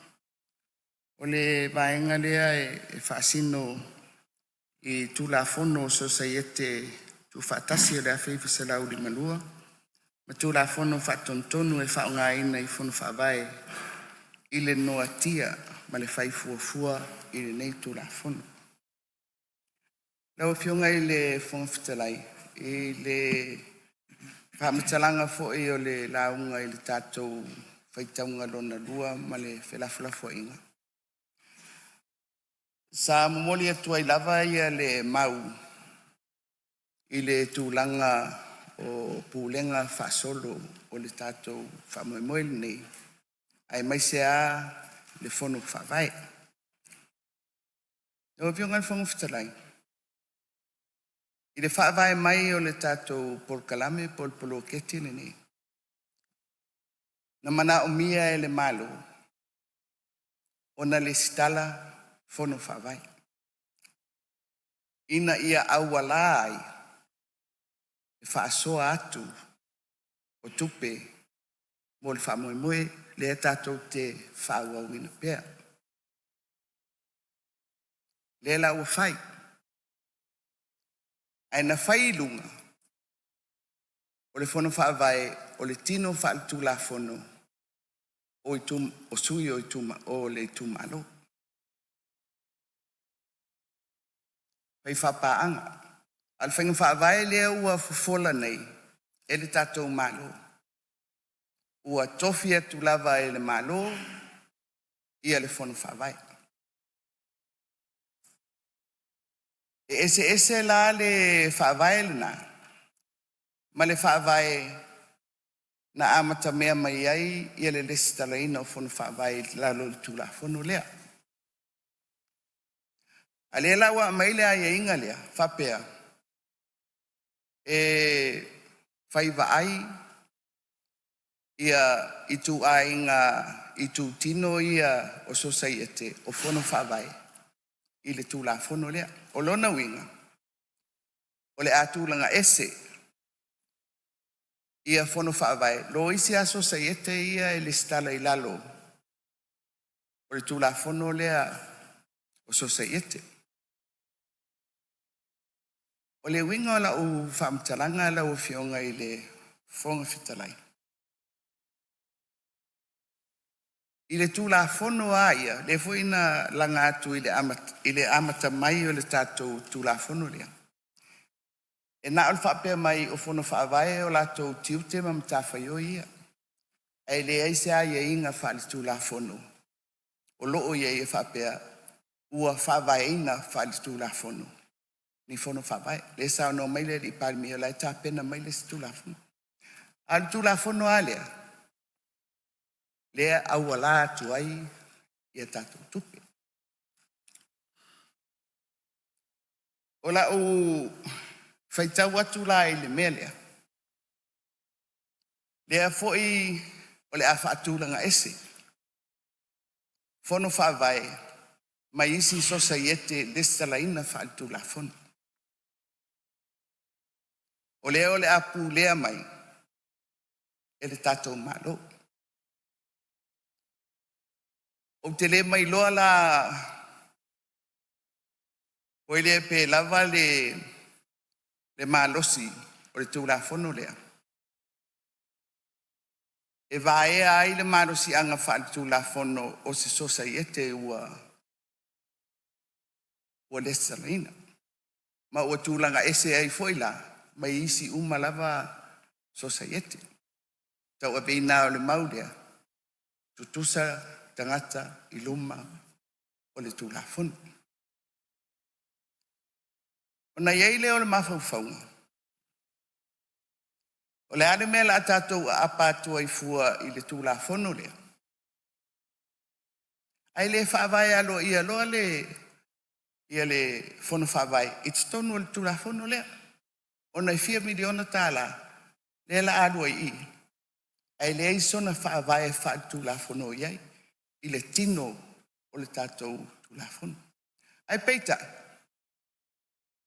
O le vaenga lea e fasino I tula fono so saiete tu fatasi le afei fisela uli malua. Ma tu la fono fatontonu e faunga ina I fono favae ile noa tia ma le fai fuafua ile nei tu la fono. Lau fionga I le fono fitalai. I le whamitalanga fo o le launga I le tātou faitaunga lona lua ma le felafulafo inga. Sa momoli atu ai lava ia le mau I le tūlanga o pūlenga whasolo o le tātou whamoemoe nei. Ai mai se a le fono whawai. O pionga le whangu whitalai. I le whawai mai o le tātou polkalame polpolo ketine nei. Na mana o mia e le malo. Ona le stala fono whawai. Ina ia awala ai. E whaasoa atu o tupe mo le whamoemoe le tātou te whaauawina pēr. Le la ua whai. Ai na whai lunga o le fono whaavai o le tino whaaltu la fono o sui o le tumalo. Pai whapaanga. Al whainga whaavai lea ua fufola nei, e le tātou malo. Ua tofi atu lava e le malo, ia le fono whaavai. E ese la le whaavai le na. Ma le whaavai na amata mea mai ai, ia le lesi talaina o fono whaavai lalo le tula fono lea. A lea lawa mai lea ia inga lea, whapea. E whaiva ai ia itu ainga itu tino ia o society o fono whawai I le tūla fono lea o lona winga o le atūlanga ese ia fono whawai lo isi a society ia le stala I lalo o le tūla fono lea o society. O le winga la u whamtalanga la u fionga I le fonga fitalai. I le tūla fono aia, le fuina langa atu I le amata mai o le tātou tūla fono lea. E na o whapea mai o fono whaavai o lātou tiute ma mtawhaio ia. E le aise aia inga whaali tūla fono. O loo ia I whapea ua whaavai inga whaali tūla fono. Ni fono whawai. Le sao no maile li palmi o lai tā pena maile si tūla fono. Al tu la fono alea. Lea awala tu ai ia tatu tupe. Ola o faitau atu la i le melea. Lea foi o le a whaatulanga ese. Fono whaavai, mai isi societe destalaina whaatula fono. O le apu lea mai, e le tatou malo. O te le mai loa la, o le pe lava le malosi, o le tula fono lea. E vae ai le malosi anga whaatula fono o se societe ua destalaina. Ma ua tūlanga ese ai foi la, mai isi lava societe. Tau ape ina o le maulea, tutusa tangata i luma o le tūlafono. O na iei leo le mawhauwhaunga. O le ale mea la tātou a apātua i fua i le tūlafono lea. Ai le whaavai alo i aloa ia le fono whaavai. It's tonu o le tūlafono lea. O na 4 miliona tāla, le la alua i. Ai le eisona whaavai whaatūlafono iai, i le tino o le tātou tūlafono. Ai peita,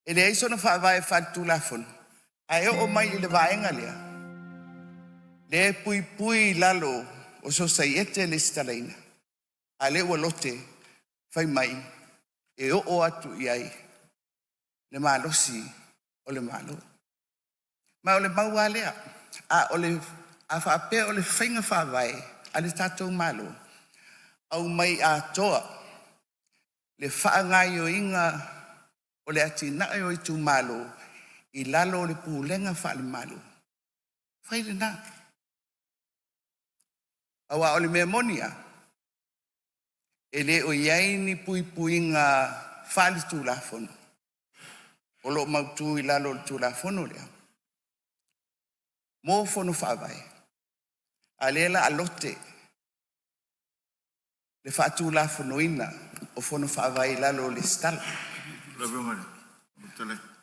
e le eisona whaavai whaatūlafono, ai o mai i le vaenga lea. Le pui lalo o societe le stalaina. A le ua lote whai mai e o atu iai le malosi o le malo. Ma o le maua lea, a whaapea o le whainga whaavai a le tātou malo. Au mai a toa le whaangai o inga o le ati nae o i tu malo i lalo o le pūlenga wha le malo. Whai le nā. Awa o le mea monia, e le o iai ni puinga wha le tūlafono. O lo mautu i lalo le tūlafono lea. Mō fono whaavai. A lela alote. Le whaatūlafono ina o fono whaavai lalo le stala.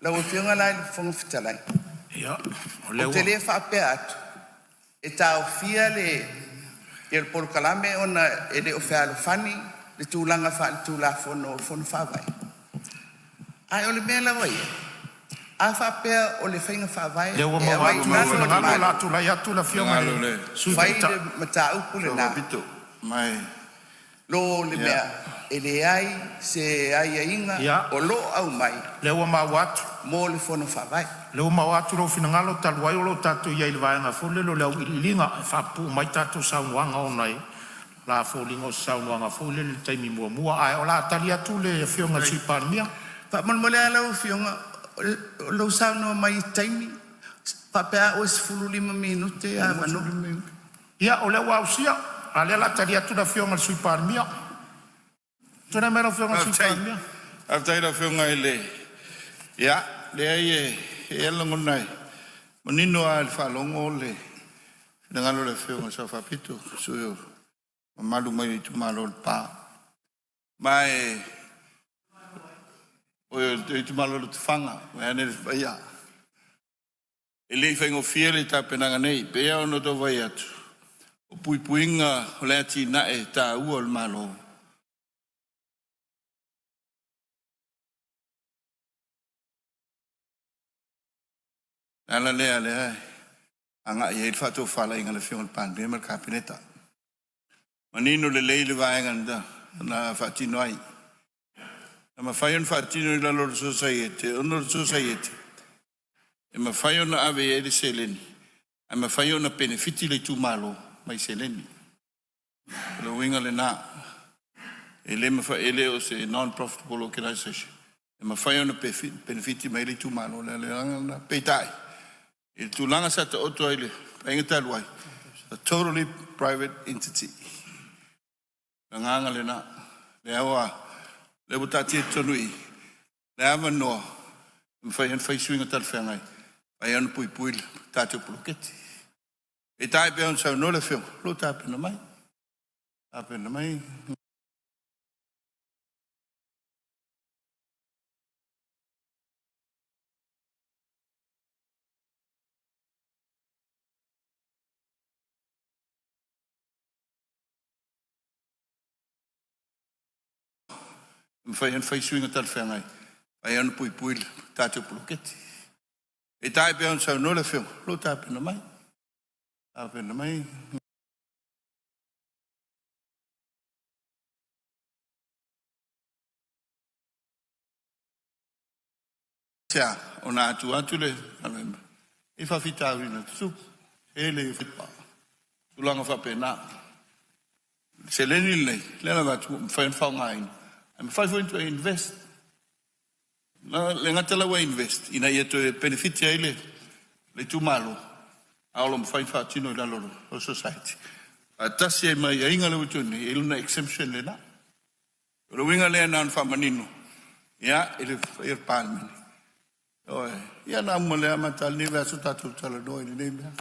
Lau o whiunga lai le fono fitalai. O te le whaapea atu. E tau fia le il polkalame ona e le o whaalo whani le tūlanga whaatūlafono o fono whaavai. Ai o le mea lawa ia. A whapea o le whainga whaavai. Le ua mawai tūlafina ngalo la tūla ia tūla whionga le. Whai le mata upu le nā. Mai. Lo le mea. E le ai se ai a inga o lo au mai. Le ua mawatu. Mō le fono whaavai. Le ua mawatu lo fina ngalo talu ai o lo tatu ia ili vaenga fole lo leo ilinga whapu mai tatu saunuanga o nai. La fōlingo saunuanga fole le taimi mua ai o la tali atu le whionga tuipani mia. Pa mole ala o whionga lo saunua mai taimi. Pa pea o 15 minute a manu. Ia o le ua usia. A le la tali atu la whionga tuipani mia. Tuna mera whionga tuipani mia. Aftai la whionga ele. Ia, le ai e lango nai. Manino a le whalongo le. Nangalo le whionga sa whapito. Suyo. Malu mai tu malo le pā. Mai o tu malo le whanga. Mai ane le whaia. E le whaingo fiele ta penanga nei. Pea ono to vai atu. O puinga o le ati nae ta ua le malo. Ala lea lea. Anga i e whato whala inga le whionga le pāne. Mea ka pineta. Manino le leile vaenga na whaatino ai. Na mawhaion whaatino i lalo le society, ono le society. E mawhaion na ave e le seleni. E mawhaion na benefiti le tu malo mai seleni. Le winga le na. E le mawhaele o se non-profitable organization. E mawhaion na benefiti mai le tu malo. Le langa na peitai. E tu langa sa te oto ai le. Painga talu ai. A totally private entity. Nganga le na le awa le butati tonui le ama no fai swinga tal fengai ai an pui tatu pluketi E tai pe on sa no le fio. Lo ta pe na mai. Ta pe na mai. Fai swinga tal fengai. Ai an pui pui ta te puluketi. E tai pe on sa no le fio. Lo ta pe na mai. Ta pe na mai. Tia, ona atu le. E fa fita rina tu. E le fipa. Tulanga fa pena. Se leni le. Lena va tu fa ngai. I'm 5 to invest. Le ngatela wa invest. Ina yeto benefit ya ile. Le tu malo. Aolo mfai fa tino ila lolo. O society. Atasi e mai inga le utuni. Iluna exemption le na. Ro winga le na fa manino. Ya ile palmini. Oi. Ya na mole amatal ni va sutatu tala do ni ne.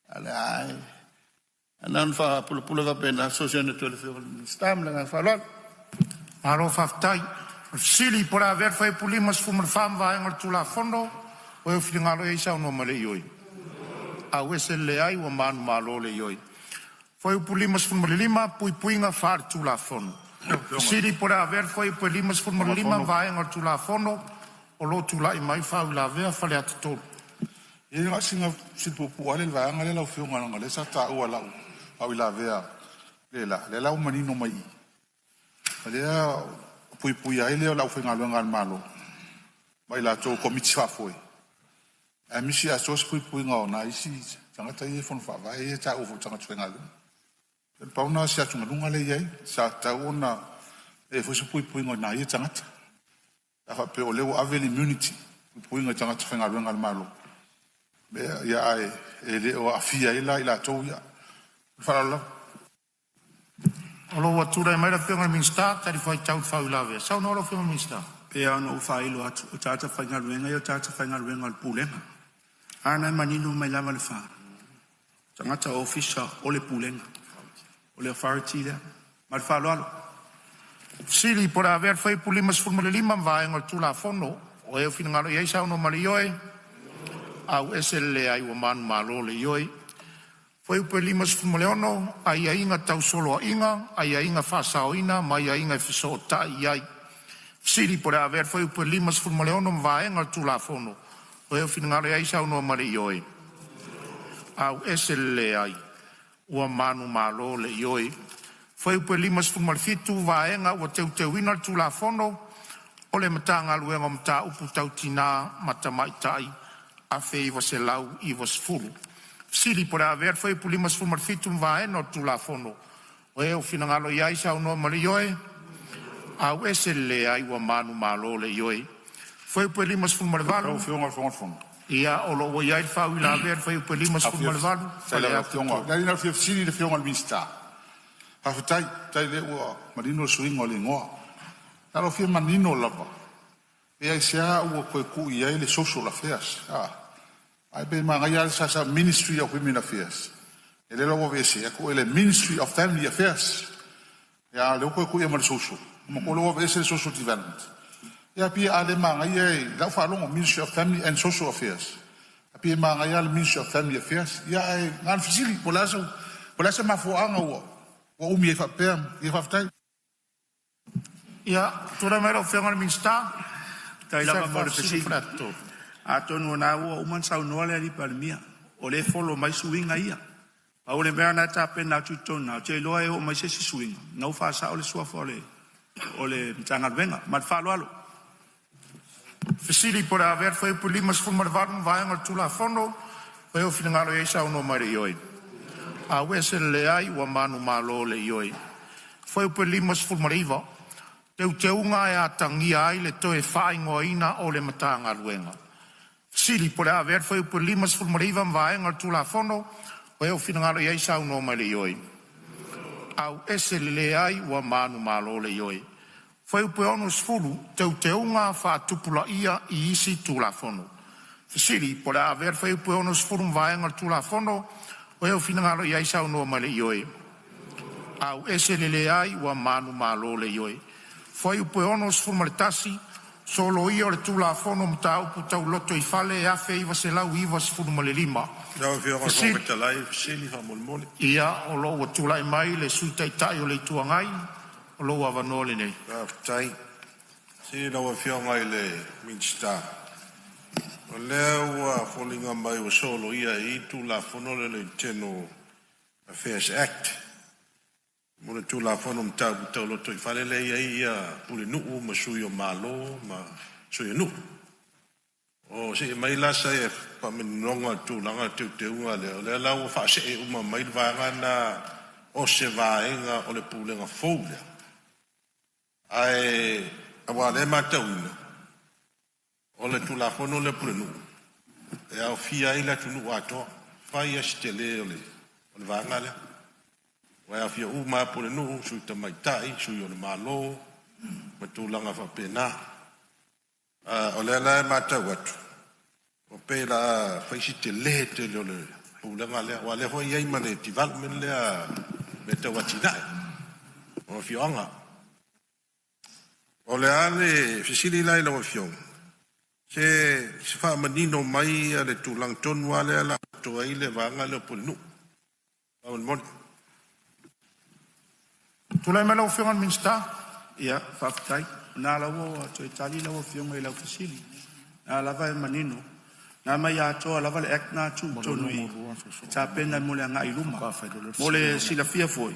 Ale ai. Anan fa pulu va pena social to le stam la fa lot. Aro faftai. Sili por haver foi pulimas fumar famba en tula fondo. O eu fingalo e sa no male yoi. A wese le ai o man malo le yoi. Foi pulimas fumar lima pui puinga far tula fondo. Sili por haver foi pulimas fumar lima vai en tula fondo. O lo tula i mai fa la vea fale atto. E nga singa sipu ale va ngale la fiu ngana ngale sa ta o la au la vea le la manino mai. Alea pui ai le la ufinga lo ngal malo. Mai la to komiti fa foi. A misi a sos pui nga isi tanga tai fon fa vai ta o tanga twenga lo. El pauna sia tunga lunga le yai sa ta ona e fo pui nga na ye tanga. A pe o le o ave immunity pui nga tanga twenga lo ngal malo. Be ya ai ele o afia ila to ya. Fa la Olo watura mai la fianga minsta tari fai tau fau lave. Sau no lo fianga minsta. Pe ano fai lo atu tata fai ngal wenga yo tata fai ngal wenga pulenga. Ana manino mai lava le fa. Tangata official ole pulenga. Ole authority le. Mal fa lo. Sili por haver fai pulimas formule lima vai ngal tula fondo. O eu fina ngalo yai sau no malioe. Au esele ai o man malo le yoi. Foi upe limas fumoleono, ai a inga tau solo a inga, ai a inga whasao ina, mai a inga fiso tai ai. Siri por haver foi upe limas fumoleono mvaenga tula fono. O eu finangare ai sao no mare ioi. Au esele ai, ua manu malo le ioi. Foi upe limas fumolefitu vaenga ua teu ina tula fono, o le matanga luenga mta upu tau tina matamaitai, a fe iwa se lau iwa sfuru. Siri por haver foi pulimas fumar fitum vai no tula fono. O eu finangalo iai sa no malioe. Au esele ai wa manu malo le ioi. Foi pulimas fumar valu. O fiona fono. Ia o lo iai fa ila ver foi pulimas fumar valu. Fale a fiona. Dai na siri de fiona vista. Ha tai le o marino swing o le ngoa. Na lo fiona manino lava. E ai sia o ku iai le social affairs. I be mangaya sa Ministry of Women Affairs. Ele lo vese ko ele Ministry of Family Affairs. Ya lo ko e mar social. Mo ko lo vese social development. Ya pi ale mangaya la fa lo Ministry of Family and Social Affairs. Pi mangaya le Ministry of Family Affairs. Ya ngan fisili polaso ma fo anga wo. Wo umi fa pem, e fa tai. Ya tora mero fengal minsta. Tai la mo de fisili. Atonu na ua uman sau noale ali palmia. O le folo mai suinga ia. A ole mea na tape na tutona. Te loa e o mai sesi suinga. Nau fa sa ole sua fole. Ole mtangal venga. Mat fa lo alo. Fisili por haver foi pulimas fumar varum vai ngal tula fondo. O eu finangalo e sa no mare ioi. A wese le ai ua manu malo le ioi. Foi pulimas fumar iwa. Te unga e a tangia ai le toe whaingo ina o le matanga luenga. Sili por haver foi por limas formariva vai ngal tula fono o eu finangalo iai sau no male ioi. Au esele ai ua manu malo le ioi. Foi o peonos fulu te unga fa tupula ia I isi tula fono. Sili por haver foi o peonos fulu vai ngal tula fono O e o fina ngalo iai sau noa male ioe. Au ese lele ai ua manu malo le ioe. Foi upe ono sfuma le tasi, solo ia o le tula fono mta upu tau loto i fale e afe iwa se lau iwa sfuma le lima. Ia o lo ua tula i mai le suitai tai o le tuangai, o lo ua vanole nei. Tai, si la ua fionga i le Minsta. O lea ua folinga mai o solo ia i tula fono le General Affairs Act. Mona tula fono mta upu loto i fale le ia pule nuu ma sui o malo ma sui o nuu. O si mai lasa e pa minonga tūlanga te unga leo. Lea lau wha se e uma mai vanga na o se vaenga o le pūlenga fōlea. Ai awa le matauina. O le tūlafono le pulenu. E au fia ila tunu ato. Whai a stele o le vanga lea. Wai au fia uma pulenu sui ta mai tai, sui o le malo. Ma tūlanga whapena. O le la matau atu. O pela faisi te le te le pulanga le wa le ho ia ma le development le me te watina. O fionga. O le ale fisili lai lo fiong. Se fa manino mai le tulang tonu ale la to ai le vanga le pulnu. O mon. Tulai me lo fionga Minsta. Ia, whaftai. Nā lawa to Itali lawa fionga i lau fasili. Nā lava e manino. Nā mai atoa lava le act nā tonu i. Tā pena mo le anga i luma. Mo le sila fia foi.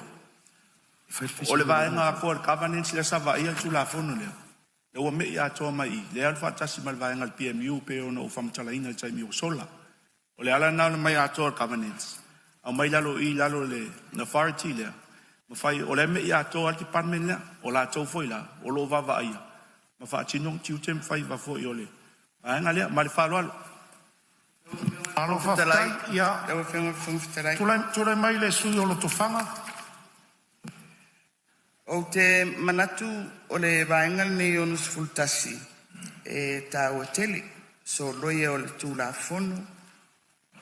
O le vaenga a koa le covenant sila sava ia tu la fono lea. Le ua me i atoa mai i. Le alfa tasi mal vaenga le PMU pe ona o whamtalaina le taimi o sola. O le ala nā le mai atoa le covenant. Au mai lalo i lalo le authority lea. Mawhai o le me i atoa al ti parmen lea. O la tau foi la. O lo vava ia. Mawha tinong tiu tem whai va foi o le. Vaenga lea. Ma le whalo alo. Alo whaftai, ia. Tulai mai le sui o lo tofanga. O te manatu o le vaenga nei o nus fultasi. E tau e tele. So loia o le tūla fono.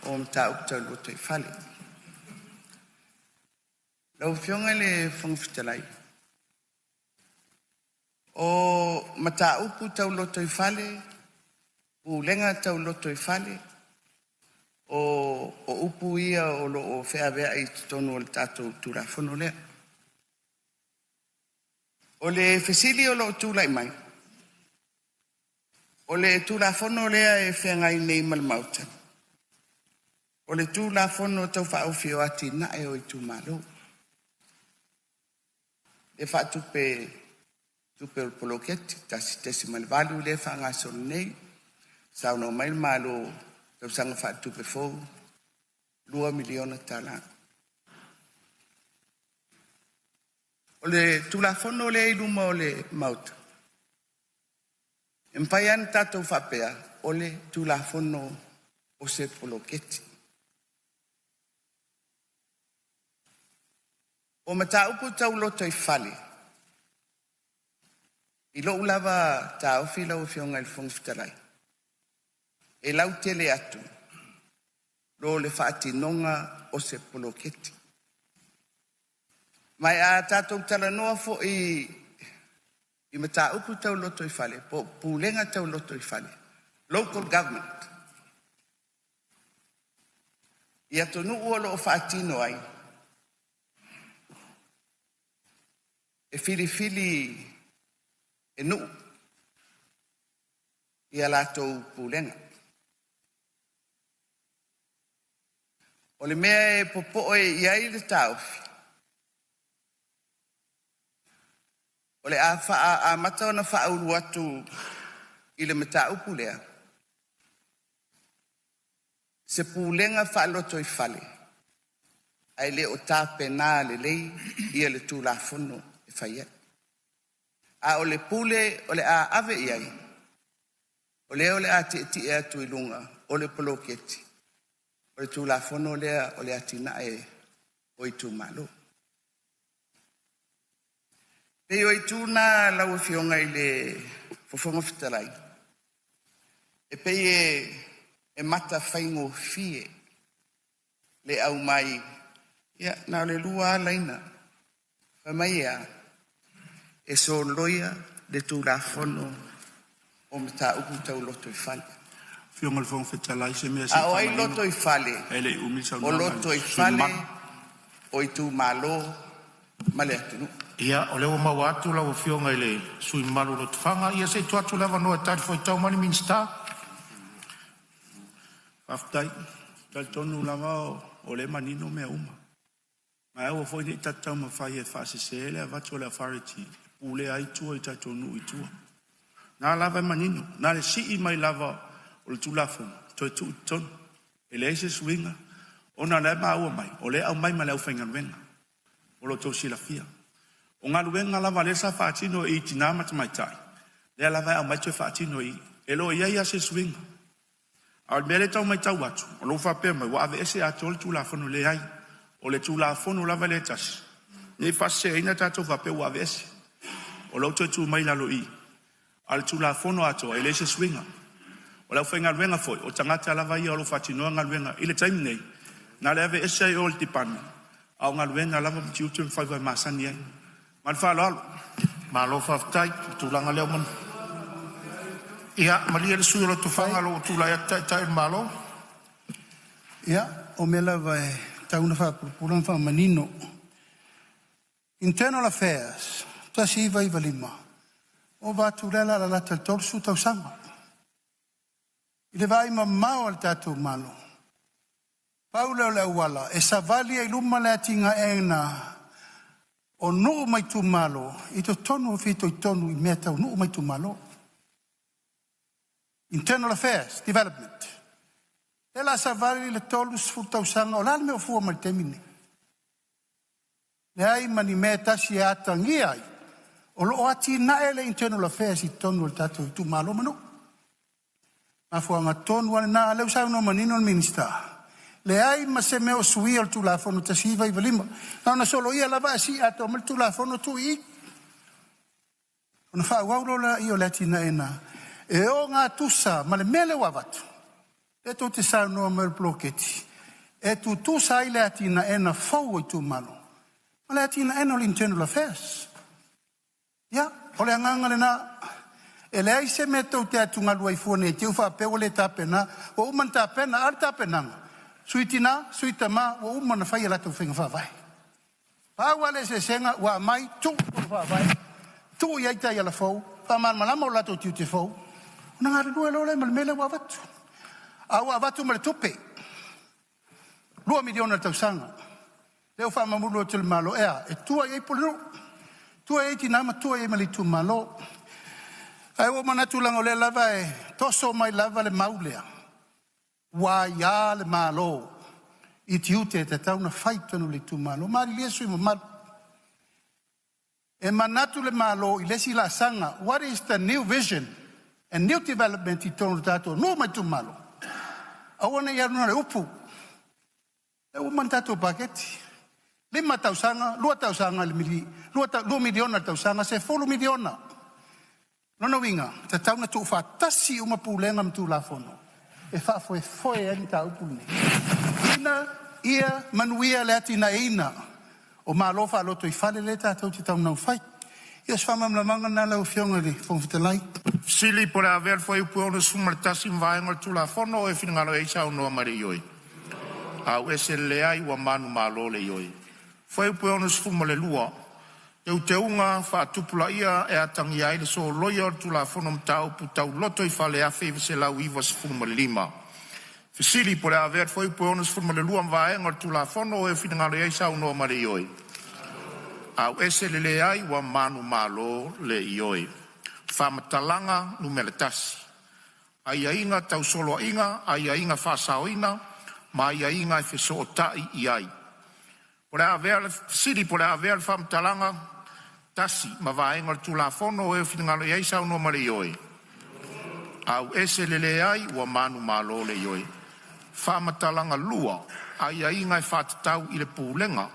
O mta ukta o loto i fale. Lau fionga le whangwhitalai. O mata upu tau loto i fale. U lenga tau loto i fale. O upu ia o lo o whea vea i tonu o le tātou tūra whono lea. O le fesili o lo tūla i mai. O le tūla whono lea e whea ngai nei malmauta. O le tūla whono tau whaofi o ati na e o i tū malo. E wha tupe o poloketi, tasi tesi malvalu le wha ngā sonu nei. Sao no mai malo tau sanga wha tupe fōu, 2 miliona tala. O le tulafono le iluma o le mauta. E mpai an tātou whapea o le tulafono o se poloketi. O mata upu tau loto i fale. I lo ulava ta ofila o fionga il fongfitarai. E lau tele atu. Lo le whaati nonga o se poloketi. Mai a tātou tala noa fo i mata upu tau loto i fale. Po pūlenga tau loto i fale. Local government. I ato nu uolo o whaati no ai. E fili e nu. I a lātou pūlenga. O le mea e popo e iai le tauwhi. O le a matau na wha ulu atu i le mata upu lea. Se pūlenga wha loto i fale. Ai le o tāpe nā le lei ia le tūla whono e whaia. A o le pule o le a ave iai. O le a ti e atu i lunga o le poloketi. O le tūla whono lea o le atina e o i tū malo. Pei o i tūna lau fionga i le fofonga fitalai. E pei e mata whaingo fie. le au mai ia na le lua laina fa mai ia e so loia de tu la fono o mta uku tau loto i fale Fionga le fong fetalai se mea a oi loto i fale ele umi sa o loto i fale o i tu malo male atunu ia o lewa mau atu la o fionga ile sui malu lo tufanga ia se tu atu lewa noa tari foi tau mani minsta aftai tal tonu lava o le manino mea uma ma e o foi ni tatau ma fai e fasi se ele avatu le authority ule ai tua i tatonu i tua na lava manino na le si i mai lava o le tulafo to tu ton ele se swinga ona le ma o mai o le au mai ma le au fenga venga o lo to si la fia o ngā luenga lava le sa whaatino i tina matamaitai. Le lava au mai tue whaatino i. E lo ia ia se swinga. Au mele tau mai tau atu. O lo whapea mai. Wa ave ese atu o le tūlafono le ai. O le tūlafono lava le tasi. Nei whase eina tātou whapea wa ave ese. O lo tue tū mai lalo i. A le tūlafono atu e le se swinga. O lau whainga luenga foi. O tangata lava ia o lo whaatinoa ngā luenga. I le taimi nei. Nā le ave ese o le tipani. Au ngā luenga lava mti utu mwhaiwai masani ai. Malfa lalo. Malo faftai, tulanga leo man. Ia, malia le sui lo tufanga lo tulaya tai malo. Ia, o mela vai tauna fa puran fa manino. Internal Affairs, tasi vai valima. O va tulela la lata torsu tau sanga. Ile vai mamao al tatu malo. Paula le wala, e savali ai luma le atinga ena. O nuu mai tu malo, i to tonu o fito i tonu i mea tau nuu mai tu malo. Internal Affairs, Development. E la savari le tolu sfurtau sanga, o lal me o fua mai temini. Le ai mani mea tasi e atangi ai, o lo ati na ele Internal Affairs i tonu o tatu i tu malo manu. Ma fua nga tonu ane na aleu sa no manino al minister. Le ai ma se me o sui al tulafono tasiva i valima. Na solo ia lava si ato mal tulafono tu i. Ona fa waulo la io latina ena. E o nga tusa ma le mele wavatu. E to te sa no mal bloketi. E tu tusa i latina ena fau i tu malo. Ma latina ena l'Internal Affairs. Ya, o le anganga le na e le ai se me tau te atunga lua i fuane te ufa pe o le tapena o uman tapena ar tapenanga. Suitina, suitama, o umana fai la tu finga vai. Pa wale se senga wa mai tu vai. Tu ia ita ia la fou, pa man malama la tu te fou. Ona ngare lua lo le mele wa vatu. A wa vatu mele tupe. 2 miliona tau sanga. Leo fa mamulo tul malo ea, e tua ia pulu. Tua ia tina ma tua ia mali tu malo. Ai o mana tu lango le lava e toso mai lava le maulea. Wa ya le malo i tiute te tauna faitonu le tu malo mari lesu i malo e manatu le malo i lesi la sanga what is the new vision and new development i tonu tato no mai tu malo awana ya no le upu e o mantato paketi le matau sanga lua tau sanga le mili lua miliona tau sanga se folo miliona no winga te tauna tu fatasi uma pulenga mtu la fono e fa foi ani ta upuni ina ia manuia le atina ina o malo fa loto i fale le ta tau te tau nau fai ia sfama mlamanga na lau fionga li fonfitelai sili por haver foi upu ono sumartasi mvaenga tu la fono e finangalo e isa unoa mari ioi au ese le ai wa manu malo le ioi foi upu ono sfuma le lua te unga fa tupula ia e atangi ai le so loia tu la fono mtau putau loto i fale a feve se lau iwa sfuma le lima. Fisili por haver foi po ono sfuma le lua mvaenga tu la fono e finangalo e isa unoa mari ioi. Au ese le ai wa manu malo le ioi. Fa matalanga numele tasi. Aia inga tau solo inga, aia inga fa saoina, ma aia inga e feso o tai i ai. Por haver sili por haver fa matalanga tasi ma vaenga tu la fono e finangalo e isa unoa mari ioi. Au ese le ai wa manu malo le ioi. Fa matalanga lua, aia inga e fa tatau i le pulenga.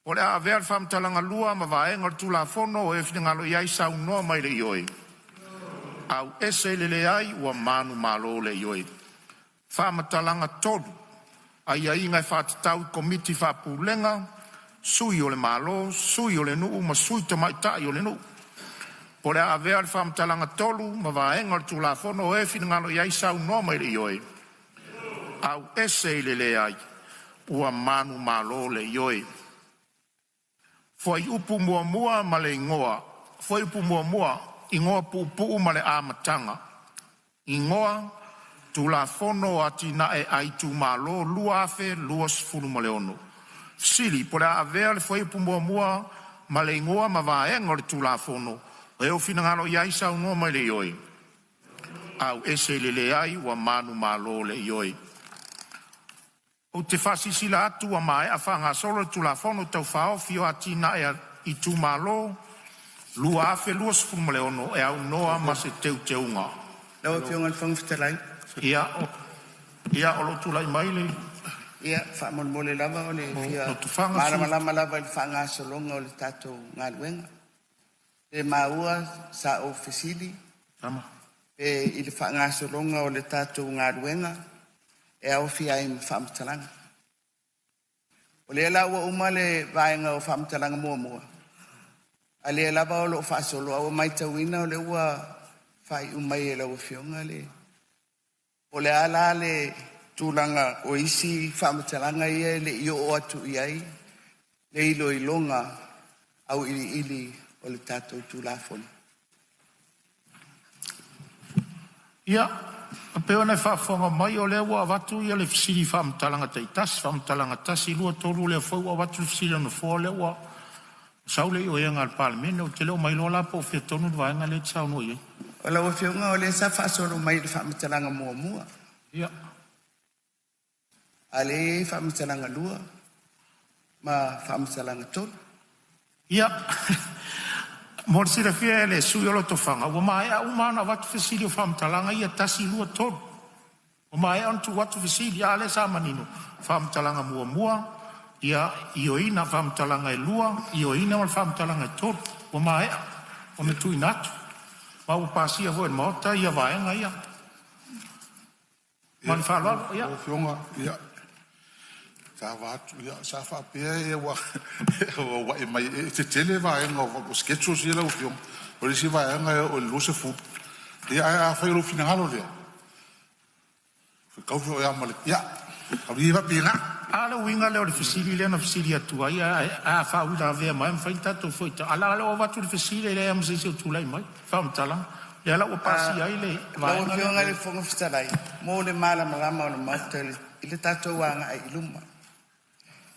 O le aver fam talanga lua ma vaenga tu la fono e finangalo iai sa unoa mai le ioi. Au ese le ai wa manu malo le ioi. Fam talanga tolu. Ai ai ngai whātatau komiti whapulenga, sui o le malo, sui o le nuu, ma sui te maitai o le nuu. Po le avea le whamtalanga tolu, ma vaenga le tulafono e whingalo iai sau noa mai le ioe. Au ese i le ai, ua manu malo le ioe. Foi upu mua mua ma le ingoa, foi upu mua mua, ingoa pu ma le amatanga. Ingoa, tulafono ati na e ai tu malo, lua afe, lua sifuru ma le ono. Sili, po le avea le foi upu mua mua, ma le ingoa ma vaenga le tulafono, e o finangalo iai sau noa mai le ioe. Au ese le ai, ua manu malo le ioe. O te whasisila atu a mai, a whanga solo tu la whono tau whao, fio ati na e i tu malo, lua afe, lua sifuru ma le ono, e au noa ma se teu te unga. Lawa fionga le whangwhitalai. Ia o lo tu lai mai le. Ia, whamon lava o le fia. No tu whanga Marama lava i whanga solonga o le tatou ngaluenga. Le maua sa o fesili. Tama. E i le whanga solonga o le tatou ngaluenga. E au fia i whamtalanga. O le lawa uma le vaenga o whamtalanga mua. A le lava o lo whasolo au mai tauina o le ua whai umai e lau fionga le. O le ala le tūlanga o isi whamatalanga ia le i o atu iai. Le ilo ilonga au ili o le tātou tūlafoni. Ia, a peo nei whaafonga mai o le ua watu ia le fisiri whamatalanga tasi, lua toru le whau a watu le fisiri anu fua le ua. Saule i o ea ngal palamene o te leo mai lola po fia tonu vaenga le tsau no ia. O la wafionga o le sa whaasolo mai le whamatalanga mua. Ia. A le whamatalanga lua, ma whamatalanga tolu. Ia. Morsira fia le sui o lo tofanga. Wa mai a umana watu fisiri o whamatalanga ia tasi lua tolu. Wa mai a tu watu fisiri a le sa manino. Whamatalanga mua. Ia ioina whamtalanga e lua, ioina o whamtalanga e tolu. O maea, o me tui natu. Mau pasia ho e maota, ia vaenga ia. Mani whalalo, ia. O fionga, ia. Sa watu, ia, sa whapea e wa e mai, e te tele vaenga o sketcho si ela o fionga. O le si vaenga o le lose fu. Ia, a whairo fina halo lea. Kaufo e amale, ia. Kauri iwa pinga. Ale winga leo le fisiri le na fisiri atua ia a whauira vea mai mwhaita to foita. Ala leo watu le fisiri le am sisi o tulai mai. Whamtala. Le ala o pasi ai le. Lau fionga le whonga fitalai. Mō le mala marama o le mauta i le tatou wanga ai iluma.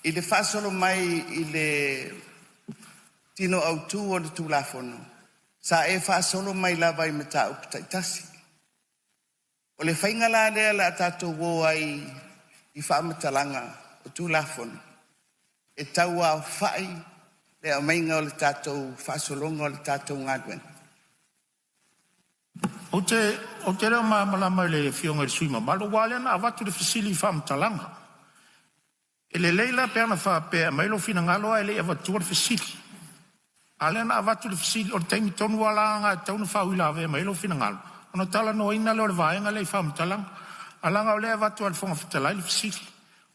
I le whasolo mai i le tino au tū o le tūlafono. Sa e whasolo mai lava i me tā upitaitasi. O le whaingala lea la tatou wō ai i whaamatalanga o tūlafono. E tau au whai le a mainga o le tātou whasolonga o le tātou ngāduena. O te reo malama le fionga i suima. Malo wale na awatu le fisili whaamatalanga. E le leila peana whaapea mailo fina ngaloa e le awatu le fisili. Ale na awatu le fisili o le taimi tonu walanga e taunu whauila ave mailo fina ngalo. Ono tala no ina leo le vaenga le whaamatalanga. Alanga o lea watu al whonga whitalai le fisiri.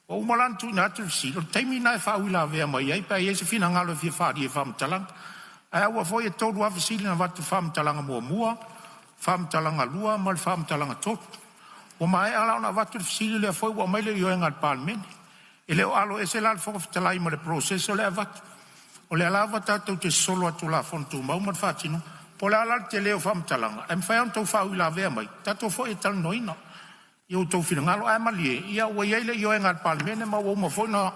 O umalantu ina atu le fisiri. O teimi nai whauila vea mai ai, pa i ese fina ngalo fia whaari e whamtalanga. Ai aua foi e tolu a fisiri na watu whamtalanga mua, whamtalanga lua, ma le whamtalanga totu. O mai ala ona watu le fisiri lea foi ua mai le ioenga al palmene. E leo alo ese la le whonga whitalai ma le proceso lea watu. O lea la wata tau te solo atu la whontu mau ma le whatino. Po lea la te leo whamtalanga. E mwhai tau whauila vea mai. Tato foi e tal noina. Yo tau whina ngalo ai malie. Ia ua iele i oenga al palmene ma ua uma foi na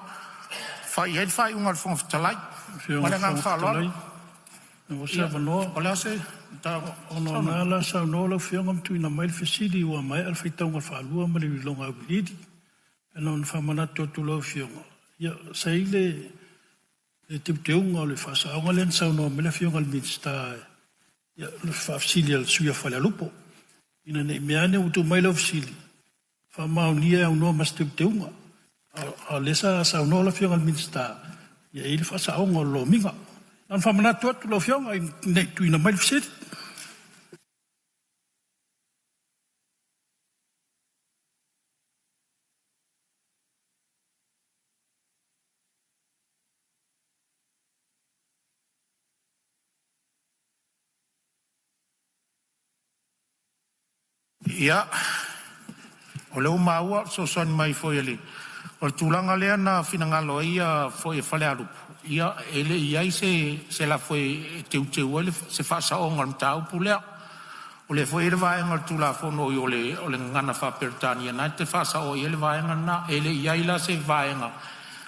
whai ed whai unga al whonga whitalai. Mane ngang whaloa. O se avanoa. O lea se. Ono nā la sa no la whionga mtu ina mai fisiri ua mai al whitaunga whalua ma le wilonga au hidi. Ena on whamanatu atu lau whionga. Ia sa ile le teunga o le whasaonga len sa no me le whionga al minsta. Ia le whafsili al suia whale alupo. Ina ne meane utu mai lau fisili. Whamaunia au noa mas teunga. A lesa sa noa la whionga al minsta. Ia ili whasaonga o lo minga. Nan whamanatu atu lau whionga i tuina mai fisiri. Ia, o leo maua so son mai foi ele. O tulanga lea na finangalo ia foi fale alupu. Ia ele ia se la foi teu ele se fasa o ngal tau pulea. O le foi ele vai ngal tula fono o le ngana fa pertania na te fasa o ele vai ngana ele ia ila se vai ngana.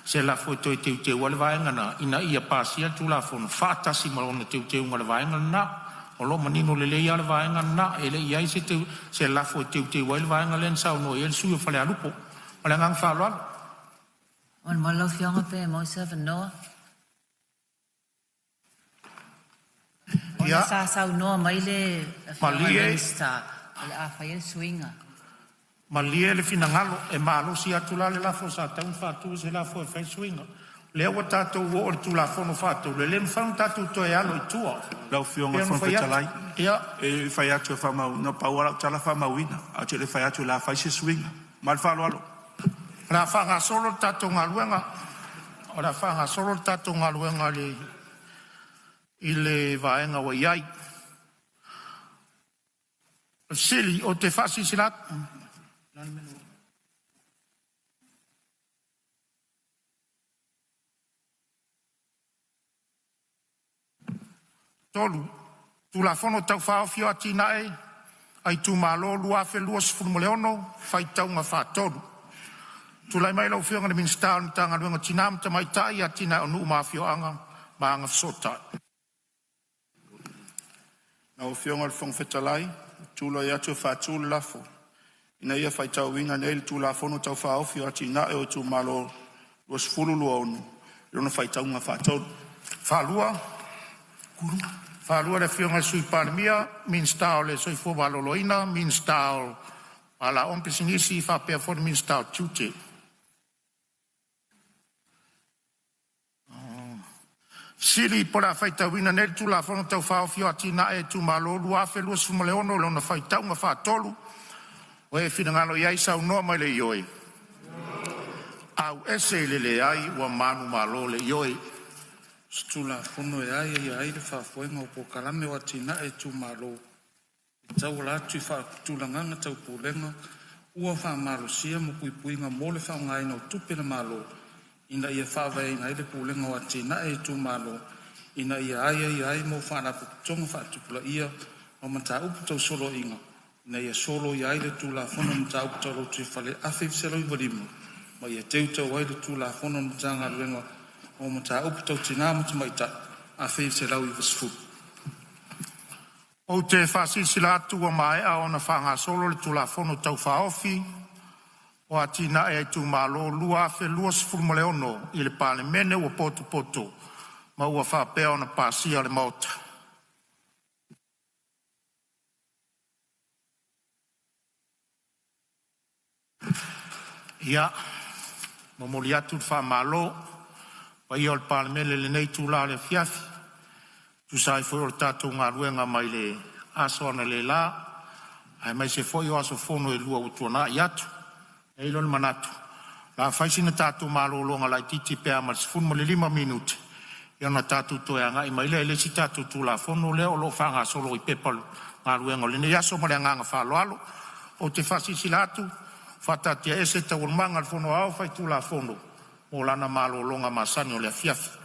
Se la foi teu ele vai ngana ina ia pasia tula fono fata si malona teu ngal vai ngana. O lo manino le ia le vai ngana ele ia se la foi teu ele vai ngalen sa no ele sui fale alupu. Ole ngang fa lo. On malo fionga pe mo se no. Ia. Sa sa no mai le Malie. Ole a fa swinga. Malie le finangalo e malo si atula le la fosa ta un fatu se la fo fa swinga. Le o tato o tula fono fatu le mfang tatu to e alo tua. Lau fionga fon fetalai. Ia. E fai atu fa mau na paura tala fa mauina. A te le fai atu la fai se swinga. Mal fa lo alo. La fanga solo tato ngaluenga. Ora fanga solo tato ngaluenga le ile vaenga wa iai. Sili o te fasi silat. Tolu, tu la fono tau fao fio atina e, ai tu malo lua fe lua sfurmoleono, fai tau nga fa tolu. Tu lai mai lau fio ngana min stau ni tanga luenga tinam ta mai tai atina o nuu maa fio anga, maa anga sota. Na o fionga le fong fetalai, tulo ia tu fa tulu lafo. Ina ia fai tau winga neil tu lafo no tau fa ofio atina e o tu malo lua sfuru lua onu. Irono fai tau nga fa tolu. Fa lua, kuruma. Fa lua le fionga sui parimia, min stau le soi fo valoloina, min stau ala ompe sinisi fa pea fo min stau tute. Siri pora fai tau wina nel tu la fono tau fao fio atina e tu malo lua fe lua sumaleono lona fai tau nga fa tolu. O e fina ngalo iai sau noa mai le ioi. Au ese le ai wa manu malo le ioi. Stula fono e ai le whafuenga o po kalame wa tina e tu malo. I tau la tu tulanganga tau pulenga. Ua wha malo sia mo pui puinga mo le wha ngai no tupe le malo. Ina ia whawai ina ile pulenga wa tina e tu malo. Ina ia ai mo whana putonga wha tupula ia. O mata upu tau solo inga. Ina ia solo ia ile tu la fono mata upu tau lo tu whale awhif selo i wadimu. Ma ia teu tau ai le tu la fono mata ngā ruenga. O mata upu tau tina mata maita. Awhif selo i wasfu. O te whasi sila atu wa mai a ona whanga solo le tu la fono tau whaofi. O atina e tu malo lua fe lua sfurmole ono i le pale mene ua poto. Ma ua whapea ona pasia le mauta. Ia, mamoli atu wha malo, pa ia o le pale mene le nei tu la le fiafi. Tu sai foi o tatou ngā ruenga mai le aso ana le la, ai mai se foi o aso fono e lua utuana i atu. E ilo le manatu. La faisina tātou mālolonga lai titi pēr ma se funu ma le 5 minuti. Ia na tātou toeanga i mai le si tātou tū la fono le o lo whanga solo i pepalu ngā ruenga. Le ne yaso ma le nganga whaloalo. O te whasi silatu, whatatia ese ta urmanga le fono au whai tū la fono. O lana mālolonga masani o le fiafi.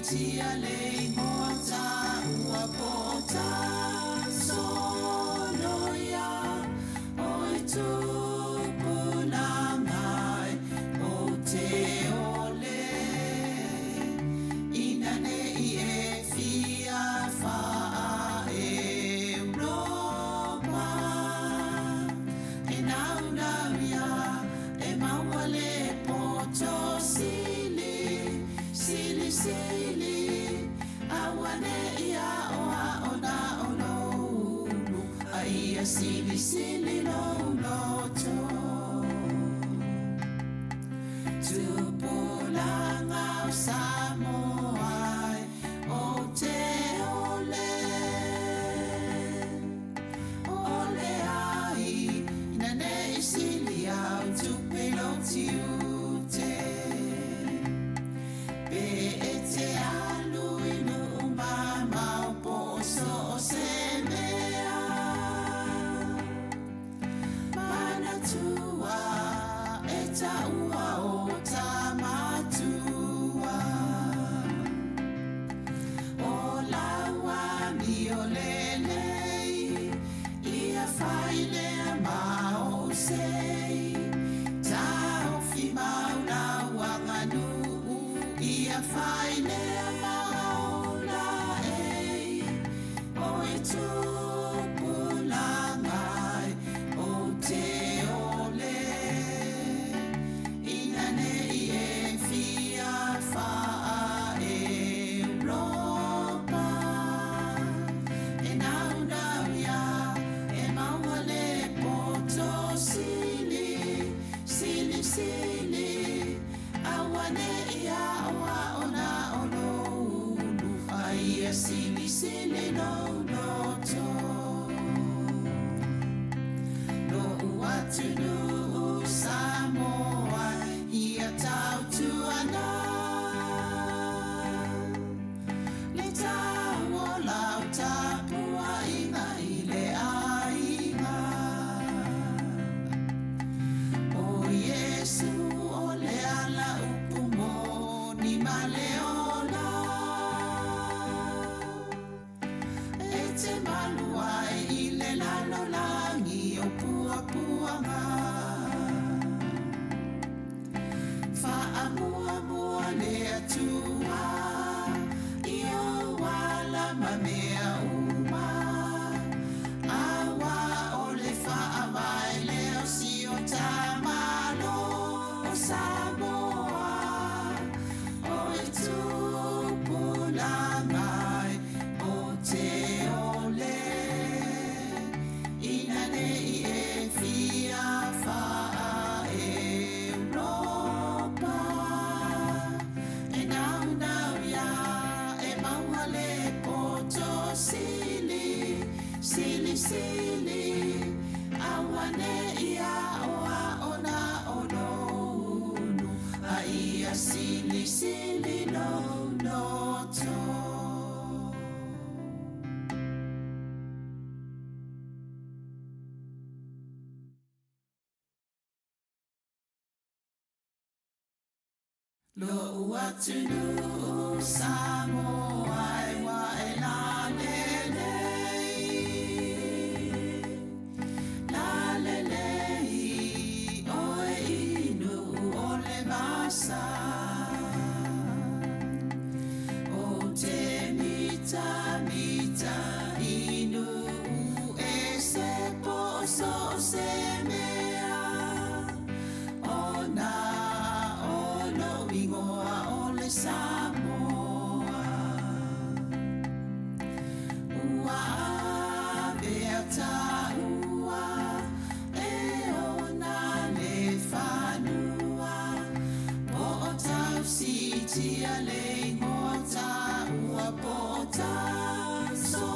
tia le ngota ua pota sonoia oi tupuna mai o te ole inane I e fia fa Europa e naunauia e mauale poto sili sili sili awane ia oa ona ono aia sili sili no loto tupulanga Samoa o te ole ole ai nane sili au tupelo tiute pe ete alu inu mama o poso se mea mana tua eta ua o tamatua o laua mi o lelei ia faile ma o sei tau fi mauna wanganu ia faile ma o la ei o e tupulangai o te ole inane I e fia fa Europa e naunauia e mauale poto sili sili sili awane ia oa ona ono ulu aia sili sili no loto no uatunu Samoa ia tau tuana le tau o lau tapua inga I le ainga o Yesu o le ala upumo ni maleola e te malua I le lalo langi o pua puanga Fa'amua mua le atua Io wala mamea uma Awa o le fa'awai leo si o tamalo o Samoa O e tupulangai o te ole Inane I e fia fa'a Europa e naunauia e mauale poto sili sili sili awane ia oa ona ono unu a ia sili sili no loto lo uatunu Samoa wa e la lelei o e inu o le masa o te mita mita inu e se poso se mea ona o lo ingoa o le Samoa ua beata ua e ona le fanua po o tau sitia le ngota ua po o tau so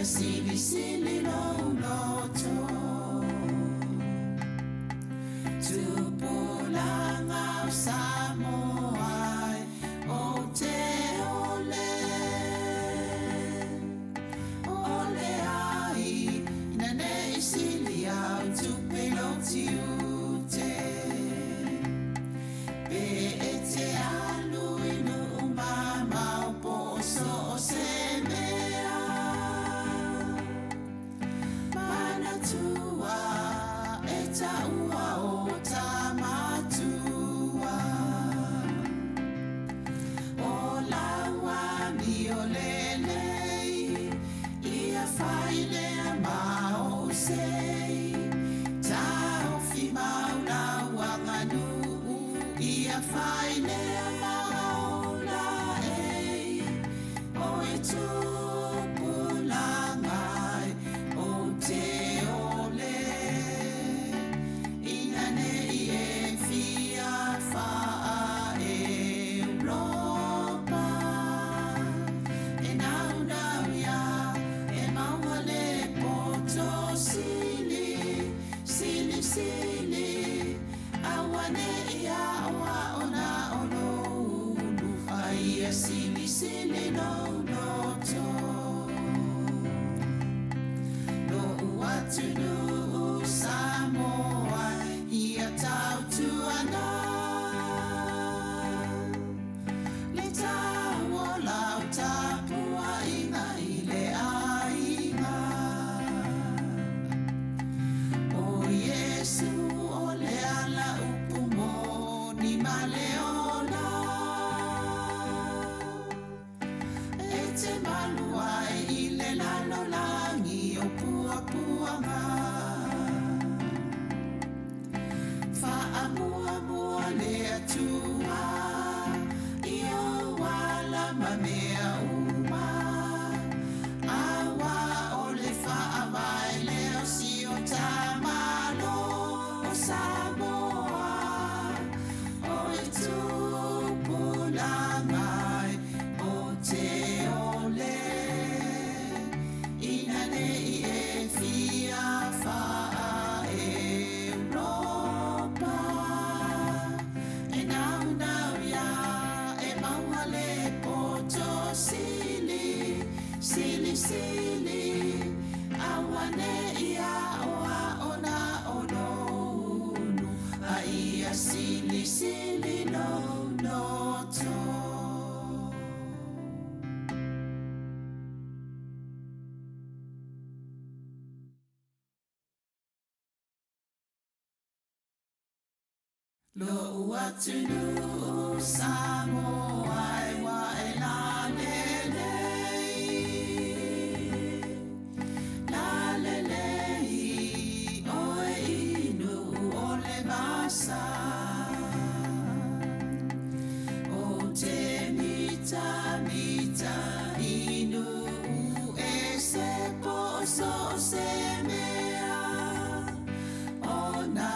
ia sili sili no loto. Tupulanga Samoa o te ole. Ole ai, ina ne sili au tupelo tiute. Pe e te alu inu umama o poso o se mea. Mana tua e taua o tamatua. O laua mi o lelei, ia whaile a mao sei. Tau fi mauna wanganu, ia whaile a mauna ei. O e tupulangai o te ole. Ina nei e fia wha Europa. E nau nau ia, e maua le poto sili, sili sili. Awane ia awa ona ono ulu, aia sili sili no noto. No uatu nu Samoa, ia tau tuana. Le tau o lau tapua inga i le ainga. O Yesu o le ala upumo ni maleona. E te maluai i le lalolangi o puapuanga. Whaamua le atua, i o wala mamea uma. Awa o le whaamai leo si o tamalo o Samoa. O e tupulangai o te ole. Ina nei e fia wha Europa. E nau nau ia, e maua le poto sili, sili sili. Awane ia oa ona ono unu, a ia sili sili no noto. Lo uatu nu Samoa e wa e la lelei. La lelei o e inu o le masa. O te mita mita inu e se poso se mea. Ona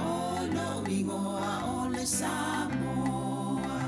o lo ingoa o le Samoa.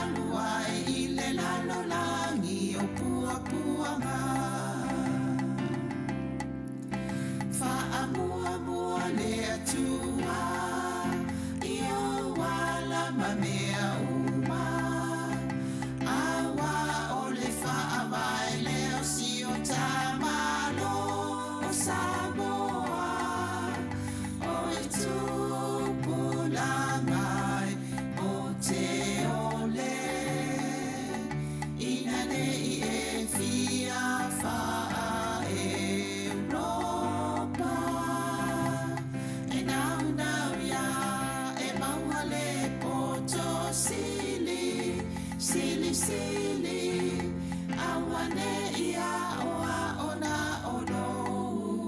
aluai i le lalo langi o pua puanga. Whaamua mua le atua, i o wala ma mea uma. Awa o le whaawai leo si o tamalo o Samoa. O e tupulangai o te ole. Ina nei e fia wha Europa. E nau nau ia e maua le poto sili, sili sili. Awane ia oa ona ono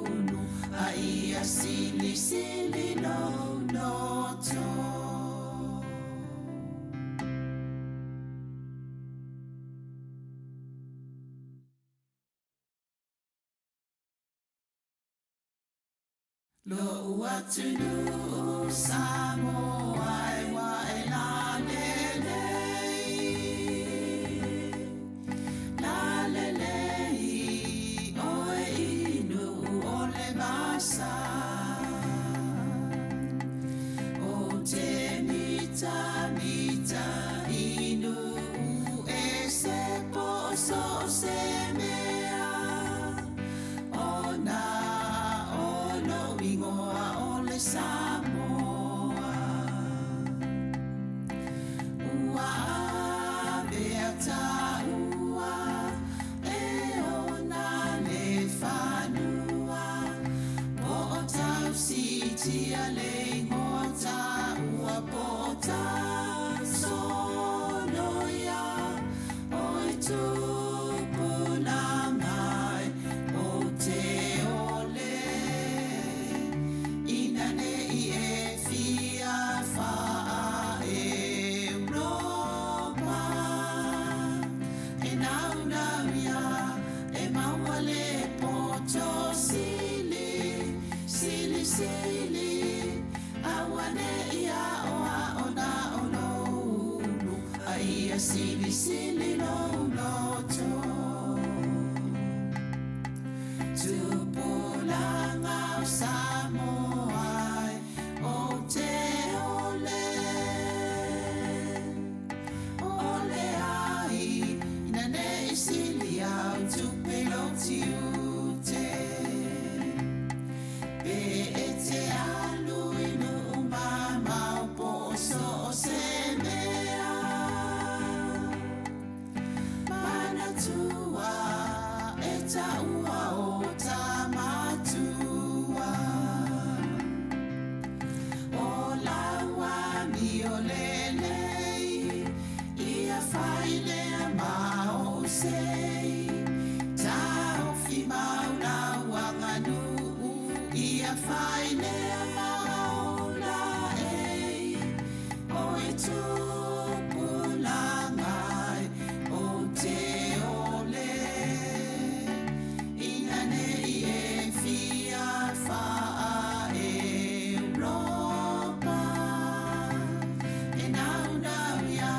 unu. A ia sili sili no noto. Lo uatunu Samoa e wa e la lelei. La lelei o e inu o le masa. O te mita mita inu e se poso se mea. O na ingoa o le Samoa. Ua avea ta ua e ona le whanua. Po o tau sitia le ngota ua po o ta sonoia. O e tupulangai o te ole. Ina nei e fia wha Europa. E nau nau ia e maua le poto sili, sili sili. Awane ia oa ona ono unu. A ia sili sili no loto. Tupulanga o Samoa o te ole. Ole ai, ina nei sili au tupelo tiute. Pe e te alu inu umama o poso o se mea. Mana tua e taua o tamatua. O laua mi o lelei, ia whaile a mao sei. Tau fi mauna wanganu, ia whaile a mao la ei. O e tupulangai o te ole. Ina nei e fia wha Europa. E nau nau ia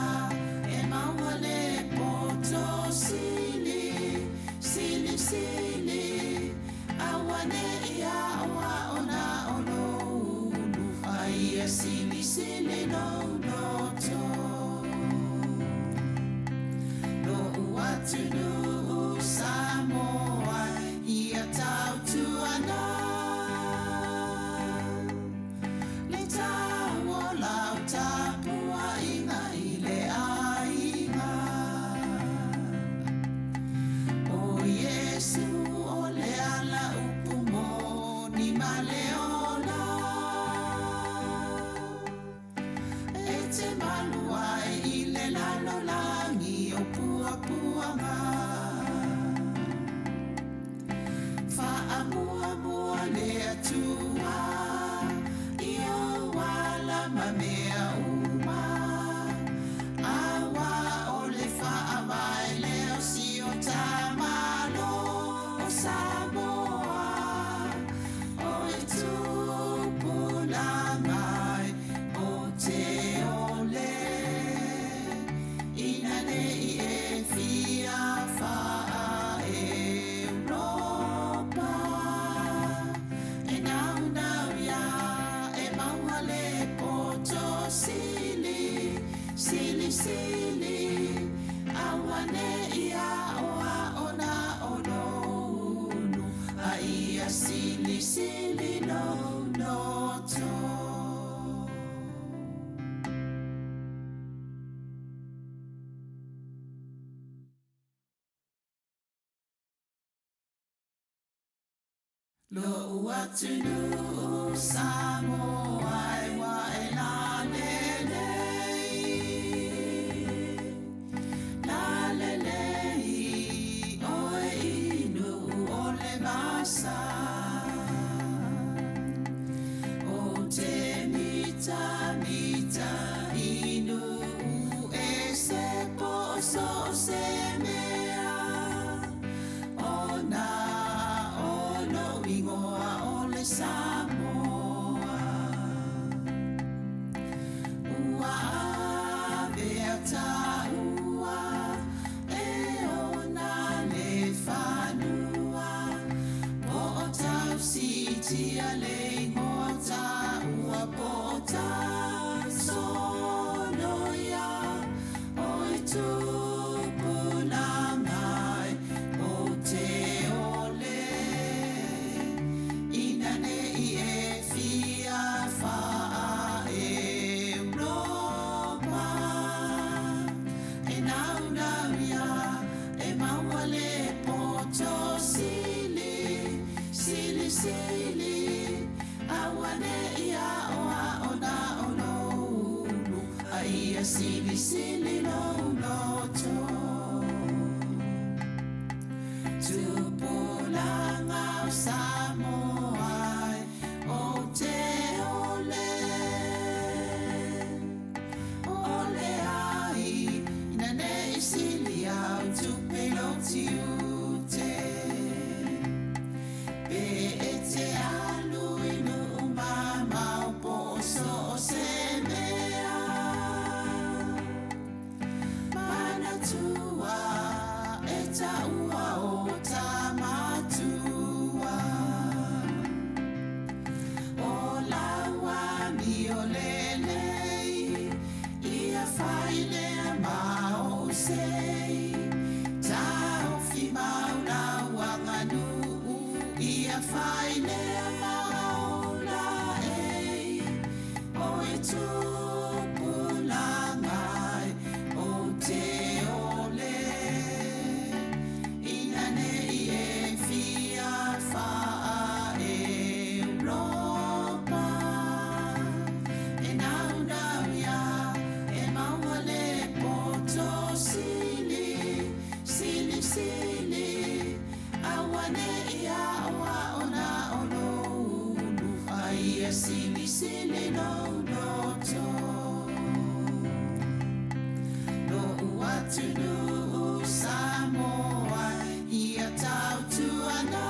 e maua le poto si. Lo uatunu samo ai wa elalele. Lalele oe inu ole masa. O te mita mita inu e se poso se mea. Ona ono ingoa ole Samoa. Ua veata ua e ona le whanua. Po o tau sitia le ngota ua po o tau sonoia. Oi tupulangai o te ole. Inane I e fia faa Europa. E naunauia e mauale poto sili. Sili sili. Awane ia oa ona ono ulu. Aia sili sili no loto. Tupulangau Samoai o te ole. Ole ai inane I sili au tupelo tiute. Pe e te alu inu mamau poso o se mea. Mana tua e taua o tamatua. O laua mi o lelei. Ia whailea mao sei. Tau fi mau laua nganu. Ia whailea mao la ei. O e tupulangai o te ole. Inane I e fia faa Europa. E naunauia e mauale poto sili. Sili sili. Awane ia oa ona ono ulu. Aia sili sili no loto. No uatunu Samoa ia tau tuana.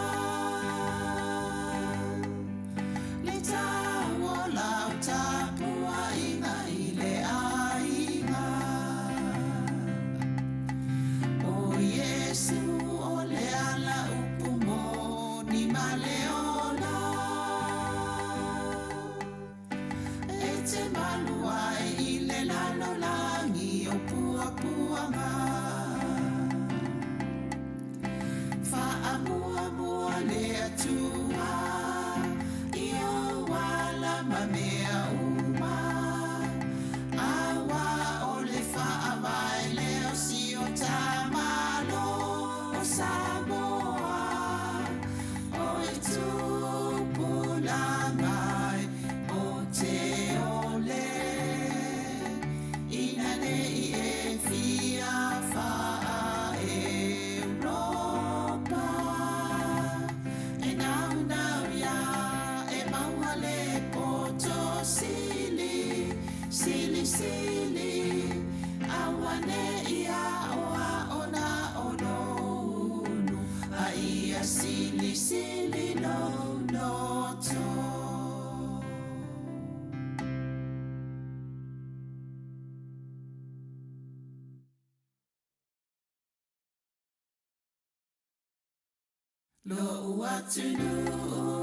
Le tau o lau tapua inga I le ainga. O Yesu o le ala upumo ni maleola. E te maluai I le lalo langi o pua puanga. Whaamua mua le atua. Io wala mamea uma. Awa o le whaamai leo si o tamalo o Samoa. O e tupulangai o te ole. Inane I e fia faa Europa. E naunauia e mauale poto sili. Sili sili. Awane ia oa ona ono ulu. Aia sili sili no loto. Lo uatunu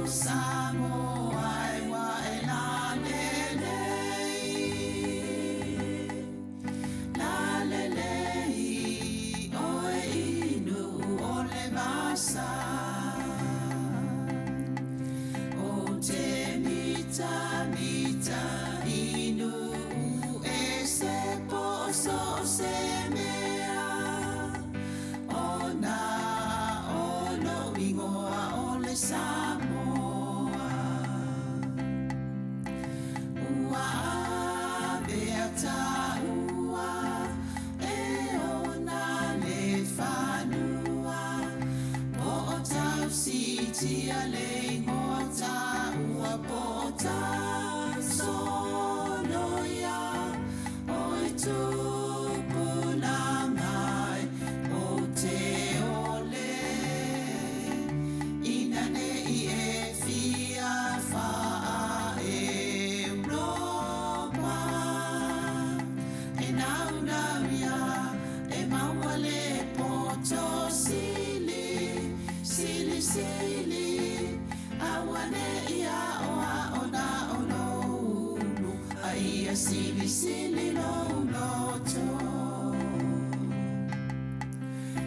Samoai wa elalele. Lalele oe inu ole masa. O te mita mita inu e se poso se mea. Ona ono ingoa ole Samoa.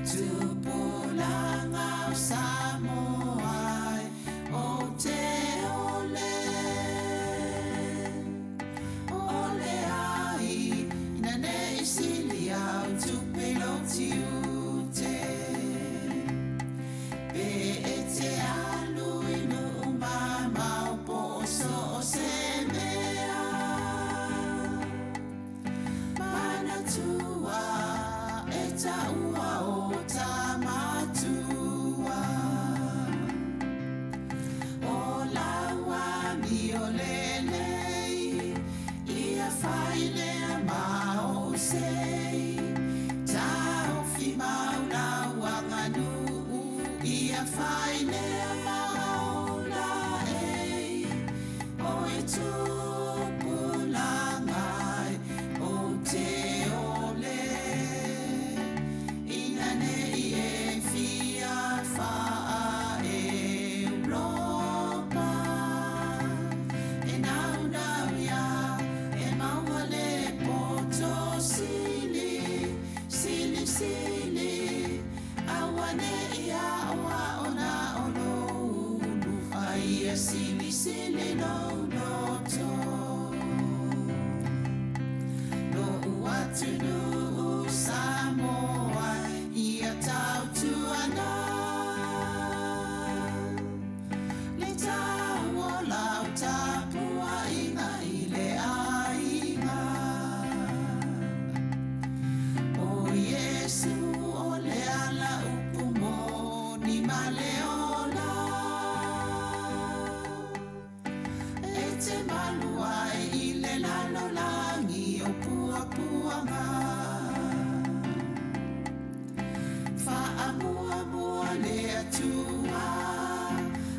Tupulanga Samoa o te ole. Ole ai na ne sili au tupelo tiute. Pe e te alu inu mama o po so se mea. Mana tua e taua o tamatua. O laua mi o lelei, ia whaile a mao sei. Tau fi mauna wanganu, ia whaile a mao la ei. O e tupulangai o te ole. Ina nei e fia wha Europa. E nau nau ia, e maua le poto sili, sili sili. Awane ia awa ona ono unu, aia sili sili no no to. No uatunu Samoa ia tau tuana. Le tau o lau tapua inga i le ainga. O Yesu o le ala upu mo ni maleola. E te maluai i le lalo langi o pua puanga. Whaamua mua le atua,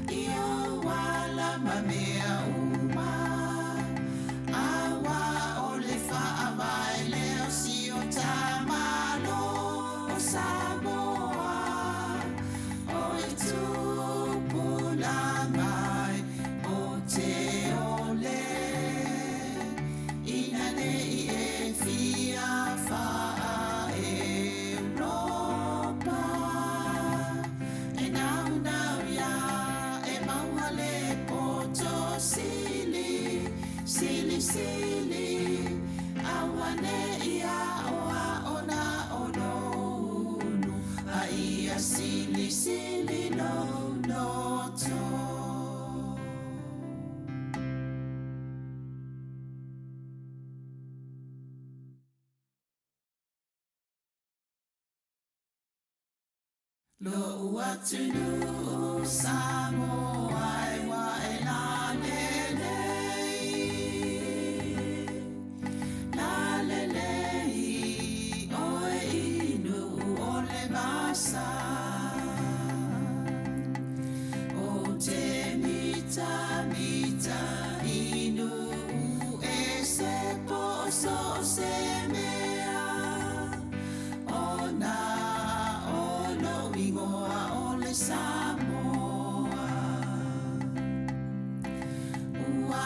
i o wala ma mea uma. Awa o le whaamai leo si o tamalo o Samoa. O e tupulangai o te ole. Ina nei e fia wha Europa. E nau nau ia, e maua le poto sili, sili sili. Awane ia oa ona ono unu, a ia sili sili no no to. Lo uatunu Samoa e wa e la lelei. La lelei o e inu o le masa. O te mita mita inu e se poso se mea. Ona ono ingoa o le Samoa. Ua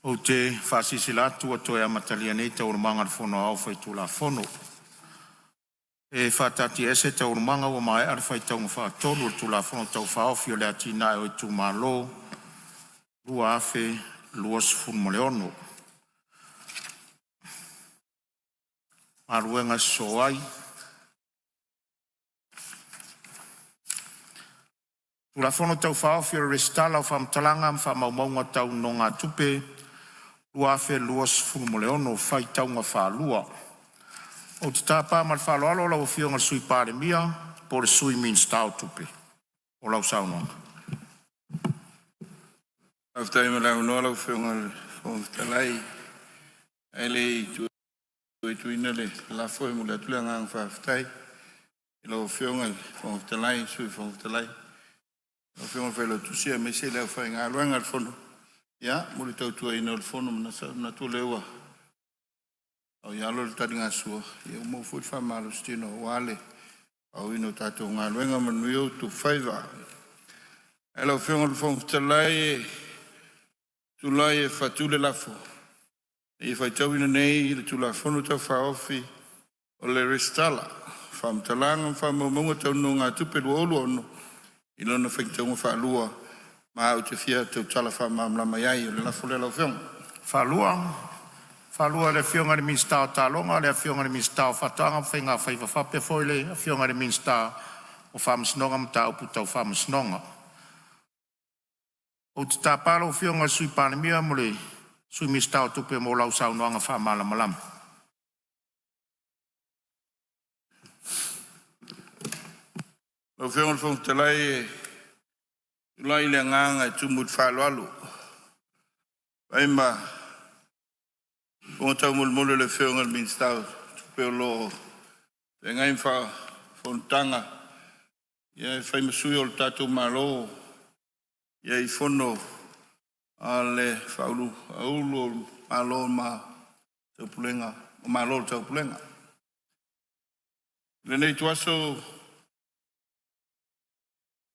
O te whasisi latu atoe amatalia nei te urumanga whono au whai tula whono. E whatati ese te urumanga o mai ar whai taunga whaatolu o tula whono tau whaofio lea tina e o i tu malo, lua afe, luas whunmo leono. Aruenga soai. Tula whono tau whaofio restala o whamtalanga whamaumaunga tau nonga tupe, lua fe luas whunmo leono whai taunga whalua. O te tāpā mar whaloalo lau whionga sui pāre mia, po le sui means tau tupe. O lau saunonga. Aftai ma lau noa lau whionga whongtalai. Ele i tuina le la foi mo le tulenga ang whaftai. I lau whionga whongtalai, sui whongtalai. Lau whionga whailo tusia me se lau whainga aluanga al whono. Ya, muri tau tua ina o fono na tu lewa. Au ya lo tadi ngasua, ya mo fut fa malu stino wale. Au ino tatu ngaluenga manuio tu faiva. Elo fiong fong talai tu lai fatule lafo. E fai tau ina nei le tu la fono tau fa ofi o le restala. Fam talanga fam mo tau no nga tu pe lo ono. Ilo na fai tau fa lua. Ma o te fia te tala wha mamla mai ai o le la fule lau whiong. Whalua le whionga le minsta o talonga, le whionga le minsta o whatanga, whainga whaiva whape foile, le whionga le minsta o whamasnonga mta upu tau whamasnonga. O te tāpalo o whionga sui panemia mo le sui minsta o tupe mo lau saunoanga whamala malama. Lau whionga le whong talai Lai le nganga e tumut whaloalo. Waima, o tau mulmule le whionga le minstau, tupe o loo. E ngai whontanga, ia e whai masui o le tātou malo, ia i whono a le whaulu, a ulu o malo ma taupulenga, o malo taupulenga. Le nei tuaso,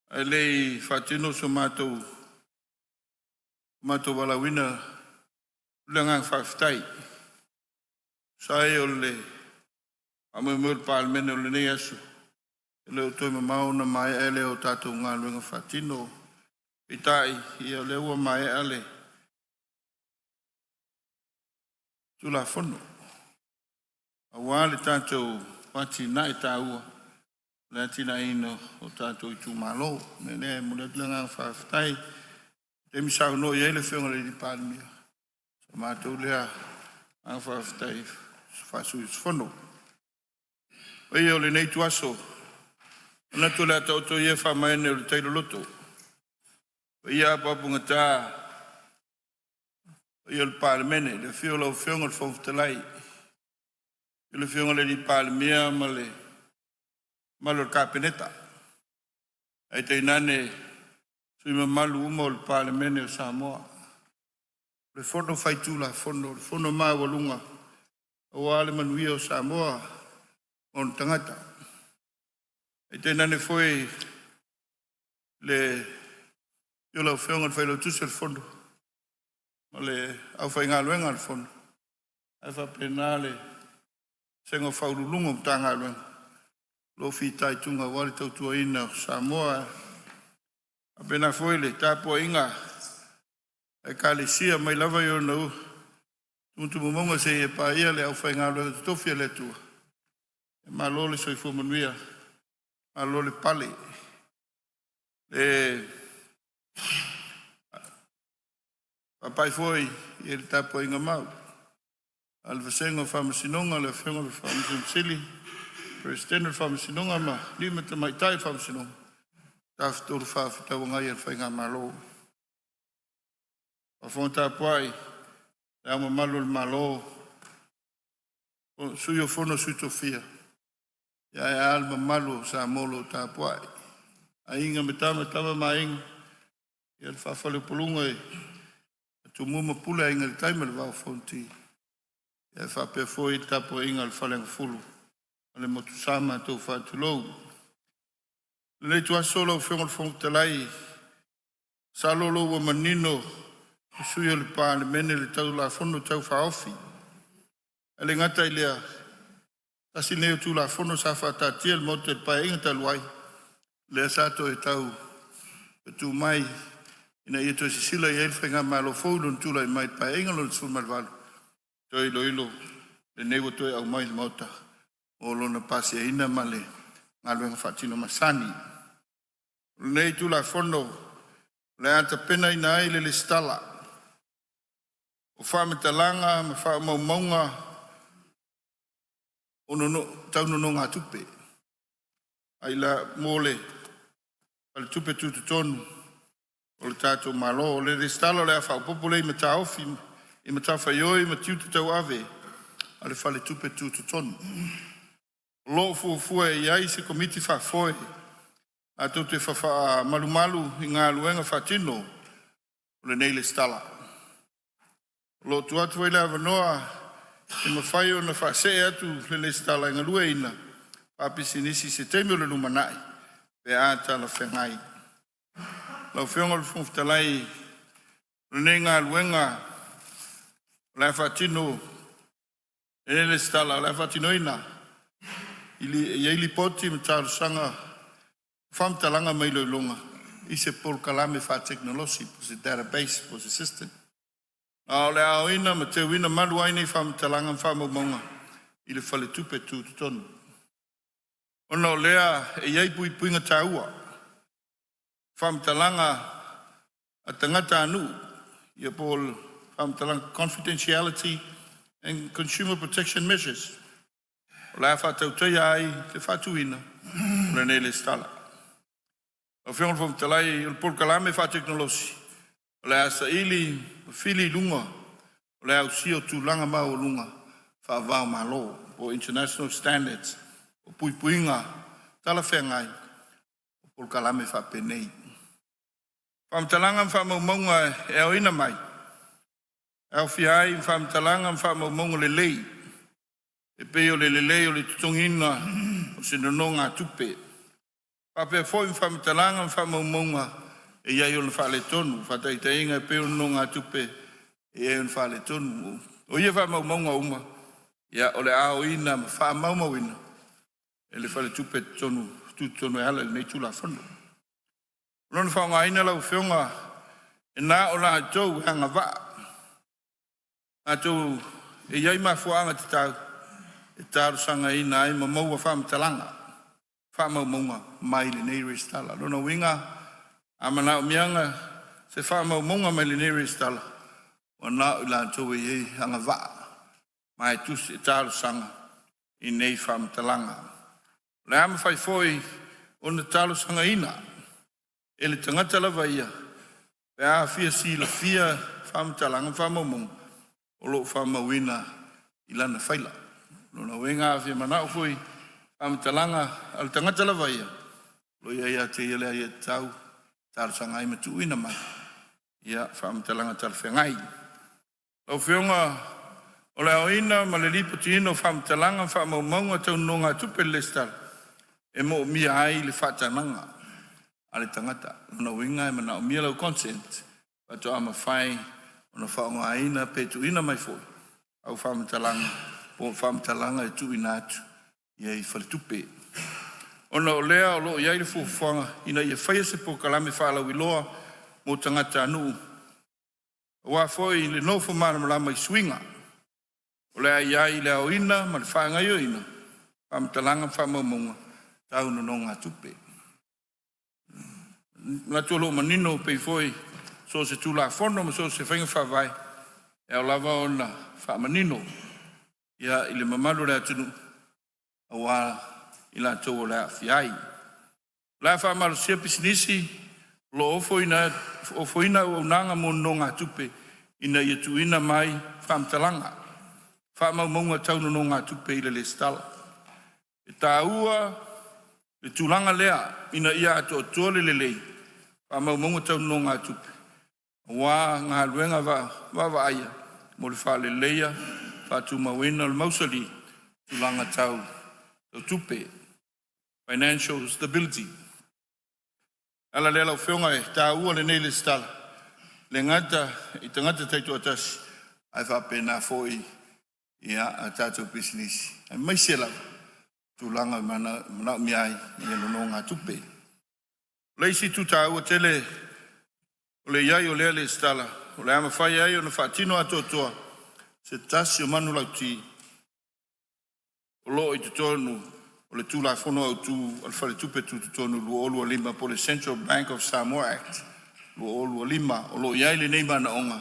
e lei whatino so mātou walawina ulangang whawhtai. Sai o le amemur pālmene o le nei asu. E leo toi mauna mai e leo tātou ngā luenga whatino. I tai i o leo mai e le tula whono. A wāle tātou wati nai tā ua. Le tina ino o tātou i tū malo, ne mule tulenga whawhtai, te misau no i eile whionga le di pālimia. Sa mātou lea ang whawhtai whasui whono. O i o le nei tuaso, ana tu lea tauto i e whamaene o le teiro loto. O i a papunga tā, o i o le pālimene, le whiola o whionga le whawhtalai. I le whionga le di pālimia ma le Malo kapeneta. Ai te inane sui malu uma o le palemene o Samoa. Le fono faitula, fono maa walunga. O ale manuia o Samoa o tangata. Ai te inane foi le yola o whionga whailo tusi al fono. Ma le au whainga luenga al fono. Ai whapenale sengo whaurulunga o tanga luenga. Lo fitai tunga wale tau tua ina o Samoa. A pena foi le tapo inga. E kalesia mai lava yo nau. Muntu mumonga se e pa ia le au whainga lo e tofia le tua. E malo le soi fumanuia. Malo le pale. Le papai foi i le tapo inga mau. Al vasengo whamasinonga le whionga whamasinonga. Presidente whamasinonga ma lima te mai tai whamasinonga. Tāwhitoru whawhitau ngai ar whainga malo. A whonta puai, le ama malo le malo, O sui o fono sui tofia. Ia e alma malu sa molo ta puai. A inga me tama ma inga. Ia le whawhale pulunga e. Tu muma pula inga le taima le wau fonti. Ia e whapea foi tapo inga le whalenga fulu. Le motu sama tau whatulou. Le tu asolo o whionga le whonga talai. Salolo wa manino. Sui o le pā le mene le tau la fono tau whaofi. Ale ngata i lea. Kasi neo tu la fono sa whatatia le motu le pā inga taluai. Lea sato e tau. E tu mai. Ina i to sisila i elwhenga malo fōlun tula i mai pā inga lo le tsul malwalu. Toi ilo. Le nego toi au mai le mota. O lona pasi e ina male ngaluenga whatino masani. Nei tu la fono le anta pena ina ai le stala. O whametalanga me whamaumaunga o taunono ngā tupe. Ai la mole ale tupe tututonu o le tātou malo o le stala le a whaupopole i me tā ofi i me tā whaioi i me tiutu tau ave ale whale tupe tututonu. Lo fua e ai se komiti whafoe a tau te whawha malu i ngā luenga whatino o le nei le stala. Lo tu atu e le avanoa e mawhai o na whase atu le stala i ngā lue ina papisi nisi se teimi o le lumanai pe a tala whengai. Lau whionga le whumftalai le nei ngā luenga le whatino e le stala le whatino ina ili poti me taru sanga fam talanga mai lo longa i se pol kalame fa technology po se database po se system le ao ina me te wina malu ai nei fam talanga fam monga i le fale tupe tu ton ono lea e iai pui puinga taua fam talanga a tangata anu ia pol fam talanga confidentiality and consumer protection measures. La whatau tei ai, te whatuina, le nei le stala. O whionga wham talai, o le polkalame wha teknolosi. O le asa ili, o whili lunga, o le au sio tūlanga mau lunga, wha vau malo, o international standards, o puipuinga, tala whengai, o polkalame wha penei. Wham talanga wha maunga e au ina mai. Au whiai wham talanga wha maunga le lei. E peo le lelei o le tutongina o se nono ngā tupe. Pape foi whamitalanga whamaumaunga e iai o le whale tonu. Whataitainga e peo nono ngā tupe e iai o le whale tonu. O ia whamaumaunga uma. Ia o le ao ina ma whamaumauina. E le whale tupe tonu, tutonu e hala le nei tula whanu. Lona whaunga ina lau whionga e nā o la tau hanga wā. Nā tau e iai ma fuanga te tau. E tāru sanga ina ai ma maua whamitalanga. Whamaumaunga mai le nei restala. Lona winga, amana o mianga, se whamaumaunga mai le nei restala. O nā ila tōwe hei hanga wā. Mai tus e tāru sanga i nei whamitalanga. Le ama whai foi o na tāru sanga ina. E le tangata lawa ia. Pe a fia si la fia whamitalanga whamaumaunga. O lo whamauina ilana whaila. Lona wenga fia manao fui whamitalanga al tangata lawa ia. Lo ia te ia lea ia tau tāru sanga i matu ina mai. Ia whamitalanga tāru whengai. Lau whionga o leo ina ma le lipoti ino whamitalanga whamaumaunga tau nonga tupe lestar. E mo mia ai le whatananga. Ale tangata. Lona wenga e manao mia lau consent. Pato ama whai ona whaonga aina petu ina mai fui. Au whamitalanga. Po whamtalanga e tu ina atu. Ia i whaletupe. Ona o lea o loo iai le fuwhanga. Ina ia whaia se po kalame whalau iloa. Mo tangata anu. Wa foi le nofo mana malama i swinga. O lea iai le au ina. Ma le whaanga io ina. Whamtalanga whamaumunga. Tau no ngā tupe. Nga tualo manino pei foi. So se tula fono. Ma so se whainga whawai. E o lava o na whamanino. Ia ile mamalu le atunu awa ila tō le fiai. La wha sia pisinisi lo ofoina o nanga mo no ngā tupe ina ia tuina mai whamtalanga. Whaamaunga taunu no ngā tupe i le stala. E tā ua, le tūlanga lea, ina ia ato tōle le lei. Whaamaunga taunu no ngā tupe. Wā ngā luenga wa aia, mo le wha le leia, wha tu mawena le mausali, tūlanga tau tupe. Financial stability. Ala le lau whionga e, tā ua le nei le stala. Le ngata, i tangata taitu atasi, ai whapena fōi, ia a tātou business. Ai mai se lau, tūlanga mana miai, ia lono ngā tupe. Leisi tu tā ua tele, o le iai o lea le stala, o le ama whai ai o na whaatino atotoa, se tasi o manu lau ti, o loo i te tonu, o le tūla whono au tū, al whare tupe tu te tonu, lua olua lima po le Central Bank of Samoa Act, lua olua lima, o loo iai le neima na onga,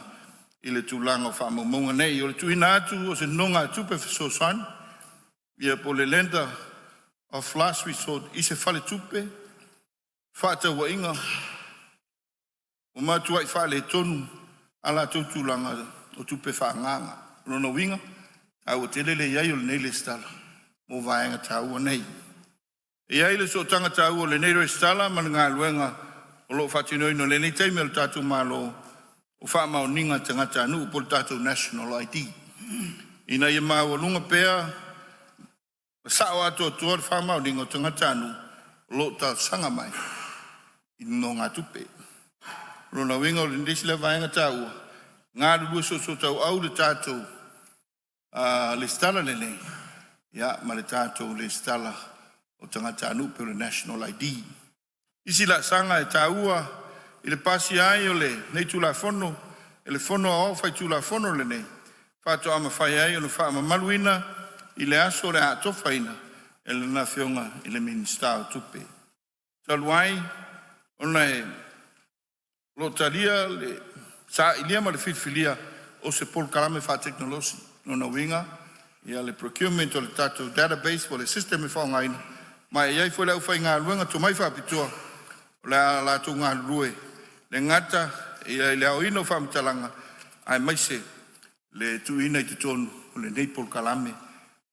i le tūlanga whaamaunga nei, o le tuina atu, o se nonga tupe whasosan, ia po le lender of last resort, i se whale tupe, whaata wa inga, o mātua i whale tonu, ala tūtūlanga o tupe whaanganga, rono winga, au o telele iai o le nei le stala, mo vaenga tāua nei. Iai le so tanga tāua le nei re stala, mana ngā luenga, o lo whatinoi no le nei teime o tātou mālo, o whaamao ninga tangata anu po le tātou National ID. Ina ia māua lunga pēr, sao ato atua le whaamao ninga o tangata anu, o lo tā sanga mai, i no ngā tupe. Rona winga o le ndesi le vaenga tāua, ngā rua so tau au le tātou le stala le nei, ia ma le tātou le stala o tangata anu pe le National ID. Isi la sanga e tāua, i le pasi ai o le nei tūla fono, e le fono au fai tūla fono le nei, whātua ama whai ai o le wha ama maluina, i le aso le atofaina, e le na whionga i le minista o tupe. Taluai, ona e lotaria le sa ilia ma le filfilia o se pol kalame wha teknolosi, nona winga, ia le procurement o le tātou database o le system e whaongaina, mai iai fwele au whai ngā luenga to mai whapitua, o le la tō ngā rue, le ngata, ia le au ino whamtalanga, ai maise le tu ina i te tonu, o le nei pol kalame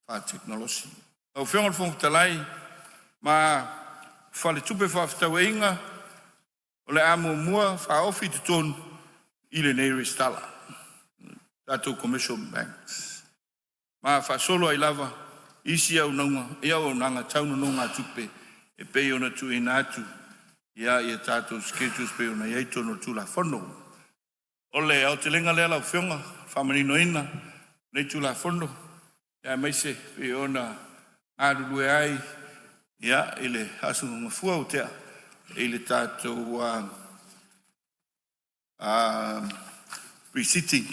wha teknolosi. Au whionga le whongtalai, ma whale tupe whawhtau e inga, o le amo mua wha ofi te tonu, i le nei restala, tātou commercial banks. Ma wha solo ai lava, isi au naunga, ia au nanga taunu no ngā tupe, e pei ona tu ina atu, ia ia tātou schedules pei ona iai tono tūla whono. Ole au te lenga lea lau whionga, whamanino ina, nei tūla whono, ia maise pei ona ārurue ai, ia ile asu ngafua o tea, ile tātou pre-sitting,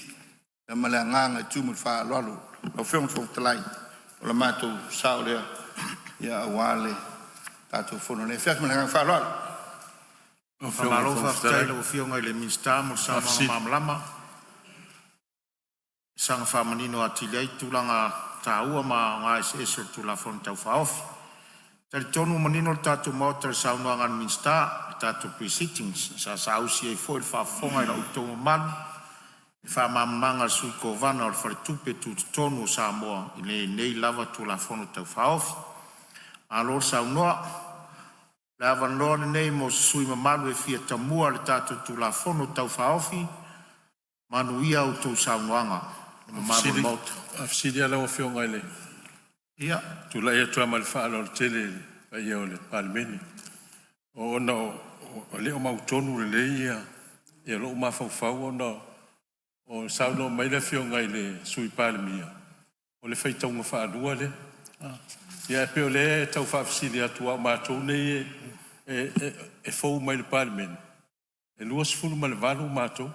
ia malea nganga tūmul wha aloalo, au whionga whongtalai, o la mātou sao lea, ia awale, tātou whono nei, whias malea nganga wha aloalo. Whamaro whaftaila o whionga i le minsta mo sa mga mamalama. Sanga whamanino atilei tūlanga tāua ma ngā ese tūla whono tau whaofi. Tari tonu manino tātou maota saunua ngā minsta, tātou pre-sittings, sa sausi e fōi whafonga i la utonga manu, whamamanga sui ko vana o le whare tupe tu tonu sa moa i le nei lava tūla whono tau whaofi. Alor saunua, le avanoa nei mo sui mamalu e fia tamua le tātou tūla whono tau whaofi, manu ia o tau saunoanga. Afsidi ala o whionga ele. Ia. Tula ia tua mali whaala o tele ia o le palimeni. O ona o leo mautonu le leia, ia lo mawhauwhau ona o sauno mai le whionga i le sui palimia. O le whaitaunga whaadua le. Ia e peo le tau whaafsidi atua mātou nei e fou mai le palimeni. E luas fulu ma le valu mātou.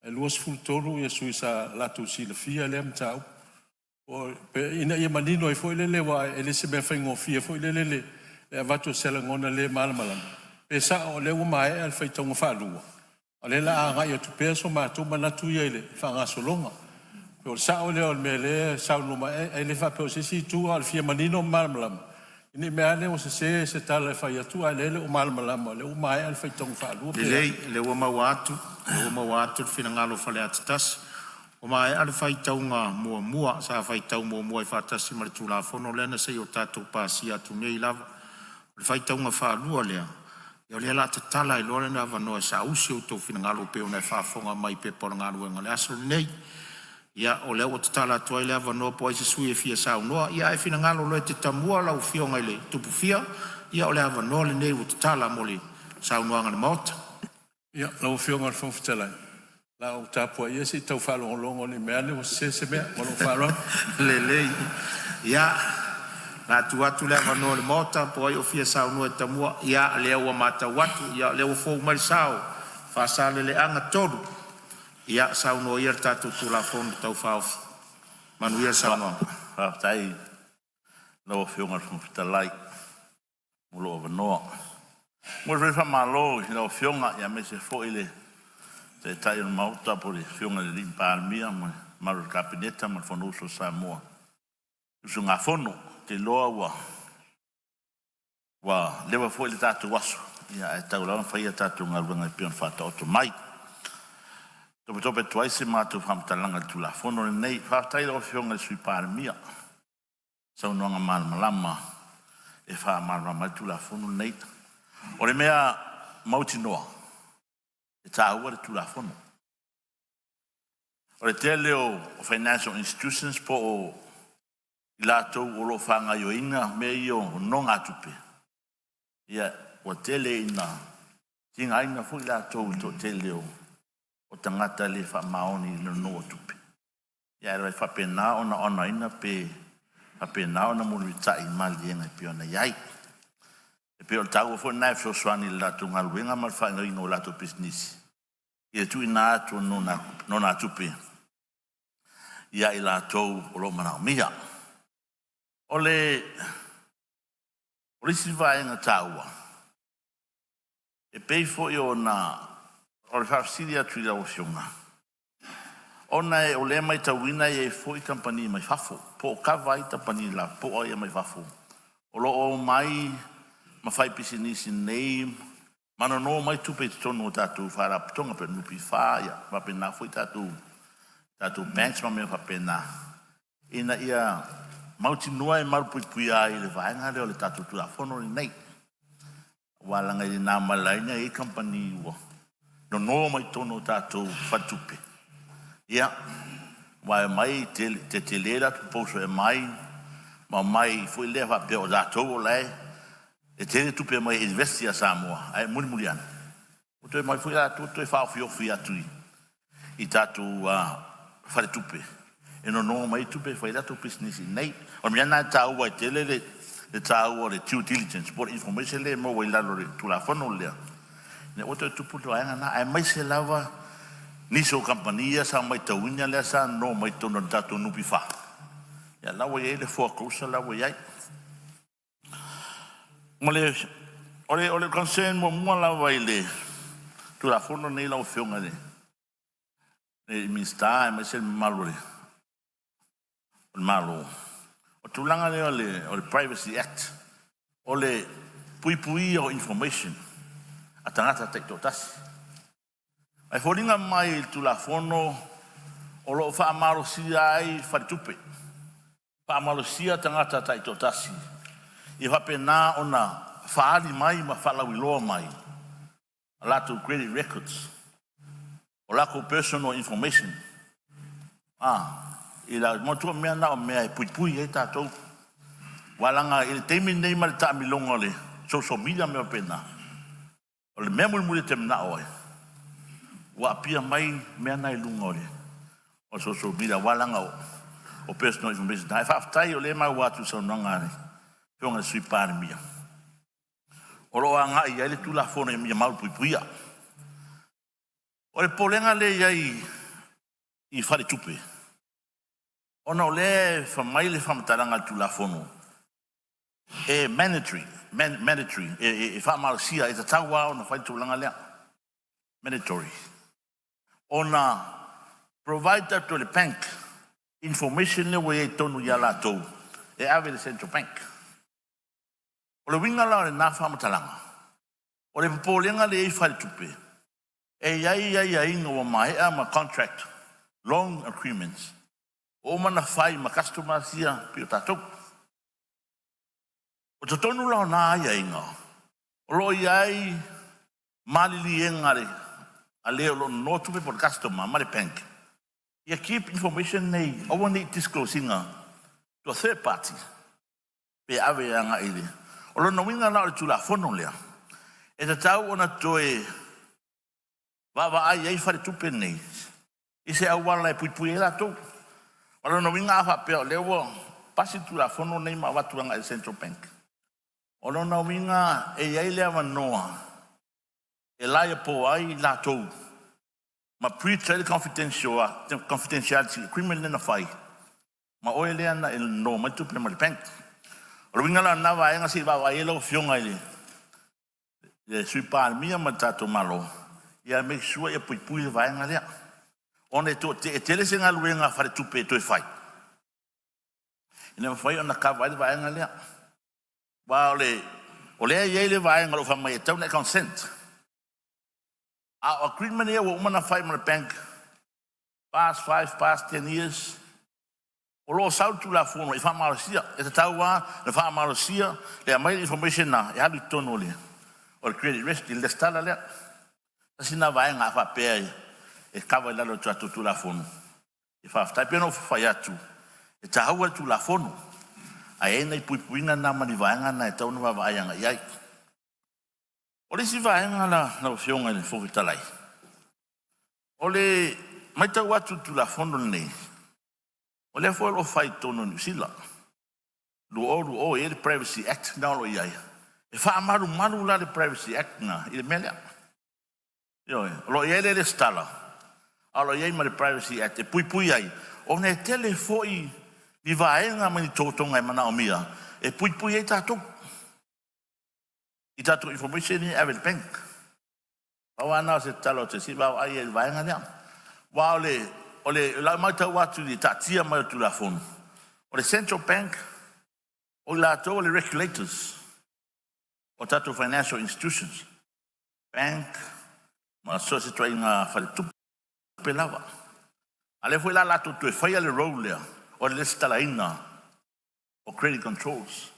E luas fulu tolu ia sui sa latu si le fia le amtau. O ina ia manino e foi lele wa ele se me faingo fia foi lele e avato sela ngona le malamalam. Pe sa o le o mai al faitonga falua. O le la anga ia tu peso ma tu manatu ia ele fa nga solonga. O sa o le o mele sa no ma ele fa pe si tu al fia manino malamalam. Ini me ale o se tala fa ia tu ale o malamalam le o mai al faitonga falua. Le o mawatu, fina ngalo fale atatas. O mai ale faitaunga mua sa faitau mua I whatasi ma le tulafono lena sei o tātou pāsia tu nei lava. Le faitaunga whaalua lea. Ia lea la te tala I lore na wanoa sa usi o tau whina ngalo peo nei whaafonga mai pe pora ngalo e ngale aso nei. Ia o lea o te tala tua I lea wanoa po aise sui e fia sa unoa. Ia e whina ngalo loe te tamua lau fionga I le tupu fia. Ia o lea wanoa le nei o te tala mo le sa unoa ngana maota. Ia, lau fionga le whawhitalai. La o tāpua ia si tau whalongolongo ni mea le o se mea, walo whalong. Lele. Ia, la tuatu lea wanoa le maota, po ai o fia sa unoa e tamua. Ia, lea ua mata watu. Ia, lea ua fōu mai sao. Whasale le anga toru. Ia, sa unoa ia tātou tula fono tau whaofi. Manu ia sa unoa. Whaatai, lau fionga le whawhitalai. Mulo o wanoa. Mo refa malo lau fionga ia me se fo ile te tai on mauta po le fionga le limpa mia mo maru kabineta mo fono so Samoa. Usu nga fono te loa wa lewa fo ile tatu waso ia e tau la fa ia tatu nga runga pion fata oto mai. Tope twice ma tu famtalanga tu la fono nei fa tai lau fionga sui par mia. Sa no nga mal malama e fa mal tu la fono nei. O le mea mauti noa, e tāua le tulafono. O le tele o financial institutions po o I lātou o lo whanga yo inga me I o no ngā tupe. Ia, o tele ina, tinga ina fu I lātou to tele o tangata le wha maoni le no tupe. Ia, roi whapena ona ina pe, whapena ona mulu tai mali enga pe ona iai. E pe o tau fo nai fo swani la tu ngaluenga mal fa ngai no la tu business. Ia tu ina tu no na tupe. Ia I la tou o lo mana mia. Ole si vai nga taua. E pe fo io na o le fasilia tu la ofiona. Ona e o le mai tauina e fo I company mai fafo. Po ka vai ta pani la po ai mai fafo. O lo o mai ma fai pisinisi nei mano no mai tupe tono tatu fara tonga pe nupi faia ma pe na foi tatu banks ma me fa pena ina ia mauti noa e maru pui ai le vainga le tatu tu la fono nei wala ngai na malaina e company wo no mai tono tatu fatupe ia wa mai te lera tu poso e mai ma mai foi leva pe o tatu lai e tere tupe mai investia Samoa, ai muri ana. O te mai fui la tu e whao fiofi atui. I tatu whare tupe. E no mai tupe whai la tu business nei. O mi ana tau wai tele le tau o le due diligence. Por information le mo wai lalo le tulafono lea. Ne o te tupu to anga na ai mai se lava niso kampania sa mai tauina lea sa no mai tono tatu nupi wha. Ia lawa iei le fuakousa lawa iei. Ole concern mo mua la waile tu la fono nei la ofionga ne mi sta me sel malore malo o tu langa le ole privacy act ole pui o information atangata te totas ai folinga mai tu la fono o lo fa malo si ai fa tupe fa malo si atangata te totasi I whapena ona whaali mai ma whalawiloa mai. A lato credit records. O lako personal information. I la motua mea na o mea e pui e tātou. Walanga i le teimi nei ma le ta milonga le social media mea pena. O le mea muli te mna oe. Wa apia mai mea na I lunga ole. O social media walanga o personal information. Ai whaftai o le mai watu sa unangare. Pionga sui pare mia. O lo anga I ele tu la fono mia mau puia. O le polenga le I fare tupe. Ona le fa mai le fa mataranga tu la fono. E mandatory e fa mal sia e tawa ona fa tu langa le. Mandatory. Ona provide to the bank information le we tonu ya la to. E ave the central bank. O le winga la na whamatalanga. O le polenga le fai tupe. E iai inga wa mai ma contract. long agreements. O mana fai ma customer sia pio tatou. O te tonu lao nā ia inga. O lo iai malili engare a leo lo no tupe por customer, mare bank. Ia keep information nei, awa nei disclosinga to a third party. Pe ave anga ili. O lo na winga na o tula fono lea. E te tau ona toe wawa ai ei whare tupe nei. I se awala e pui e la tau. O lo na winga awa peo leo pasi tula fono nei ma watuanga e Central Bank. O lo na winga e ei lea wanoa. E laia po ai la tau. Ma pre-trade confidentiality agreement na fai. Ma oe lea na il no mai tupe ma bank. O lo winga la na waenga si wawa e lo fionga ili. Le sui pār mia ma tātou malo. Ia make sure ia pui waenga lea. One to te tele se ngā luenga whare tupe toi whai. Ina whai ona ka waenga waenga lea. Wa o lea iei le waenga lo whamai e tau na consent. A agreement ia wa umana whai ma bank. Past 5, past 10 years. O lo sau tu la fono i whamarasia. E te tau wā, na whamarasia, lea mai information na, e halu tono lea. O le credit risk, i le stala lea. Sina waenga a whapea e kawa lalo tu atu tu la fono. E whaftai pēno whai atu. E tahaua tu la fono. A e nei puipuina na mani waenga na e taunu wa waenga iai. O le si waenga na fionga i le whokitalai. O le mai tau atu tu la fono nei. O le fo lo fai tono New Zealand. Lu o e le Privacy Act na lo iai. E wha maru la le Privacy Act na i le melea. Lo iai le stala. Alo iai ma le Privacy Act e pui ai. O ne tele foi ni vaenga mani tōtonga e mana o mia. E pui ai tātou. I tātou information ni Avel Bank. Awa nao se talo te si wau ai e vaenga nea. Wa o le la mai tau atu li tatia mai tu la fono. O le Central Bank, o la tau le regulators, o tātou financial institutions, bank, ma so se toi ngā whare tupe lawa. Ale fwe la lato tu e whaia le rou lea, o le stala ina, o credit controls.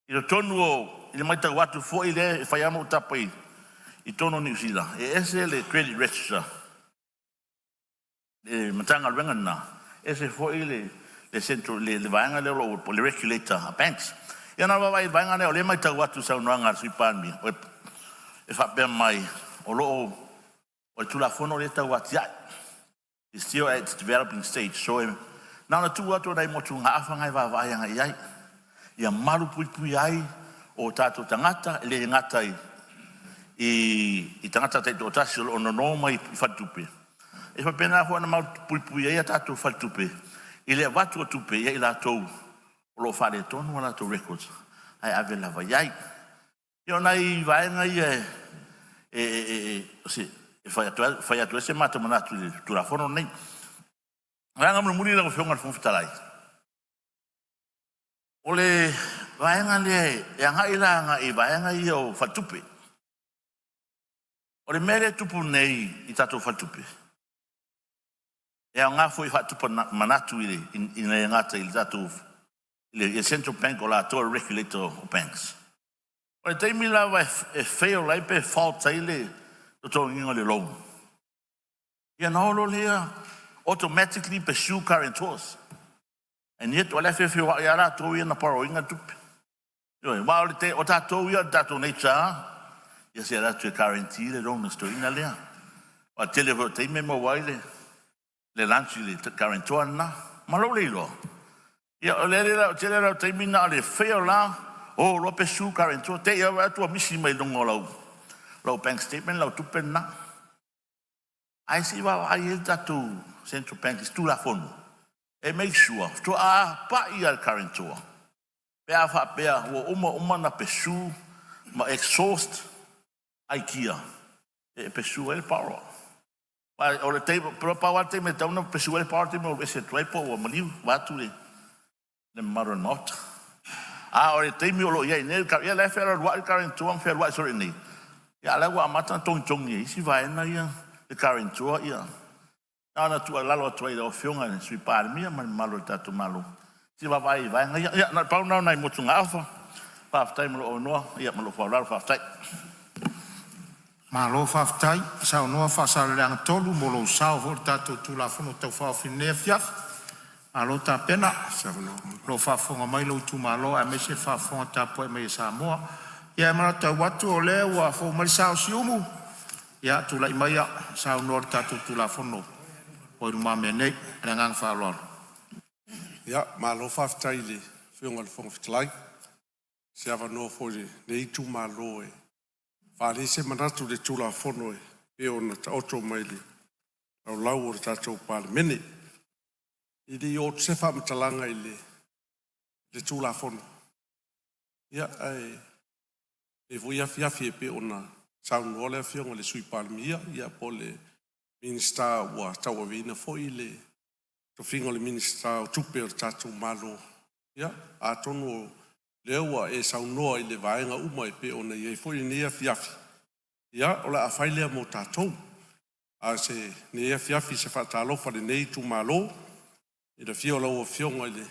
I lo tonu o, i le mai tau atu fwe le e whaia mo tapai, i tono New Zealand. E ese le credit register, le matanga luenga na, ese fwe le central, le vaenga leo o le regulator a banks. Ia na wawai vaenga leo, le mai tau atu sau noanga sui pānmi, e whapea mai, o loo, o le tulafono le tau ati ai. It's still at its developing stage. So, nana tu atu nei motu ngā awhangai wawai anga iai. Ia maru pui ai o tātou tangata, le ngata i tangata te o tasi o no mai i whatupe. E whapena hoa na maru pui ai a tātou whatupe. I le watu o tupe iai la tau o lo whare tonu o la tau records. Ai ave lava iai. Io nei vaenga ia fai atu ese mata manatu tu la fono nei. Ranga muri la fionga funfitalai. Ole vaenga le e anga ilanga I vaenga ia o fatupe. Ole mere tupu nei I tatu fatupe. E anga foi fatupe manatu ile in le ngata il tatu ile Central Bank o la to regulator of banks. Ole teimi la vai fail lai pe falta ile to ingo le loan. Ia na lo lea automatically pursue guarantors. And yet o le fe wa ia la to ia na paro inga tupe. Yo wa o te o tatou ia tatou nature. Ia se la to guarantee le loan sto ina lea. O televo te me mo waile le lanci le guarantor na malo le lo. Ia o le la te mina le fail la o lo pursue guarantor te ia wa to misi mai longo lau. Low bank statement, low tupen na. I see what I hear that to Central Bank is to la fono. E make sure to pa ia current tour. Pea fa pea wo uma na pesu ma exhaust IKEA. E pesu el power. Pa o le table pro power te me tau na pesu el power te mo ese trepo o maliu va tu le modern not. O le table o lo ia ne ka ia le fer wa current tour fer wa sorry ni. Ya la wa mata tong ni si vai na ia the current tour ia Ana tu lalo atu ai o fionga ni sui palmia man malo tatu malo. Si va vai ya na pau na nai motunga alfa. Pa ftai mo o no ya mo fa la fa ftai. Malo whaftai, sao noa whasara leanga tolu, molo sao hor tātou tūlafono tau whawhinea fiaf. Alo tā pena, lo whafonga mai lo tu malo, a mese whafonga tā poe mai Samoa. Ia mara tau watu o lea, ua whau mari sao siumu. Ia tūlai mai a, sao noa tātou tūlafono. Oi ruma mea nei, rengang whaaloa. Ia, malo whaftai le, whiunga le whonga whitalai. Se awa noa fōre, nei tu malo e. Whare se manatu le tūla whono e, e ona ta oto mai le, au lau o tātou pāle mene. I le o te sefa matalanga i le tūla whono. Ia, e voi afi e pe ona saunu ole awhionga le sui pāle mia, ia po le minister ua tau awina fo i le, to whingo le minister o tupe o tātou malo. Ia, a tonu o leua e saunoa i le vaenga uma e pe ona i e fo i nea fiafi. Ia, o la a whailea mo tātou. A se nea fiafi se whatalofa le nei tu malo, i le fio lau o fionga i le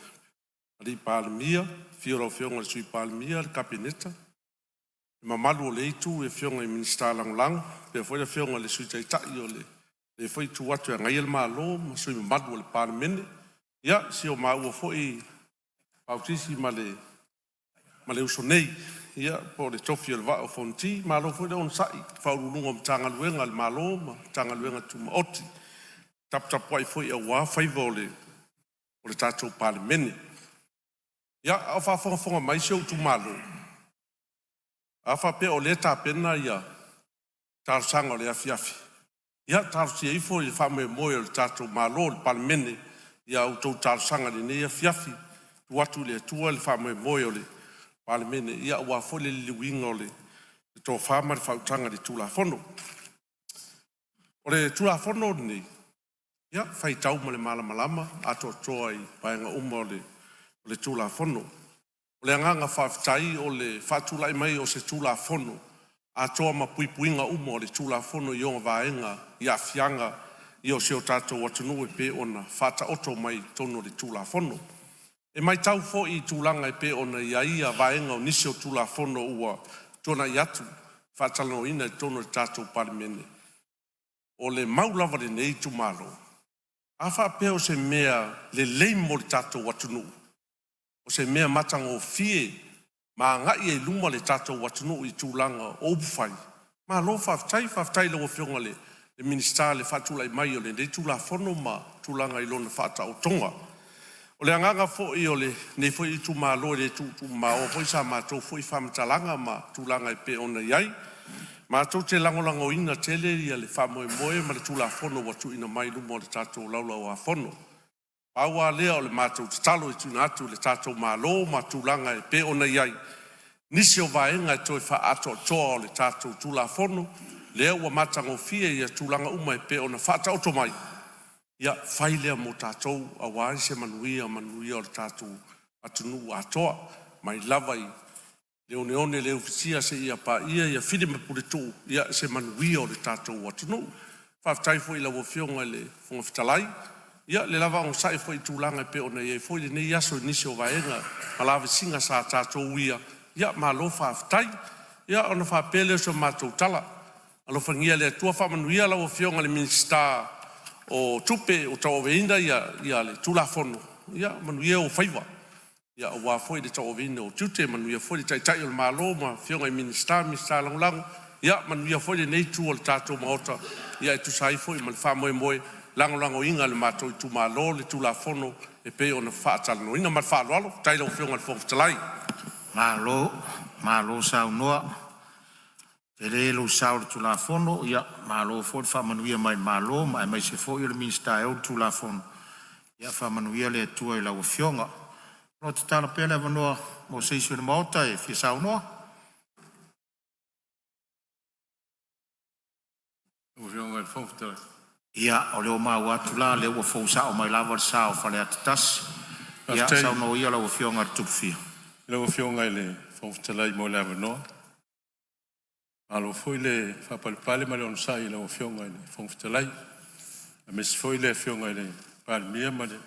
ali pālemia, fio lau fionga le sui pālemia, le kabineta. Ma malu o le itu e fionga i minister lang, pe foi le fionga le sui taitai o le foi tu watu e ngai el malo, ma sui malu o le pālemene. Ia, si o mau o foi pautisi ma le uso nei, ia, po le tofi o le vao fonti, malo foi le on sai, whaurulunga ma tanga luenga le malo, ma tanga luenga tu ma oti. Tapui foi a wā whaiva o le tātou pālemene. Ia, a whawhonga mai seo tu malo. A whapea o le tāpena ia, tārsanga o le afiafi. Ia, tārsia ifo i whamea moe o le tātou malo, le pālemene, ia autou tārsanga le nei afiafi, tu atu le atua le whamea moe o le pālemene, ia ua fole le liwinga o le tō whama le whautanga le tūlafono. O le tūlafono nei, ia, whai tau ma le malamalama, ato toa i paenga uma o le tūlafono. O le anganga whawhitai o le whatulai mai o se tūlafono, atoa ma puipuinga uma o le tūlafono i onga vaenga, i a fianga, i o seo tātou watunu e pe ona whata oto mai tono le tūlafono. E mai tau fo i tūlanga e pe ona ia vaenga o nisio tūlafono ua tona i atu, whatalano ina i tono le tātou pālemene. O le maulawa le nei tu malo. A whapeo se mea le leimo le tātou watunu. O se mea matanga o fie, ma ngai e luma le tātou watunu i tūlanga o upuwhai. Ma lo whaftai lo whionga le minister le whatulai mai o le nei tūlafono ma tūlanga i lona whata o tonga. O le anganga fo i o le nei fo i tu malo le tu ma o fo i sa mātou fo i whamatalanga ma tūlanga i pe ona iai. Mātou te langolango ina tele i le whamoe moe ma le tūlafono watu ina mai lumo le tātou laulau a fono. Paua lea o le mātou te talo i tuna atu le tātou malo ma tūlanga i pe ona iai. Nisi o vaenga e toi wha ato toa o le tātou tūlafono, lea ua matango fia i a tūlanga uma i pe ona whata oto mai. Ia whailea mo tātou a wāi se manuia o le tātou atunu atoa, mai lava i leoneone leo fisia se ia pa ia whine me pure tō, ia se manuia o le tātou atunu. Whaftai fo i lawa whionga le whonga whitalai, ia le lava o sai fo i tūlanga pe ona ia fo i nei aso nisi o vaenga, malawe singa sa tātou ia ma lo whaftai, ia ona whapele so mātou tala, alo whangia le tua whamanuia lawa whionga le minister o tupe o tau veinda ia le tūlafono, ia manuia o whaiva. Ia o wā foi le tau veinda o tute, manuia foi le taitai o le malo, ma whionga i minister langulangu, ia manuia foi le nei tu o le tātou maota, ia e tusai foi ma le whamoe moe, langulangu inga le mātou i tu malo, le tūlafono, e pe o na whaatalano. Ina ma le whaaloalo, taila o whionga le whongfitalai. Malo sau noa. Te relo sao le tūlafono, ia, malo fo le whamanuia mai malo, mai se fo i le minister e o tūlafono. Ia whamanuia le tua i lau whionga. No te tala pēle wanoa mo seisio le maota e fia sao noa. O whionga le whongfitalai. Ia, o leo mau atu la, leo ua fōsao mai lava le sao whale atatasi. Ia, sao no ia lau whionga le tupfia. Lau whionga i le whongfitalai mo le awanoa. Alo foi le whapalipale ma le onusai lau whionga i le whongfitalai. A mes foi le fionga le palmia ma le.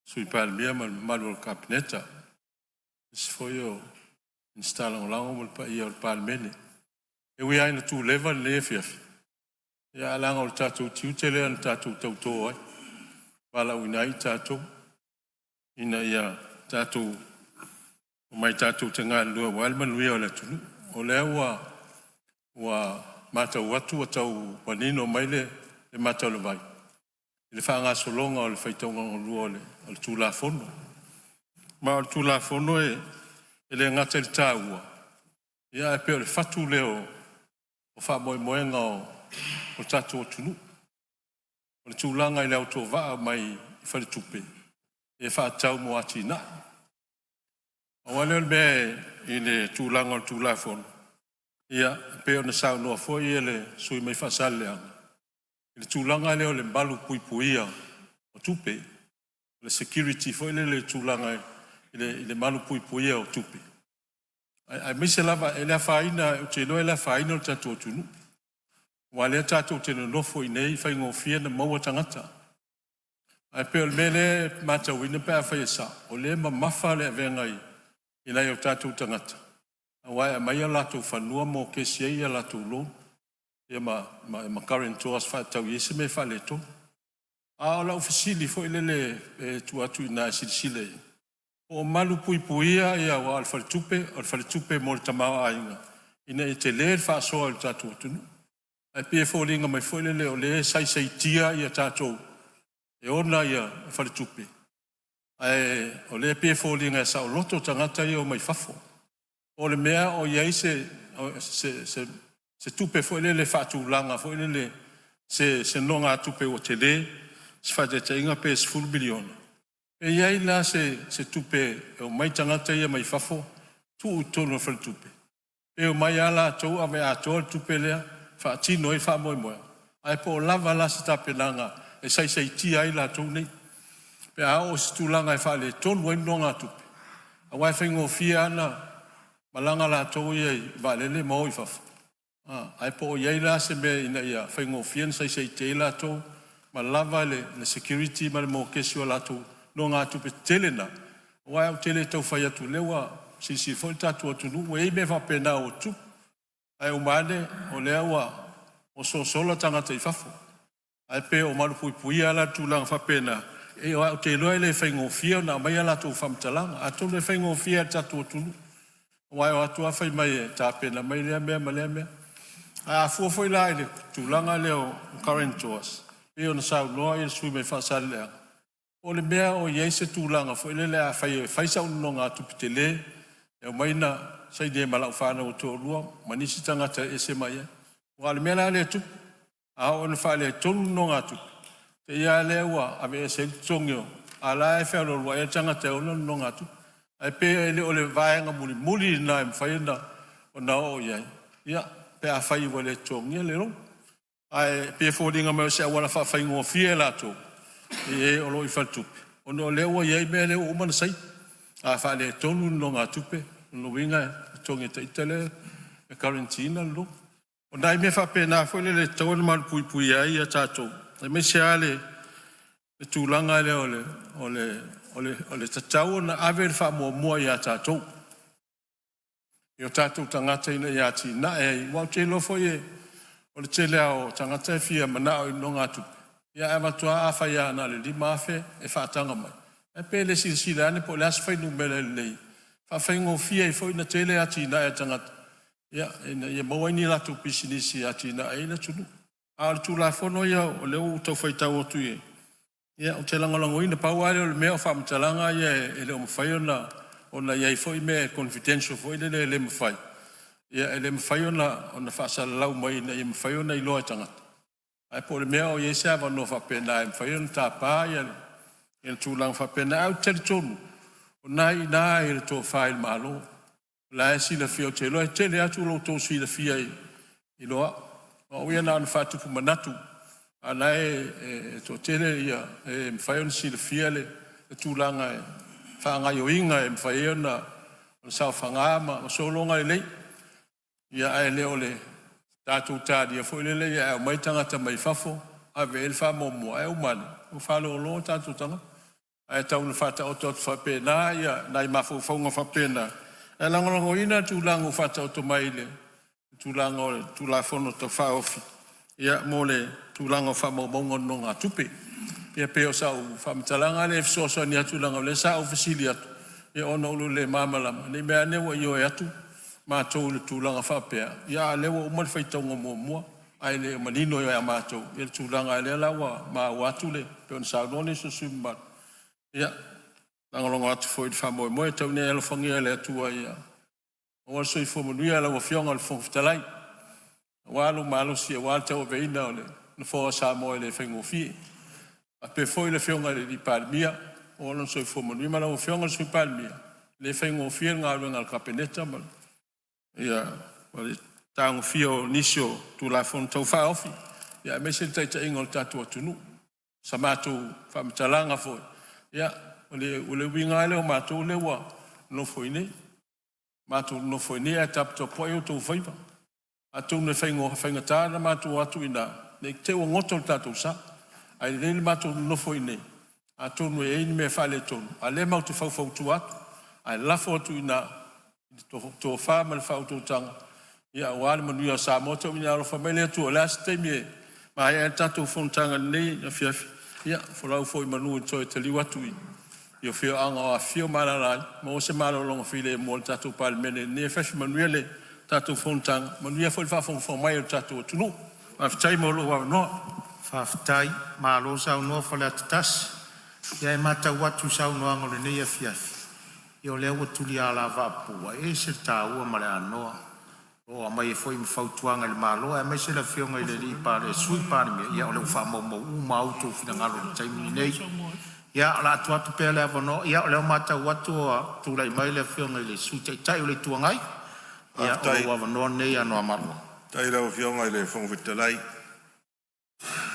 Sui palmia ma malu kapneta. Mes foi o instala un lango mo pa ia palmene. E wi ai na tu level le fiaf. Ya langa o tatu tiutele an tatu tauto ai. Pala unai tatu. Ina ia tatu o mai tatu tanga lua walman wi o la tunu. O le wa mata watu o tau panino mai le mata le vai. Le whanga solonga o le whaitonga o lua o le tūla fono. Ma o le tūla fono e le ngata le tāua. Ia e peo le whatu leo o wha moenga o tatu o tunu. O le tūlanga i leo tō waa mai i whare tupe. E wha tau mo ati na. O wale le mea i le tūlanga o tūla fono. Ia peo na sao noa foi e le sui mai whasale anga. I le tūlanga leo le mbalu pui puia o tupe. Le security foi le tūlanga i le malu pui puia o tupe. Ai mise lava e lea whaina, o te noe lea whaina o tatu o tunu. Wa lea tatu o te nofo i nei whai ngofia na maua tangata. Ai peo le mele mata wina pēr whai e sa. O le ma mafa le vengai i nei o tatu tangata. Wai a mai alatou whanua mo kesi ei alatou loan. Ia ma current tours whaatau iese me whale to. A o lau fasili fo ilele tu atu i nā silisile. O malu pui puia ia o alwhare tupe mo le tamau ainga. Ina e te le whaasoa le tātou atunu. Ai pia fo ringa mai fo ilele o le sai tia ia tātou. E ona ia whare tupe. Ai o le pia fo ringa sa o loto tangata ia o mai fafo. O le mea o iei se tupe fo ele le whātu langa, fo ele le se nonga tupe o te le, se whate te inga pe se full biliona. E iei la se tupe o mai tangata ia mai fafo, tu utono whare tupe. E o mai ala tau ave atoa tupe lea, whaatino e wha moe moe. Ai po lava la se tape langa, e sai tia ai la tau nei. Pe a o se tu langa e wha le tonu e nonga tupe. A wai whaingo fia ana, malanga la tau iei, valele mau i fafu. Ai po iei la se me ina ia, whaingo fian sai te la tau, ma lava le security ma le mo kesi o la tau, no ngā tupe telena. Wai au tele tau whai atu lewa, si fo tatu atu nu, e me whapena o tu. Ai o mane, o lea wa, o sola tangata i fafu. Ai pe o malu pui ala tu lang whapena, e o au te loa le whaingo fia, na mai ala tau whamtalanga, a tau le whaingo fia tatu atu nu. Wai o atu awhai mai e tāpena mai lea mea, ma lea mea. A fuafoi la ele, tūlanga leo current tours. Peo na sau noa i sui mai whaasale lea. O le mea o iei se tūlanga, fo ele lea whaisa uno ngā tupite le, e o maina sai ne malau whana o tō rua, manisi tangata e se mai e. Wa le mea la lea tupu, a o na whaale tonu no ngā tupu. Te ia lea ua, ave e se tongio, a la e whao rua e tangata e ono no ngā tupu. Ai pe ele o le vaenga muli na e mwhaina o na o iei. Ia, pe a whai wale tongia le ro. Ai pe fōringa mai se awana whawhai ngō fie la tō. E o lo i whaltupe. O no leo iei mea leo umana sai. A whale tonu no ngā tupe. O no winga e tongia te itale e karantina lo. O nai mea whape nā whole le tawana maru pui ai a tātou. E me se ale le tūlanga le o le tatau na ave le wha mua i a tātou. I o tātou tangata ina i ati na e wau te lofo i e o le tele au tangata e fia manao i no ngā tupe. Ia e matua a whai ana le lima afe e whaatanga mai. E pe le sila ane po le asa whai numele lei. Wha whaingo fia i fo ina tele ati na e tangata. Ia e maua ini latu pisinisi ati na e ina tunu. A le tūla fono ia o le u tau whai tau otu i e. Ia, o te langalango ina pau ale o le mea o whaamatalanga ia e le o mawhai o na iai fo i mea confidential fo i le mawhai. Ia e le mawhai o na whaasala lau mai na i mawhai o na i loa tangata. Ai po le mea o iei se awa no whapena e mawhai o na tāpā ia le tūlang whapena au tele tonu. O na i nā i le tō whai le malo. La e sila fia o te loa e tele atu lo tō sila fia i loa. O ia na anu whatupu manatu. Ana e to tele ia e mwhaiona sila fia le tūlanga e whaangai o inga e mwhaiona o sao whangama o solonga i lei. Ia e leo le tātou tādia fo i lele ia e o mai tangata mai fafo ave el fa mo mo e umani o fa lo tatu tanga ai tau na fa ta o tot fa pena ia nai mafu fonga fa pena e lango ina tu lango fa ta o mai le tu lango tu la fono to fa ofi ia mole tu lango fa mo mongo no nga tupe ia pe o sa u fa mtalanga le so so ni tu lango le sa ofisilia e ono lu le mamala ni me ane wo yo atu ma to le tu langa fa pe ya le wo mo fa tongo mo ai le manino ya ma to e tu langa le la wa ma wa tu le pe on sa no ni so sumba ya langa longa atu fo fa mo mo to ne el fongi le tu ya o so i fo mo ya la wo fiong al fo talai wa lu ma lu si wa te o veina le no fo sa mo le fengo fi a pe fo le fiong le di palmia o non so fo mo ni mala o fiong so palmia le fengo fi nga lu ngal kapeneta mal ya wale tang fio nisio tu la fon to fa ofi ya me se te ingol tatu tunu samatu fa mtalanga fo ya ole winga le ma to le wa no fo ni ma to no fo ni atap to po yo to faiba atu ne fengo ta na ma to atu ina ne te o ngoto tatu sa ai le ma to no fo ni atu no e ni me fa le to ale ma to fa fo tu atu ai la fo tu ina to fa mal fa to tang ya wal mo ni sa mo to ni alo famile tu last time ma ya tatu fo tang ni ya fi ya fo la fo manu to te li watu yo fio anga a fio malala mo se malo long file mo tatu pal mene ne fa manuele tatu fo tang manu fo fa fo mai tatu tu no ma fa mo lo wa no fa tai ma lo sa no fa la tas ya mata watu sa no ngol ne ya fi yo le o tuli ala va pua e se ta o mala no o mai foi me fautuanga le malo e me se la fionga le ri pa le sui pa me ya o le fa mo ma auto fina ngalo tai mi nei ya la tua tu pe le no ya o le mata watu tu lai mai le fionga le sui tai o le tuangai ya o wa no nei ya no amaro tai la fionga le fong vitalai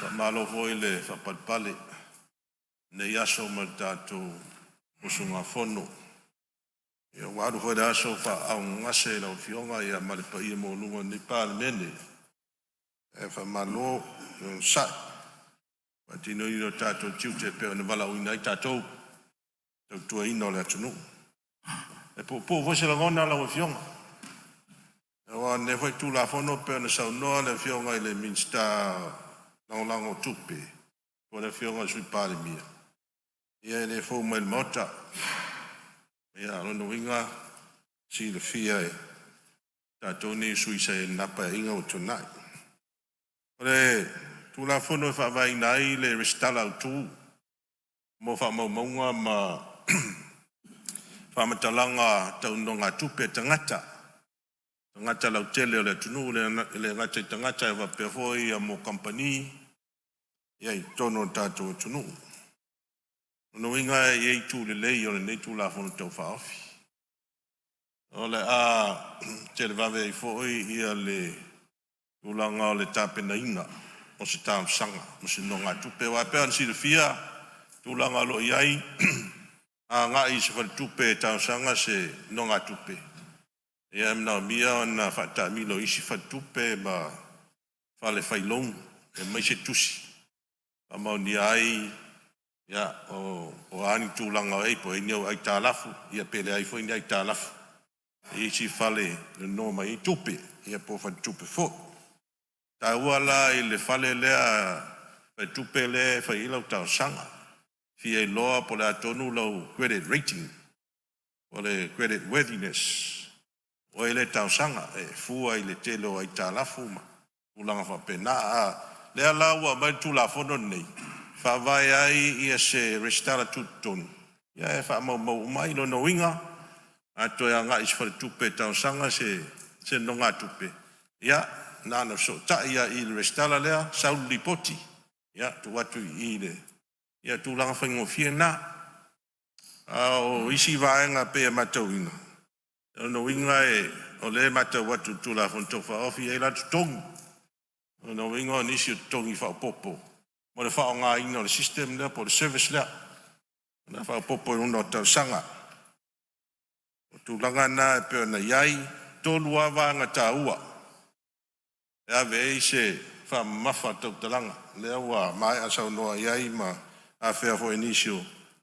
pa malo foi le fa palpale ne ya so mata tu usunga fono ya waru ho da so fa au ngase la fionga ya male pa i mo lungo ni pa mene e fa malo sa patino ino tato chiute pe ne vala uina tato to ino la tunu e po vo se la gona la fionga e wa ne foi tu la fono pe ne sa no la fionga le minsta la lango tupe po la fionga sui pa le mia ia ne fo mal mota ya no winga si le fia ta toni sui se napa inga o tonight ole tu la fono fa vai nai le restala tu mo fa mo monga ma fa matalanga ta ndonga tupe tangata la tele le tunu le ngata tangata va pe foi mo company ya tono ta tunu no inga ye tu le yo le tu la fono to fa ofi ole a te va ve fo ia le ulanga le tape na inga o se tam sanga mo se no nga tu pe wa pe an si le fia tu langa lo yai a nga i se fa tu pe ta sanga se no nga tu pe ia na mia na fa ta mi lo i si fa tu pe ba fa le fai long e mai se tusi pa mo ni ai ya o ani tu langa ai po ni ai ta lafu ia pele ai foi ni ai ta lafu e si fale le no mai tupe ia po fa tupe fo ta wala ile fale le fa tupe le fa ilo ta sanga fi e lo po la tonu lo credit rating o le credit worthiness o ile ta sanga e fu ai le telo ai ta lafu ma ulanga fa pena le ala wa mai tu la fo no nei fa vai ai ia se restara tutton ia e fa mo mai no winga ato ya nga is for tupe ta sanga se no nga tupe ia na no so ta ia il restara le saul lipoti ia tu watu ile ia tu langa fango fiena o isi vai nga pe mato winga no winga e o le mato watu tu la fonto fa ofi e la tong no winga ni si tongi fa popo mo le fa nga ino le system le po le service le na fa popo no ta sanga tu langa na pe na yai to lua va nga ta ua ya ve se fa mafa tau talanga. Lea wa mai a sau noa iai ma a whea fo inisio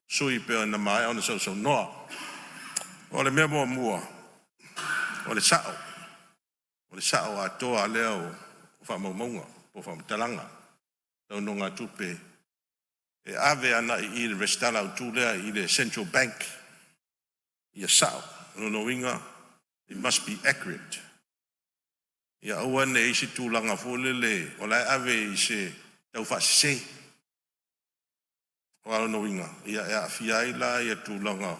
sui peo na mai ona sau noa. O le mea mua. O le sao. O le sao a toa lea o wha maumaunga po wha talanga. Tau no ngā tupe. E ave ana i le restala o tūlea i le Central Bank. Ia sao. No inga. It must be accurate. Ia aua ne isi tūlanga fōlele, o lai ave i se tau whasise. O alo no inga, ia e a fiaila ia tūlanga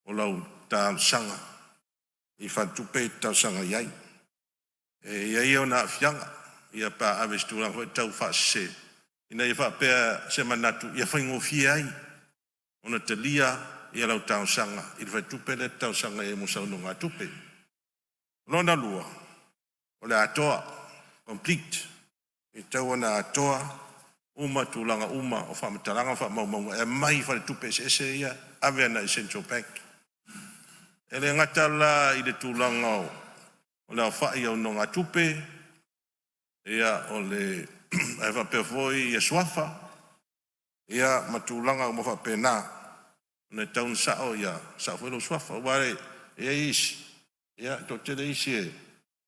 o lau tā sanga. I whantupe tau sanga iai. Ia ia o nā fianga, ia pa ave si tūlanga fōi tau whasise. Ina ia whapea se manatu, ia whaingo fiai. Ona te lia, ia lau tau sanga. I whantupe le tau sanga e musau no ngā tupe. Lona lua. O le atoa, complete. E tau ana atoa, uma tūlanga uma, o whamataranga whamaumaunga, e mai whare tupe se ia, ave ana i Central Bank. E le ngatala i le tūlanga o le awhai au no ngā tupe, ia o le e whapewhoi i swafa, ia matūlanga o mawhapena, o le taun sao ia, sao whelo swafa, ware e isi, ia to tere isi e,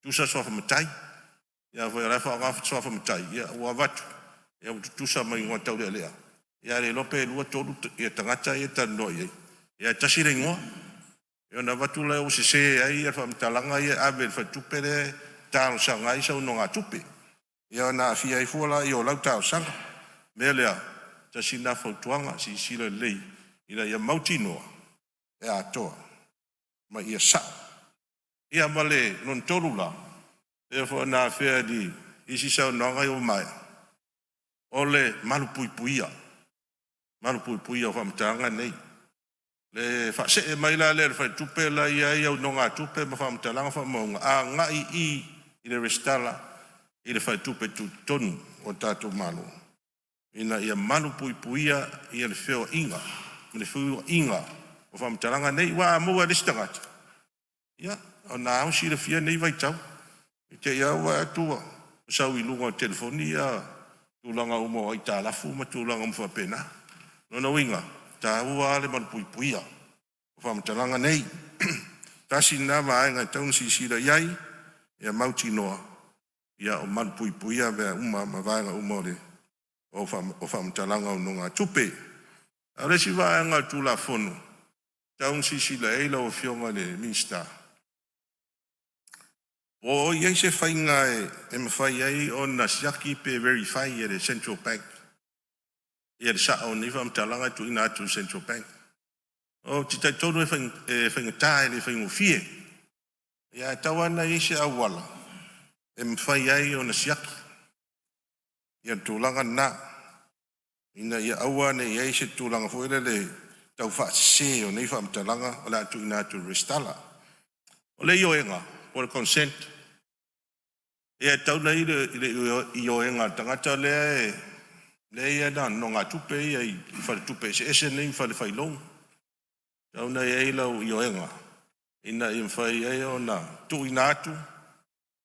tusa swafa matai. Ia foi ala fa ngaf swafa matai. Ia ua watu. Ia tusa mai ngā tau lea. Ia le lope lua tolu ia tangata ia tano ia. Ia tasire ngoa. Ia na watu leo se se ai ia fa mtalanga ia abe fa tupere tau sanga isa no ngā tupe. Ia na fia i fuala ia o lau tau sanga. Melea tasina fa tuanga si sila lei. Ia mauti noa. Ia atoa. Ma ia sa. Ia male non torula. E fo na fea di isi sao nonga o mai. Ole malu puia. Malu puia o whamtanga nei. Le whase e mai la le whai tupe la ia ia o nonga tupe ma whamtalanga whamaunga. A ngai i le restala i le whai tupe tu tonu o tātou malu. Ina ia malu puia ia le wheo inga. Le wheo inga o whamtalanga nei. Wa mua listangata. Ia. O nā au si le fia nei vai tau. I te ia ua atua. Sau i lunga o telefoni ia. Tūlanga umo ai tā lafu ma tūlanga umwha pena. Nona winga. Tā ua ale man puipuia. O whamatalanga nei. Tasi nā maenga taun si sira iai. Ia mauti noa. Ia o man puipuia vea uma ma vaenga umore. O whamatalanga o nonga tupe. A resi vaenga tūla fono. Taun si sira eila o fionga le minsta. O iei se whainga e mawhai ai o na siaki pe verify e le Central Bank. E le sa o niwa mtalanga tu ina atu Central Bank. O titai tonu e whainga le whaingo fie. Ia tawana i se awala. E mawhai ai o na siaki. Ia tūlanga na. Ina ia awane iei se tūlanga fuere le tau whaase o niwa mtalanga o la atu ina atu restala. O le ioenga. O le consent. E tau nei le ioenga tangata lea le ia na no ngā tupe ia i whare tupe se ese nei whare whailong. Tau nei e lau ioenga. Ina i mwhai e o na tu ina atu.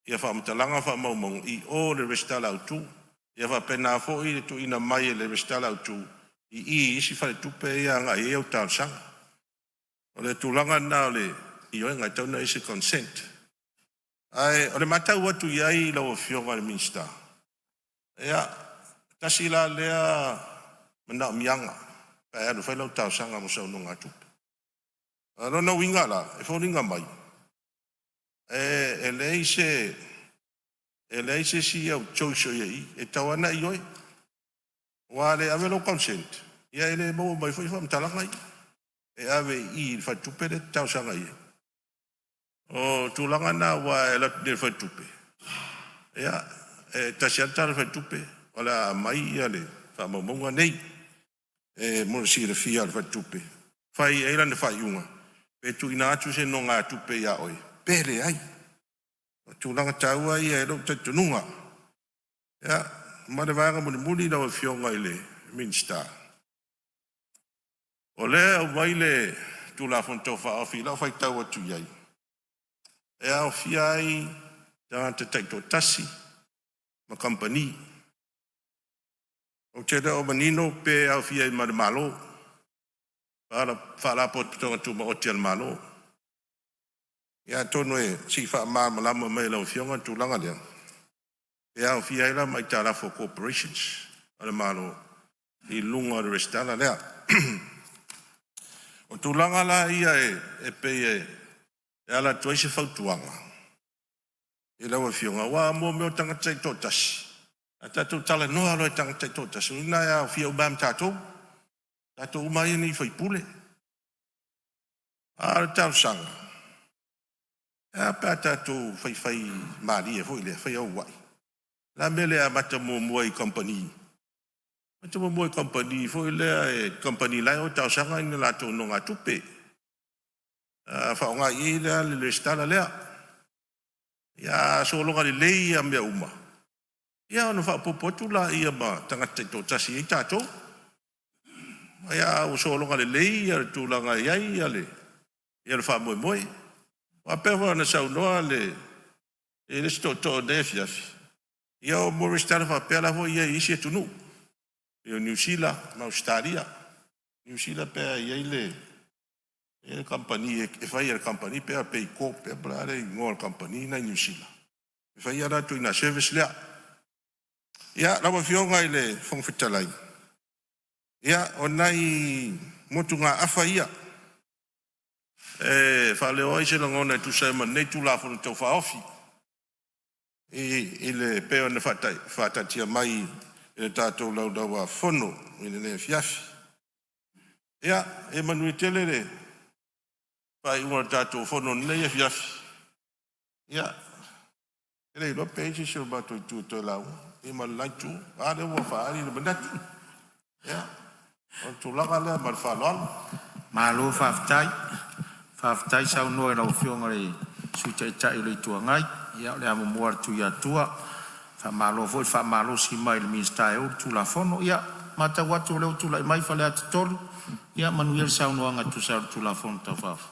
Ia whaamatalanga whaamaumong i o le restala au tu. Ia whapena fo i le tu ina mai le restala au tu. I isi whare tupe ia ngā e au tāu sanga. O le tūlanga nā le ioenga tau nei se consent. Ai, o le matau atu iai lau fionga le minsta. Ea, tasi la lea mana mianga. Pa ea, whai lau tau sanga mo sau no ngā tupe. Rona winga la, e whoringa mai. E lei se si au choiso iai, e tau ana i oi. Wa le ave lo consent. Ia ele mo mai fwoi whamtalanga i. E ave i whai tupe le tau sanga i. O tūlanga nā wa e la te whai tupe. Ea, e tasianta le whai tupe. O la mai ia le whamaumonga nei. E mora si le fia le whai tupe. Whai eila ne whai unga. Pe tu ina atu se no ngā tupe ia oi. Pere ai. O tūlanga taua ia e lo te tununga. Ea, mare vanga muni lau e fionga i le minsta. O le au mai le tūla fontou wha awhi lau whai tau atu iai. E au fiai, tanga te taito tasi, ma company. O te o manino pe au fia I malo. Whala pot pitonga tu ma o te malo. Ia tono e si wha malama mai lau fionga tu langa lea. Pe au fia ila mai ta rafo corporations. Ale malo I lunga de restana lea. O tu langa la ia e pe e ala toise fautuanga. I lau fionga wa mo meo tanga tai totasi. A tatou tala noa alo e tanga tai totasi. Ina ia fia ubam tatou. Tatou umai ni fai pule. A tau sanga. A pa tatou fai mali e foi le fai au wai. La mele a mata mo moi company. Mata mo moi company foi le e company lai o tau sanga ina la tau nonga tupe. Fa nga I le stala lea. Ia so longa le lei a mea uma. Ia ono fa popotu la ia ma tangata to tasi I tatou. Ia o so longa le lei a tu langa iai ale. Ia le fa moi. Wa pewa na sau noa le le sto to defiafi. Ia o Morris tala fa pela ho ia isi e tunu. Ia New Zealand, ma Australia. New Zealand pe ia le company e fai le company pe pe ko pe brare ngol company na New Zealand. E fai ara tu ina service lea. Ia la wa fionga ile fong fitalai. Ia onai motunga afa ia. Fa le oi se ngona tu sai man nei tu la fo to fa ofi. Le pe ona fata tia mai e tatou lau dawa fono le fiafi. Ia e manu tele le pai una tatou fono nei fiafi. Ia ele lo page se ba to lau e mal lanchu ale wo fa ali le bandatu. Ia o tu la gala mal fa lol Malo Faftai sau noe lau fionga le suitai tai le tuangai. Ia le amo muar tu ia tua. Fa malo foi fa malo si mai le minsta e tu la fono. Ia mata watu leo tu la mai fa le atitolu. Ia manuel sau noanga tu sau tu la fono ta faf.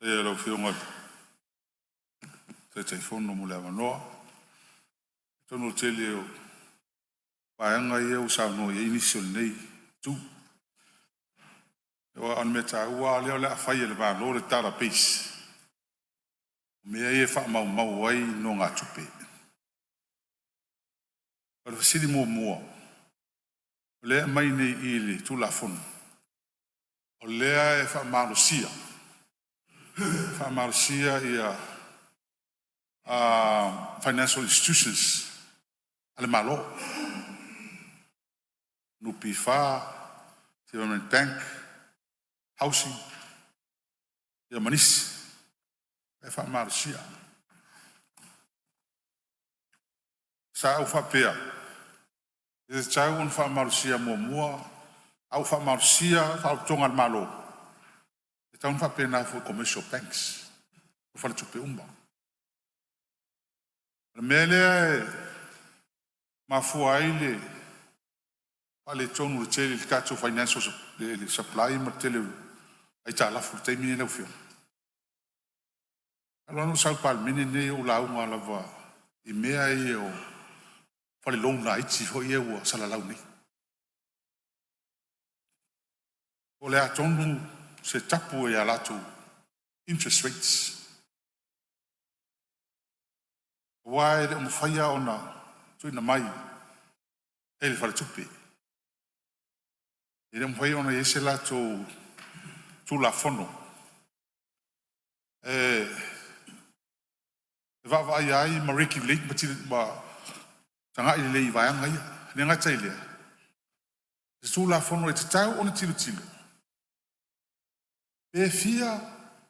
Ia lau fionga te fono mo le amanoa. Tono tele o paanga ia o sau noe initial nei tu. O an meta ua leo le afai le ba lo le tara pis. Me e fa mau wai no nga tupe. Pero sidi mo le mai nei ile tu la fon. O le e fa marusia. Fa marusia ia financial institutions ale malo. Nupi fa Development Bank housing ia manisi e fa marsia sa au fa pea e tau un fa marsia mo au fa marsia fa tonga malo e tau fa pena for commercial banks o fa tupe umba mele ma fuaile ale tonu le tele ka to financial le supply ma tele ai ta la fu te mine le fio alano sa pal mine ne o la unga la va I mea I o fale long na iti ho ia ua sala lau ni o le atonu se tapu e alatu interest rates wai le umfaya ona tuina mai e le fale tupe e le umfaya ona yese latu tu la fono. Va ai mariki lake mati ba tanga I le vai ngai ne nga tsaile. Tu la fono e tau ona tilu. E fia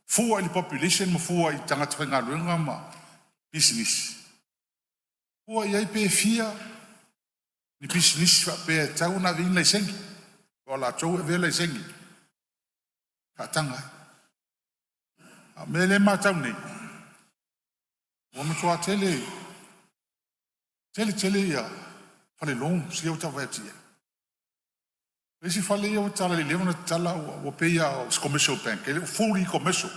fua I population mo fua I tanga twenga luenga ma business. Fua I pe fia ni business fa pe tau na vin le sengi. Ola tau e vele sengi. Katanga. Mele matau nei. O me toa tele ia fale long si o tava tia. Esi fale ia o tala le levana tala o peia o commercial bank, ele fully commercial.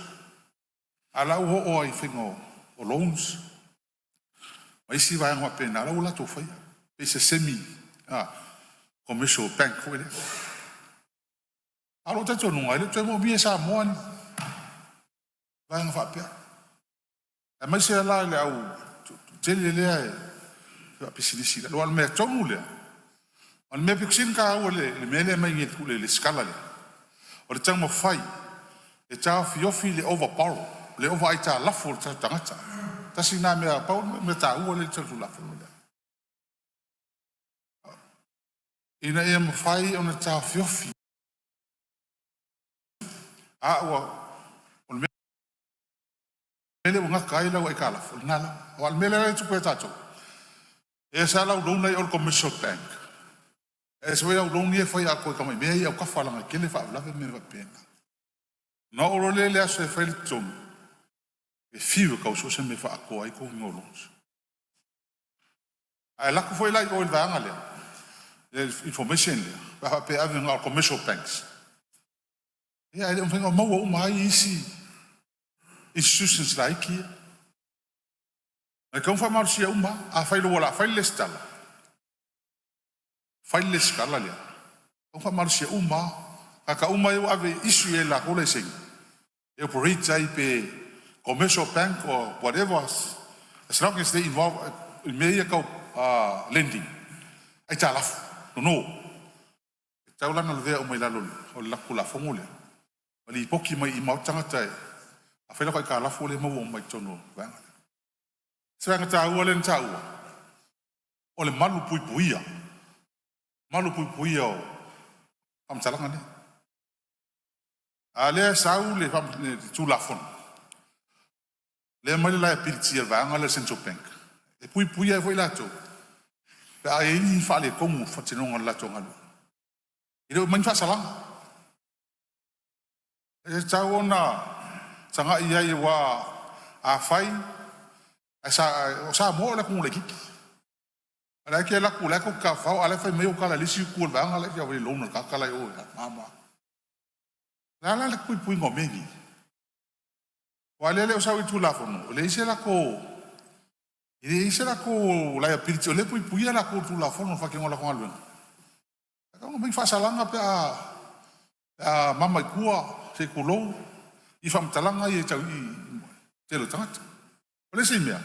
Ala o ai fingo o loans. Mai si vai ngwa pena la ula to fai. Pe se semi commercial bank ko le. Alo ta tonu ngai le tso mo bie sa mo ni. Vai ngwa pe. E mai se la le au tele le ai. Pe si si lo al me tonu le. Al me pixin ka o le mele mai ngi ku le skala le. O le tang mo fai. E ta fiofi le overpower. Le over ita la for ta tangata. Ta sina me a pau me ta u le tsu la for. Ina e mo fai ona ta fiofi. A o le mele unga kai la wa kala for nala. O al mele le tsu pe ta tso. E sa la u nei o commercial bank. E se wa u nei fai a ko ka me e o ka fala nga kele fa la me va pena. No o le le se fai tso. E fiu ka so se me fa ko ai ko ngolos. Ai la ko foi la o va ngale. The information le. Ba pe ave nga commercial banks. E ai un fengo mo o mai isi. Institutions like here. E kon fa mal sia uma a fai lo la fai le stala. Fai le scala le. Kon fa mal sia uma ka uma eu ave isu e la ko le sing. E operate ai pe commercial bank or whatever, as long as they involve in medical lending. Ai ta la no. Ta ula na le o mai la lo o la kula fomule. Ali poki mai i mautanga tai. A fela ka la fole mo o mai tono va. Sa nga ta ua len ta ua. O le malu pui puia. Malu pui puia o am talanga ne. Ale sau le fam tu la fon. Le mai la pilti va nga le central bank. E pui puia foi la to. Pa e ni fa le komu fa tino nga la to nga. Ilo man fa sala. E ta ona sanga ia i wa a fai o sa mo la ku le ki. Ala ke la ku la ko ka fa ala fa me o ka la lisi ku va nga la ya we lo na ka ka la yo mama. La la pui pui ngomengi. Wale le usawi tu la fono. Le ise la ko. Ile ise la ko la pirito le pui pui la ko tu la fono fa ke ngola ko alwen. Ka ngo bin fa salanga pe a mama kua se kulo. I fam talanga ye tau i te lo tangata. Ole se mea.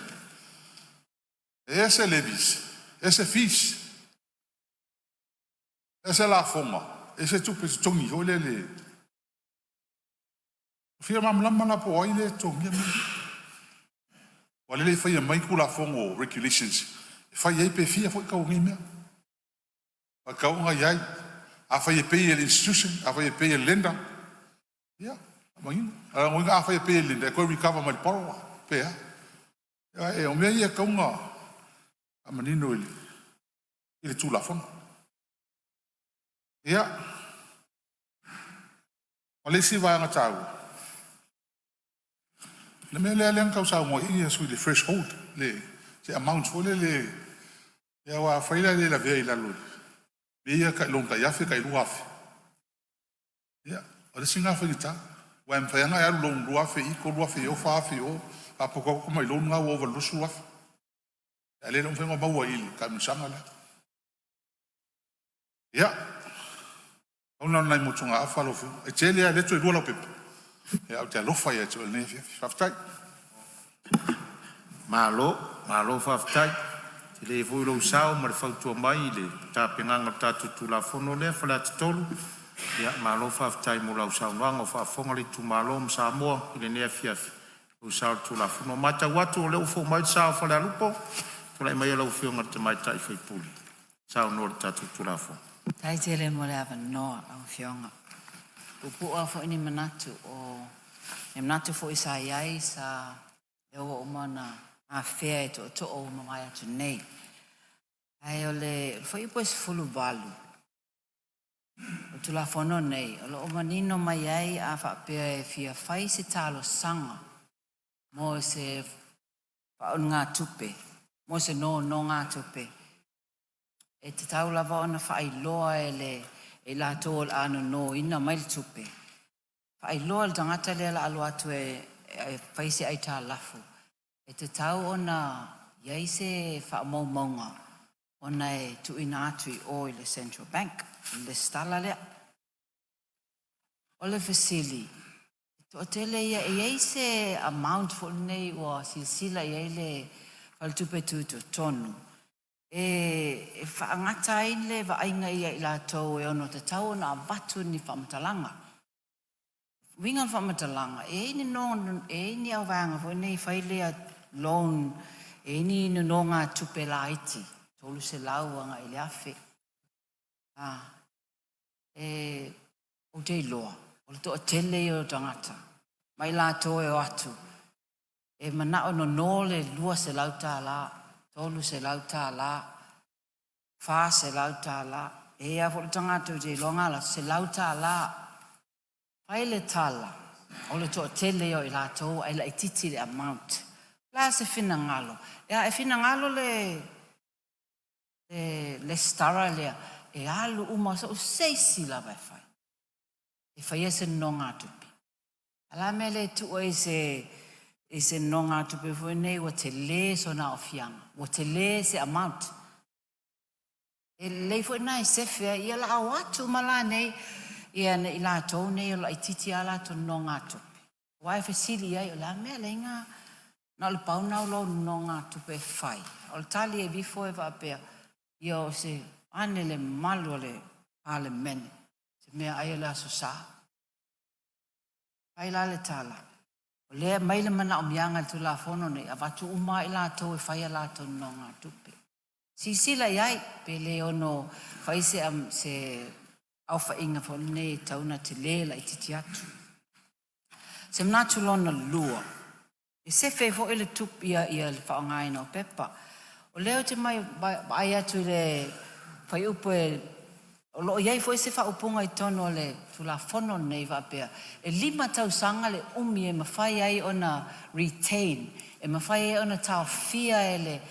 Ese levis. Ese fis. Ese la fonga. Ese tupe tongi ole le. Fia mam lama la po ai le tongi me. Wale le fai mai kula fongo regulations. Fai ai pe fia foi ka ngi me. Pa ka nga yai. A fai pe el institution, a fai pe el lender. Ya, mangin. A ngo nga fai pe el lender ko recover mai poro pe ya. Ya e o me ia ka nga. A manino ele. Ele tu la fongo. Ya. Wale si va nga tau. Le mele le ka sa mo i su le threshold le amount for le ya wa faila le la vei la lo be ka lo ka ya fe ka lu afi ya o le singa fe ta wa em fa nga ya lo lu afi I ko lu afi o fa afi o a poko ko mai lo nga o va lu su afi ya le lo fe ngo ba wa il ka mi sanga la ya ona nai mo tsunga afa lo fe e tele ya le tso lu lo pe e au te alofa ia te ne faftai. Malo faftai. Te le voi lo sao ma le fautua mai le tapenganga tatu tu la fono le fala te tolu. Ia malo faftai mo lau sao wanga fa fonga le tu malo mo Samoa i le nea fiafi. Lo sao tu la fono mata watu o le ufo mai sao fala lupo. Tula mai lau fionga te mai tai fai puli. Sao no le tatu tu la fono. Tai te le mo le ava noa au fionga. Upu a fo ini manatu o e manatu fo isa iai sa e o mana a fea e to o mai atu nei. Ai o le fo i poes fulu valu. O tu la fono nei. O lo manino mai ai a fa pea e fia fai se talo sanga. Mo se fa on ngā tupe. Mo se no ngā tupe. E te tau lava ona fa i loa e le e la tol ano no ina mai tupe. Ai loa tangata le la alu atu e faisi ai ta lafu. E te tau ona Iai se whaamaumaunga o nei tu ina atu I o I le Central Bank, le stala lea. O le fasili, o tele iai se amount fo nei o silsila iai le faltupe tutu tonu. E whaangata le waainga ia I la tau e ono te tau na watu ni whamatalanga. Winga whamatalanga, e ni au vanga fo nei whailea loan, e ni no ngā tupe la iti, tolu se lauanga I le afe. O te loa, o le toa tele I o tangata, mai la tau e o atu. E mana o no le lua se lauta la, tolu se lauta la, wha se lauta la, e a fo le tangata o te longa la, se lauta la, pai le tala, o le toa tele o I la tau, ai la ititi le amount. La se fina ngalo. E fina ngalo le stara lea, e alu uma sa o seisi la vai fai. E fai ese nonga tupi. Ala me le tu o ese nonga tupi fo nei wa te le so na o fianga. Wa te le se amount. E le fo nai se fea, ia la au atu mala nei, ia I la tau nei o la ititi ala to nonga tupi. Wa e fasili ai o la me le inga, na le pau nau lo nonga tupe fai. O le tali e bifo e wapea, ia o se ane le malu le pale mene. Se mea aia le aso sa. Pai la le tala. O lea mai le mana o mianga tu la fono nei, a watu uma I la tau e fai a la tau nonga tupe. Sisila iai, pe le ono fai se au fa inga fo nei tauna te le la ititi atu. Se mnatu lona lua. E se fe fo ele tup ia le whaongaina o pepa. O leo te mai ai atu le whai upo o loo iai fo e se whaupunga I tono le tula fono nei wapea. E 5 tau sanga le umi e mawhai ai ona retain. E mawhai ai ona tau fia e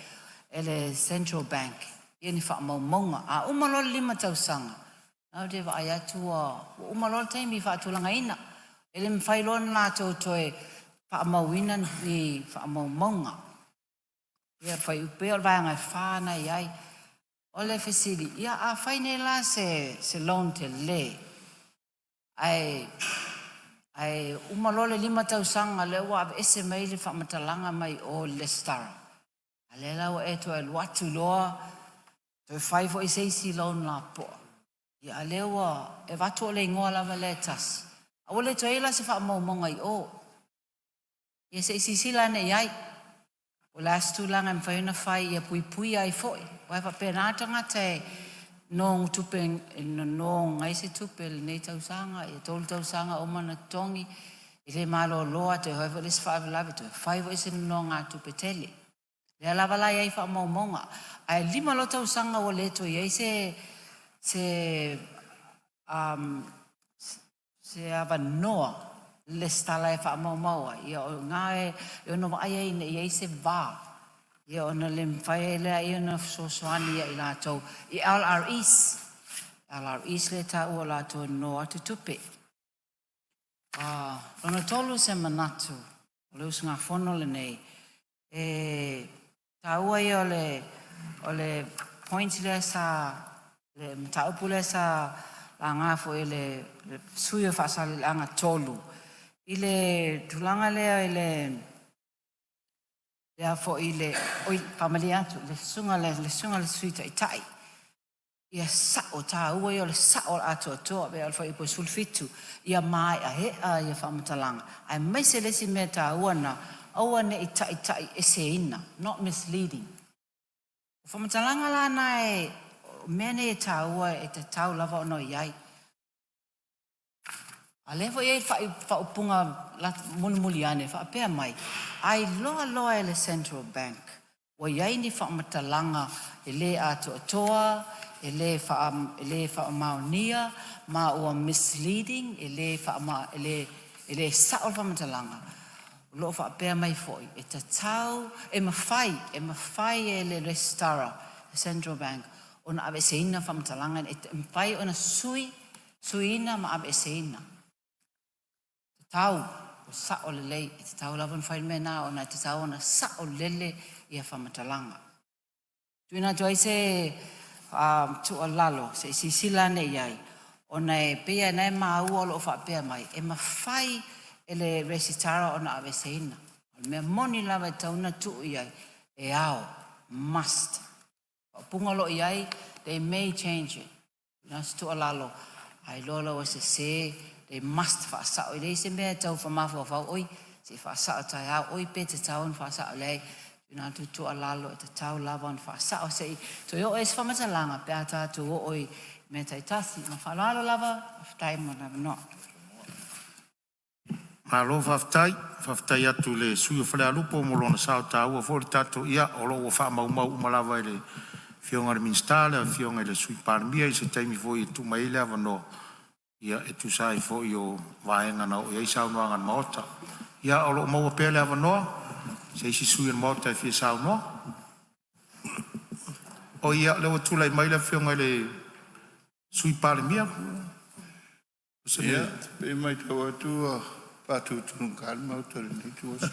le Central Bank. Ia ni whaamaumonga. A umalolo 5 tau sanga. Nau te wa ai atu umalolo taimi whaatulanga ina. E le mwhai lona nātou toe whaamauina ni whaamaumonga. Ia whai upea vanga whāna iai. O le fasili. Ia a whaine la se loan te le. Ai umalole 5 tau sanga le wa ese mai le whamatalanga mai o le stara. A le lau e to e luatu loa. To e whai fo I seisi loan la poa. Ia a lewa e watu o le ingoa lava le tas. A wale to e la se whaamaumonga I o. Ia se sisila ne iai. O last tūlanga e mwhaiuna whai ia pui ai foi. Wai pa penatanga te nōng tupe, nōng ngai se tupe le nei tausanga, ia tolu tausanga o mana tongi, I le malo loa te hoiva les whaave lawe te whaivo I se nōnga tupe tele. Le alawa lai ai wha maumonga. Ai 5 lo tausanga o le to iai se ava noa. Le stala e wha maua. Ia o ngā e ono wa ai ne iei se vā. Ia ono le mwhai lea I ono sosoani I la tau. I LREs. LREs le ta ua la tau no atu tupe. Ono tolu se manatu. O le usunga whono le nei. Ta ua I o le point le sa, le mtaupu le sa la ngā fo I le suyo whaasali le anga tolu. I le tulanga lea I le fo I le oi pamali atu le sunga le suita I tai. Ia sao ta ua I o le sao atu atoa be alfa I po sulfitu. Ia mai a hea ia whamatalanga. Ai mai se lesi mea ta ua na aua ne I tai e se ina. Not misleading. O whamatalanga la na mene e ta ua e te tau lava ono iai. A levo iei whaupunga muli ane, whaapea mai. Ai loa le Central Bank. Wa iei ni whaamatalanga e le ato atoa, e le whaamaunia, ma ua misleading, e le sao whaamatalanga. Lo whaapea mai foi. E ta tau, e mawhai e le restara, the Central Bank. Ona abe seina whaamatalanga, e mawhai ona suina ma abe seina. Tau, o sao le lei, e te tau lawan whain mea nā, o nā te tau ona sao lele ia whamatalanga. Tuina toi se tu o lalo, se sisila ne iai, o nei pia nei maua o lo whapea mai, e mawhai e le resitara o na aveseina. O mea moni lawa e tauna tu iai, e ao, must. O pungalo iai, they may change it. Nas tu o lalo, ai lolo o se, they must whaasao. I rei se mea tau whamawha whau, oi, se whaasao tai au, oi pe te tau un whaasao lei, Nā tu alalo e te tau lava on whaasao sei. To yo es whamatalanga pe ata tu o oi me tai tasi. Ma whalalo lava, whaftai mo lava no. Malo whaftai atu le sui o whale alupo mo lona sao tāua fōri tato ia o lo o whaamaumau umalawa le whionga le minstale, whionga le sui pārmia i se taimi fōi e tu maile awa no. Ia e tu sai fōi o vaenga na o ia i saunoanga na maota. Ia o lo maua pēle awa noa. Se isi sui en mota e fia sao no. O ia lewa tula i maila whionga le sui pāle mia. Ia, pe mai tau atua pātu tunung kalma utori ni tuosu.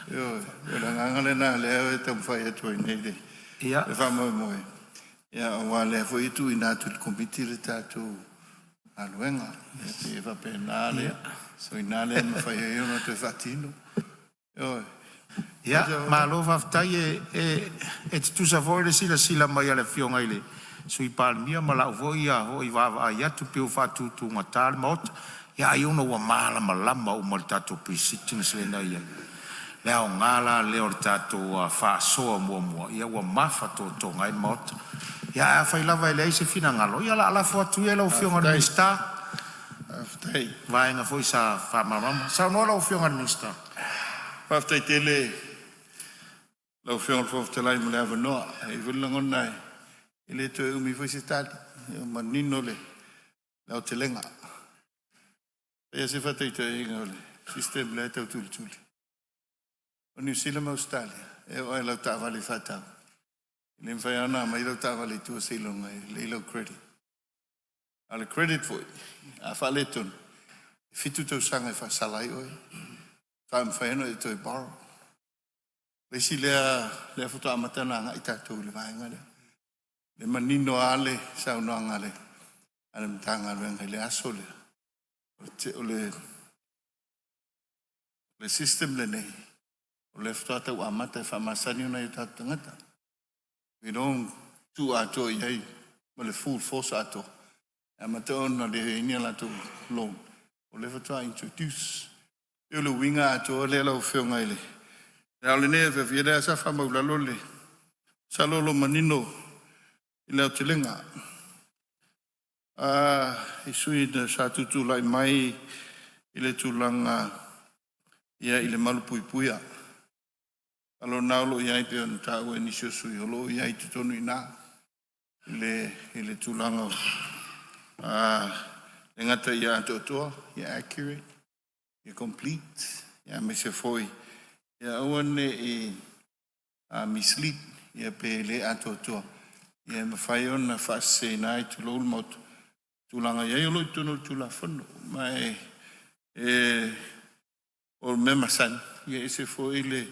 Ia, ora ngangale nā leo e tam whai atua i nei dei. Ia. E whamoe moe. Ia, o wā lea fo itu i nā tu komiti le tātu aluenga. Ia, te e whape nā lea. So i nā lea ma whai e ona te whatino. Ia, Ia, malo whaftai e te tusa voi le sila mai ale whionga i le sui pālemia ma lau voi ia hoi wawa ai atu pio whātutu ngatale maota. Ia ai ono wa maala malama o ma le tātou pisitina selena ia. Leo ngala leo le tātou whaasoa mua. Ia wa mafa tō ngai maota. Ia a whai lava ele eise fina ngalo. Ia la alafo atu e lau whionga ni minsta. Whaftai. Vaenga foi sa whamarama. Sao noa lau whionga ni minsta. Whaftai tele lau whionga whaftalai mo le awa noa. E wilangon nai. I le tue umi fwy se tali. Ma nino le. Lau te lenga. Ia se whatai te inga ole. Sistem le tau tuli. O New Zealand Australia. E oe lau tāwale whatau. I le mwhai ana mai lau tāwale tua Ceylon ngai. Le lau credit. A le credit fwy. A whale tonu. Fitu tau sanga e whasalai oe. Whaam whaeno e toi baro. Lesi lea futu amatana nga i tātou le vaenga lea. Le manino ale sau noanga le. Ale mtanga luenga le aso le. O le system le nei. O le futu atau amata e whamasani una i tātou tangata. We don't tu ato i hei. Ma le full force ato. Amata ona le inia lato long. O le futu a introduce. Io lo winga ato le lau whionga ele. Le au le nea whiawhiera sa whamau lalo le. Sa lolo manino i leo te lenga. I sui na sa tutu lai mai i le tūlanga ia i le malu puipuia. Alo naulo ia i peo na tāua e nisio sui. Olo ia i tutonu i nā. I le tūlanga. Le ngata ia atotoa, ia accurate. Ia complete. Ia me se foi. Ia awane i mislead. Ia pe le atotoa. Ia mawhai ona whaase nai tu lol motu. Tūlanga ia i loi tunu tūla whanu. Mai o mema san. Ia e se foi le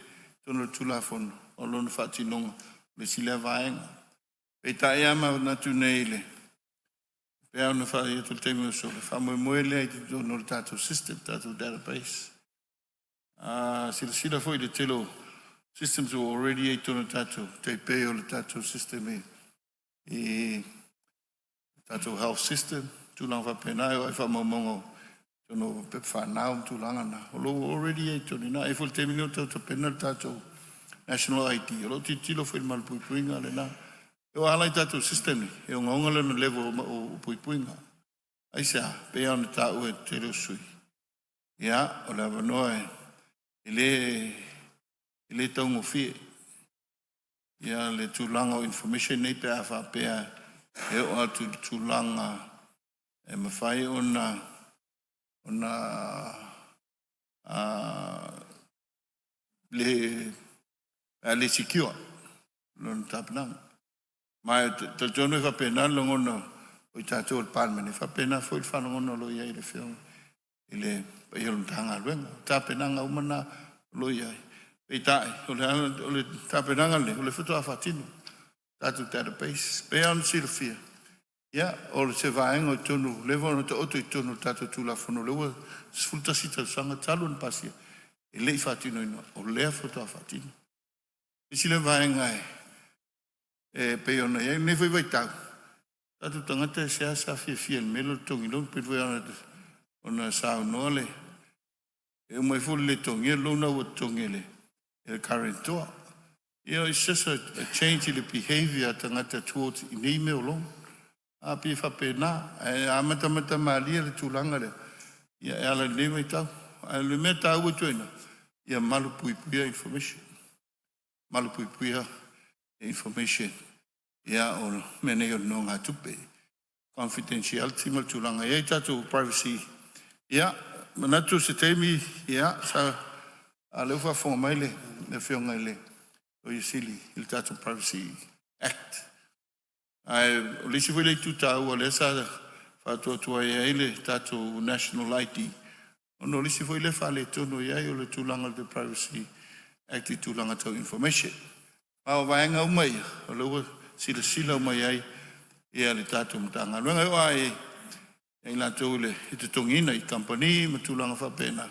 tunu tūla whanu. O lona whatinonga. Le sila vaenga. Pei tae ama na tu nei le. Pea ona whaia tu teimi o sole. Whamoe moe lea i te tunu le tātou system, tātou database. Sila foi le telo. Systems were already e tunu tātou. Te peo le tātou system e. Tātou health system, tūlanga whapenai o e whamaumongo tono pep whanau tūlanga na. O lo already e tōni na, e fol te minio tātou penal tātou national ID. O lo ti tilo whain malu puipuinga le na. E o alai tātou system ni, e o ngaunga le no level o puipuinga. Aisa, pe au ni tāu e te reo sui. Ia, o le awanoa e le taungo fie. Ia le tūlanga o information nei pe a whapea e o atu tūlanga e mawhai ona le secure lona tāpananga. Mai te tono e whapena longona o i tātou o parliament e whapena foi le whanongona lo iai le whionga i le paiolong tanga luenga. Tāpenanga umana lo iai. Peitai, o le tapenanga le, o le whutua whatino. Tātou database, pe anu silafia. Ia, o le se vaenga o tonu, le vono te oto I tonu tātou tūla whono lewa, sfultasi tau sanga talu na pasia. E lei whatino ino, o lea whutua whatino. Isi le vaenga e pe ona ia, ne foi vai tau. Tātou tangata se asa fia melo tongi long, pe foi ona sao noa le. E mai fulu le tongi, e lona o tongi le. E current toa. It's just a change in the behavior tangata towards in email long. A pi fa pena, a mata malia le tulanga le. Ia ala le mai tau. A le meta u tuina. Ia malu pui information. Malu pui information. Ia o mene o no nga tupe. Confidentiality mal tulanga. Ia tatu privacy. Ia manatu se temi. Ia sa a le ufa fonga mai le fionga le. O Yesili, il Tato Privacy Act. O lisi foi le tutau o le sa fatua tua ia ele Tato National ID. O no lisi foi le fale tono ia o le tulanga de Privacy Act I tulanga tau information. Pao vaenga umai, o le sila umai ai ia le Tato mtanga. Luenga o ai e la tau le ite tongina I company ma tulanga whapena.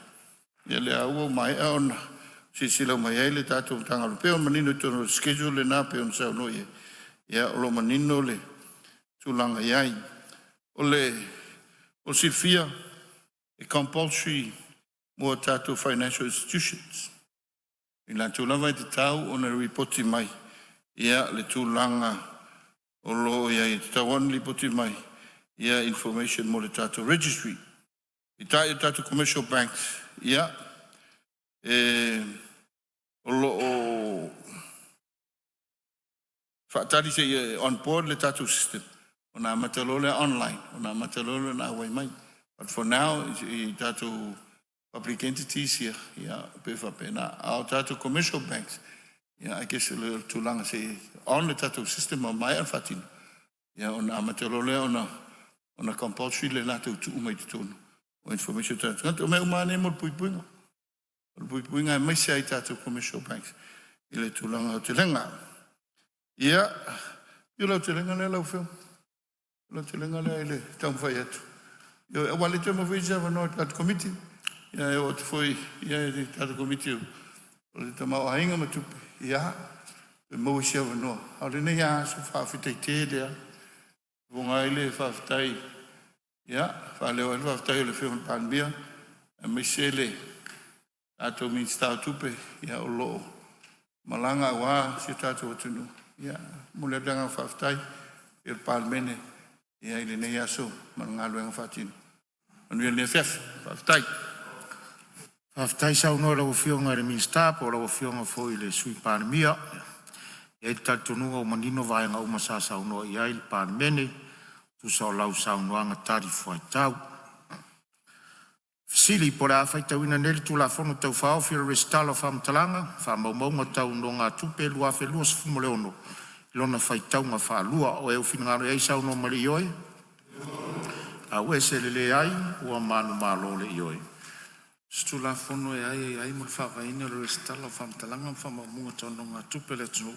Ia le au mai aona. Si sila mai ele tātou tanga lo peo manino tono schedule le nā peo nsau no ye. Ia o lo manino le tūlanga iai. O silfia e compulsory mua tātou financial institutions. I la tūlanga i te tau o na reporti mai. Ia le tūlanga o lo iai te tauan reporti mai. Ia information mo le tātou registry. I tātou commercial banks. Ia o whaatari se on board le tattoo system. O nā matalole online. O nā matalole nā wai mai. But for now, I tattoo public entities here. Ia, pefa pena. Au tattoo commercial banks. Ia, I guess le tūlanga se on le tattoo system o mai an whatino. Ia, o nā matalole o nā compulsory le nātou tu umai te tonu. O information tattoo. O mea umane mo puipuinga. O puipuinga mai se ai tātou commercial banks. I le tūlanga o te lenga. Ia, i lau te lenga le lau whio. Lau te lenga le ele tau whai atu. Ia, e wale te mawhija wanoa tātou committee. Ia, e o te whoi, ia e tātou committee. O le tamau hainga matupi. Ia, e mawhisia wanoa. Au le nei a so whawhitai te lea. Wonga ele whawhitai. Ia, whaleo ele whawhitai o le whio panbia. E mai se le. Tātou means tāu tupe, ia o loo. Malanga wā, si tātou atunu. Ia, mule blanga whaftai, il palmene, ia ili nei aso, malanga luenga whatinu. Anu ia ne whiaf, whaftai. Whaftai sau noa lau whionga re minsta, po lau whionga fo le sui pānemia. Ia i tātou nunga o manino vaenga umasa sau noa ia il palmene, tu sau lau sau noanga tari fuai tau. Sili po la faitauina nele tu la fono tau whao whira restalo whamtalanga, whamaumaunga tau no ngā tupe lua whelua sifumole ono. Ilona faitaunga whalua o eu whinangaro ei sau no mali ioe. A ue se lele ai, ua manu malo le ioe. Stu la fono e ai mo whawaina le restalo whamtalanga, whamaumaunga tau no ngā tupe le tunu.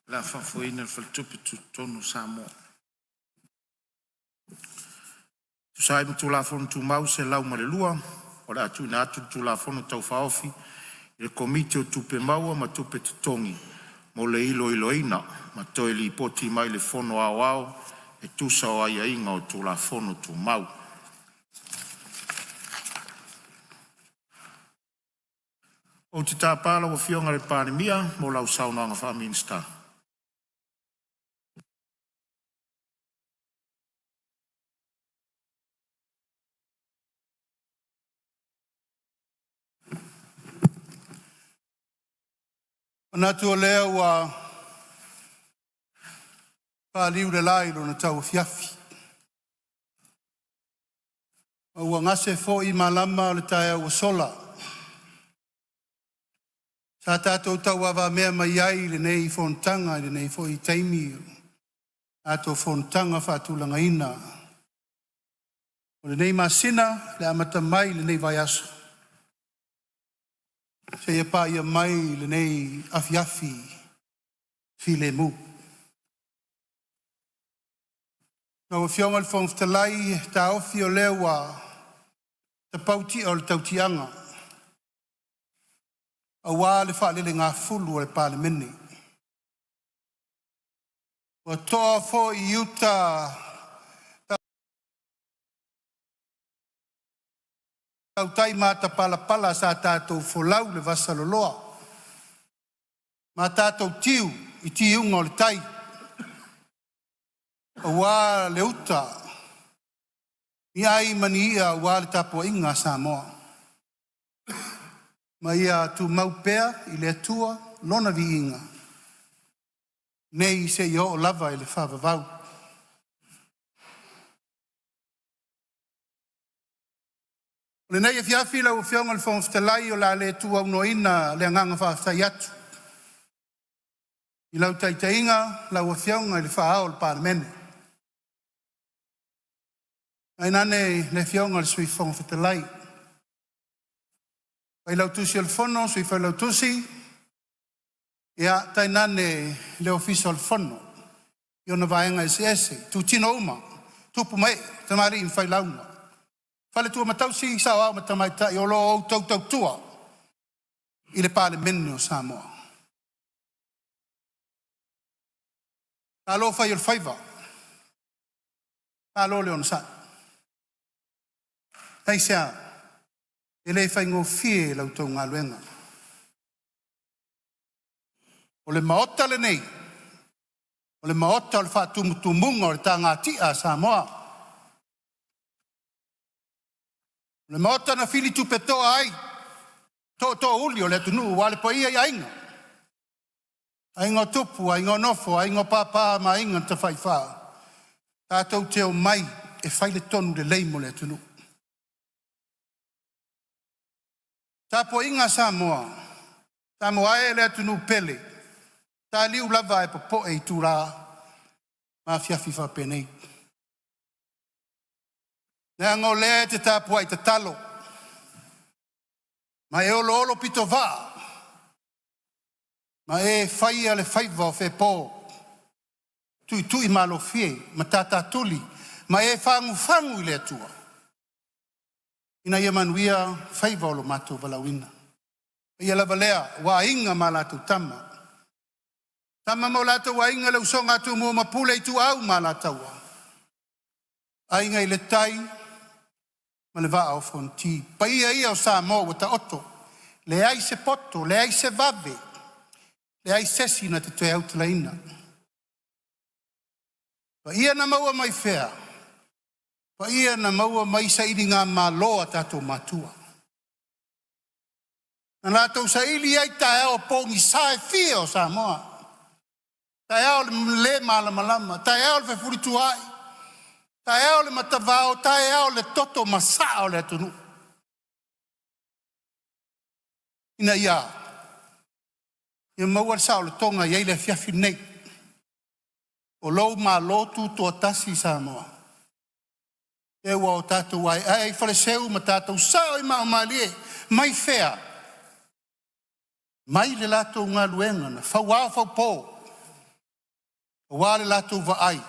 La whafuina le whaltupe tu tonu Samoa. Tu sai tu la fono tu mau se lau mare lua, o la tu na tu la fono tau whaofi, il komite o tupe maua ma tupe tutongi, mo le ilo ina, ma toi li poti mai le fono au au, e tu sa o aia inga o tu la fono tu mau. O te tāpala o fionga le pānemia, mo lau saunanga whaminsta. Ona tua lea ua pāliu le lai lo na tau fiafi. Ua ngase fo I malama le tae ua sola. Sa tātou tau awa mea mai ai le nei fontanga, le nei fo I taimi. Ato fontanga whatulanga ina. O le nei masina, le amata mai le nei vai aso. Se ia pa ia mai le nei afiafi file mu. Na o fionga le fong talai ta ofi o lewa ta pauti o le tautianga. A wā le wha lele ngā fulu o le pāle mene. O toa fo i uta tau tai mata pala pala sa tātou folau le vasa loloa. Ma tātou tiu i tiunga o le tai. A wā le uta. I ai mani ia wā le tapua inga sa moa. Ma ia tu maupea i le atua lona vi inga. Nei se i o lava i le whawavau. Le nei e fiafi lau fionga le whangaftalai o la le tu au noina le anganga whawaftai atu. I lau taitainga lau fionga i le whaao le pārmene. Ai nane le fionga le sui whangaftalai. Pai lau tusi al fono, sui fai lau tusi. Ia tai nane le ofisa al fono. I ona vaenga ese. Tu tino uma. Tupu mai. Tamari in fai launga. Fale tua matausi sa au matamaita. I olo au tau tua. I le pāle mene o Samoa. Alo fai al faiva. Alo le ona sa. Tai sea. E le fai ngō fie lau tau ngā luenga. O le maota le nei. O le maota o le whātumutumunga o le tā ngā tia Samoa. O le maota na fili tupetoa ai. Tō uli o le tunu wale po ia i ainga. Ainga tupu, ainga nofo, ainga pāpā ma ainga ta whai whā. Tātou te o mai e whai le tonu le leimo le tunu. Tā po inga Samoa, tā moa e lea tunu pele, tā liu lava e popo e tu rā, ma fiafi whapenei. Nea ngō lea te tā po ai te talo, ma e olo pito vā, ma e whai ale whaiva o whepō, tui malo fie, ma tā tuli, ma e whangu i lea tua. Ina ia manuia whaiva o lo mātou walawina. Ia lava lea, wā inga mā lātou tama. Tama mo lātou wā inga lau so ngātou mua mapule i tu au mā lātou. A inga i le tai, ma le vaa o fonti. Pa ia o Samoa wata oto. Le ai se poto, le ai se vave. Le ai sesi na te tue au tala ina. Pa ia na maua mai whea. Pa ia na maua mai sa ili ngā māloa tātou mātua. Na lātou sa ili ai tae o pōngi sae fie o Samoa. Tae au le malama, tae au le whewhuri tuai. Tae au le matavao, tae au le toto masa o le atunu. Ina ia. Ia maua sao le tonga iei le fiafi nei. O lou mālotu tua tasi Samoa. E ua o tātou ai, ai whare seu ma tātou sao i maomalie, mai whea. Mai le lātou ngā luenga na, whau pō. Wā le lātou wa ai.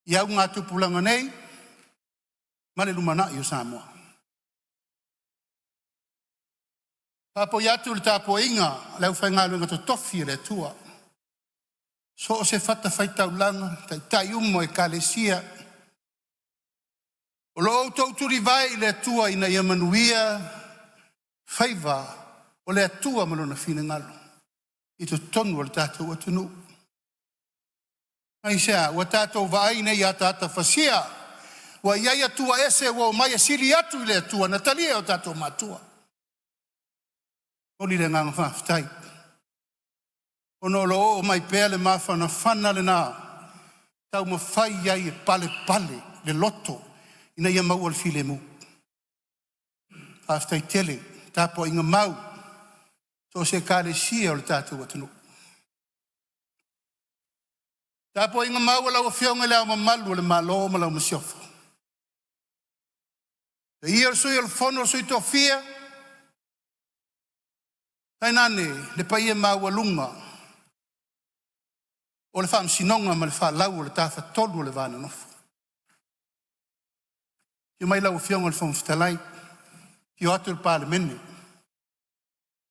Iau ngā tupulanga nei, ma le lumana i o Samoa. Tāpo iatu le tāpo inga, leu whai ngā luenga to tofi le tua. So o se whata whaitau langa, tai umo e kālesia, o lo tauturi vai le atua ina ia manuia whaiva o le atua malona whina ngalo. I to tonu o le tātou atunu. Ai sea, wa tātou vai nei a tāta whasia. Wa iai atua ese wa mai asili atu i le atua. Natalia o tātou mātua. Oli le nganga whaftai. Ono lo o mai pēr le mawhana whana le nā. Tau ma whai iai e pale le loto. Ina ia mau al file mu. Aftai tele, tapo inga mau. So se kare sia o le tātou atunu. Tapo inga mau ala o whionga leo mamalu o le malo ma lau masiofo. E ia sui al fono sui to fia. Tai nane, le paia maualunga, o le whaamsinonga ma le whaalau o le tāwha tolu o le vāna nofo. Ia mai lau whionga le whamwhitalai, Tio atu le parlemene.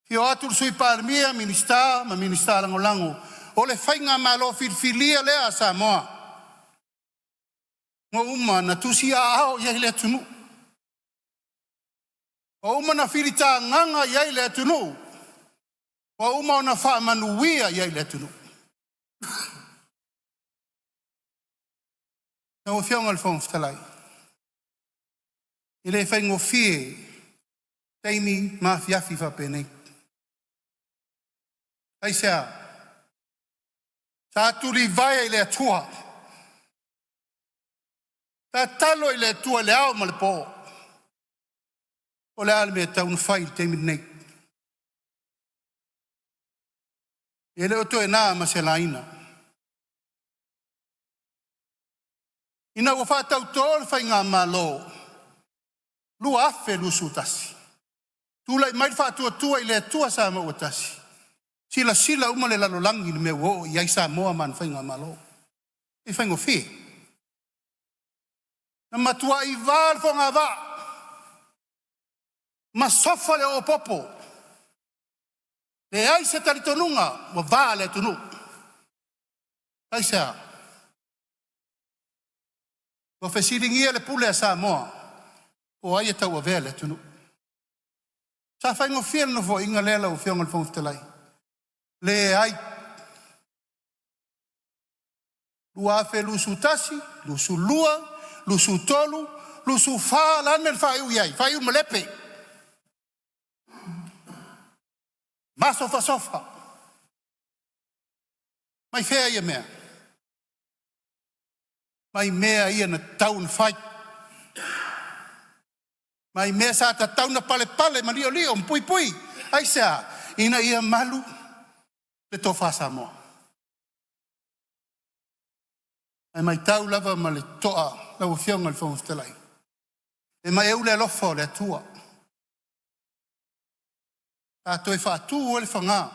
Tio atu le sui parlemia, minister, ma minister lango, o le whainga malo filfilia lea sa moa. Ngo uma na tusi a ao iai le tunu. O uma na filita nganga iai le tunu. O uma na wha manuia iai le tunu. Na o whionga le whamwhitalai. I le whaingo fie, Taimi mafiafi whapenei. Ai sea, sa turi vai le atua. Sa talo le atua le au ma le po. O le alme taun whai teimi nei. E le oto e nā ma se laina. Ina ua whātau tōle whai ngā malo. Lua afe lusutasi. Tula mai fatua tua ile tua sa mo watasi. Sila uma le lalo langi me wo ia sa mo man fainga malo. E faingo fi. Na matua I val fo nga va. Ma sofa le o popo. Le ai se talitonunga mo va le tunu. Ai sa. Mo fesiringia le pule sa mo. O ai tau a vele tunu. Sa whaingo whian no fo inga lela o whionga le whongwhitalai. Le ai. Lua afe lusu tasi, lusu lua, lusu tolu, lusu wha lane le whaiu iai, whaiu malepe. Masofa sofa. Mai whea ia mea. Mai mea ia na taun whai. Mai mea sa ta tauna pale ma lio mpui pui. Ai sea, ina ia malu le tofa Samoa. Ai mai tau lava ma le toa lau whionga le whongwhitalai. E mai eu le alofa o le atua. A toi whaatu o le whanga.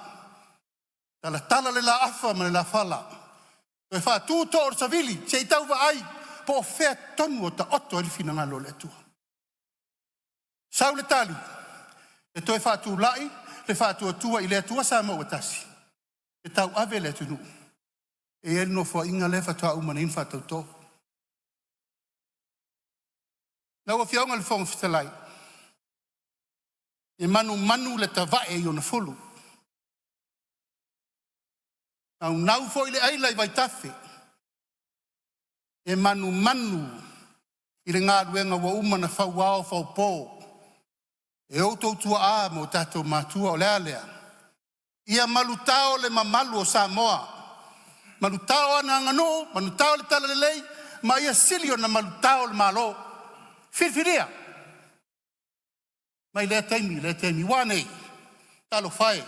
Tala le la afa ma le la whala. Toi whaatu to o savili, se I tau wa ai, po whea tonu o ta oto le finangalo le atua. Sau le tali, e toi whaatu lai, le whaatu atua I le atua sa mo watasi. E tau ave le tunu. E el no fo inga le whatua umana in whatau tō. Nau a whiaunga le whongwhitalai. E manu le tawae I ona fulu. Nau fo I le aila I vai tafe. E manu I le ngā ruenga wa umana whau wao whau pō. E outou tua a mo tatou matua o lea lea. Ia malutao le mamalu o Samoa. Malutao ana ngano, malutao le tala le lei, ma ia silio na malutao le malo. Firfiria. Mai lea taimi, wane. Talo whae.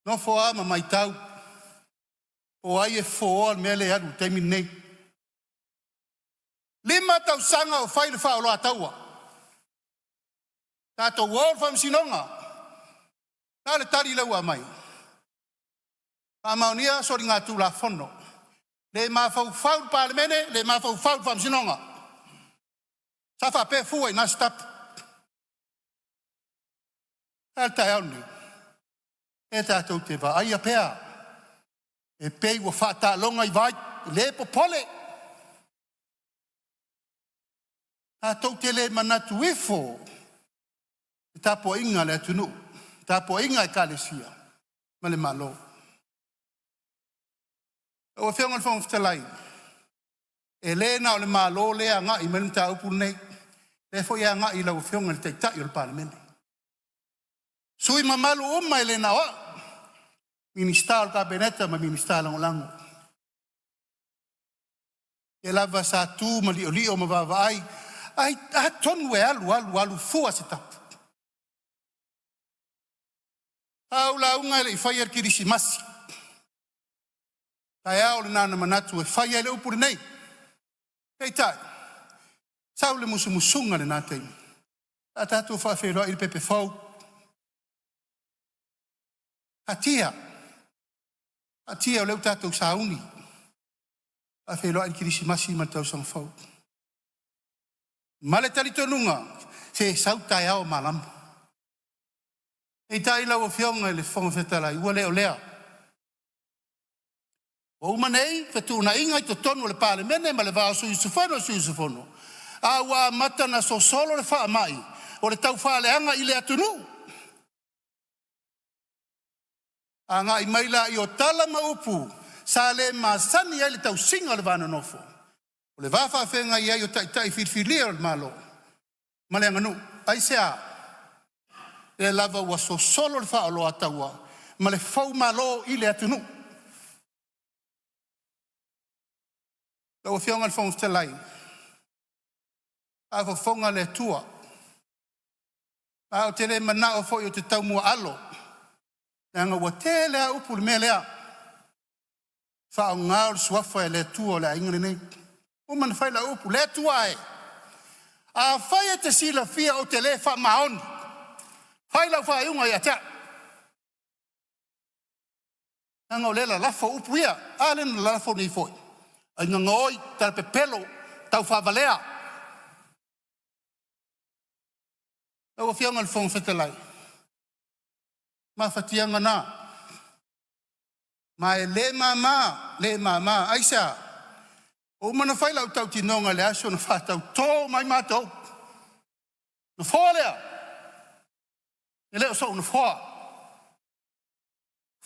No foa ma mai tau. O ai e foa mele adu taimi nei. Lima tau sanga o whai le wha o loa taua. Tātou wōr whamsinonga. Nā le tari lau a mai. Pāmaunia sori ngā tū la whono. Le mā whau parlemene, le mā whau whamsinonga. Sa wha pē fuai nā stap. Tāl tai auni. E tātou te wha aia pēa. E pēi wa whātā longa I vai. Le po pole. Tātou te le manatu efo. Tāpo inga le atunu. Tāpo inga I kālesia. Ma le malo. O whionga le whongwhitalai. E le na o le malo le a ngai me ta upu nei. Le fo ia ngai lau whionga le teitai o le parlemene. Sui mamalu umma le na o. Minister o kabineta ma minister lango. E lava sa tu ma lio ma vavai. Ai tonu e alu fua se tapu. Au la unga le I whai ar kirisimasi. Tai au le nana manatu e whai le upuri nei. Kei tai. Sau le musumunga le nātei. A tātou whawheroa i pepe whau. Hatia o leu tātou sauni. Whawheroa i kirisimasi ma tau sang whau. Male tali tonunga, se sautai ao malam. E tai lau o fionga le whangawhetalai, ua leo lea. O umanei, whetuna inga i to tonu le pāle mene, ma le vāo sui sufono. A ua matana so solo le wha mai, o le tau wha leanga i le atunu. A ngā i maila i o tala maupu, sa le masani ai le tau singa le vana nofo. O le wafa whenga i ai o tai whirwhiria o le malo. Ma le anganu, ai sea, e lava ua so solo le wha o loa taua, ma le fau malo i le atunu. Lau whionga le whongu te lai. A whonga le tua. A o te le mana o fwoi o te tau mua alo. Nanga ua te lea upu le mea lea. Wha o ngā o suafa e le tua o le ingani nei. Umana whai la upu, le tua e. A whai e te sila fia o te le wha maoni. Whai lau wha iunga i a tea. Nanga o le la lafo upu ia. A le na lafo ni fwoi. Ai ngā ngoi, tala pe pelo, tau whavalea. Lau a whianga le whongu whetalai. Ma whatianga nā. Ma e le mama, aisa. O mana whai lau tau tinonga le aso na whatau tō mai mātou. Na whoa lea. E leo so na whoa.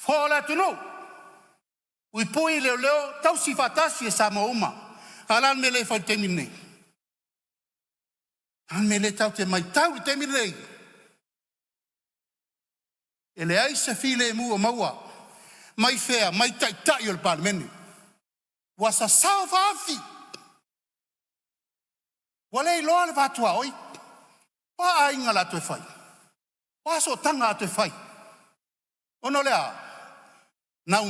Whoa lea tunu. Ui pui leo, tau si whatasi e sa uma. Alan me le whai te mine. Alan me le tau te mai tau te mine. E le aisa file mua maua. Mai whea, mai tai o le palemene. Wasa sao whaafi. Wale i loa le whatua oi. Wa a inga la tue whai. Wa so tanga a tue whai. Ono lea. Nau,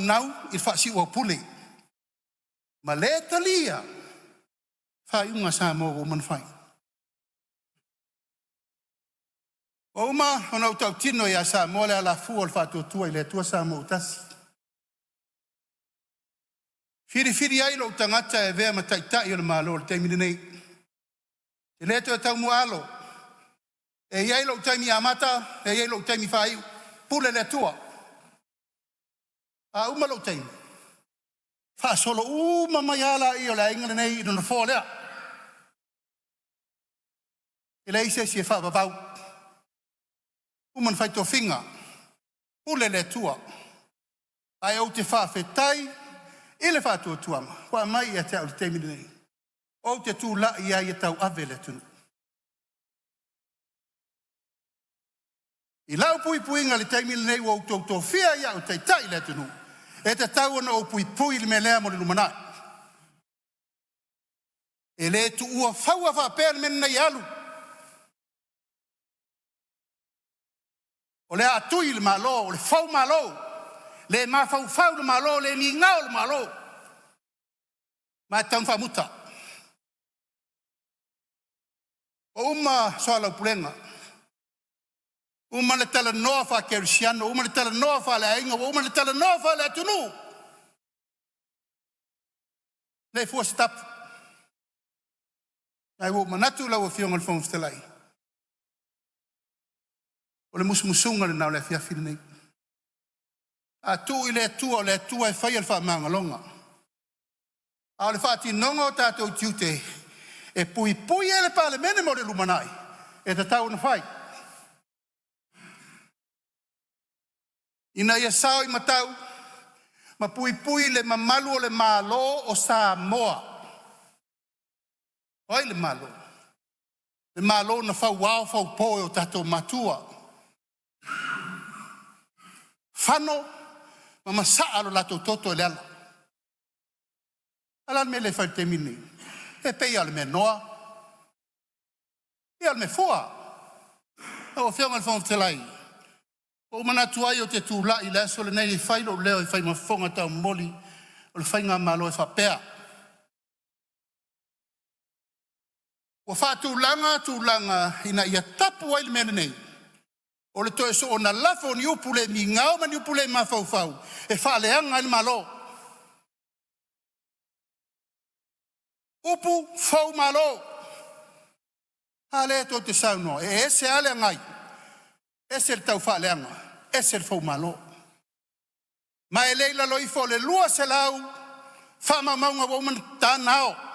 i whaasi ua pule. Ma le talia. Whai unga sa mo o man whai. O uma, ona utau tino ia sa mo le ala fu o le whātua tua i le tua sa mo utasi. Whiri ai lo tangata e vea ma taitai o le malo le teimini nei. E le to e tau mua alo. E iai lo taimi amata, e iai lo taimi whai. Pule le tua. A uma lo taimi. Wha solo uma mai ala i o le ingane nei i nuna fō lea. E le ise si e wha vavau. Uman whai tō whinga. Pule le tua. Ai au te wha whetai. I le whātua tuama, kua mai ia te au le teimini nei. O te tū la ia i tau ave le tunu. I lau pui inga le teimini nei o tau whia ia o teitai le tunu. E te tau ana o pui le me lea mo le lumanai. E le tu ua whaua whapea le mena i alu. O le atui le malo, o le whau malo. Le mawhau le malo, le ni ngau le malo. Ma tau whamuta. O uma soa lau pulenga. Uma le tala noa wha kerisiano, uma le tala noa wha le ainga, uma le tala noa wha le atunu. Le fua stap. Nai wo manatu lau a fionga le whongu whtelai. O le musumusunga le nau le fiafiri nei. A tu i le tua e whai al wha mangalonga. A le whaati nonga o tātou tiute e pui e le pāle mene mo le lumanai. E te tau na whai. Ina ia sao i matau ma pui le mamalu o le malo o Samoa. Oi le malo. Le malo na whau wau poe o tātou matua. Whano ma saa lo lato toto le ala. Ala me le fai te mini. E pei ala me noa. E ala me fua. O whionga le whonga te lai. O manatu ai o te tūla i le aso le nei fai lo leo i fai mafonga tau moli. O le fai ngā malo e whapea. Ua tūlanga ina ia tapu ai le mena nei. O le toe so o na lafo ni upu le mi ngau ma ni upu le mawhauwhau. E whaaleanga ai le malo. Upu whau malo. Hale to te sauno. E ese ale ngai. Ese le tau whaaleanga. Ese le whau malo. Ma e leila loifo le lua se lau. Whama maunga woman tānao.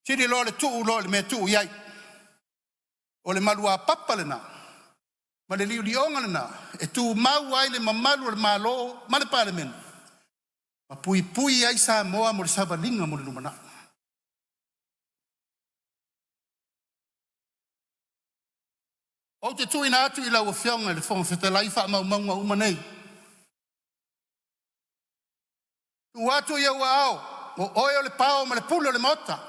Siri lo le tuu lo le me tuu iai. O le malua papa le na. Ma le liu lionga le na. E tu mau ai le mamalu le malo. Ma le pale mena. Ma pui pui ai sa moa mo le savalinga mo le lumana. O te tui na atu i lau fionga le fonga whetalai wha mau maunga umanei. Tu atu ia ua au. O oe o le pao ma le pule o le mota.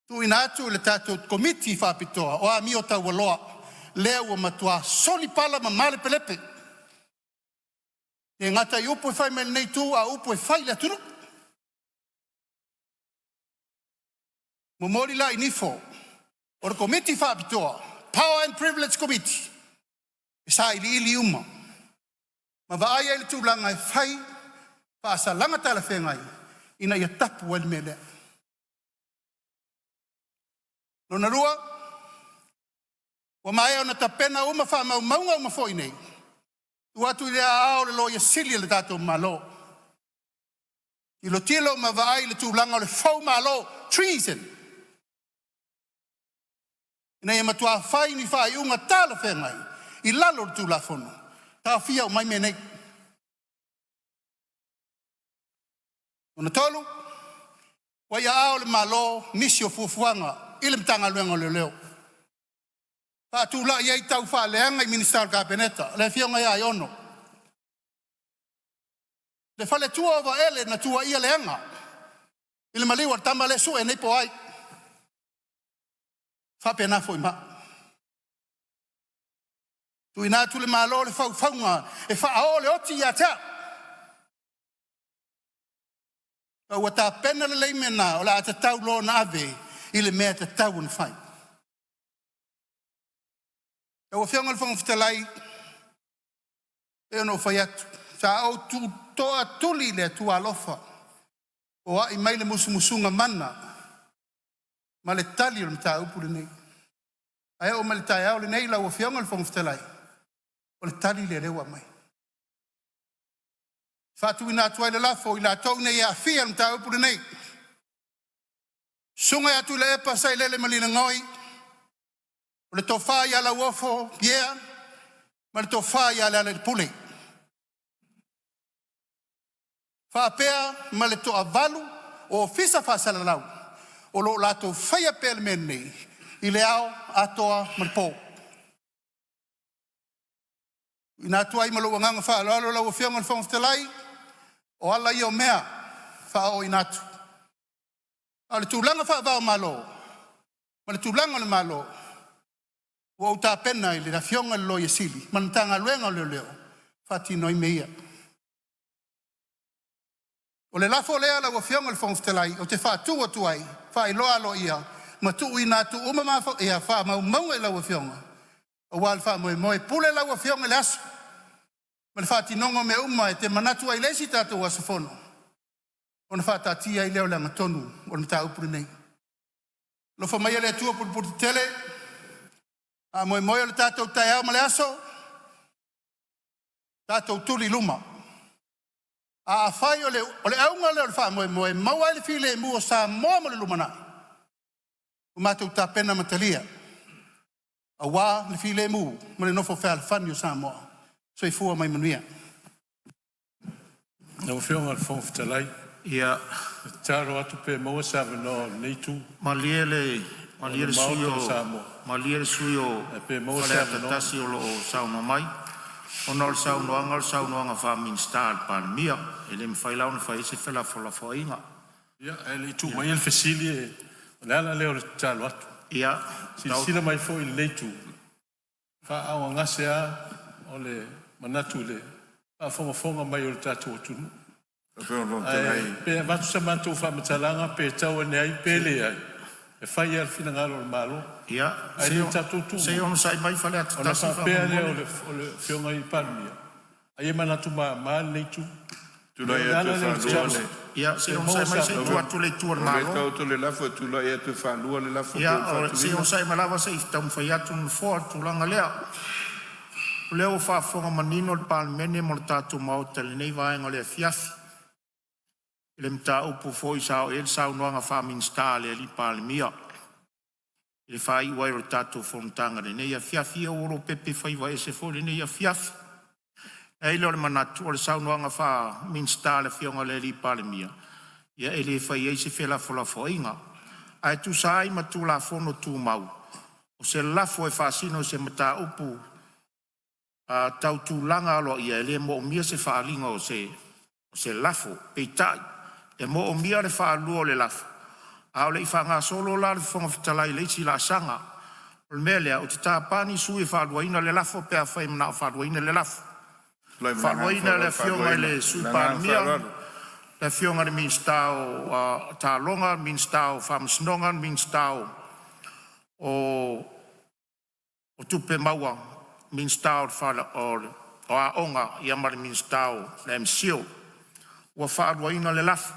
Tu ina atu le tātou komiti whapitoa o a mio tau waloa lea ua matua soli pala ma male pelepe. E ngata i upo e whai mele nei tū a upo e whai le atunu. Mo mori la i nifo o le komiti whapitoa Power and Privilege Committee e sa ili ili uma. Ma wa aia ili tūlanga e whai whaasa langa tala whengai ina ia tapu wali mele. Nona rua, wa mai ona tapena uma wha mau maunga uma fo nei. Tu atu rea ao le loia sili le tātou malo. I lo tilo ma vai le tūlanga o le fau malo, treason. Ina ia matua whai ni whai unga tāla whengai, i lalo le tūla whono. Tā whia o mai me nei. Ona tolu, wa ia ao le malo, nisi o fuafuanga, ile mtanga luenga le leo. Pa tu la ia tau fa leanga i minister kabineta. Le fionga ia iono. Le fale tua va ele na tua ia leanga. Ile maliwa tamba le su e nei po ai. Fa pena foi ma. Tu ina tu le malo le fau faunga e fa ao le oti ia ta. Wa ta pena le leimena o la ta tau lo na ave. Ile mea te tau na whai. E o whianga le whanga whitalai, e ono whai atu. Sa au tu toa tuli le tu alofa. O a i mai le musumusunga mana. Ma le tali o le mta upu le nei. Ae o ma le tae au le nei la o whianga le whanga whitalai. O le tali le rewa mai. Whatu ina atuai le lafo i la tau nei a fia le mta upu le nei. Sunga atu le epa sai lele malina ngoi. O le tofa ia la uofo, yeah. Ma le tofa ia la le pule. Whapea ma le toa valu o fisa whasala lau. O lo lato whaia pea le mene i le ao atoa ma le pō. Ina atu ai malo wanganga wha alo lau o whianga le whangaftalai. O ala i o mea wha o ina atu. A le tūlanga whaavao malo. Ma le tūlanga le malo. Ua o tā pena i le na fionga le loia sili. Ma le tanga luenga leo leo. Whatino i meia. O le lafo lea la ua fionga le whangaftalai. O te whātua tuai. Wha i loa lo ia. Ma tuu i nā tu uma mawha. Ea wha mau maunga i la ua fionga. O wal wha moe moe pule la ua fionga le asu. Ma le whatinongo me uma e te manatu ai lesi tātou asafono. Ona whātātia i leo langa tonu, o na tā upuri nei. Lo wha mai ale atua puruputi tele, a moe moe o le tātou tai au male aso, tātou tuli luma. A whai o le aunga leo le wha moe moe, maua ele file e mua sa moa mo le lumana. O mātou tā pena matalia. A wā le file e mua, mo le nofo whea le whani o sa moa. So i fua mai manuia. Nau whionga le whangaftalai. Ia. Taro atu pe maua sa vano nei tu. Maliele suyo. Pe maua sa vano. Tasi o lo sauna mai. Ona o saunoanga wha minsta al palmia. Ele mwhailau na whai se whela whala whainga. Ia, ele tu mai el fesili e. Lala leo le talo atu. Ia. Sila mai fo il nei tu. Wha awa ngase a o le manatu le. Wha fonga mai o le tatu o tunu. Pe vatu sa matu fa matalanga pe tau ne ai pele ai. E fai al fina ngalo malo. Ia, se on sai mai fale at ona fa pe ale ole fionga I palmia. Ai mana tu ma le tu. Tu la ia te fa ia, se on sai mai se tu atu le tu malo. Tau tu le lafo tu la ia te fa lua le lafo. Ia, se on sai malava se tam fai atu no fo tu langa lea. Leo fa fonga manino le palmene mo tatu mau tele nei vai ngole fiafi. Le mta upu foi sao el sao noanga fa minstale li palmia. Le fai wai ro tatu fontanga le nei fiafi oro pepe fai vai se fo le nei fiafi. E lo le manatu le sao noanga fa minstale fionga le li palmia. Ia ele fai e se fela fola foinga. Ai tu sai ma tu la fono tu mau. O se lafo e fa sino se mta upu tau tu langa lo ia le mo mia se fa linga o se lafo peitai. E mo o mia le wha lua le lafu. A o le I whanga solo la le whonga fitalai le iti la sanga. O le mea lea o te tāpani sui wha luaina le lafu pea whai mana o wha luaina le lafu. Wha luaina le fionga le sui pārmia. Le fionga le minstao tā longa, minstao whamasnonga, minstao o tupe maua, minstao o a onga I amare minstao le msio. Ua wha luaina le lafu.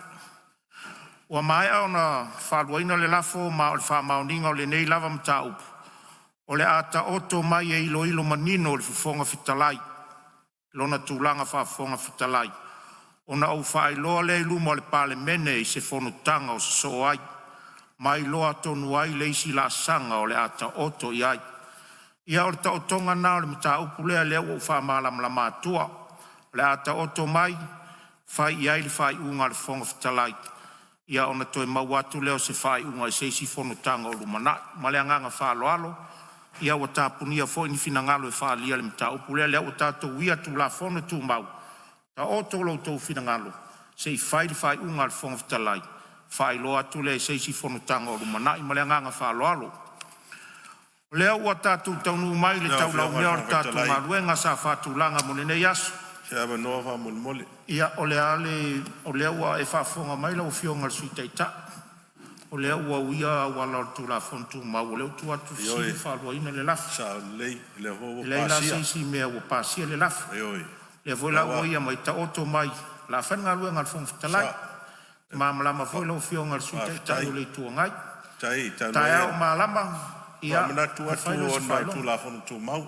Ua mai au na whaluaina le lafo ma o le whamauninga o le nei lava mta upu. O le ata oto mai e ilo manino o le fufonga fitalai. Lona tūlanga whafonga fitalai. O na au whailoa le iluma o le pale mene I se whonutanga o se so ai. Mai loa tonu ai le isi la sanga o le ata oto I ai. Ia o le taotonga na o le mta upu lea lea o whamalam la matua. O le ata oto mai, whai I ai le whai unga le whonga fitalai. Ia ona toi mauatu leo se whai unga I seisi whonutanga o lumana. Ma lea nganga whaloalo. Ia o tāpunia fo ini finangalo e whalia le mta upu lea lea o tātou ia tu la whono tu mau. Ta o tolo tau finangalo. Se I whai le whai unga le whonga fitalai. Whai loa tu lea seisi whonutanga o lumana. Ma lea nganga whaloalo. Lea ua tātou taunu mai le tau lau mea o tātou maluenga sa whatulanga mo nene yasu. Se ava noa wha mole. Ia o lea ua e whafonga mai lau fionga le sui teita. O lea ua uia wala o tu la fontu ma o leo tu atu si whalua ina le lafu. Sa lei le ho pasia. Lei la seisi mea ua pasia le lafu. Le voi la ua ia mai ta oto mai. La whenga lua ngal fonga fitalai. Maamalama voi lau fionga le sui teita o le tua ngai. Tai au maamalama. Ia mana tu atu o na tu la fontu mau.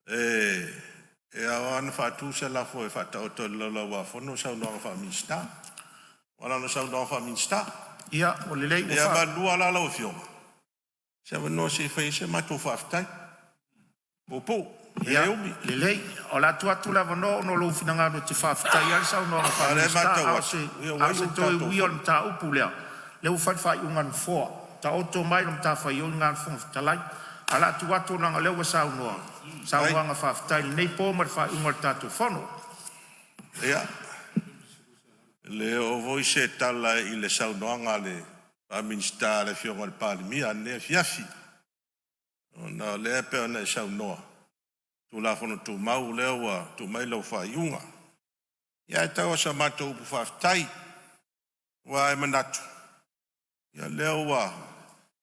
E awan fa tu se la foi fa ta to la wa fono sa no fa minsta. Wala no sa no fa minsta. Ia o le lei ia ba lu ala la ofio. Se va no se fa se ma tu fa ftai. Popo. Ia le lei o la tu atu la no no lo finanga no te fa ftai al sa no fa minsta. Au se to wi on ta upulea. Le u fa ungan fo. Ta oto mai lo ta fa yo ngan fo talai. Ala tu atu na le wa sa no. Sa wanga whaftai nei pō mar whai ungar tātou whono. Ia. Le o voi se tala I le saunoanga le minsta le fionga le palimia ne fiafi. Na le pe ona saunoa. Tu la whono tu mau lewa tu mai lau whai unga. Ia e tau sa matou upu whaftai. Wa e manatu. Ia lewa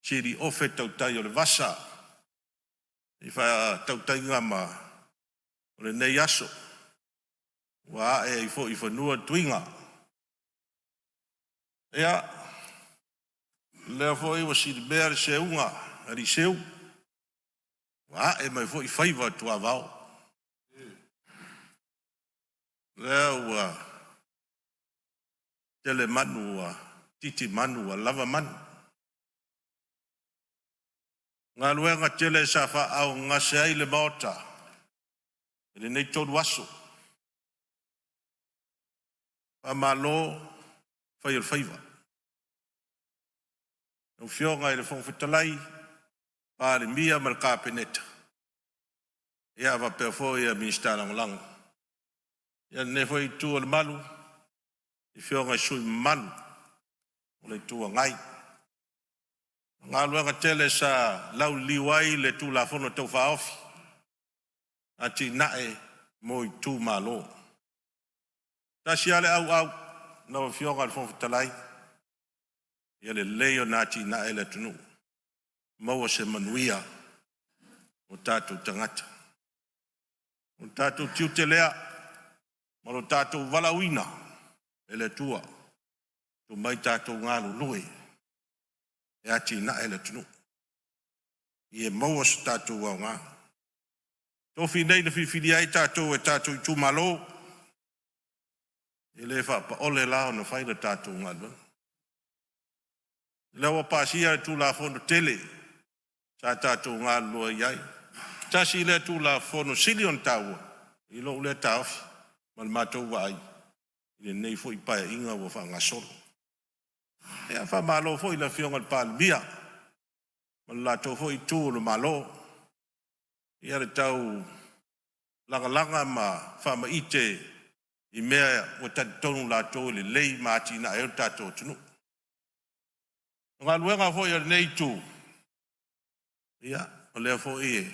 siri ofe tau tai o le vasa. I wha tautai ngama o le nei aso. Wa e I whanua tuinga. Ea, lea fo I wa si bea le se unga, ari seu. Wa e mai fo I whaiva tua vau. Lea ua tele manu wa titi manu wa lava manu. Ngā luenga tele sa wha au ngā se ai le maota. Ele nei tōru aso. Wha malo whai al whaiva. Nau whionga I le whongwhitalai. Pāre mia mal kāpeneta. Ia wa pēr fo ia minsta langolango. Ia ne fo I tū al malu. I whionga I sui manu. O le tū ngai. Ngā luenga tele sa lau liwai le tū la whono tau whaofi. Ati nae mo I tū malo. Tasi ale au na o fionga al fon fitalai. Ia le leo nati na ele tunu. Maua se manuia o tātou tangata. O tātou tiute lea, ma o tātou walauina ele tua. Tu mai tātou ngālu lue. E ati na ele tunu. Ie maua se tātou wau ngā. Tofi nei na whiwhiri ai tātou e tātou i tūmalo. E le whapa ole lao na whaina tātou ngālu. Lewa pāsia e tū la fono tele. Sa tātou ngālu lua iai. Tasi le tū la fono silion tāua. I lo le tāwhi. Man mātou wa ai. I le nei fo i pae inga wa whanga solo. E a wha malo fo i la fionga pālmia. Man la tau fo i tū lo malo. I are tau langa ma wha ma ite i mea o tonu la tau le lei māti na eo tātou tunu. Ngā luenga fo i nei tū. Ia, o lea fo i e.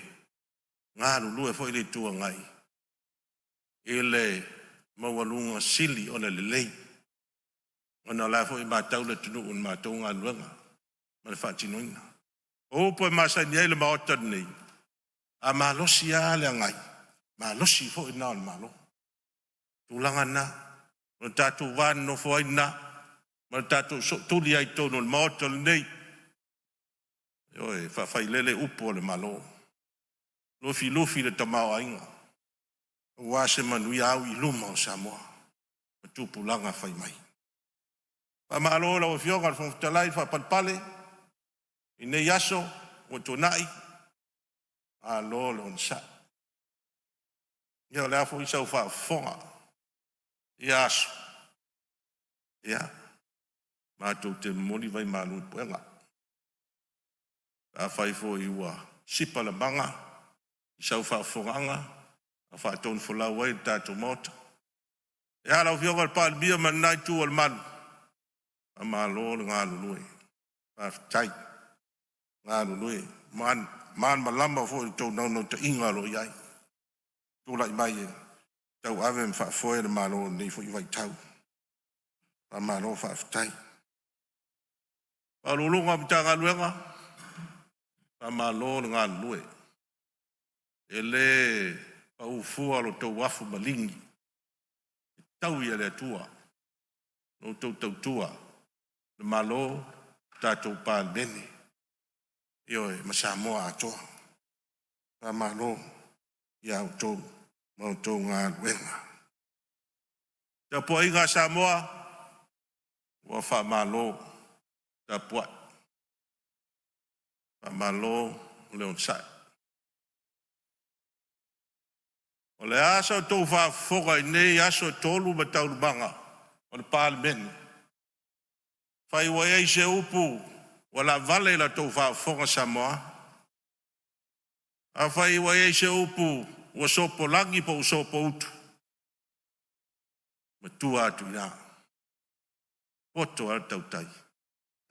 Ngā lue fo i le tūa ngai. E le mawalunga sili o le lei. Ona la fo i mātau le tunu un mātou ngā luenga. Ma le whaatinoina. O po e māsai ni eile maota nei. A mālosi a le ngai. Mālosi fo i nāo le mālo. Tūlanga na. Ma tātou wāna no fo ai na. Ma tātou tuli ai tōno le maota le nei. Oi, whawhai lele upo le mālo. Lofi le tamau ainga. Wāse manui au i luma o Samoa. Ma tūpulanga whai mai. Pa mālo la o fionga le whangtalai whapalpale. I nei aso o tonai. A lo le on sa. Ia lea fo i sau whafonga. I aso. Ia. Mātou te moni vai mālu i puenga. A whai fo i ua sipa la manga. I sau whafonganga. A whaatonu whalau wai tātou mota. Ia lau fionga le pālmia man nai tū al manu. A mālo le ngā lulue. Whaftai. Ngā lulue. Man malama fo i tau nau ta inga lo iai. Tūlai mai e. Tau ave me whaafoe le mālo nei fo i vai tau. A mālo whaftai. A lulunga mita ngā luenga. A mālo le ngā lulue. E le pau fua lo tau wafu malingi. Tau ia le tua. No tau tua. Le malo tātou pālmene. Ioe, ma Samoa atoa. Pa malo ia au tau. Mau tau ngā luenga. Ta pua inga Samoa. Ua wha malo. Ta pua. Pa malo leon sai. O le aso tau wha whoka i nei aso tolu ma tau lubanga. O le pālmene. Whai wa ei se upu. Wala vale la tau wha whoka Samoa. A whai wa ei se upu. Wa sopo langi po sopo utu. Ma tua atu ina. Poto al tau tai.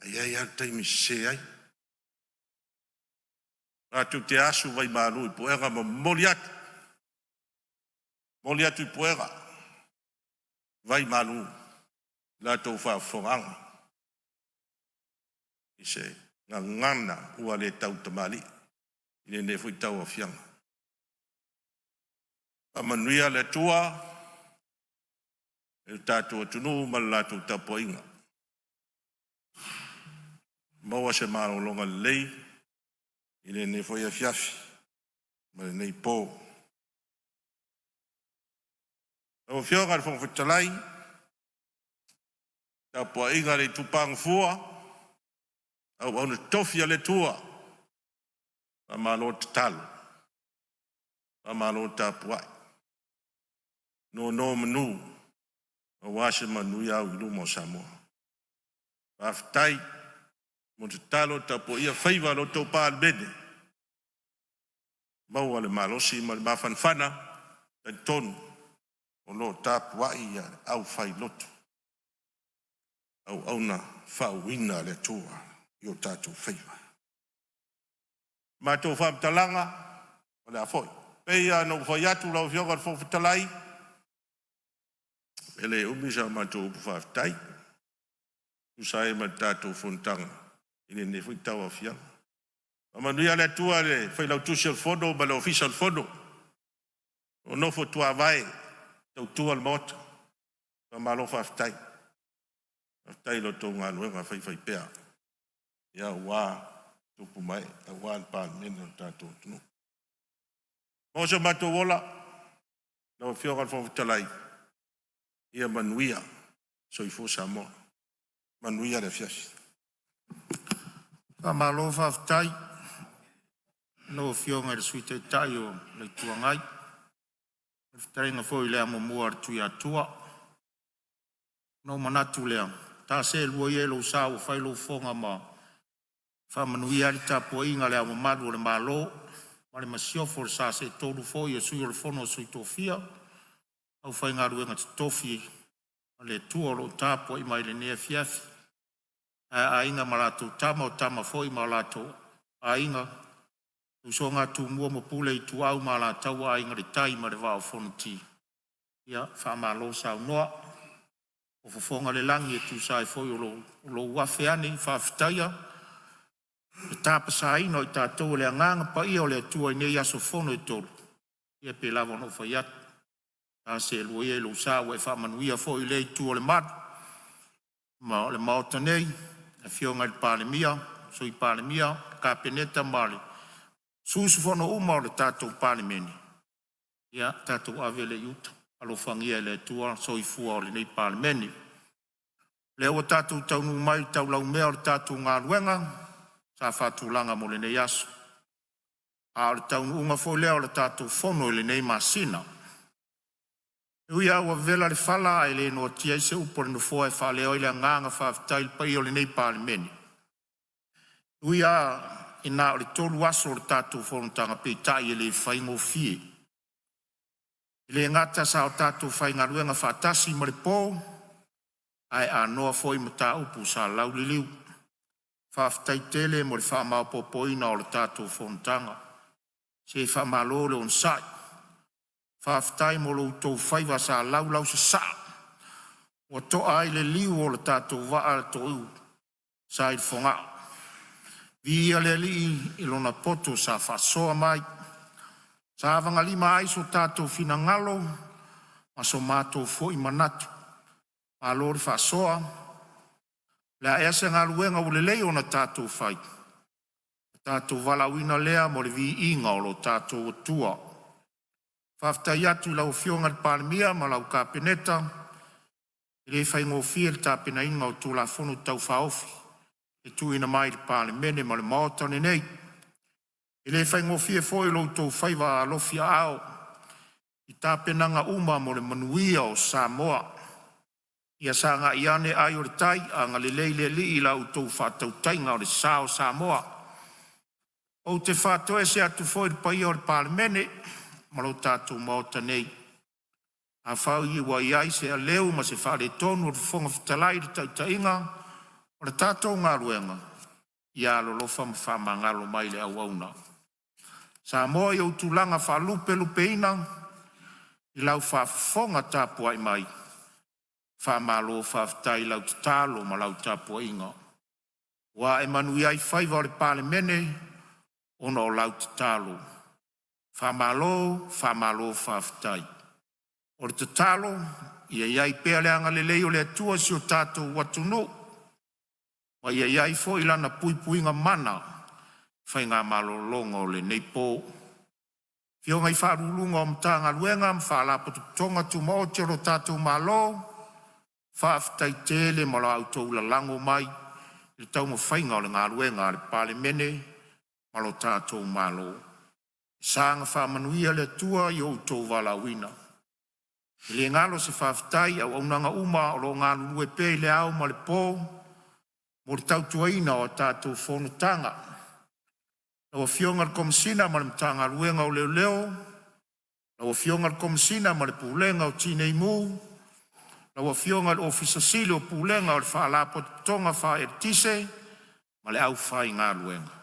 Ai al tai mi se ai. Atu te asu vai malu i poega ma moli atu. Moli atu i poega. Vai malu. La tau wha whonganga. I se ngana ua le tau tamali. I ne fui tau a fianga. A manuia le tua. E tātua tunu ma la tau tapo inga. Maua se maro longa lei. I ne fui a fiafi. Ma le nei pō. O fionga le whangwhitalai. Tapo inga le tupang fua. Au au tofia le tua. Pa malo te talo. Pa malo tapuai. No manu. O wase manu iau i lumo Samoa. Pa aftai. Mo te talo tapo ia whaiva lo tau pālmene. Maua le malosi ma le mawhanwhana. Tan tonu. O lo tapuai ia au whai loto. Au na whauina le tua. Io tātou whaiva. Mātou whamtalanga, o le a foi. Peia no whai atu lau whionga le whawhitalai. e le umi sa mātou upu whaftai, usai ma tātou whontanga, ine ne fui tawa fia. Amanui ale tua le, whailau tusi al fono, ma le ofisa al fono. O nofo tua vai, tau tua al mota, ma malo whaftai. Whaftai lo tō ngā nuenga whai pēa. Ia wā, tupu mai, a wā pān mena tātou tunu. Mosa mātou wola, na whionga whawhitalai, ia manuia, so I fo Samoa. Manuia le fiasi. Malo whawhitai, no whionga le suite tai o le tuangai. Whawhitaringa fo I lea mo mua tui atua. No manatu lea, tā se lua I elo sa o whailo whonga ma whamanuia li tāpua inga lea mo madu o le malo. Mare masiofo le sa se tolu fo I sui o le whono sui tofia. Au whai ngā ruenga te tofi le tua lo tāpua I mai le nea fiafi. A inga malato tama o tama fo I malato a inga. Uso ngā tu mua mo pule I tu au malatau a inga le tai ma le wao whono ti. Ia, whamalo sa unoa. O fofonga le langi e tu sai fo I lo wafe ane whawhitaia. E tāpa sa ino I tātou le anganga pa ia o le atua I nei aso whono e tolu. Ia pe lava no whai atu. A se lua ia lo sa e whamanuia fo I le tu o le madu. Ma o le maota nei, e whionga I palemia, so I palemia, ka peneta male. Susu whono uma o le tātou palemeni. Ia, tātou avele yuta. Alo whangia le tua, so I fua o le nei palemeni. Le o tātou taunu mai tau lau mea o le tātou ngā ruenga, sa whatulanga mo le nei aso. A o le taunu unga fo leo le tātou whono le nei masina. Ui awa vela le whala e le no tia I se upo le nufo e whaleo I le nganga whawhitai pai o le nei palemeni. Ui a ina o le tolu aso o le tātou whonotanga pe tai e le whaingo fie. Le ngata sa o tātou whainga ruenga whatasi ma le pō, ai a noa foi ma tā upu sa lau li liu. Whawhitai tele mo le whamao popoina o le tātou whonotanga. Se whamalo le on sai. Whawhitai mo lo tau whaiva sa lau se sa. O to ai le liu o le tātou waa le tō iu. Sa I whonga. Via le li I lona poto sa whasoa mai. Sa avanga lima aiso tātou fina ngalo. Ma so mātou fo I manatu. Ma lori whasoa. Lea ese ngā luenga o le leo na tātou whai. Tātou walawina lea mo le vi inga o lo tātou o tua. Whaftai atu lau whionga le palemia ma lau ka peneta. I le whai ngō fia le tā pena inga o tū la whono tau whaofi. E tū ina mai le palemene ma le maotane nei. I le whai ngō fia fōi lau tau whaiva a lofia ao. I tā penanga uma mo le manuia o Samoa. Ia sa ngā iane ai o le tai a ngā le leile li I lau tau whātau tainga o le sao Samoa. O te whātoe se atu fōi le pai o le palemene. Malo tātou maota nei. A whau I wa iai se a leo ma se whare tonu o whonga whitalai le taitainga o le tātou ngā ruenga. Ia alo lofa ma whamangalo mai le awauna. Sa moa I o tūlanga whalupe lupe ina I lau whawhonga tāpua I mai. Whamalo whawhitai lau te tālo ma lau tāpua inga. Wa e manu iai whaiva o le palemene ona o lau te tālo. Whamalo whawhitai. O le tatalo, ia iai pēa leanga le leo le atua si o tātou watunu. Wa ia iai fo I lana puipuinga mana, whai ngā malolonga o le neipō. Whionga I wharulunga o mtanga luenga, mwhalapoto tonga tu maote o tātou malo, whawhitai tele ma la autou la lango mai, le tau mo whainga o le ngā luenga le palemene, ma lo tātou malo. Sanga whamanuia le tua I o tō walawina. Le ngalo se whawhitai au aunanga uma o lo ngā lulue pē le au ma le pō, mo le tautuaina o tātou whonotanga. Lawa whionga le komisina ma le mtanga luenga o leo leo, lawa whionga le komisina ma le pūlenga o tinei mū, lawa whionga le ofisa sili o pūlenga o le whaalapo tonga wha e tise, ma le au whai ngā luenga.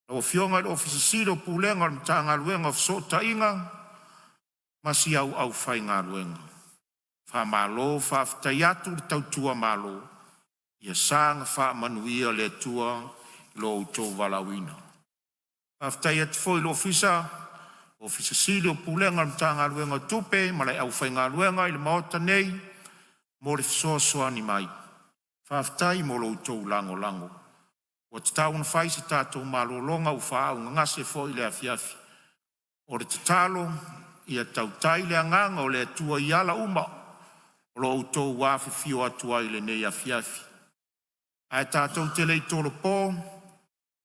Lawa whionga le ofisa sili o pūlenga o le mtanga luenga o fsota inga, masi au whai ngā luenga. Whamalo whaafitai atu le tautua malo. Ia sanga whaamanuia le tua lo utou walawina. Whaafitai atu foi lo ofisa sili o pulenga mtanga luenga tupe, malai au whainga luenga ili maota nei, mo le fisoasoa ni mai. Whaafitai mo lo utou lango lango. O te tau na whai se tātou malolonga u whaau ngase fo i le afiafi. O le tatalo ia tautai le anganga o le atua i ala uma o lo utou wafi fio atua i le nei afiafi. Ai tātou te lei tolo pō,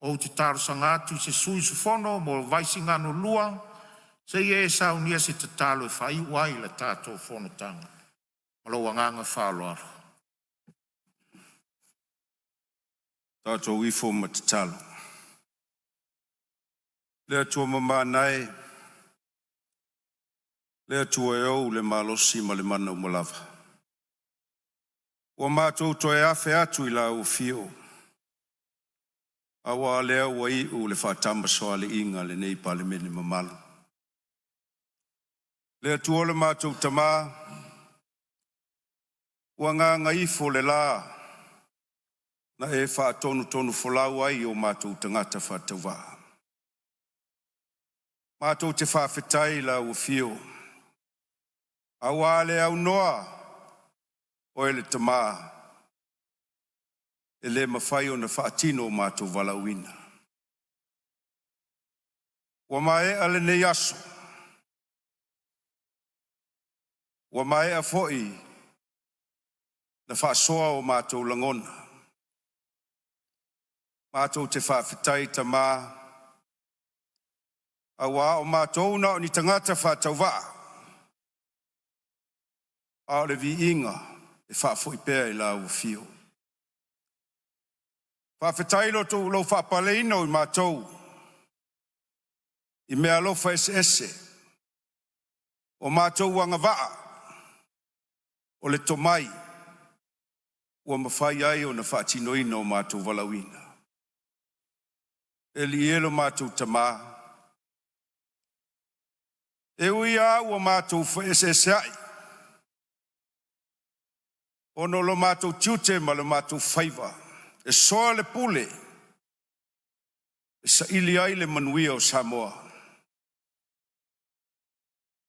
o te taro sangatu se sui sufono mo vaisi ngano lua, se ie sa unia se tatalo e whai wai le tātou fono tanga. Malo wanganga whaloaro. Tātou ifo matatalo. Lea tua mama nai, lea tua e au le malosi ma le mana umalawa. Ua mātou toi afe atu i la u fio. Awa lea ua i u le whaatamba soa le inga le nei pale mene mamalu. Lea tua le mātou tamā, ua nganga ifo le la, na e whaatonu tonu folau ai o mātou tangata whaatauwa. Mātou te whaafetai la u fio. Awa le au noa, o ele tamā, ele mawhai o na whaatino o mātou walauina. Wa mai ale nei aso. Wa mai a foi na whaasoa o mātou langona. Mātou te whaafetai tamā, awa o mātou na o ni tangata whaatauwa. A le vi inga, e whaafoi pēr i la ua fio. Whaafetai lo tō lau whaapaleina o i mātou. I mea lofa ese. O mātou wanga waa. O le tomai. Ua mawhai ai o na whaatinoina o mātou walawina. E li elo mātou tamā. E ui a ua mātou wha ese ai. Ono lo mātou tiute ma lo mātou whaiva. E soa le pule. E sa ili ai le manuia o Samoa.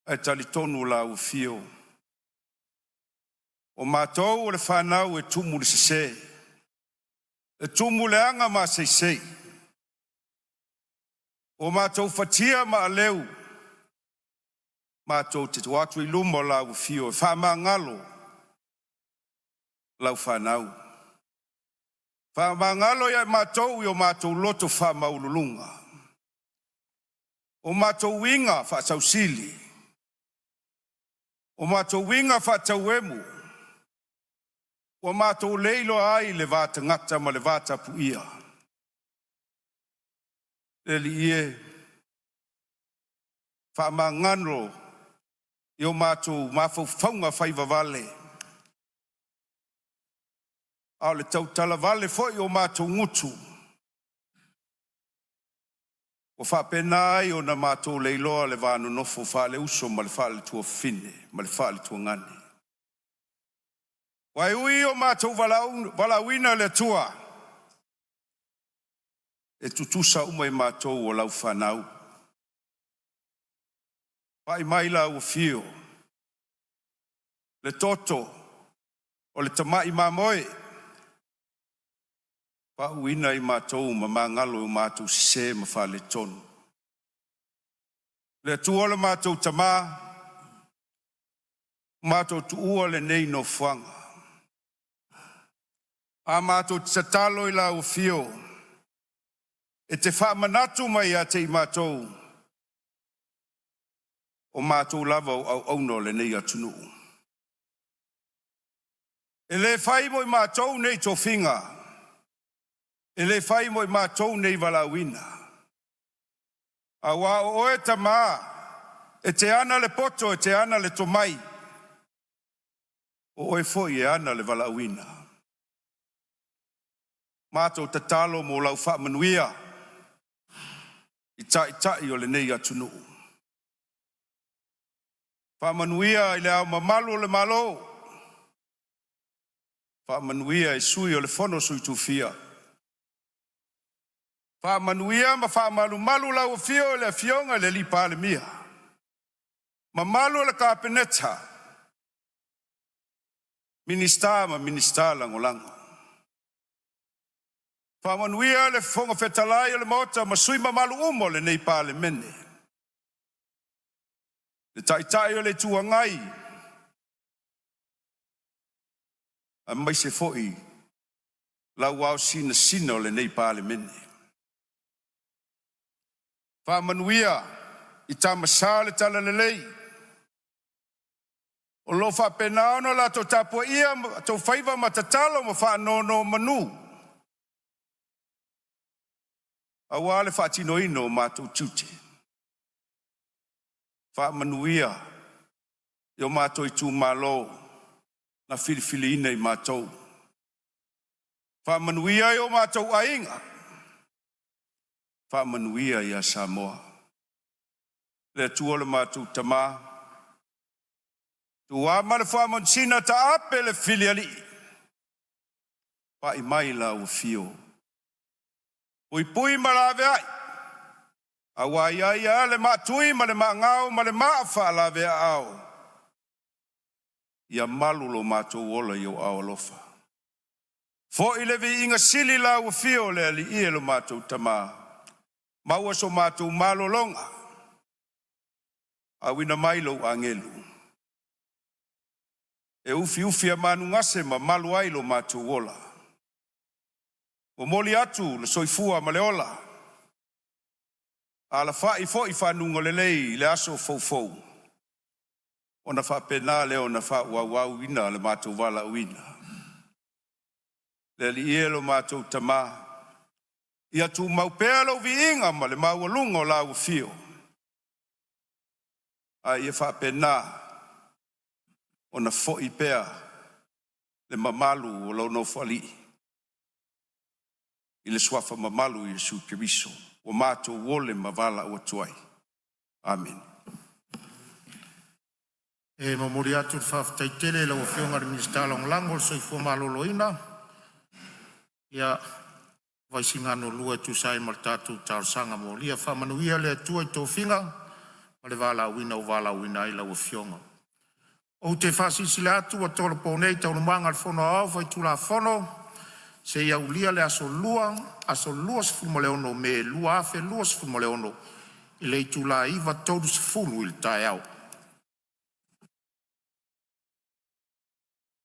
E tali tonu la u fio. O mātou o le whanau e tumu le sese. E tumu le anga ma seisei. O mātou fatia ma aleu. Mātou te tuatu i luma la u fio. E whama ngalo. Lau whanau. Whamangalo ia mātou i o mātou loto whamaululunga. O mātou winga whaatausili. O mātou winga whaatauemu. O mātou leilo ai le vāta ngata ma le vāta puia. Eli ie. Whamangano i o mātou mafau whaunga whaiva vale. Au le tau talavale foi o mātou ngutu. O whapena ai o na mātou leiloa le vānu nofo whale uso ma le whale tua fine, ma le whale tua ngani. Wai ui o mātou walauina le tua. E tutusa umai mātou o lau whanau. Pai maila o fio. Le toto o le tamai mamoe. Pa uina i mātou ma mangalo i mātou se ma whale tonu. Le tua le mātou tamā, mātou tuua le nei no whanga. A mātou tatalo i la o fio, e te whamanatu mai a te i mātou, o mātou lava au auno le nei atunu. E le whai mo i mātou nei tō whinga, e le whai mo i mātou nei walawina. A wā o e tamā, e te ana le poto, e te ana le tomai. O e foi e ana le walawina. Mātou tatalo mo lau whaamanuia. I tai o le nei atunu. Whaamanuia i le au mamalu le malo. Whaamanuia e sui o le fono sui tufia. Whaamanuia ma whaamalu lau fio le fionga le li pale mia. Ma malu le kapeneta. Minista ma minista langolango. Whaamanuia le fonga fetalai le mota ma sui ma malu umo le nei pale mene. Le taitai o le tuangai. A mai se foi. Lau wau sina o le nei pale mene. Whaamanuia i tamasa le tala le lei. O lo whapena ono la to tapo ia to whaiva matatalo ma whaanono manu. A wale whaatino ino mātou tute. Whaamanuia i o mātou i tū mālo na whiriwhiri ina i mātou. Whaamanuia i o mātou ainga. Whaamanuia i a Samoa. Le tua le mātou tamā. Tua male whaamonsina ta ape le filiali. Pa i mai la o fio. Pui malawe ai. A wai ai a le matui ma le maangau ma le maafa lawe au. Ia malu lo mātou ola i o au alofa. Fo i le vi inga sili la o fio le ali i lo mātou tamā. Maua so mātou malo longa. A wina mailo angelu. E ufi a manu ngase ma malu ai lo mātou ola. O moli atu le soifua ma le ola. A la fai fo i whanunga le lei le aso fou. O na whapena leo na wau ina le mātou wala uina. Le li e lo mātou tamā. Ia tu maupea lo vi inga ma le maualunga o lau fio. A ia whapena o na fo i pea le mamalu o lau no whali. I le swafa mamalu i su kiriso. O mātou wole mavala o tuai. Amen. E mamuri atu whaftaitele la o whionga ri Minista Langolango so i fuamaloloina. Ia waisinga no lua tu sai mal tatu tausanga mo lia whamanuia le atua i tō whinga. Ma le wala wina o wala wina i la o whionga. O te whasisi le atu a tōla pōnei tau numanga al whono au vai tula whono. Se ia ulia le aso lua sifuma le ono me lua afe lua sifuma le ono. I le tula iwa tōru sifunu il tae au.